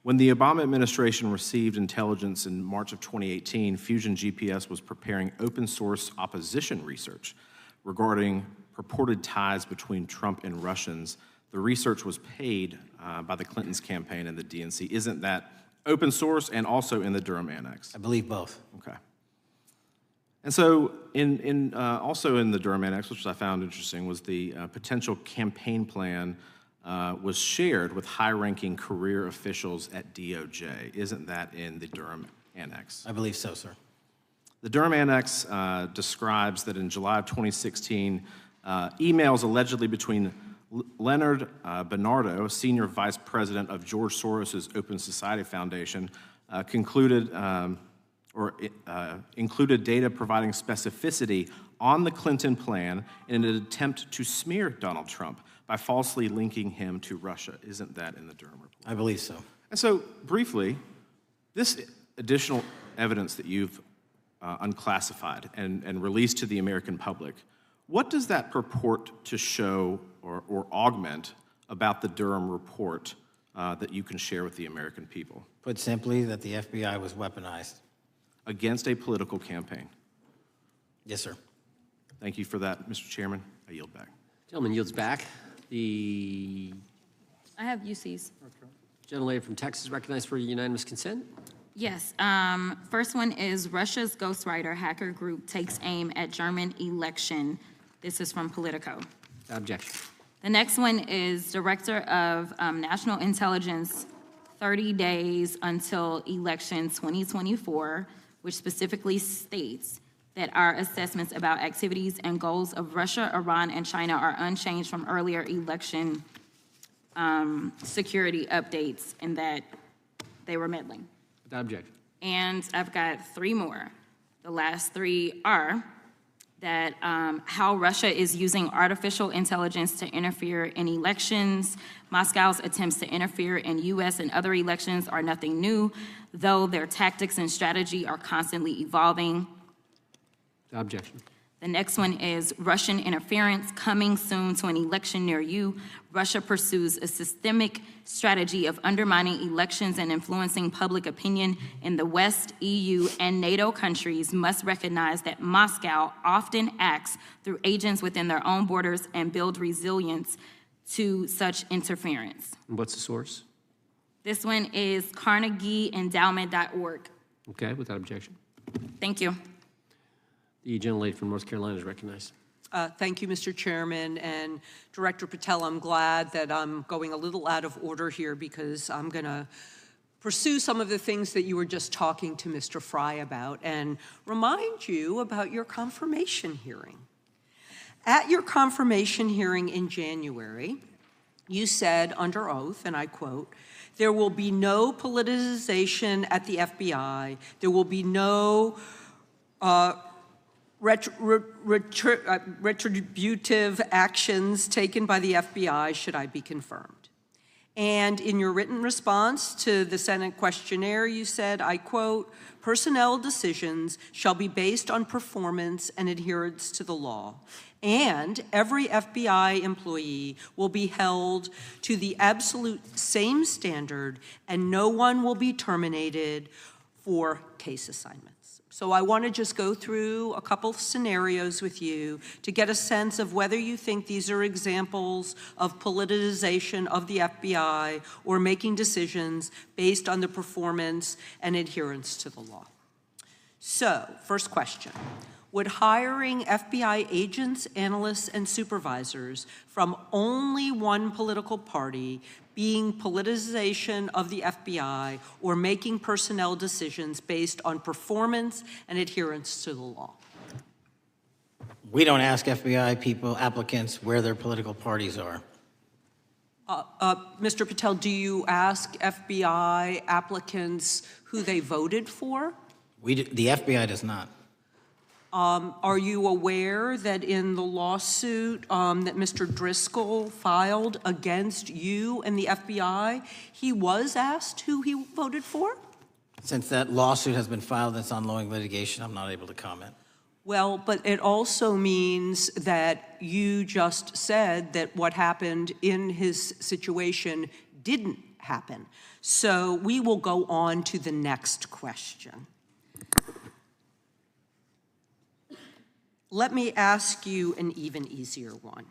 When the Obama administration received intelligence in March of 2018, Fusion GPS was preparing open source opposition research regarding purported ties between Trump and Russians. The research was paid by the Clintons campaign and the DNC. Isn't that open source and also in the Durham Annex? I believe both. Okay. And so also in the Durham Annex, which I found interesting, was the potential campaign plan was shared with high-ranking career officials at DOJ. Isn't that in the Durham Annex? I believe so, sir. The Durham Annex describes that in July of 2016, emails allegedly between Leonard Bernardo, senior vice president of George Soros's Open Society Foundation, included data providing specificity on the Clinton plan in an attempt to smear Donald Trump by falsely linking him to Russia. Isn't that in the Durham report? I believe so. And so, briefly, this additional evidence that you've unclassified and released to the American public, what does that purport to show or augment about the Durham report that you can share with the American people? Put simply, that the FBI was weaponized. Against a political campaign. Yes, sir. Thank you for that, Mr. Chairman. I yield back. Gentleman yields back. I have UCs. Gentlelady from Texas recognized for unanimous consent. Yes. First one is Russia's ghostwriter hacker group takes aim at German election. This is from Politico. Objection. The next one is Director of National Intelligence, 30 days until election 2024, which specifically states that our assessments about activities and goals of Russia, Iran, and China are unchanged from earlier election security updates, and that they were meddling. Without objection. And I've got three more. The last three are that how Russia is using artificial intelligence to interfere in elections. Moscow's attempts to interfere in U.S. and other elections are nothing new, though their tactics and strategy are constantly evolving. Without objection. The next one is Russian interference coming soon to an election near you. Russia pursues a systemic strategy of undermining elections and influencing public opinion in the West. EU and NATO countries must recognize that Moscow often acts through agents within their own borders and build resilience to such interference. And what's the source? This one is CarnegieEndowment.org. Okay, without objection. Thank you. The gentlelady from North Carolina is recognized. Thank you, Mr. Chairman. And Director Patel, I'm glad that I'm going a little out of order here because I'm going to pursue some of the things that you were just talking to Mr. Fry about and remind you about your confirmation hearing. At your confirmation hearing in January, you said under oath, and I quote, "There will be no politicization at the FBI. There will be no retributive actions taken by the FBI should I be confirmed." And in your written response to the Senate questionnaire, you said, I quote, "Personnel decisions shall be based on performance and adherence to the law. And every FBI employee will be held to the absolute same standard, and no one will be terminated for case assignments." So I want to just go through a couple of scenarios with you to get a sense of whether you think these are examples of politicization of the FBI or making decisions based on the performance and adherence to the law. So, first question. Would hiring FBI agents, analysts, and supervisors from only one political party being politicization of the FBI or making personnel decisions based on performance and adherence to the law? We don't ask FBI people, applicants, where their political parties are. Mr. Patel, do you ask FBI applicants who they voted for? The FBI does not. Are you aware that in the lawsuit that Mr. Driscoll filed against you and the FBI, he was asked who he voted for? Since that lawsuit has been filed and it's ongoing litigation, I'm not able to comment. Well, but it also means that you just said that what happened in his situation didn't happen. So we will go on to the next question. Let me ask you an even easier one.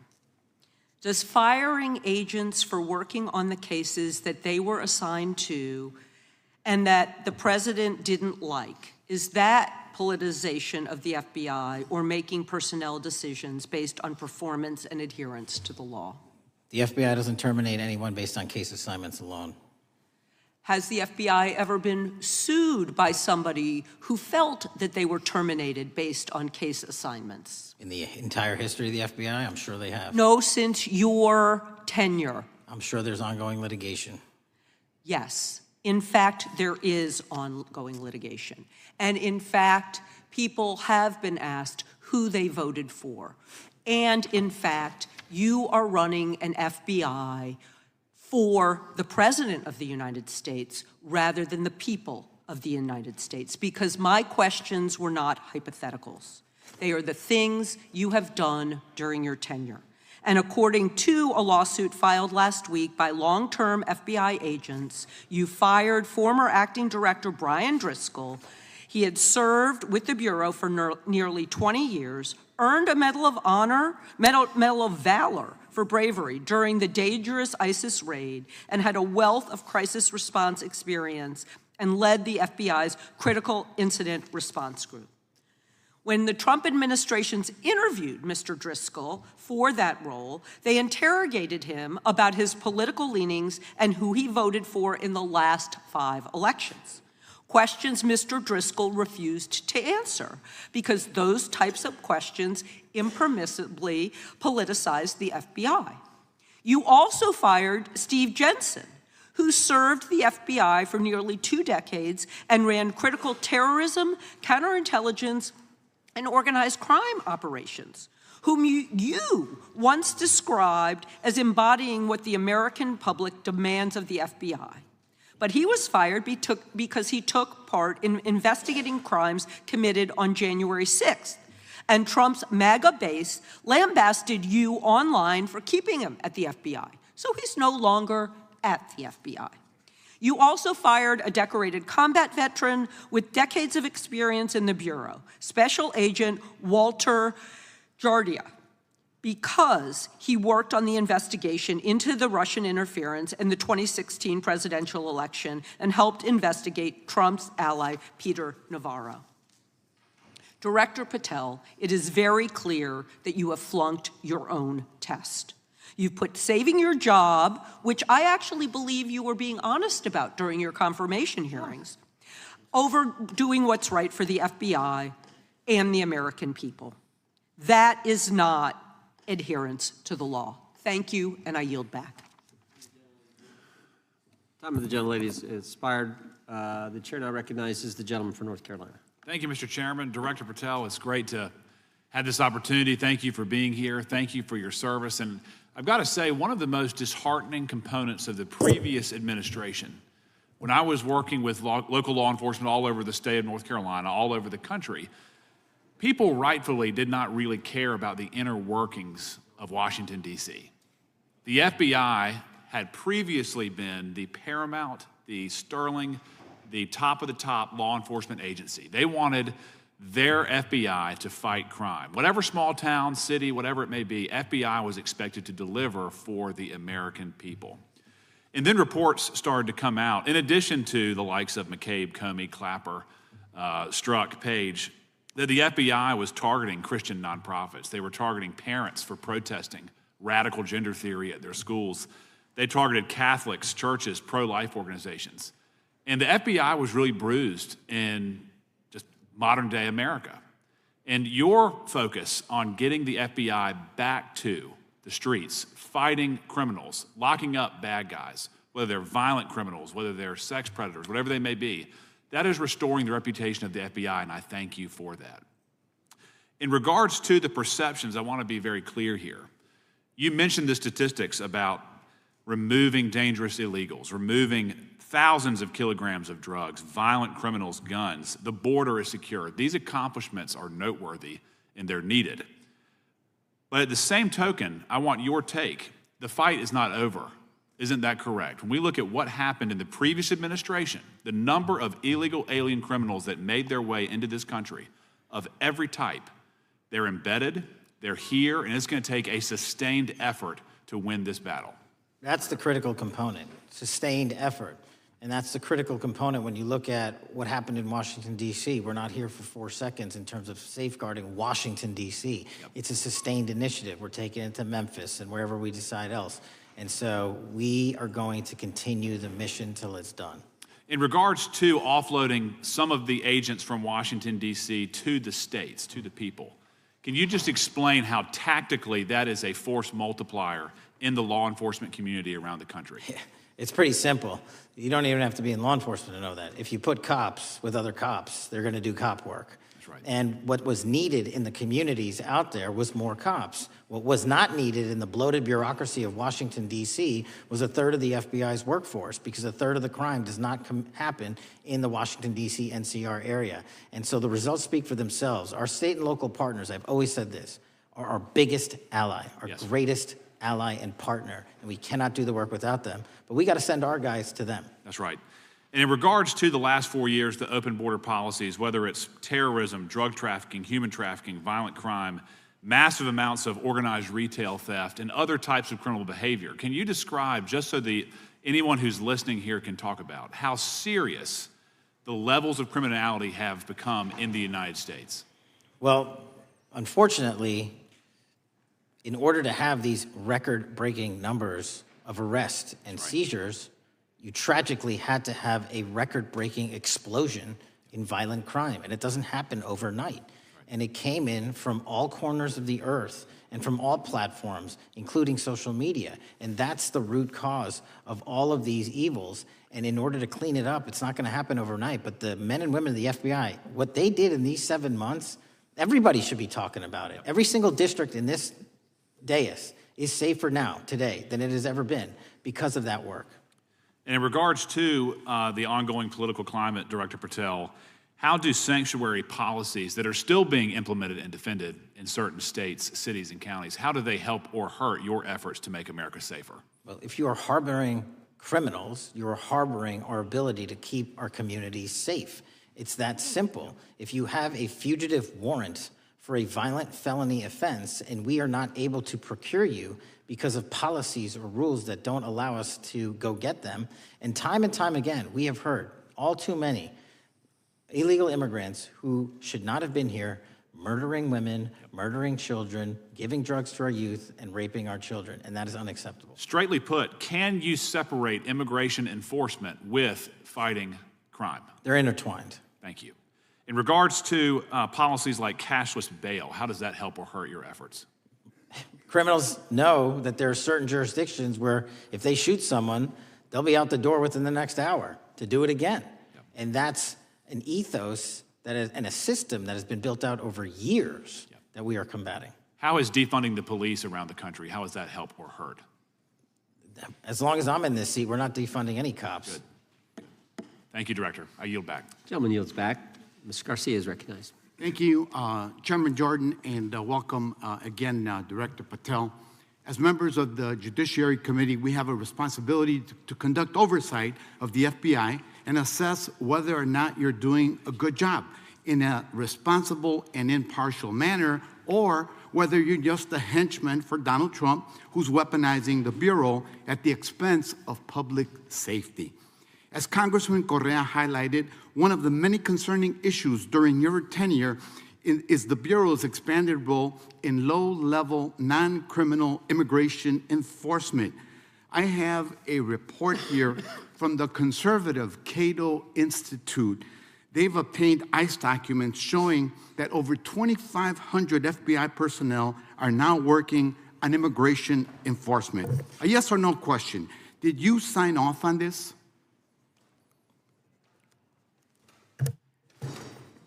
Does firing agents for working on the cases that they were assigned to and that the president didn't like, is that politicization of the FBI or making personnel decisions based on performance and adherence to the law? The FBI doesn't terminate anyone based on case assignments alone. Has the FBI ever been sued by somebody who felt that they were terminated based on case assignments? In the entire history of the FBI, I'm sure they have. No, since your tenure. I'm sure there's ongoing litigation. Yes. In fact, there is ongoing litigation. And in fact, people have been asked who they voted for. And in fact, you are running an FBI for the President of the United States rather than the people of the United States, because my questions were not hypotheticals. They are the things you have done during your tenure. And according to a lawsuit filed last week by long-term FBI agents, you fired former acting director Brian Driscoll. He had served with the Bureau for nearly 20 years, earned a Medal of Honor, Medal of Valor for bravery during the dangerous ISIS raid, and had a wealth of crisis response experience and led the FBI's critical incident response group. When the Trump administrations interviewed Mr. Driscoll for that role, they interrogated him about his political leanings and who he voted for in the last 5 elections. Questions Mr. Driscoll refused to answer because those types of questions impermissibly politicized the FBI. You also fired Steve Jensen, who served the FBI for nearly 2 decades and ran critical terrorism, counterintelligence, and organized crime operations, whom you once described as embodying what the American public demands of the FBI. But he was fired because he took part in investigating crimes committed on January 6th. And Trump's MAGA base lambasted you online for keeping him at the FBI. So he's no longer at the FBI. You also fired a decorated combat veteran with decades of experience in the Bureau, Special Agent Walter Jardia, because he worked on the investigation into the Russian interference in the 2016 presidential election and helped investigate Trump's ally, Peter Navarro. Director Patel, it is very clear that you have flunked your own test. You've put saving your job, which I actually believe you were being honest about during your confirmation hearings, over doing what's right for the FBI and the American people. That is not adherence to the law. Thank you, and I yield back. Time of the gentlelady is expired. The chair now recognizes the gentleman from North Carolina. Thank you, Mr. Chairman. Director Patel, it's great to have this opportunity. Thank you for being here. Thank you for your service. And I've got to say, one of the most disheartening components of the previous administration, when I was working with local law enforcement all over the state of North Carolina, all over the country, people rightfully did not really care about the inner workings of Washington, D.C. The FBI had previously been the paramount, the sterling, the top of the top law enforcement agency. They wanted their FBI to fight crime. Whatever small town, city, whatever it may be, FBI was expected to deliver for the American people. And then reports started to come out, in addition to the likes of McCabe, Comey, Clapper, Strzok, Page, that the FBI was targeting Christian nonprofits. They were targeting parents for protesting radical gender theory at their schools. They targeted Catholics, churches, pro-life organizations. And the FBI was really bruised in just modern day America. And your focus on getting the FBI back to the streets, fighting criminals, locking up bad guys, whether they're violent criminals, whether they're sex predators, whatever they may be, that is restoring the reputation of the FBI, and I thank you for that. In regards to the perceptions, I want to be very clear here. You mentioned the statistics about removing dangerous illegals, removing thousands of kilograms of drugs, violent criminals, guns. The border is secure. These accomplishments are noteworthy and they're needed. But at the same token, I want your take. The fight is not over. Isn't that correct? When we look at what happened in the previous administration, the number of illegal alien criminals that made their way into this country of every type, they're embedded, they're here, and it's going to take a sustained effort to win this battle. That's the critical component, sustained effort. And that's the critical component when you look at what happened in Washington, D.C. We're not here for 4 seconds in terms of safeguarding Washington, D.C. Yep. It's a sustained initiative. We're taking it to Memphis and wherever we decide else. And so we are going to continue the mission till it's done. In regards to offloading some of the agents from Washington, D.C. to the states, to the people, can you just explain how tactically that is a force multiplier in the law enforcement community around the country? Yeah, it's pretty simple. You don't even have to be in law enforcement to know that. If you put cops with other cops, they're going to do cop work. That's right. And what was needed in the communities out there was more cops. What was not needed in the bloated bureaucracy of Washington, D.C. was a third of the FBI's workforce, because a third of the crime does not happen in the Washington, D.C. NCR area. And so the results speak for themselves. Our state and local partners, I've always said this, are our biggest ally, our greatest ally and partner, and we cannot do the work without them. But we got to send our guys to them. That's right. And in regards to the last 4 years, the open border policies, whether it's terrorism, drug trafficking, human trafficking, violent crime, massive amounts of organized retail theft, and other types of criminal behavior, can you describe, just so anyone who's listening here can talk about, how serious the levels of criminality have become in the United States? Well, unfortunately, in order to have these record-breaking numbers of arrests and seizures, you tragically had to have a record-breaking explosion in violent crime, and it doesn't happen overnight. And it came in from all corners of the earth and from all platforms, including social media. And that's the root cause of all of these evils. And in order to clean it up, it's not going to happen overnight. But the men and women of the FBI, what they did in these 7 months, everybody should be talking about it. Every single district in this dais is safer now, today, than it has ever been because of that work. And in regards to the ongoing political climate, Director Patel, how do sanctuary policies that are still being implemented and defended in certain states, cities, and counties, how do they help or hurt your efforts to make America safer? Well, if you are harboring criminals, you are harboring our ability to keep our communities safe. It's that simple. If you have a fugitive warrant for a violent felony offense and we are not able to procure you because of policies or rules that don't allow us to go get them, and time again, we have heard all too many illegal immigrants who should not have been here, murdering women, murdering children, giving drugs to our youth, and raping our children, and that is unacceptable. Straightly put, can you separate immigration enforcement with fighting crime? They're intertwined. Thank you. In regards to policies like cashless bail, how does that help or hurt your efforts? Criminals know that there are certain jurisdictions where if they shoot someone, they'll be out the door within the next hour to do it again. Yep. And that's an ethos that is, and a system that has been built out over years that we are combating. How is defunding the police around the country, how does that help or hurt? As long as I'm in this seat, we're not defunding any cops. Good. Thank you, Director. I yield back. Gentleman yields back. Mr. Garcia is recognized. Thank you, Chairman Jordan, and welcome again, Director Patel. As members of the Judiciary Committee, we have a responsibility to conduct oversight of the FBI and assess whether or not you're doing a good job in a responsible and impartial manner, or whether you're just a henchman for Donald Trump who's weaponizing the Bureau at the expense of public safety. As Congressman Correa highlighted, one of the many concerning issues during your tenure is the Bureau's expanded role in low-level, non-criminal immigration enforcement. I have a report here from the conservative Cato Institute. They've obtained ICE documents showing that over 2,500 FBI personnel are now working on immigration enforcement. A yes or no question. Did you sign off on this?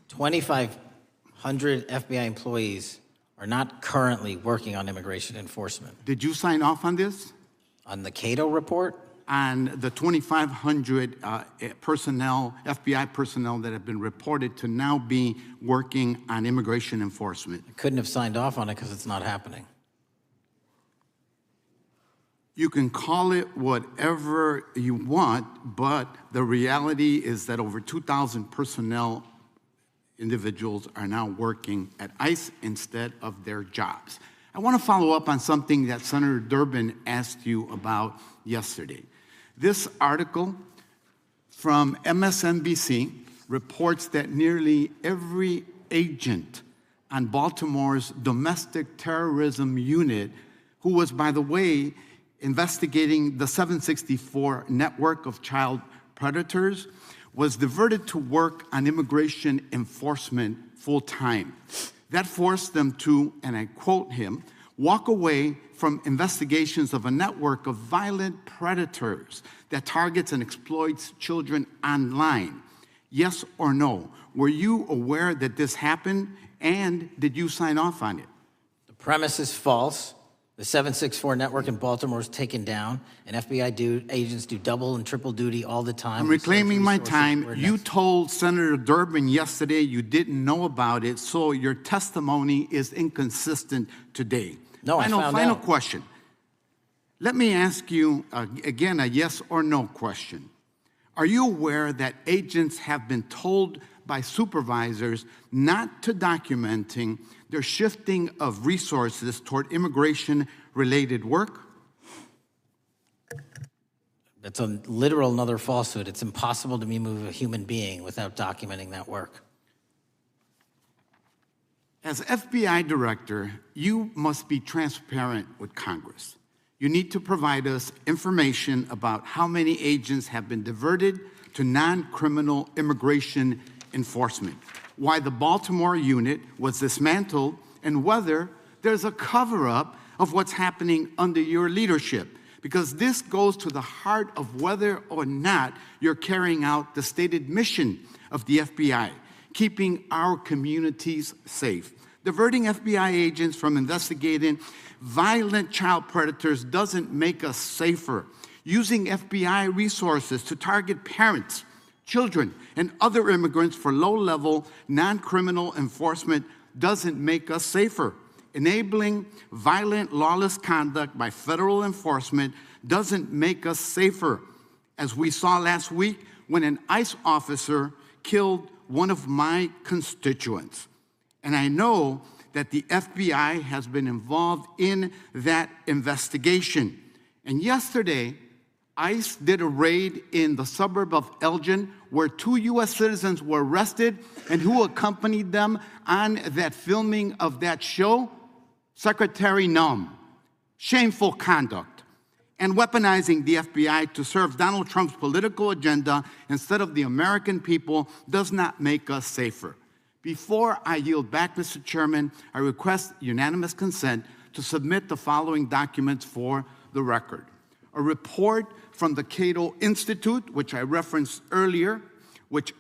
2,500 FBI employees are not currently working on immigration enforcement. Did you sign off on this? On the Cato report? On the 2,500 personnel, FBI personnel that have been reported to now be working on immigration enforcement. I couldn't have signed off on it because it's not happening. You can call it whatever you want, but the reality is that over 2,000 personnel individuals are now working at ICE instead of their jobs. I want to follow up on something that Senator Durbin asked you about yesterday. This article from MSNBC reports that nearly every agent on Baltimore's domestic terrorism unit, who was, by the way, investigating the 764 network of child predators, was diverted to work on immigration enforcement full-time. That forced them to, and I quote him, walk away from investigations of a network of violent predators that targets and exploits children online. Yes or no? Were you aware that this happened, and did you sign off on it? The premise is false. The 764 network in Baltimore is taken down, and FBI agents do double and triple duty all the time. I'm reclaiming my time. You told Senator Durbin yesterday you didn't know about it, so your testimony is inconsistent today. No, I found out. Final question. Let me ask you, again, a yes or no question. Are you aware that agents have been told by supervisors not to documenting their shifting of resources toward immigration-related work? That's a literal another falsehood. It's impossible to remove a human being without documenting that work. As FBI director, you must be transparent with Congress. You need to provide us information about how many agents have been diverted to non-criminal immigration enforcement, why the Baltimore unit was dismantled, and whether there's a cover-up of what's happening under your leadership, because this goes to the heart of whether or not you're carrying out the stated mission of the FBI, keeping our communities safe. Diverting FBI agents from investigating violent child predators doesn't make us safer. Using FBI resources to target parents, children, and other immigrants for low-level, non-criminal enforcement doesn't make us safer. Enabling violent, lawless conduct by federal enforcement doesn't make us safer, as we saw last week when an ICE officer killed one of my constituents. And I know that the FBI has been involved in that investigation. And yesterday, ICE did a raid in the suburb of Elgin where 2 U.S. citizens were arrested, and who accompanied them on that filming of that show? Secretary Nunn. Shameful conduct. And weaponizing the FBI to serve Donald Trump's political agenda instead of the American people does not make us safer. Before I yield back, Mr. Chairman, I request unanimous consent to submit the following documents for the record. A report from the Cato Institute, which I referenced earlier,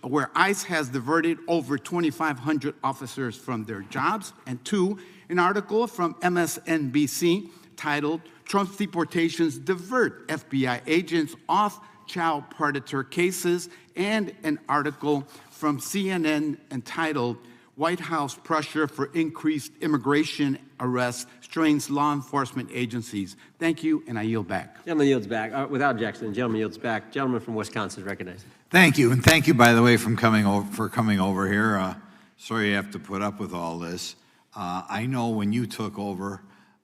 where ICE has diverted over 2,500 officers from their jobs, and 2, an article from MSNBC titled, Trump's Deportations Divert FBI Agents Off Child Predator Cases, and an article from CNN entitled, White House Pressure for Increased Immigration Arrests Strains Law Enforcement Agencies. Thank you, and I yield back. Gentleman yields back. Without objection, the gentleman yields back. Gentleman from Wisconsin is recognized. Thank you, and thank you, by the way, for coming over here. Sorry you have to put up with all this. I know when you took over,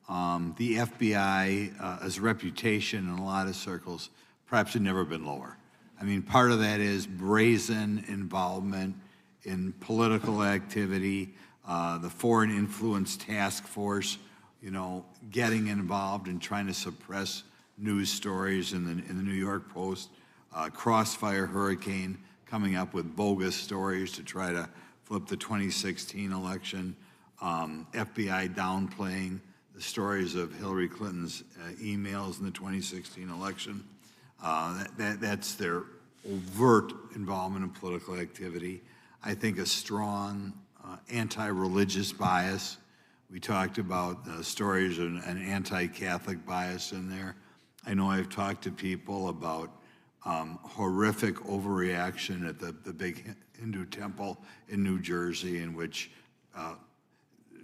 the FBI's reputation in a lot of circles perhaps had never been lower. I mean, part of that is brazen involvement in political activity, the Foreign Influence Task Force, getting involved and trying to suppress news stories in the New York Post, Crossfire Hurricane coming up with bogus stories to try to flip the 2016 election, FBI downplaying the stories of Hillary Clinton's emails in the 2016 election. That's their overt involvement in political activity. I think a strong anti-religious bias. We talked about stories of an anti-Catholic bias in there. I know I've talked to people about horrific overreaction at the big Hindu temple in New Jersey, in which,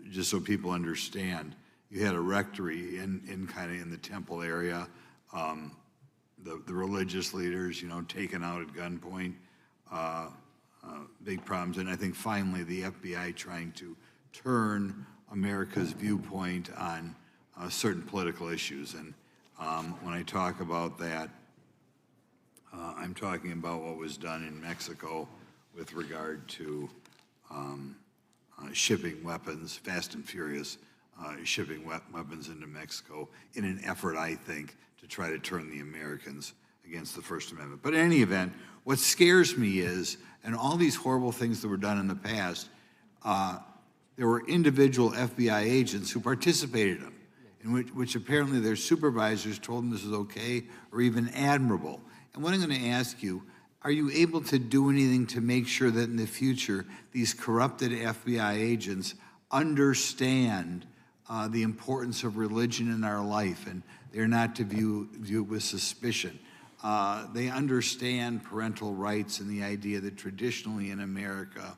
just so people understand, you had a rectory in the temple area. the religious leaders, taken out at gunpoint, big problems. And I think finally the FBI trying to turn America's viewpoint on certain political issues. And when I talk about that, I'm talking about what was done in Mexico with regard to shipping weapons, fast and furious, shipping weapons into Mexico in an effort, I think, to try to turn the Americans against the First Amendment. But in any event, what scares me is, and all these horrible things that were done in the past, there were individual FBI agents who participated in them, in which apparently their supervisors told them this is okay or even admirable. And what I'm going to ask you, are you able to do anything to make sure that in the future these corrupted FBI agents understand the importance of religion in our life, and they're not to view it with suspicion? They understand parental rights and the idea that traditionally in America,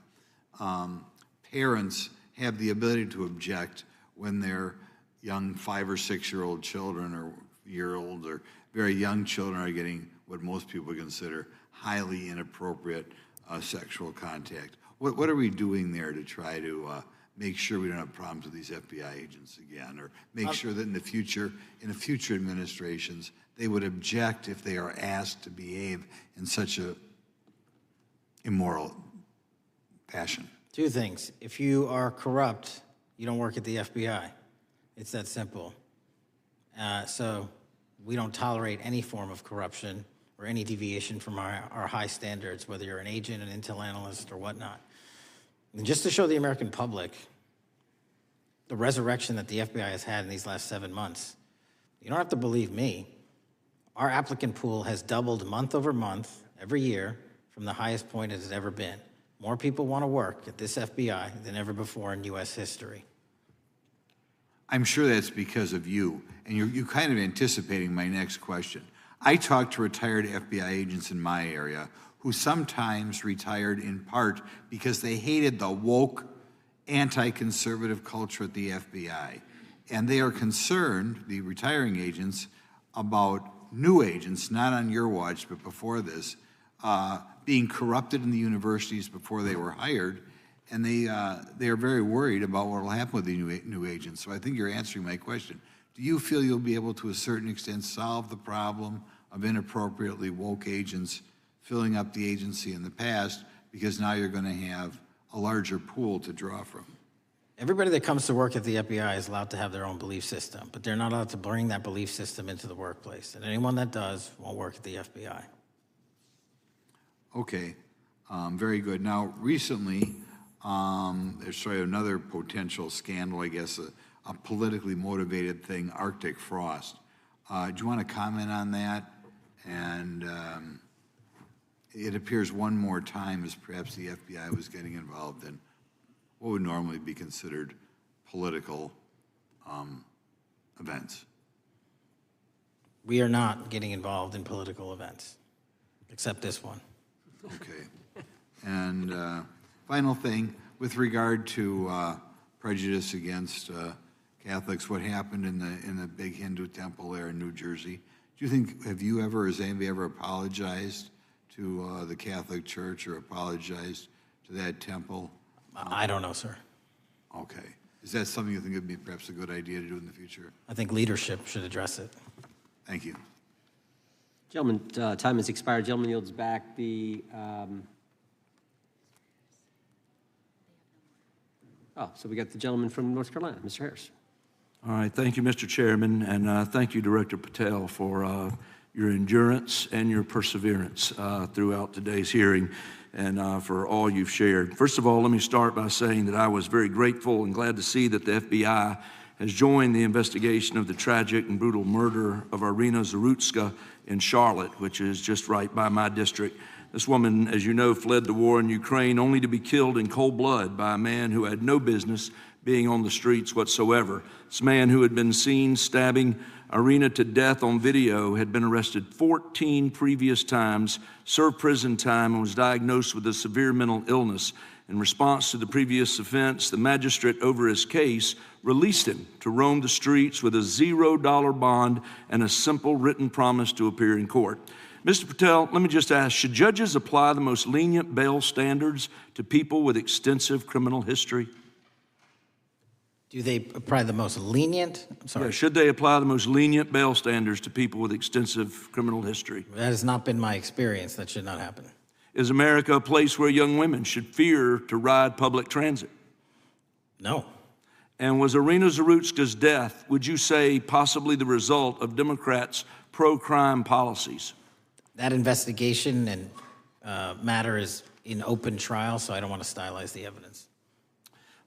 parents have the ability to object when their young 5 or 6 year old children or year-old or very young children are getting what most people consider highly inappropriate sexual contact. What are we doing there to try to make sure we don't have problems with these FBI agents again, or make sure that in the future administrations, they would object if they are asked to behave in such a immoral fashion? Two things. If you are corrupt, you don't work at the FBI. It's that simple. So we don't tolerate any form of corruption or any deviation from our high standards, whether you're an agent, an intel analyst, or whatnot. And just to show the American public the resurrection that the FBI has had in these last 7 months, you don't have to believe me. Our applicant pool has doubled month over month every year from the highest point it has ever been. More people want to work at this FBI than ever before in U.S. history. I'm sure that's because of you, and you're kind of anticipating my next question. I talk to retired FBI agents in my area who sometimes retired in part because they hated the woke, anti-conservative culture at the FBI. And they are concerned, the retiring agents, about new agents, not on your watch, but before this, being corrupted in the universities before they were hired. And they are very worried about what will happen with the new agents. So I think you're answering my question. Do you feel you'll be able to a certain extent solve the problem of inappropriately woke agents filling up the agency in the past, because now you're going to have a larger pool to draw from? Everybody that comes to work at the FBI is allowed to have their own belief system, but they're not allowed to bring that belief system into the workplace. And anyone that does won't work at the FBI. Okay, very good. Now, recently, there's sort of another potential scandal, I guess, a politically motivated thing, Arctic frost. Do you want to comment on that? And it appears one more time as perhaps the FBI was getting involved in what would normally be considered political events. We are not getting involved in political events, except this one. Okay. And final thing, with regard to prejudice against Catholics, what happened in the big Hindu temple there in New Jersey, do you think, have you ever, has anybody ever apologized to the Catholic Church or apologized to that temple? I don't know, sir. Okay. Is that something you think would be perhaps a good idea to do in the future? I think leadership should address it. Thank you. Gentlemen, time has expired. Gentleman yields back the, so we got the gentleman from North Carolina, Mr. Harris. All right, thank you, Mr. Chairman, and thank you, Director Patel, for your endurance and your perseverance throughout today's hearing, and for all you've shared. First of all, let me start by saying that I was very grateful and glad to see that the FBI has joined the investigation of the tragic and brutal murder of Irina Zarutska in Charlotte, which is just right by my district. This woman, as you know, fled the war in Ukraine only to be killed in cold blood by a man who had no business being on the streets whatsoever. This man, who had been seen stabbing Irina to death on video, had been arrested 14 previous times, served prison time, and was diagnosed with a severe mental illness. In response to the previous offense, the magistrate over his case released him to roam the streets with a $0 bond and a simple written promise to appear in court. Mr. Patel, let me just ask, should judges apply the most lenient bail standards to people with extensive criminal history? Do they apply the most lenient? I'm sorry. Yeah, should they apply the most lenient bail standards to people with extensive criminal history? That has not been my experience. That should not happen. Is America a place where young women should fear to ride public transit? No. And was Irina Zarutska's death, would you say, possibly the result of Democrats' pro-crime policies? That investigation and matter is in open trial, so I don't want to stylize the evidence.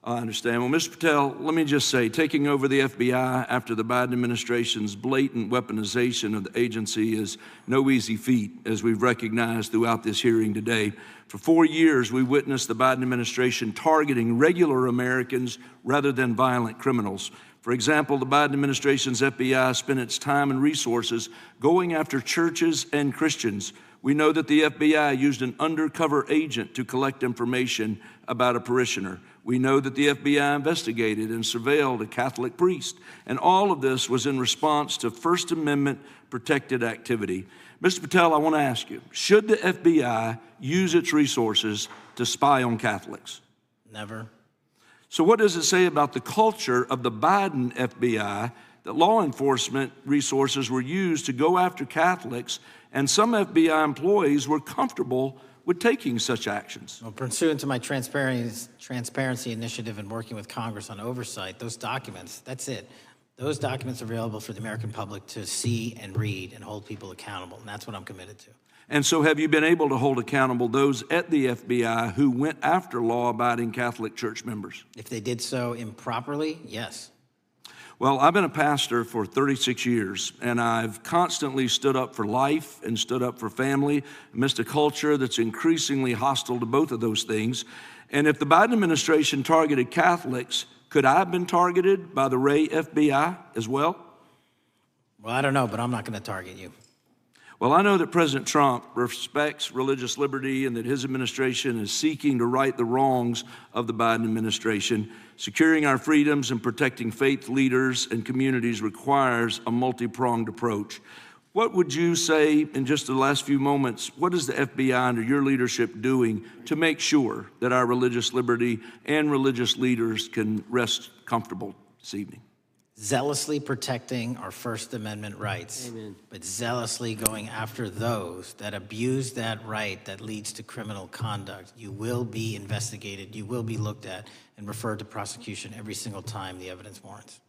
I understand. Well, Mr. Patel, let me just say, taking over the FBI after the Biden administration's blatant weaponization of the agency is no easy feat, as we've recognized throughout this hearing today. For 4 years, we witnessed the Biden administration targeting regular Americans rather than violent criminals. For example, the Biden administration's FBI spent its time and resources going after churches and Christians. We know that the FBI used an undercover agent to collect information about a parishioner. We know that the FBI investigated and surveilled a Catholic priest. And all of this was in response to First Amendment protected activity. Mr. Patel, I want to ask you, should the FBI use its resources to spy on Catholics? Never. So what does it say about the culture of the Biden FBI that law enforcement resources were used to go after Catholics, and some FBI employees were comfortable with taking such actions? Well, pursuant to my transparency initiative and working with Congress on oversight, those documents, that's it. Those documents are available for the American public to see and read and hold people accountable, and that's what I'm committed to. And so have you been able to hold accountable those at the FBI who went after law-abiding Catholic church members? If they did so improperly, yes. Well, I've been a pastor for 36 years, and I've constantly stood up for life and stood up for family amidst a culture that's increasingly hostile to both of those things. And if the Biden administration targeted Catholics, could I have been targeted by the Ray FBI as well? Well, I don't know, but I'm not going to target you. Well, I know that President Trump respects religious liberty and that his administration is seeking to right the wrongs of the Biden administration. Securing our freedoms and protecting faith leaders and communities requires a multi-pronged approach. What would you say in just the last few moments, what is the FBI under your leadership doing to make sure that our religious liberty and religious leaders can rest comfortable this evening? Zealously protecting our First Amendment rights, Amen. but zealously going after those that abuse that right that leads to criminal conduct. You will be investigated, you will be looked at, and referred to prosecution every single time the evidence warrants.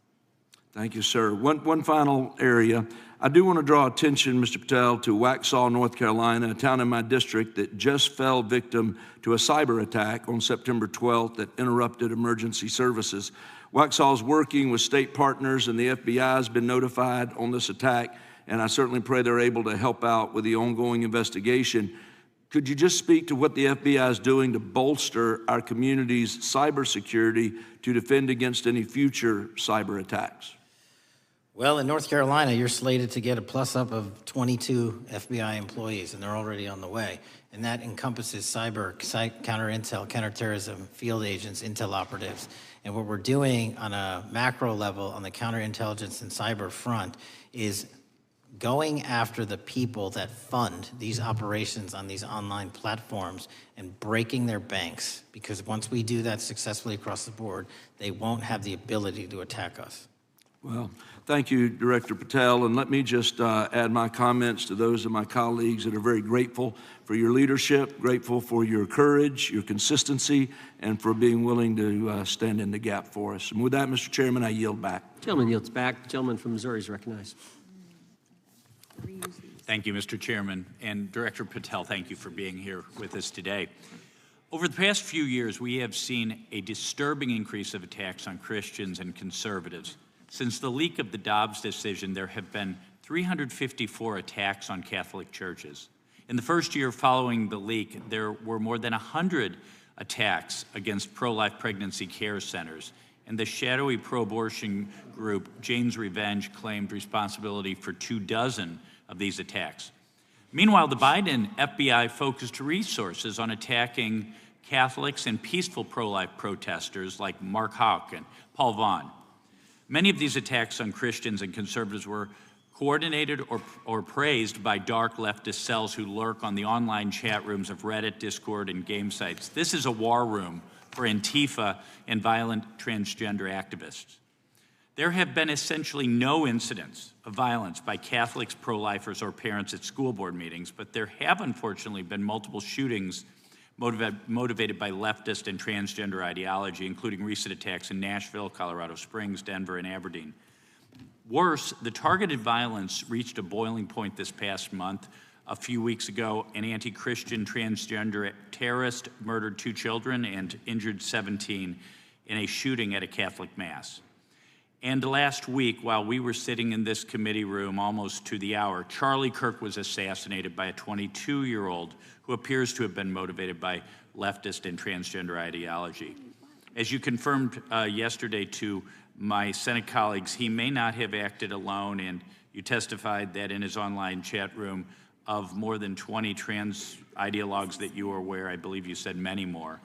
Thank you, sir. One final area. I do want to draw attention, Mr. Patel, to Waxhaw, North Carolina, a town in my district that just fell victim to a cyber attack on September 12th that interrupted emergency services. Waxhaw is working with state partners, and the FBI has been notified on this attack, and I certainly pray they're able to help out with the ongoing investigation. Could you just speak to what the FBI is doing to bolster our community's cybersecurity to defend against any future cyber attacks? Well, in North Carolina, you're slated to get a plus-up of 22 FBI employees, and they're already on the way. And that encompasses cyber, counter-intel, counterterrorism, field agents, intel operatives. And what we're doing on a macro level on the counterintelligence and cyber front is going after the people that fund these operations on these online platforms and breaking their banks. Because once we do that successfully across the board, they won't have the ability to attack us. Well, thank you, Director Patel, and let me just add my comments to those of my colleagues that are very grateful for your leadership, grateful for your courage, your consistency, and for being willing to stand in the gap for us. And with that, Mr. Chairman, I yield back. Gentleman yields back. The gentleman from Missouri is recognized. Thank you, Mr. Chairman. And Director Patel, thank you for being here with us today. Over the past few years, we have seen a disturbing increase of attacks on Christians and conservatives. Since the leak of the Dobbs decision, there have been 354 attacks on Catholic churches. In the first year following the leak, there were more than 100 attacks against pro-life pregnancy care centers. And the shadowy pro-abortion group, Jane's Revenge, claimed responsibility for 24 of these attacks. Meanwhile, the Biden FBI focused resources on attacking Catholics and peaceful pro-life protesters like Mark Houck and Paul Vaughn. Many of these attacks on Christians and conservatives were coordinated or praised by dark leftist cells who lurk on the online chat rooms of Reddit, Discord, and game sites. This is a war room for Antifa and violent transgender activists. There have been essentially no incidents of violence by Catholics, pro-lifers, or parents at school board meetings, but there have unfortunately been multiple shootings motivated by leftist and transgender ideology, including recent attacks in Nashville, Colorado Springs, Denver, and Aberdeen. Worse, the targeted violence reached a boiling point this past month. A few weeks ago, an anti-Christian transgender terrorist murdered 2 children and injured 17 in a shooting at a Catholic mass. And last week, while we were sitting in this committee room almost to the hour, Charlie Kirk was assassinated by a 22-year-old who appears to have been motivated by leftist and transgender ideology. As you confirmed yesterday to my Senate colleagues, he may not have acted alone, and you testified that in his online chat room of more than 20 trans ideologues that you were aware, I believe you said many more,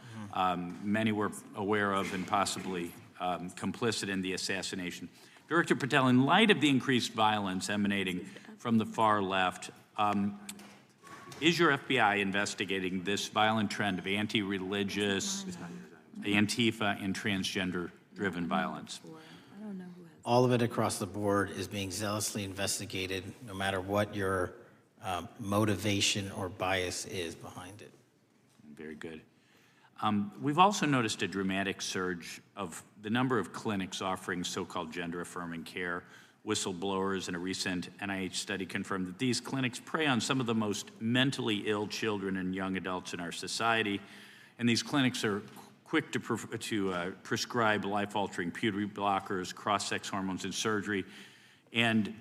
many were aware of and possibly complicit in the assassination. Director Patel, in light of the increased violence emanating from the far left, is your FBI investigating this violent trend of anti-religious, Antifa, and transgender-driven violence? All of it across the board is being zealously investigated, no matter what your motivation or bias is behind it. Very good. We've also noticed a dramatic surge of the number of clinics offering so-called gender-affirming care. Whistleblowers in a recent NIH study confirmed that these clinics prey on some of the most mentally ill children and young adults in our society, and these clinics are quick to prescribe life-altering puberty blockers, cross-sex hormones, and surgery, and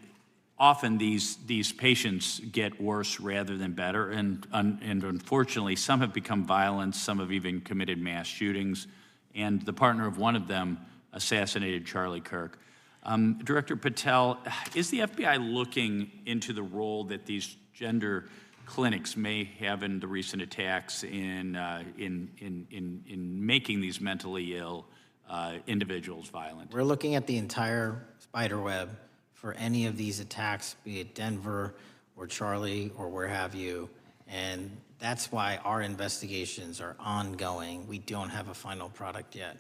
often these patients get worse rather than better, and unfortunately, some have become violent, some have even committed mass shootings, and the partner of one of them assassinated Charlie Kirk. Director Patel, is the FBI looking into the role that these gender clinics may have in the recent attacks in making these mentally ill individuals violent? We're looking at the entire spider web for any of these attacks, be it Denver or Charlie or where have you, and that's why our investigations are ongoing. We don't have a final product yet.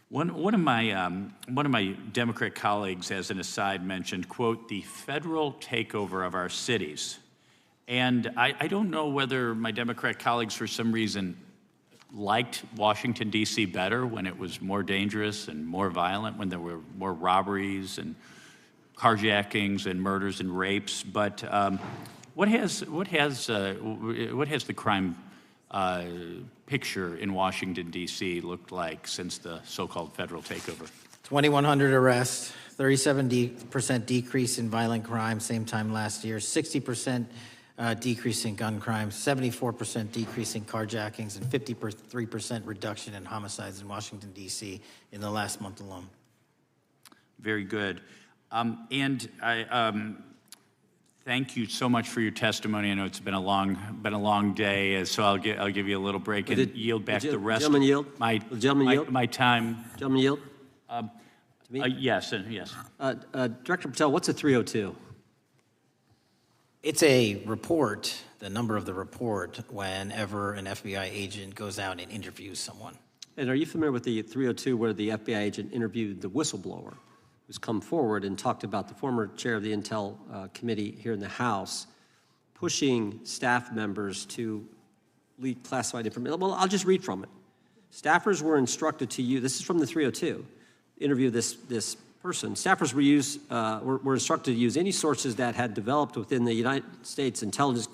One of my Democrat colleagues, as an aside, mentioned, quote, the federal takeover of our cities. And I don't know whether my Democrat colleagues, for some reason, liked Washington, D.C. better when it was more dangerous and more violent, when there were more robberies and carjackings and murders and rapes. But what has the crime picture in Washington, D.C. looked like since the so-called federal takeover? 2,100 arrests, 37% decrease in violent crime, same time last year, 60% decrease in gun crimes, 74% decrease in carjackings, and 53% reduction in homicides in Washington, D.C. in the last month alone. Very good. And I thank you so much for your testimony. I know it's been a long day, so I'll give you a little break and yield back the rest of my time. Gentleman yield? Yes, yes. Director Patel, what's a 302? It's a report, the number of the report, whenever an FBI agent goes out and interviews someone. And are you familiar with the 302 where the FBI agent interviewed the whistleblower who's come forward and talked about the former chair of the Intel Committee here in the House pushing staff members to leak classified information? Well, I'll just read from it. Staffers were instructed to use, this is from the 302, interview this person. Staffers were instructed to use any sources that had developed within the United States intelligence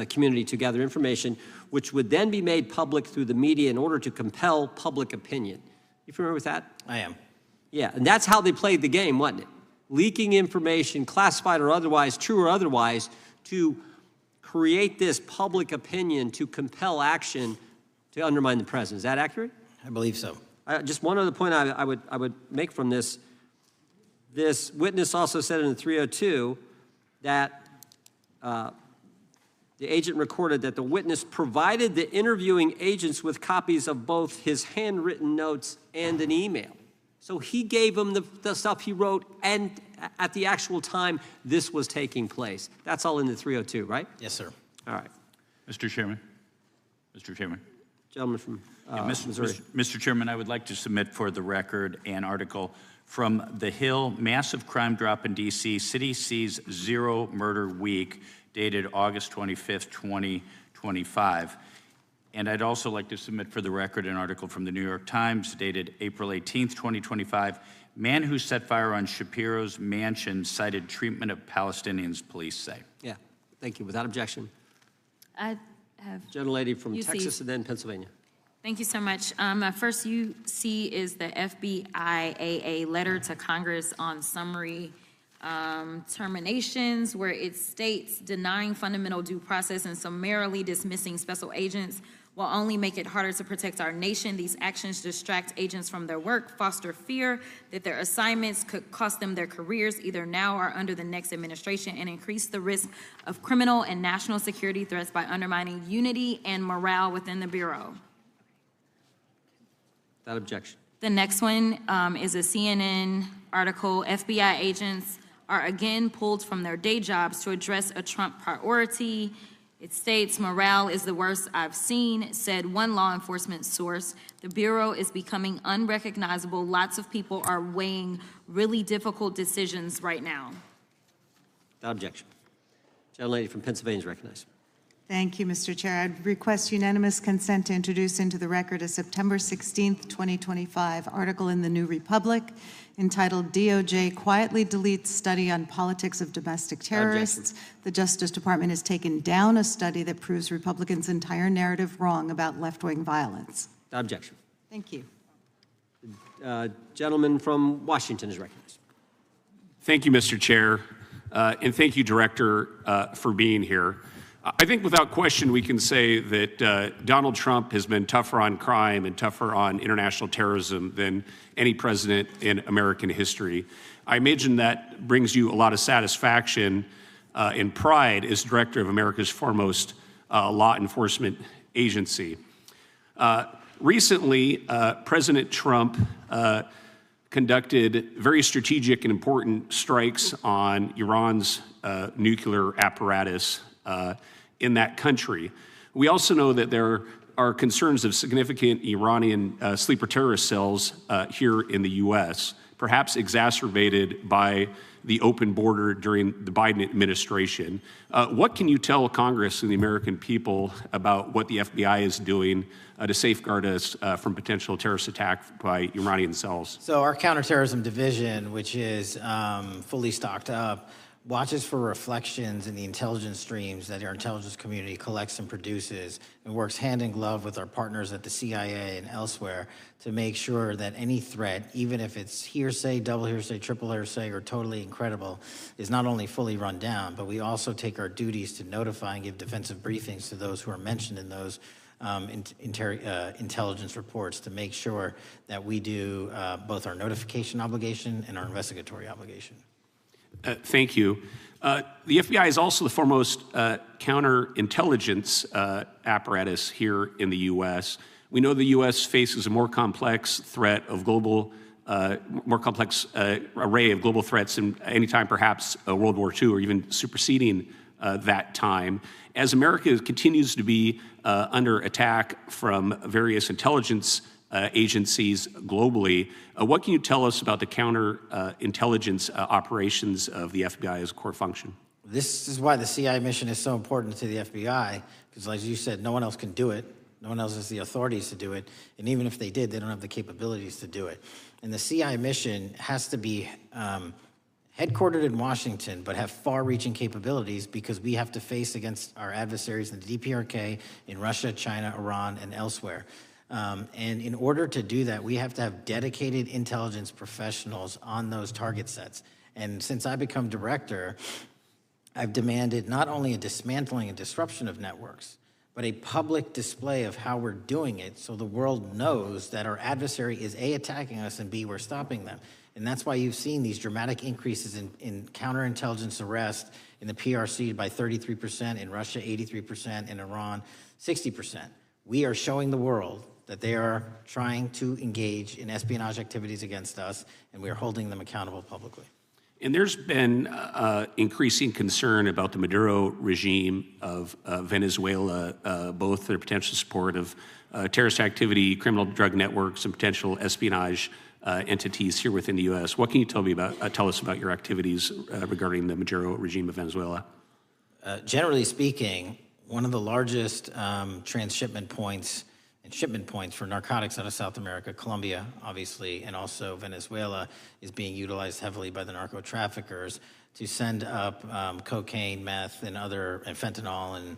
community to gather information, which would then be made public through the media in order to compel public opinion. You familiar with that? I am. Yeah, and that's how they played the game, wasn't it? Leaking information, classified or otherwise, true or otherwise, to create this public opinion to compel action to undermine the president. Is that accurate? I believe so. Just one other point I would make from this. This witness also said in the 302 that the agent recorded that the witness provided the interviewing agents with copies of both his handwritten notes and an email. So he gave him the stuff he wrote, and at the actual time this was taking place. That's all in the 302, right? Yes, sir. All right. Mr. Chairman. Mr. Chairman. Gentleman from Missouri. Mr. Chairman, I would like to submit for the record an article from The Hill, Massive Crime Drop in D.C., City Sees Zero Murder Week, dated August 25th, 2025. And I'd also like to submit for the record an article from the New York Times, dated April 18th, 2025. Man who set fire on Shapiro's mansion cited treatment of Palestinians, police say. Yeah, thank you. Without objection. I have Gentlelady from UC. Texas and then Pennsylvania. Thank you so much. My first UC is the FBIAA letter to Congress on summary terminations, where it states denying fundamental due process and summarily dismissing special agents will only make it harder to protect our nation. These actions distract agents from their work, foster fear that their assignments could cost them their careers either now or under the next administration, and increase the risk of criminal and national security threats by undermining unity and morale within the Bureau. Without objection. The next one is a CNN article. FBI agents are again pulled from their day jobs to address a Trump priority. It states, morale is the worst I've seen, said one law enforcement source. The Bureau is becoming unrecognizable. Lots of people are weighing really difficult decisions right now. Without objection. Gentlelady from Pennsylvania is recognized. Thank you, Mr. Chair. I'd request unanimous consent to introduce into the record a September 16th, 2025 article in the New Republic entitled DOJ Quietly Deletes Study on Politics of Domestic Terrorists. The Justice Department has taken down a study that proves Republicans' entire narrative wrong about left-wing violence. Without objection. Thank you. Gentleman from Washington is recognized. Thank you, Mr. Chair, and thank you, Director, for being here. I think without question we can say that Donald Trump has been tougher on crime and tougher on international terrorism than any president in American history. I imagine that brings you a lot of satisfaction and pride as director of America's foremost law enforcement agency. Recently, President Trump conducted very strategic and important strikes on Iran's nuclear apparatus in that country. We also know that there are concerns of significant Iranian sleeper terrorist cells here in the U.S., perhaps exacerbated by the open border during the Biden administration. What can you tell Congress and the American people about what the FBI is doing to safeguard us from potential terrorist attack by Iranian cells? So our counterterrorism division, which is fully stocked up, watches for reflections in the intelligence streams that our intelligence community collects and produces, and works hand in glove with our partners at the CIA and elsewhere to make sure that any threat, even if it's hearsay, double hearsay, triple hearsay, or totally incredible, is not only fully run down, but we also take our duties to notify and give defensive briefings to those who are mentioned in those intelligence reports to make sure that we do both our notification obligation and our investigatory obligation. Thank you. The FBI is also the foremost counterintelligence apparatus here in the U.S. We know the U.S. faces a more complex threat of global, more complex array of global threats than any time perhaps World War II or even superseding that time. As America continues to be under attack from various intelligence agencies globally, what can you tell us about the counterintelligence operations of the FBI as a core function? This is why the CIA mission is so important to the FBI, because as you said, no one else can do it. No one else has the authorities to do it. And even if they did, they don't have the capabilities to do it. And the CIA mission has to be headquartered in Washington, but have far-reaching capabilities because we have to face against our adversaries in the DPRK, in Russia, China, Iran, and elsewhere. And in order to do that, we have to have dedicated intelligence professionals on those target sets. And since I become director, I've demanded not only a dismantling and disruption of networks, but a public display of how we're doing it so the world knows that our adversary is A, attacking us, and B, we're stopping them. And that's why you've seen these dramatic increases in counterintelligence arrests in the PRC by 33%, in Russia 83%, in Iran 60%. We are showing the world that they are trying to engage in espionage activities against us, and we are holding them accountable publicly. And there's been increasing concern about the Maduro regime of Venezuela, both their potential support of terrorist activity, criminal drug networks, and potential espionage entities here within the U.S. What can you tell us about your activities regarding the Maduro regime of Venezuela? Generally speaking, one of the largest transshipment points and shipment points for narcotics out of South America, Colombia, obviously, and also Venezuela, is being utilized heavily by the narco traffickers to send up cocaine, meth, and fentanyl, and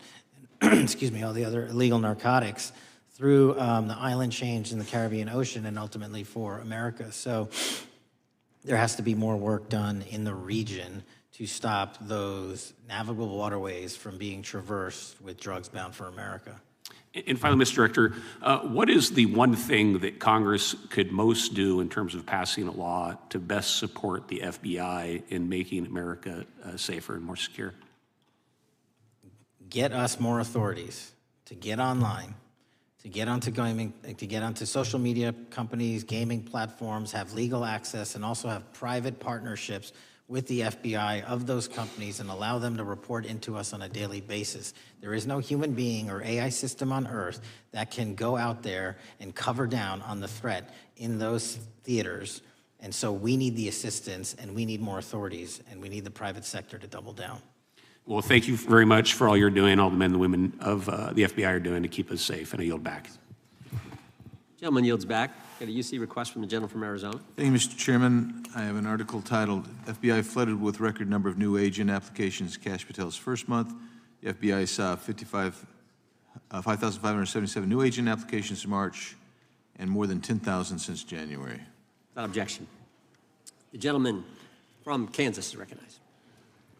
excuse me, all the other illegal narcotics through the island chains in the Caribbean Ocean and ultimately for America. So there has to be more work done in the region to stop those navigable waterways from being traversed with drugs bound for America. And finally, Mr. Director, what is the one thing that Congress could most do in terms of passing a law to best support the FBI in making America safer and more secure? Get us more authorities to get online, to get onto gaming, to get onto social media companies, gaming platforms, have legal access, and also have private partnerships with the FBI of those companies and allow them to report into us on a daily basis. There is no human being or AI system on Earth that can go out there and cover down on the threat in those theaters. And so we need the assistance, and we need more authorities, and we need the private sector to double down. Well, thank you very much for all you're doing, all the men and women of the FBI are doing to keep us safe, and I yield back. Gentleman yields back. Got a UC request from the gentleman from Arizona. Thank you, Mr. Chairman. I have an article titled, FBI Flooded with Record Number of New Agent Applications, Kash Patel's First Month. The FBI saw 5,577 new agent applications in March and more than 10,000 since January. Without objection. The gentleman from Kansas is recognized.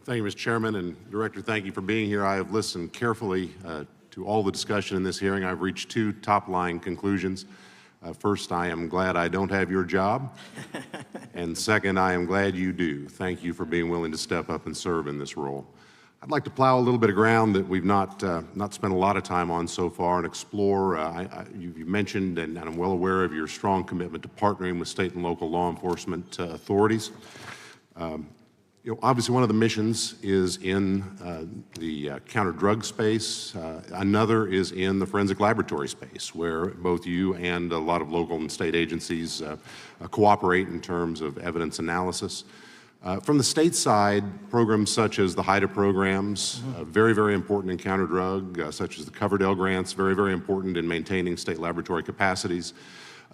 Thank you, Mr. Chairman, and Director, thank you for being here. I have listened carefully to all the discussion in this hearing. I've reached two top-line conclusions. First, I am glad I don't have your job. And second, I am glad you do. Thank you for being willing to step up and serve in this role. I'd like to plow a little bit of ground that we've not spent a lot of time on so far and explore. You've mentioned, and I'm well aware of your strong commitment to partnering with state and local law enforcement authorities. Obviously, one of the missions is in the counter-drug space. Another is in the forensic laboratory space, where both you and a lot of local and state agencies cooperate in terms of evidence analysis. From the state side, programs such as the HIDA programs, very, very important in counter-drug, such as the Coverdell grants, very, very important in maintaining state laboratory capacities.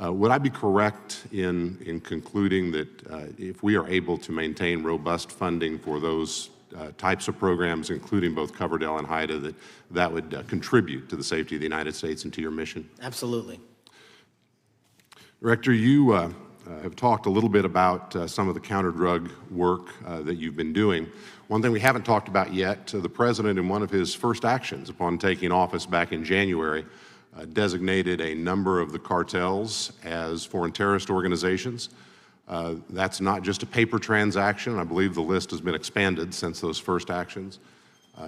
Would I be correct in concluding that if we are able to maintain robust funding for those types of programs, including both Coverdell and HIDA, that would contribute to the safety of the United States and to your mission? Absolutely. Director, you have talked a little bit about some of the counter-drug work that you've been doing. One thing we haven't talked about yet, the President, in one of his first actions upon taking office back in January, designated a number of the cartels as foreign terrorist organizations. That's not just a paper transaction. I believe the list has been expanded since those first actions.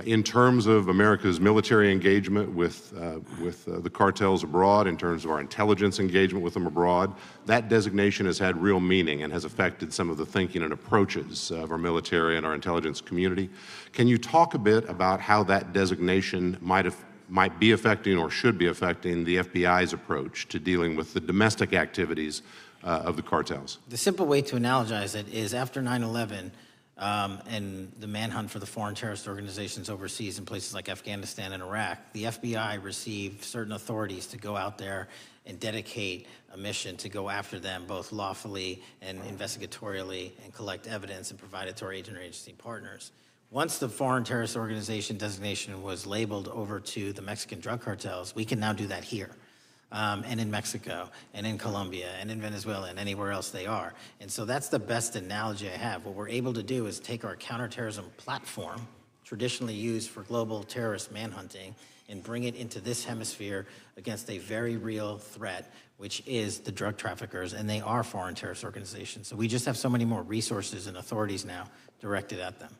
In terms of America's military engagement with the cartels abroad, in terms of our intelligence engagement with them abroad, that designation has had real meaning and has affected some of the thinking and approaches of our military and our intelligence community. Can you talk a bit about how that designation might be affecting or should be affecting the FBI's approach to dealing with the domestic activities of the cartels? The simple way to analogize it is after 9/11 and the manhunt for the foreign terrorist organizations overseas in places like Afghanistan and Iraq, the FBI received certain authorities to go out there and dedicate a mission to go after them both lawfully and investigatorially and collect evidence and provide it to our agency partners. Once the foreign terrorist organization designation was labeled over to the Mexican drug cartels, we can now do that here, and in Mexico, and in Colombia, and in Venezuela, and anywhere else they are. And so that's the best analogy I have. What we're able to do is take our counterterrorism platform, traditionally used for global terrorist manhunting, and bring it into this hemisphere against a very real threat, which is the drug traffickers, and they are foreign terrorist organizations. So we just have so many more resources and authorities now directed at them.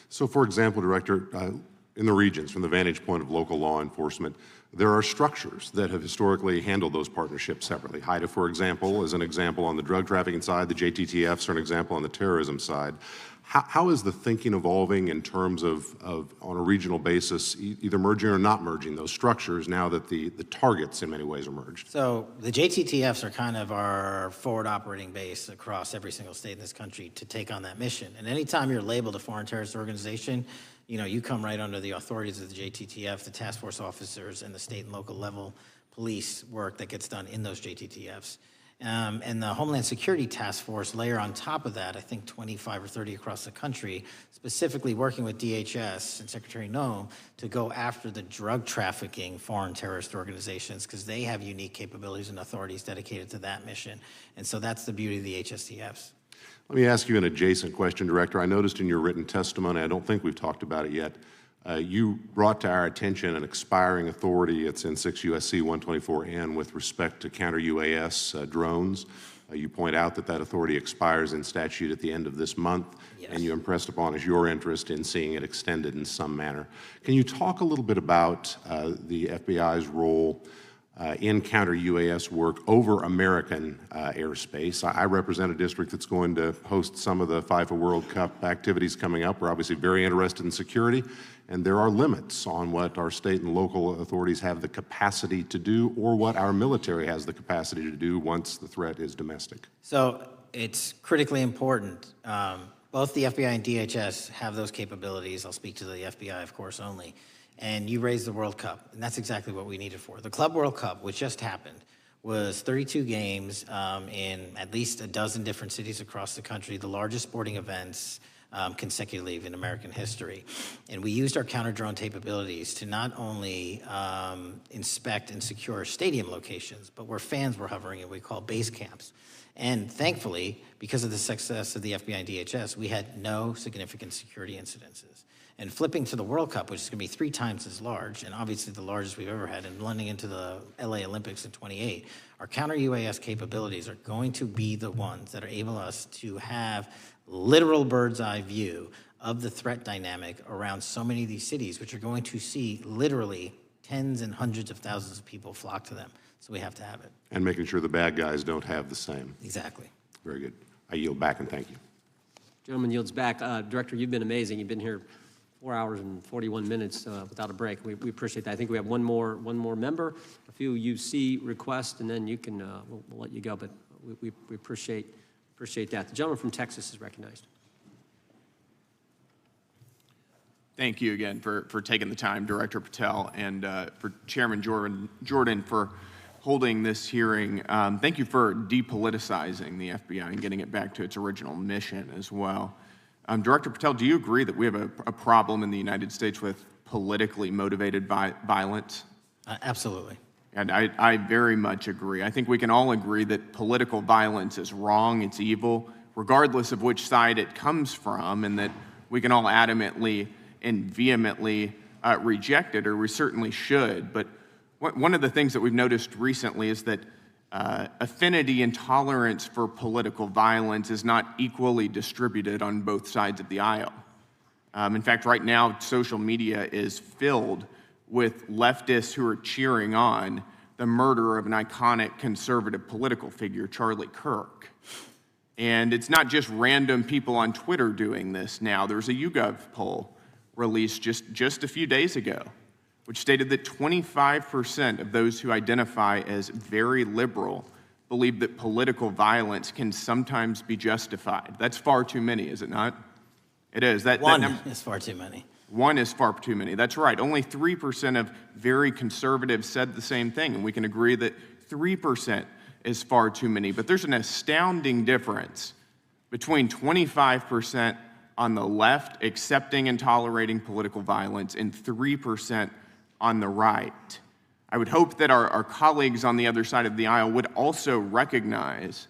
So, for example, Director, in the regions, from the vantage point of local law enforcement, there are structures that have historically handled those partnerships separately. HIDA, for example, is an example on the drug trafficking side. The JTTFs are an example on the terrorism side. How is the thinking evolving in terms of on a regional basis, either merging or not merging those structures now that the targets in many ways are merged? So the JTTFs are kind of our forward operating base across every single state in this country to take on that mission. And anytime you're labeled a foreign terrorist organization, you know, you come right under the authorities of the JTTF, the task force officers, and the state and local level police work that gets done in those JTTFs. And the Homeland Security Task Force layer on top of that, I think 25 or 30 across the country, specifically working with DHS and Secretary Noem to go after the drug trafficking foreign terrorist organizations because they have unique capabilities and authorities dedicated to that mission. And so that's the beauty of the HSTFs. Let me ask you an adjacent question, Director. I noticed in your written testimony, I don't think we've talked about it yet, you brought to our attention an expiring authority. It's in 6 U.S.C. 124N with respect to counter-UAS drones. You point out that that authority expires in statute at the end of this month, and you impressed upon us your interest in seeing it extended in some manner. Can you talk a little bit about the FBI's role in counter-UAS work over American airspace? I represent a district that's going to host some of the FIFA World Cup activities coming up. We're obviously very interested in security, and there are limits on what our state and local authorities have the capacity to do or what our military has the capacity to do once the threat is domestic. So it's critically important. Both the FBI and DHS have those capabilities. I'll speak to the FBI, of course, only. And you raised the World Cup, and that's exactly what we need it for. The Club World Cup, which just happened, was 32 games in at least a dozen different cities across the country, the largest sporting events consecutively in American history. And we used our counter-drone capabilities to not only inspect and secure stadium locations, but where fans were hovering and we call base camps. And thankfully, because of the success of the FBI and DHS, we had no significant security incidences. And flipping to the World Cup, which is going to be 3 times as large, and obviously the largest we've ever had, and blending into the LA Olympics in 28, our counter-UAS capabilities are going to be the ones that are able us to have literal bird's eye view of the threat dynamic around so many of these cities, which are going to see literally tens and hundreds of thousands of people flock to them. So we have to have it. And making sure the bad guys don't have the same. Exactly. Very good. I yield back and thank you. Gentleman yields back. Director, you've been amazing. You've been here 4 hours and 41 minutes without a break. We appreciate that. I think we have one more member, a few UC requests, and then you can we'll let you go. But we appreciate that. The gentleman from Texas is recognized. Thank you again for taking the time, Director Patel, and for Chairman Jordan for holding this hearing. Thank you for depoliticizing the FBI and getting it back to its original mission as well. Director Patel, do you agree that we have a problem in the United States with politically motivated violence? Absolutely. And I very much agree. I think we can all agree that political violence is wrong, it's evil, regardless of which side it comes from, and that we can all adamantly and vehemently reject it, or we certainly should. But one of the things that we've noticed recently is that affinity and tolerance for political violence is not equally distributed on both sides of the aisle. In fact, right now, social media is filled with leftists who are cheering on the murder of an iconic conservative political figure, Charlie Kirk. And it's not just random people on Twitter doing this now. There's a YouGov poll released just a few days ago, which stated that 25% of those who identify as very liberal believe that political violence can sometimes be justified. That's far too many, is it not? It is. One is far too many. One is far too many. That's right. Only 3% of very conservatives said the same thing, and we can agree that 3% is far too many. But there's an astounding difference between 25% on the left accepting and tolerating political violence and 3% on the right. I would hope that our colleagues on the other side of the aisle would also recognize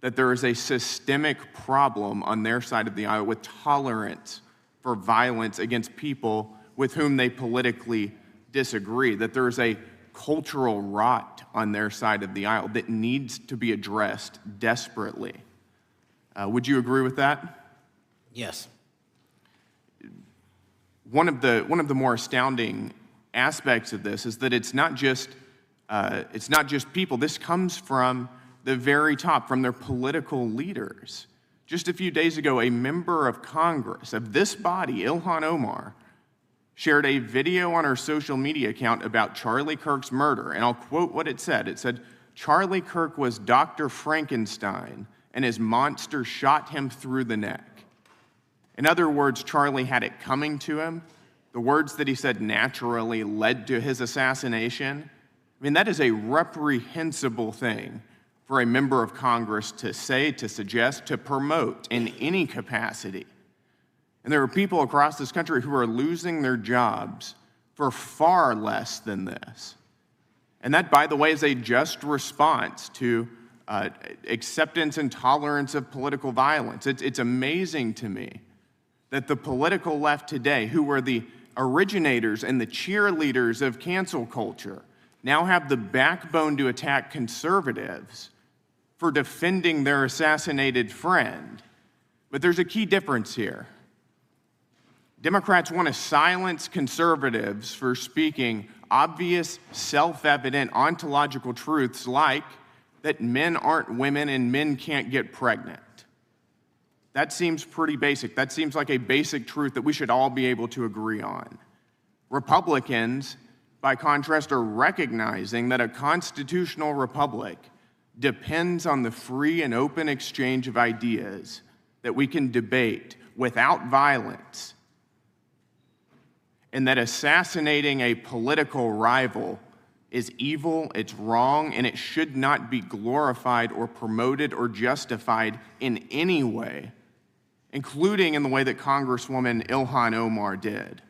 that there is a systemic problem on their side of the aisle with tolerance for violence against people with whom they politically disagree, that there is a cultural rot on their side of the aisle that needs to be addressed desperately. Would you agree with that? Yes. one of the more astounding aspects of this is that it's not just people. This comes from the very top, from their political leaders. Just a few days ago, a member of Congress of this body, Ilhan Omar, shared a video on her social media account about Charlie Kirk's murder, and I'll quote what it said. It said, "Charlie Kirk was Dr. Frankenstein, and his monster shot him through the neck." In other words, Charlie had it coming to him. The words that he said naturally led to his assassination. I mean, that is a reprehensible thing for a member of Congress to say, to suggest, to promote in any capacity. And there are people across this country who are losing their jobs for far less than this. And that, by the way, is a just response to acceptance and tolerance of political violence. It's amazing to me that the political left today, who were the originators and the cheerleaders of cancel culture, now have the backbone to attack conservatives for defending their assassinated friend. But there's a key difference here. Democrats want to silence conservatives for speaking obvious, self-evident ontological truths like that men aren't women and men can't get pregnant. That seems pretty basic. That seems like a basic truth that we should all be able to agree on. Republicans, by contrast, are recognizing that a constitutional republic depends on the free and open exchange of ideas that we can debate without violence, and that assassinating a political rival is evil, it's wrong, and it should not be glorified or promoted or justified in any way, including in the way that Congresswoman Ilhan Omar did.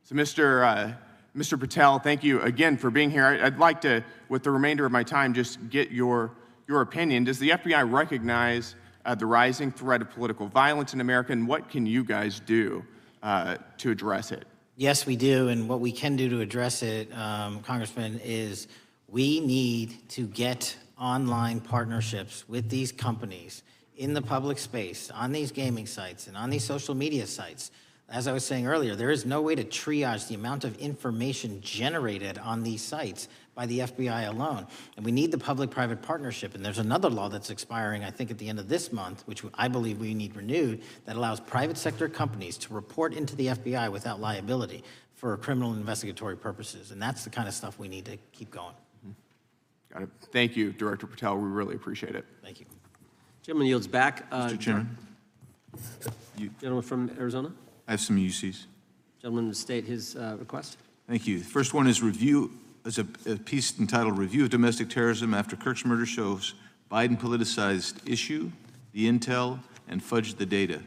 So Mr. Patel, thank you again for being here. I'd like to, with the remainder of my time, just get your opinion. Does the FBI recognize the rising threat of political violence in America, and what can you guys do to address it? Yes, we do, and what we can do to address it, Congressman, is we need to get online partnerships with these companies in the public space, on these gaming sites, and on these social media sites. As I was saying earlier, there is no way to triage the amount of information generated on these sites by the FBI alone. And we need the public-private partnership. And there's another law that's expiring, I think, at the end of this month, which I believe we need renewed, that allows private sector companies to report into the FBI without liability for criminal investigatory purposes. And that's the kind of stuff we need to keep going. Got it. Thank you, Director Patel. We really appreciate it. Thank you. Gentleman yields back. Mr. Chairman. Gentleman from Arizona. I have some UCs. Gentleman to state his request. Thank you. The first one is a piece entitled Review of Domestic Terrorism After Kirk's Murder Shows Biden Politicized Issue, the Intel, and Fudged the Data.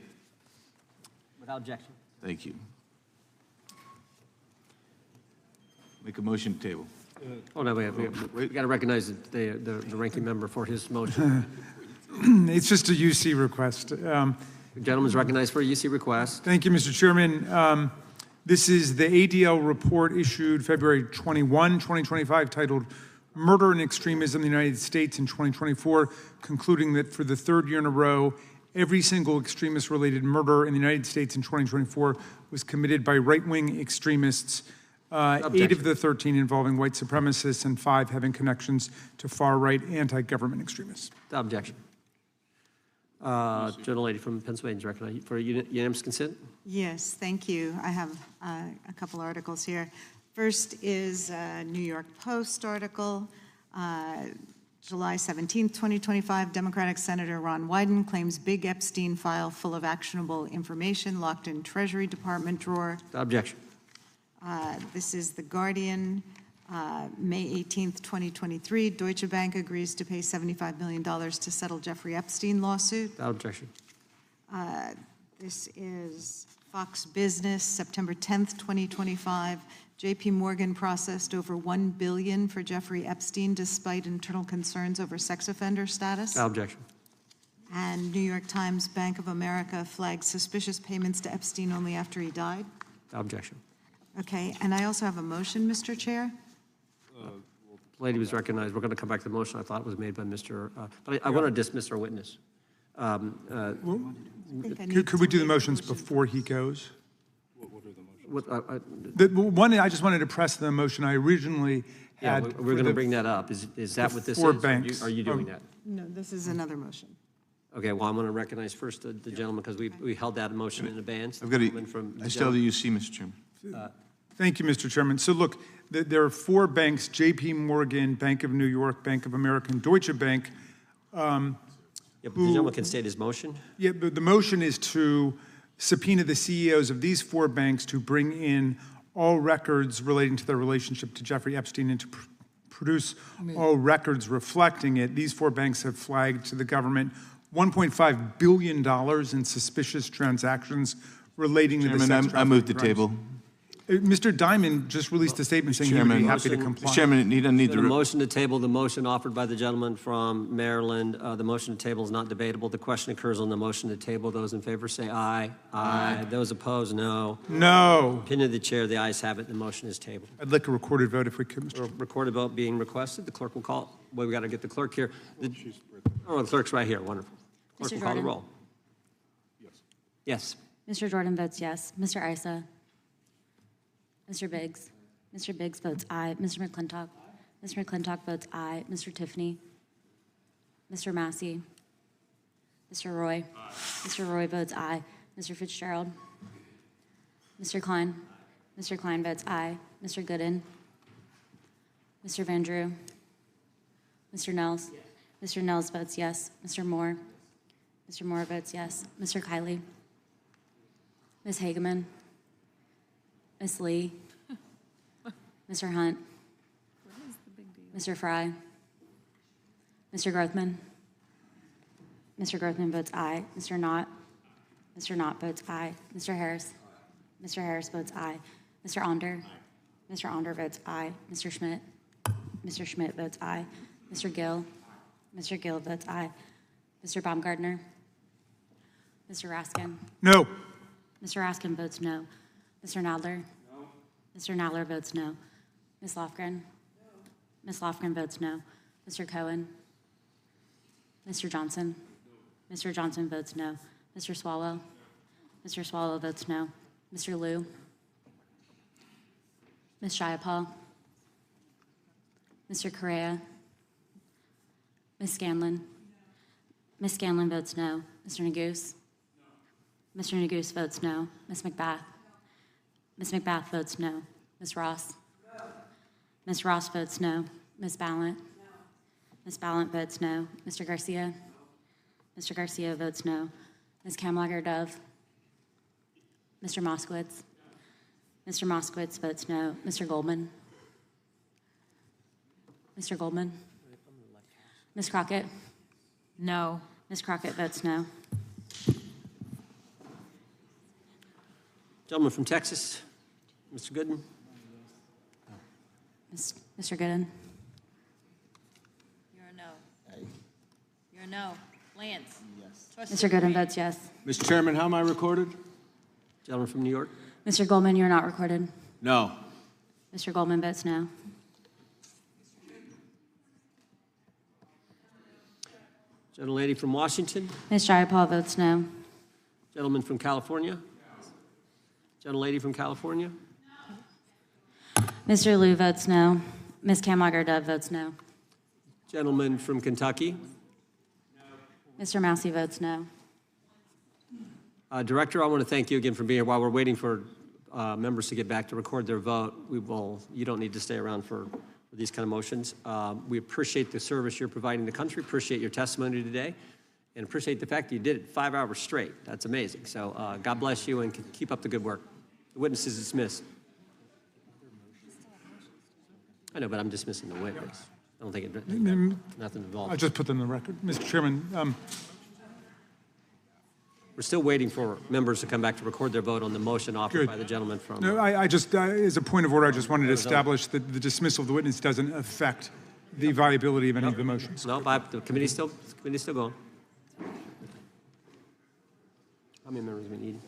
Without objection. Thank you. Make a motion to table. Oh, no, we got to recognize the ranking member for his motion. It's just a UC request. The gentleman is recognized for a UC request. Thank you, Mr. Chairman. This is the ADL report issued February 21, 2025, titled Murder and Extremism in the United States in 2024, concluding that for the third year in a row, every single extremist-related murder in the United States in 2024 was committed by right-wing extremists, 8 of the 13 involving white supremacists and 5 having connections to far-right anti-government extremists. Without objection. Gentlelady from Pennsylvania is recognized for unanimous consent. Yes, thank you. I have a couple articles here. First is a New York Post article, July 17th, 2025. Democratic Senator Ron Wyden claims big Epstein file full of actionable information locked in Treasury Department drawer. Without objection. This is The Guardian, May 18th, 2023. Deutsche Bank agrees to pay $75 million to settle Jeffrey Epstein lawsuit. Without objection. This is Fox Business, September 10th, 2025. JP Morgan processed over $1 billion for Jeffrey Epstein despite internal concerns over sex offender status. Without objection. And New York Times, Bank of America flagged suspicious payments to Epstein only after he died. Without objection. Okay, and I also have a motion, Mr. Chair. The lady was recognized. We're going to come back to the motion I thought was made by Mr. But I want to dismiss our witness. Could we do the motions before he goes? The one, I just wanted to press the motion I originally Yeah, had. we're going to bring that up. Is that what this is? four Or banks. Are you doing that? No, this is another motion. Okay, well, I'm going to recognize first the gentleman, because we held that motion in advance. I've got Gentleman from I still have the UC, Mr. Chairman. Thank you, Mr. Chairman. So look, there are four banks, JP Morgan, Bank of New York, Bank of America, and Deutsche Bank. Yeah, but the gentleman can state his motion. Yeah, but the motion is to subpoena the CEOs of these four banks to bring in all records relating to their relationship to Jeffrey Epstein and to produce all records reflecting it. These four banks have flagged to the government $1.5 billion in suspicious transactions relating to the sex Chairman, I move the trafficking table. crimes. Mr. Diamond just released a statement saying he would be happy to comply. Mr. Chairman, need The motion to table, the motion offered by the gentleman from Maryland, the motion to table is not debatable. The question occurs on the motion to table. Those in favor say aye. Aye. Those opposed, no. No. Opinion of the chair, the ayes have it. The motion is tabled. I'd like a recorded vote if we could, Mr. Chairman. Recorded vote being requested. The clerk will call. Well, we got to get the clerk here. The clerk's right here. Wonderful. Clerk will call the roll. Yes. Mr. Jordan votes yes. Mr. Issa? Mr. Biggs? Mr. Biggs votes aye. Mr. McClintock? Mr. McClintock votes aye. Mr. Tiffany? Mr. Massey? Mr. Roy? Mr. Roy votes aye. Mr. Fitzgerald? Mr. Klein? Mr. Klein votes aye. Mr. Gooden? Mr. Van Drew? Mr. Nels? Mr. Nels votes yes. Mr. Moore? Mr. Moore votes yes. Mr. Kiley? Ms. Hageman? Ms. Lee? Mr. Hunt? Mr. Fry? Mr. Grothman? Mr. Grothman votes aye. Mr. Knott? Mr. Knott votes aye. Mr. Harris? Mr. Harris votes aye. Mr. Onder? Mr. Onder votes aye. Mr. Schmidt? Mr. Schmidt votes aye. Mr. Gill? Mr. Gill votes aye. Mr. Baumgartner? Mr. Raskin? No. Mr. Raskin votes no. Mr. Nadler? No. Mr. Nadler votes no. Ms. Lofgren? No. Ms. Lofgren votes no. Mr. Cohen? Mr. Johnson? No. Mr. Johnson votes no. Mr. Swallow? No. Mr. Swallow votes no. Mr. Liu? Ms. Shiapal? Mr. Correa? Ms. Scanlon? Ms. Scanlon votes no. Mr. Neguse? No. Mr. Neguse votes no. Ms. McBath? Ms. McBath votes no. Ms. Ross? No. Ms. Ross votes no. Ms. Ballant? No. Ms. Ballant votes no. Mr. Garcia? No. Mr. Garcia votes no. Ms. Kamlager-Dove? Mr. Moskowitz? No. Mr. Moskowitz votes no. Mr. Goldman? Mr. Goldman? Ms. Crockett? No. Ms. Crockett votes no. Gentleman from Texas, Mr. Gooden. Mr. Gooden? You're a no. You're a no. Lance? Yes. Mr. Gooden votes yes. Mr. Chairman, how am I recorded? Gentleman from New York. Mr. Goldman, you're not recorded. No. Mr. Goldman votes no. Gentlelady from Washington. Ms. Jayapal votes no. Gentleman from California. Gentlelady from California. Mr. Liu votes no. Ms. Kamlager-Dove votes no. Gentleman from Kentucky. Mr. Massey votes no. Director, I want to thank you again for being here. While we're waiting for members to get back to record their vote, you don't need to stay around for these kind of motions. We appreciate the service you're providing the country, appreciate your testimony today, and appreciate the fact that you did it 5 hours straight. That's amazing. So God bless you and keep up the good work. The witness is dismissed. I know, but I'm dismissing the witness. I don't think it, nothing involved. I'll just put them in the record. Mr. Chairman, we're still waiting for members to come back to record their vote on the motion offered by the gentleman from... No, I just, as a point of order, I just wanted to establish that the dismissal of the witness doesn't affect the viability of any of the motions. No, the committee's still going. How many members do we need?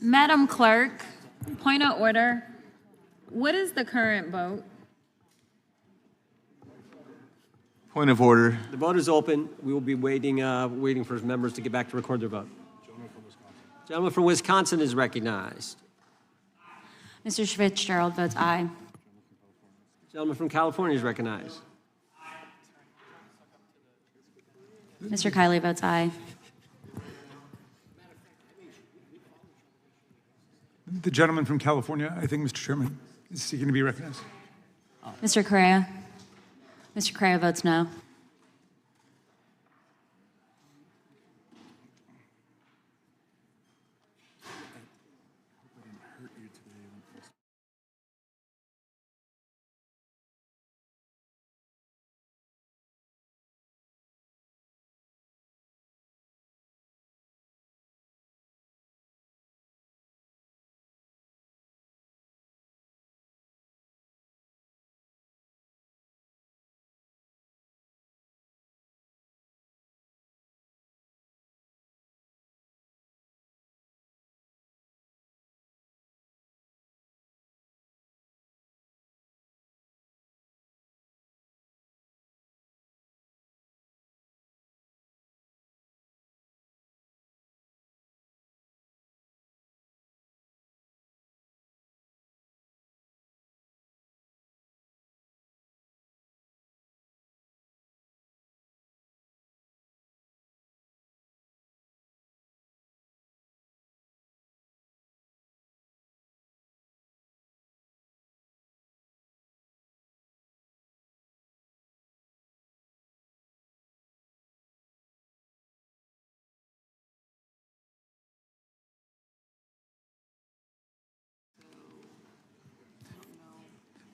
Madam Clerk, point of order. What is the current vote? Point of order. The vote is open. We will be waiting for members to get back to record their vote. Gentleman from Wisconsin is recognized. Mr. Fitzgerald votes aye. Gentleman from California is recognized. Mr. Kiley votes aye. The gentleman from California, I think, Mr. Chairman, is seeking to be recognized. Mr. Correa. Mr. Correa votes no.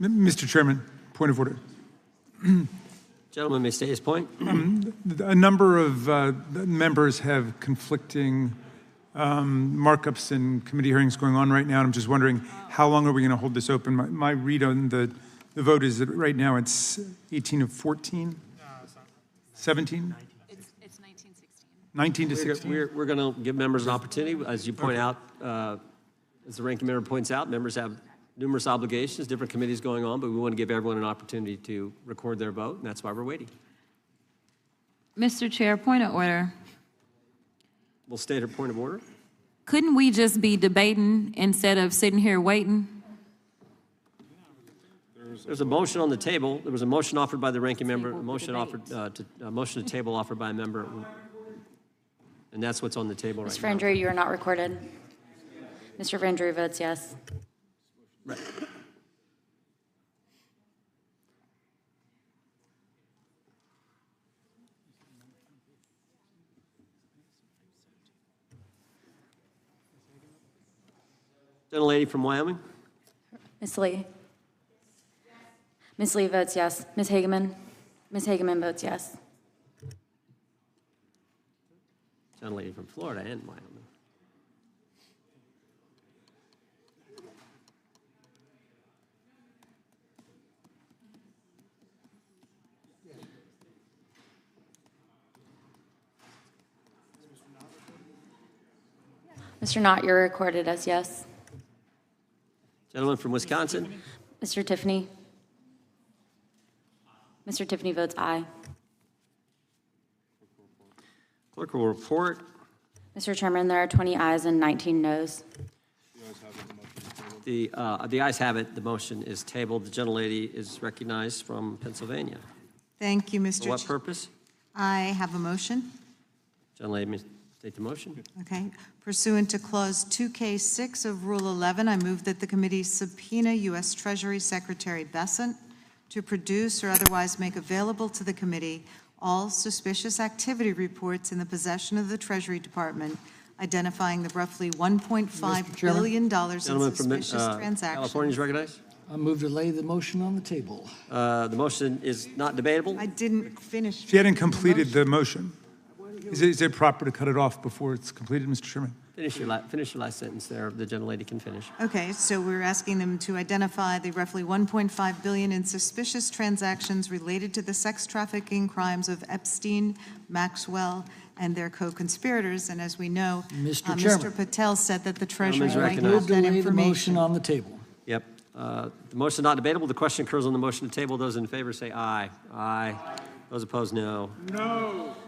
Mr. Chairman, point of order. Gentleman may state his point. A number of members have conflicting markups in committee hearings going on right now, and I'm just wondering how long are we going to hold this open? My read on the vote is that right now it's 18 of 14? 17? It's 1916. 19 to 16? We're going to give members an opportunity. As you point out, as the ranking member points out, members have numerous obligations, different committees going on, but we want to give everyone an opportunity to record their vote, and that's why we're waiting. Mr. Chair, point of order. We'll state a point of order. Couldn't we just be debating instead of sitting here waiting? There's a motion on the table. There was a motion offered by the ranking member, a motion to table offered by a member, and that's what's on the table right Mr. now. Vendry, you are not recorded. Mr. Vendry votes yes. Right. Gentlelady from Wyoming. Ms. Lee. Ms. Lee votes yes. Ms. Hageman. Ms. Hageman votes yes. Gentlelady from Florida and Wyoming. Mr. Knott, you're recorded as yes. Gentleman from Wisconsin. Mr. Tiffany. Mr. Tiffany votes aye. Clerk will report. Mr. Chairman, there are 20 ayes and 19 noes. The ayes have it. The motion is tabled. The gentlelady is recognized from Pennsylvania. Thank you, Mr. For what purpose? I have a motion. Gentlelady may state the motion. Okay. Pursuant to Clause 2K6 of Rule 11, I move that the committee subpoena U.S. Treasury Secretary Bessent to produce or otherwise make available to the committee all suspicious activity reports in the possession of the Treasury Department, identifying the roughly $1.5 billion in suspicious transactions. California is recognized. I move to lay the motion on the table. The motion is not debatable. I didn't finish. She hadn't completed the motion. Is it proper to cut it off before it's completed, Mr. Chairman? Finish your last sentence there. The gentlelady can finish. Okay, so we're asking them to identify the roughly $1.5 billion in suspicious transactions related to the sex trafficking crimes of Epstein, Maxwell, and their co-conspirators. And as we know, Mr. Chairman. Mr. Patel said that the Treasury Gentleman's might recognized. have that Delay the motion information. on the table. Yep. The motion is not debatable. The question occurs on the motion to table. Those in favor say aye. Aye. Those opposed, no.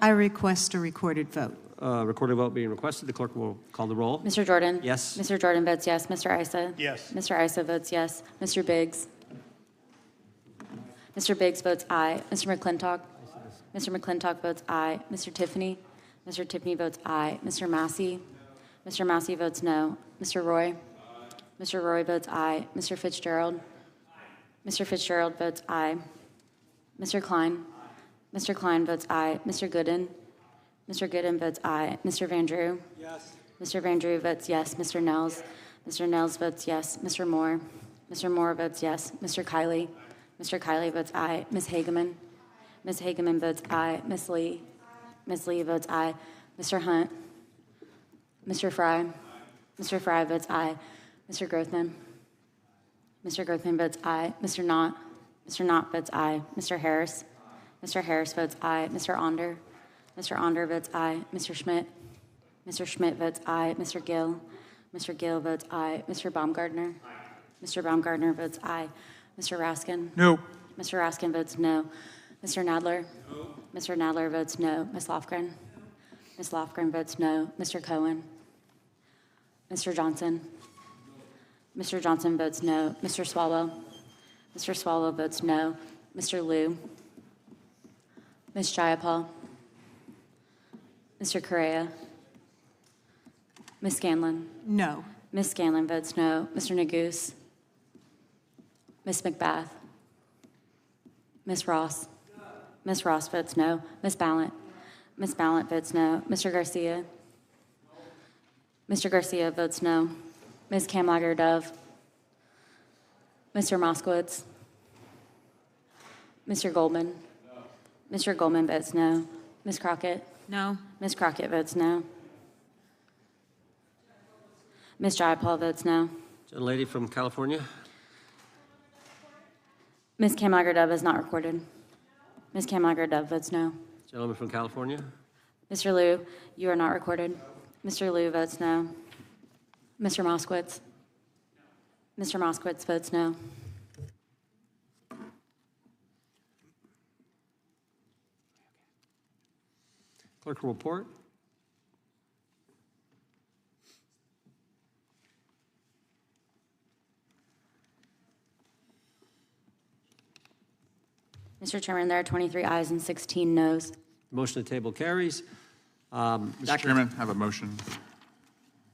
I request a recorded vote. Recorded vote being requested. The clerk will call the roll. Mr. Jordan? Yes. Mr. Jordan votes yes. Mr. Issa? Yes. Mr. Issa votes yes. Mr. Biggs? Mr. Biggs votes aye. Mr. McClintock? Mr. McClintock votes aye. Mr. Tiffany? Mr. Tiffany votes aye. Mr. Massey? Mr. Massey votes no. Mr. Roy? Mr. Roy votes aye. Mr. Fitzgerald? Mr. Fitzgerald votes aye. Mr. Klein? Mr. Klein votes aye. Mr. Gooden? Mr. Gooden votes aye. Mr. Van Drew? Yes. Mr. Van Drew votes yes. Mr. Nels? Mr. Nels votes yes. Mr. Moore? Mr. Moore votes yes. Mr. Kiley? Mr. Kiley votes aye. Ms. Hageman? Ms. Hageman votes aye. Ms. Lee? Ms. Lee votes aye. Mr. Hunt? Mr. Fry? Mr. Fry votes aye. Mr. Grothman? Mr. Grothman votes aye. Mr. Knott? Mr. Knott votes aye. Mr. Harris? Mr. Harris votes aye. Mr. Onder? Mr. Onder votes aye. Mr. Schmidt? Mr. Schmidt votes aye. Mr. Gill? Mr. Gill votes aye. Mr. Baumgartner? Mr. Baumgartner votes aye. Mr. Raskin? No. Mr. Raskin votes no. Mr. Nadler? No. Mr. Nadler votes no. Ms. Lofgren? Ms. Lofgren votes no. Mr. Cohen? Mr. Johnson? Mr. Johnson votes no. Mr. Swalwell? Mr. Swalwell votes no. Mr. Liu? Ms. Jayapal? Mr. Correa? Ms. Scanlon? No. Ms. Scanlon votes no. Mr. Neguse? Ms. McBath? Ms. Ross? Ms. Ross votes no. Ms. Ballant? Ms. Ballant votes no. Mr. Garcia? Mr. Garcia votes no. Ms. Kamlager-Dove? Mr. Moskowitz? Mr. Goldman? Mr. Goldman votes no. Ms. Crockett? No. Ms. Crockett votes no. Ms. Jayapal votes no. Gentlelady from California. Ms. Kamlager-Dove is not recorded. Ms. Kamlager-Dove votes no. Gentleman from California. Mr. Liu, you are not recorded. Mr. Liu votes no. Mr. Moskowitz? Mr. Moskowitz votes no. Clerk will report. Mr. Chairman, there are 23 ayes and 16 noes. Motion to table carries. Mr. Chairman, I have a motion.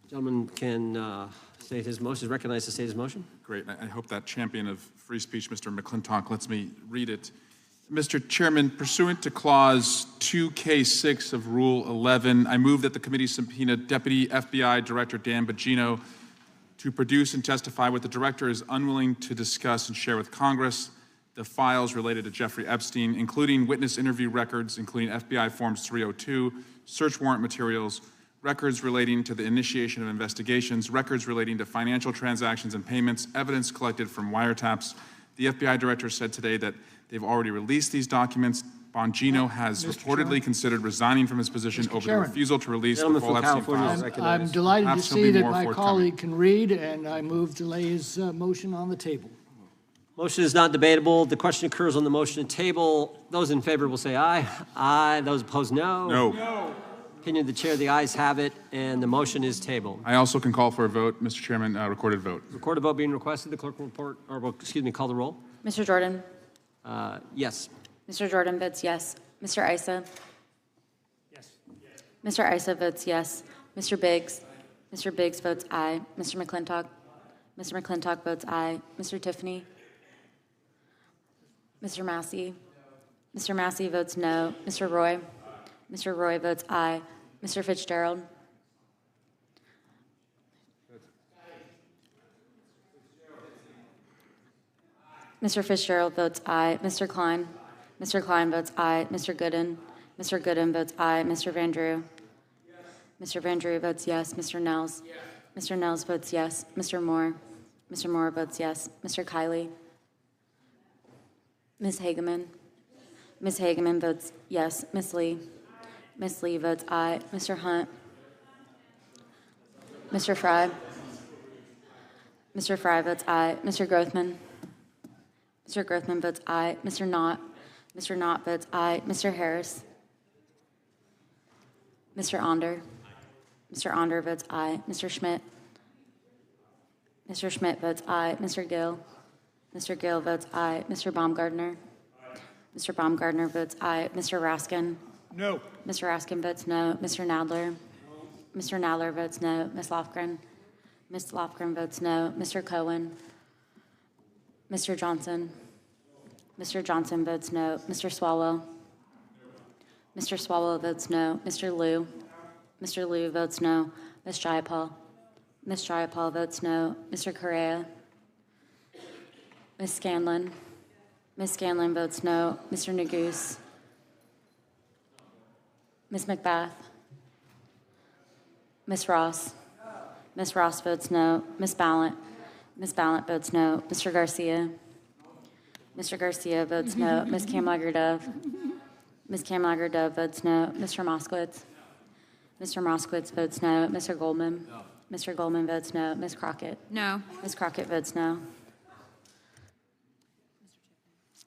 Gentleman can state his motion, is recognized to state his motion. Great. I hope that champion of free speech, Mr. McClintock, lets me read it. Mr. Chairman, pursuant to Clause 2K6 of Rule 11, I move that the committee subpoena Deputy FBI Director Dan Bongino to produce and testify what the director is unwilling to discuss and share with Congress, the files related to Jeffrey Epstein, including witness interview records, including FBI Forms 302, search warrant materials, records relating to the initiation of investigations, records relating to financial transactions and payments, evidence collected from wiretaps. The FBI director said today that they've already released these documents. Bongino has reportedly considered resigning from his position over the refusal to release the full Epstein files. I'm delighted to Perhaps he'll see be that more my forthcoming. colleague can read, and I move to lay his motion on the table. Motion is not debatable. The question occurs on the motion to table. Those in favor will say aye. Aye. Those opposed, no. No. Opinion of the chair, the ayes have it, and the motion is tabled. I also can call for a vote, Mr. Chairman, recorded vote. Recorded vote being requested. The clerk will report, or will, excuse me, call the roll. Mr. Jordan? Yes. Mr. Jordan votes yes. Mr. Issa? Yes. Mr. Issa votes yes. Mr. Biggs? Mr. Biggs votes aye. Mr. McClintock? Mr. McClintock votes aye. Mr. Tiffany? Mr. Massey? Mr. Massey votes no. Mr. Roy? Mr. Roy votes aye. Mr. Fitzgerald? Mr. Fitzgerald votes aye. Mr. Klein? Mr. Klein votes aye. Mr. Gooden? Mr. Gooden votes aye. Mr. Van Drew? Mr. Van Drew votes yes. Mr. Nels? Mr. Nels votes yes. Mr. Moore? Mr. Moore votes yes. Mr. Kiley? Ms. Hageman? Ms. Hageman votes yes. Ms. Lee? Ms. Lee votes aye. Mr. Hunt? Mr. Fry? Mr. Fry votes aye. Mr. Grothman? Mr. Grothman votes aye. Mr. Knott? Mr. Knott votes aye. Mr. Harris? Mr. Onder? Mr. Onder votes aye. Mr. Schmidt? Mr. Schmidt votes aye. Mr. Gill? Mr. Gill votes aye. Mr. Baumgartner? Mr. Baumgartner votes aye. Mr. Raskin? No. Mr. Raskin votes no. Mr. Nadler? Mr. Nadler votes no. Ms. Lofgren? Ms. Lofgren votes no. Mr. Cohen? Mr. Johnson? Mr. Johnson votes no. Mr. Swalwell? Mr. Swalwell votes no. Mr. Liu? Mr. Liu votes no. Ms. Jayapal? Ms. Jayapal votes no. Mr. Correa? Ms. Scanlon? Ms. Scanlon votes no. Mr. Neguse? Ms. McBath? Ms. Ross? Ms. Ross votes no. Ms. Ballant? Ms. Ballant votes no. Mr. Garcia? Mr. Garcia votes no. Ms. Kamlager-Dove? Ms. Kamlager-Dove votes no. Mr. Moskowitz? Mr. Moskowitz votes no. Mr. Goldman? Mr. Goldman votes no. Ms. Crockett? No. Ms. Crockett votes no.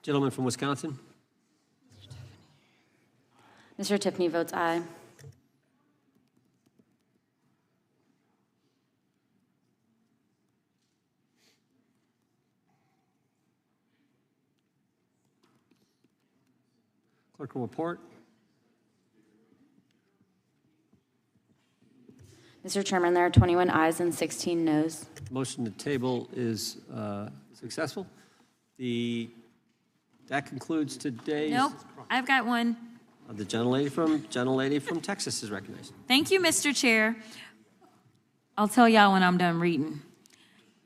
Gentleman from Wisconsin. Mr. Tiffany votes aye. Clerk will report. Mr. Chairman, there are 21 ayes and 16 noes. Motion to table is successful. That concludes today's. Nope, I've got one. The gentlelady from Texas is recognized. Thank you, Mr. Chair. I'll tell y'all when I'm done reading.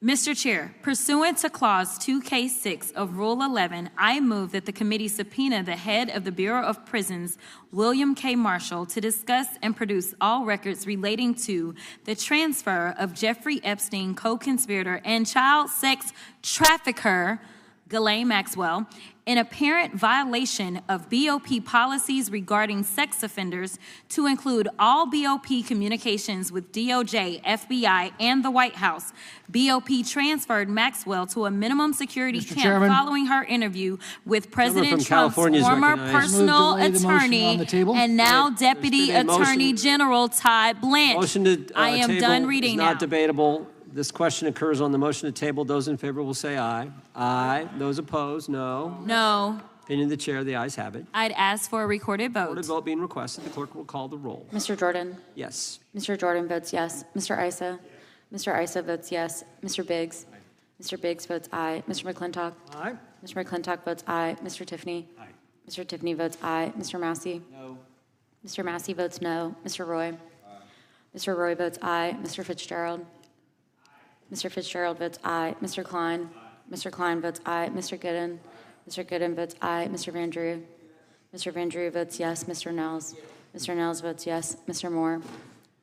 Mr. Chair, pursuant to Clause 2K6 of Rule 11, I move that the committee subpoena the head of the Bureau of Prisons, William K. Marshall, to discuss and produce all records relating to the transfer of Jeffrey Epstein, co-conspirator and child sex trafficker, Ghislaine Maxwell, in apparent violation of BOP policies regarding sex offenders, to include all BOP communications with DOJ, FBI, and the White House. BOP transferred Maxwell to a minimum security camp Chairman. following her interview with President from Trump's California is former recognized. personal Move to lay the motion attorney on the table. and now There's Deputy been a Attorney motion- General Todd Blanche. Motion to I am table done is reading not now. debatable. This question occurs on the motion to table. Those in favor will say aye. Aye. Those opposed, no. No, Opinion of the chair, the ayes have it. I'd ask for a recorded Recorded vote. vote being requested. The clerk will call the roll. Mr. Jordan? Yes. Mr. Jordan votes yes. Mr. Issa? Mr. Issa votes yes. Mr. Biggs? Mr. Biggs votes aye. Mr. McClintock? Aye. Mr. McClintock votes aye. Mr. Tiffany? Aye. Mr. Tiffany votes aye. Mr. Massey? No. Mr. Massey votes no. Mr. Roy? Mr. Roy votes aye. Mr. Fitzgerald? Mr. Fitzgerald votes aye. Mr. Klein? Mr. Klein votes aye. Mr. Gooden? Mr. Gooden votes aye. Mr. Van Drew? Mr. Van Drew votes yes. Mr. Nels? Mr. Nels votes yes. Mr. Moore?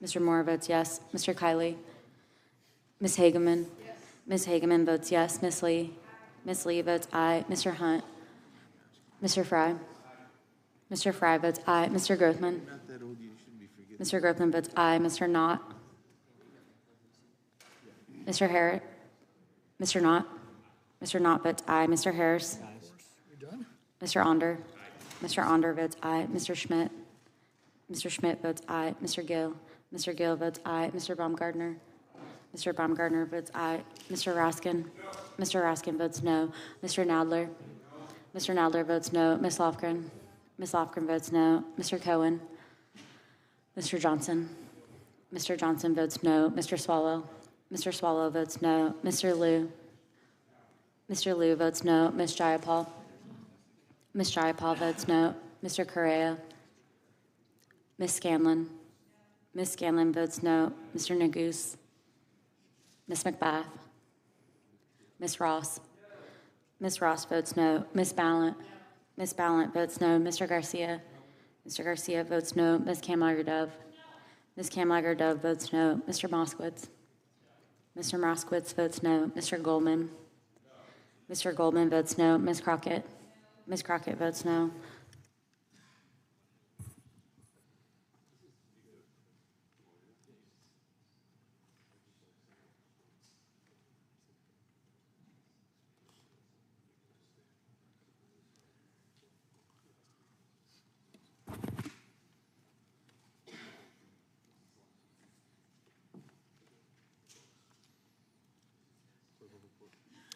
Mr. Moore votes yes. Mr. Kiley? Ms. Hageman? Ms. Hageman votes yes. Ms. Lee? Ms. Lee votes aye. Mr. Hunt? Mr. Fry? Mr. Fry votes aye. Mr. Grothman? Mr. Grothman votes aye. Mr. Knott? Mr. Harris? Mr. Knott? Mr. Knott votes aye. Mr. Harris? Mr. Onder? Mr. Onder votes aye. Mr. Schmidt? Mr. Schmidt votes aye. Mr. Gill? Mr. Gill votes aye. Mr. Baumgartner? Mr. Baumgartner votes aye. Mr. Raskin? Mr. Raskin votes no. Mr. Nadler? Mr. Nadler votes no. Ms. Lofgren? Ms. Lofgren votes no. Mr. Cohen? Mr. Johnson? Mr. Johnson votes no. Mr. Swalwell? Mr. Swalwell votes no. Mr. Liu? Mr. Liu votes no. Ms. Jayapal? Ms. Jayapal votes no. Mr. Correa? Ms. Scanlon? Ms. Scanlon votes no. Mr. Neguse? Ms. McBath? Ms. Ross? Ms. Ross votes no. Ms. Ballant? Ms. Ballant votes no. Mr. Garcia? Mr. Garcia votes no. Ms. Kamlager-Dove? Ms. Kamlager-Dove votes no. Mr. Moskowitz? Mr. Moskowitz votes no. Mr. Goldman? Mr. Goldman votes no. Ms. Crockett? Ms. Crockett votes no.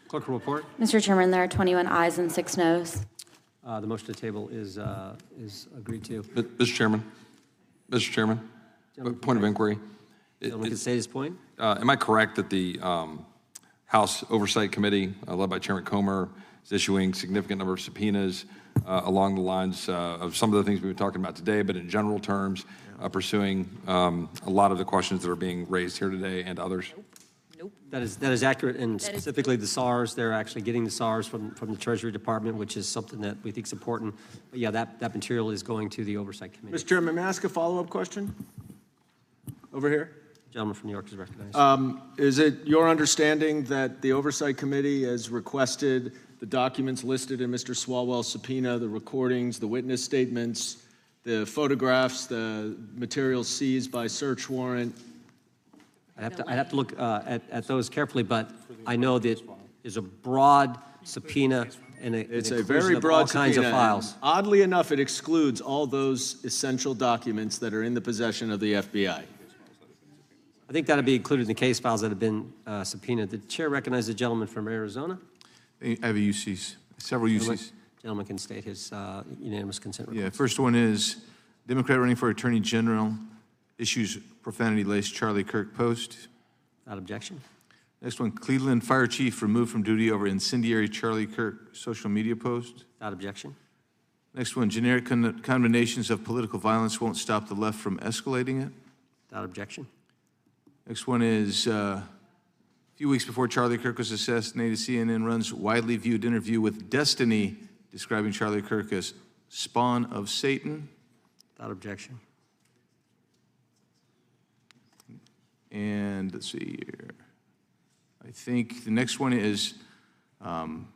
Clerk will report. Mr. Chairman, there are 21 ayes and 6 noes. The motion to table is agreed to. Mr. Chairman, point of inquiry. Gentleman can state his point. Am I correct that the House Oversight Committee, led by Chairman Comer, is issuing significant number of subpoenas along the lines of some of the things we've been talking about today, but in general terms, pursuing a lot of the questions that are being raised here today and others? Nope. That is accurate, and specifically the SARs. They're actually getting the SARs from the Treasury Department, which is something that we think is important. But yeah, that material is going to the Oversight Committee. Mr. Chairman, may I ask a follow-up question? Over here. Gentleman from New York is recognized. Is it your understanding that the Oversight Committee has requested the documents listed in Mr. Swalwell's subpoena, the recordings, the witness statements, the photographs, the materials seized by search warrant? I'd have to look at those carefully, but I know that there's a broad subpoena and It's a very broad all kinds subpoena. of files. And oddly enough, it excludes all those essential documents that are in the possession of the FBI. I think that'll be included in the case files that have been subpoenaed. The chair recognizes the gentleman from Arizona. I have a UCs, several UCs. Gentleman can state his unanimous consent request. Yeah, first one is Democrat running for Attorney General issues profanity-laced Charlie Kirk post. Without objection. Next one, Cleveland Fire Chief removed from duty over incendiary Charlie Kirk social media post. Without objection. Next one, generic condemnations of political violence won't stop the left from escalating it. Without objection. Next one is a few weeks before Charlie Kirk was assassinated, CNN runs widely viewed interview with Destiny describing Charlie Kirk as spawn of Satan. Without objection. And let's see here. I think the next one is, gosh, I'm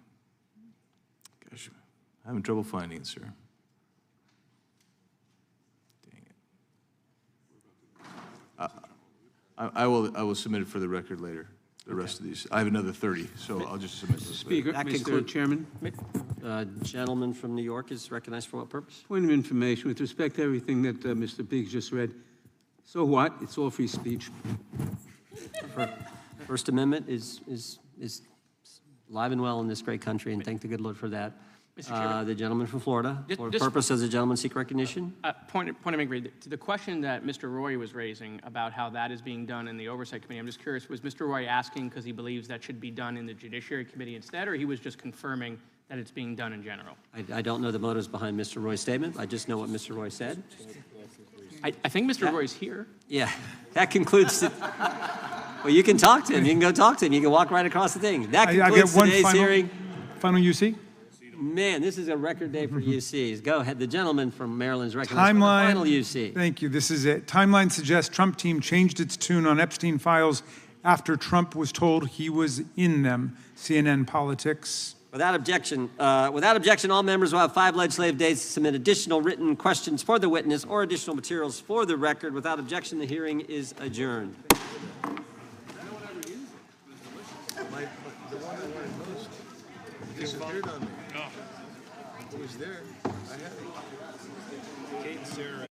having trouble finding it, sir. Dang it. I will submit it for the record later, the rest of these. I have another 30, so I'll just submit those later. Speaker, Mr. Chairman. Gentleman from New York is recognized for what purpose? Point of information with respect to everything that Mr. Biggs just read. So what? It's all free speech. First Amendment is alive and well in this great country, and thank the good Lord for that. Mr. Chairman. The gentleman from Florida, for Just- purpose, does the gentleman seek recognition? Point of inquiry, to the question that Mr. Roy was raising about how that is being done in the Oversight Committee, I'm just curious, was Mr. Roy asking because he believes that should be done in the Judiciary Committee instead, or he was just confirming that it's being done in general? I don't know the motives behind Mr. Roy's statement. I just know what Mr. Roy said. I think Mr. Roy's here. Yeah, that concludes. Well, you can talk to him. You can go talk to him. You can walk right across the thing. That concludes today's hearing. Final UC? Man, this is a record day for UCs. Go ahead. The gentleman from Maryland is recognized for the final UC. Thank you. This is it. Timeline suggests Trump team changed its tune on Epstein files after Trump was told he was in them. CNN Politics. Without objection, all members will have 5 legislative days to submit additional written questions for the witness or additional materials for the record. Without objection, the hearing is adjourned. Disappeared on me. It was there. I had it. Kate and Sarah.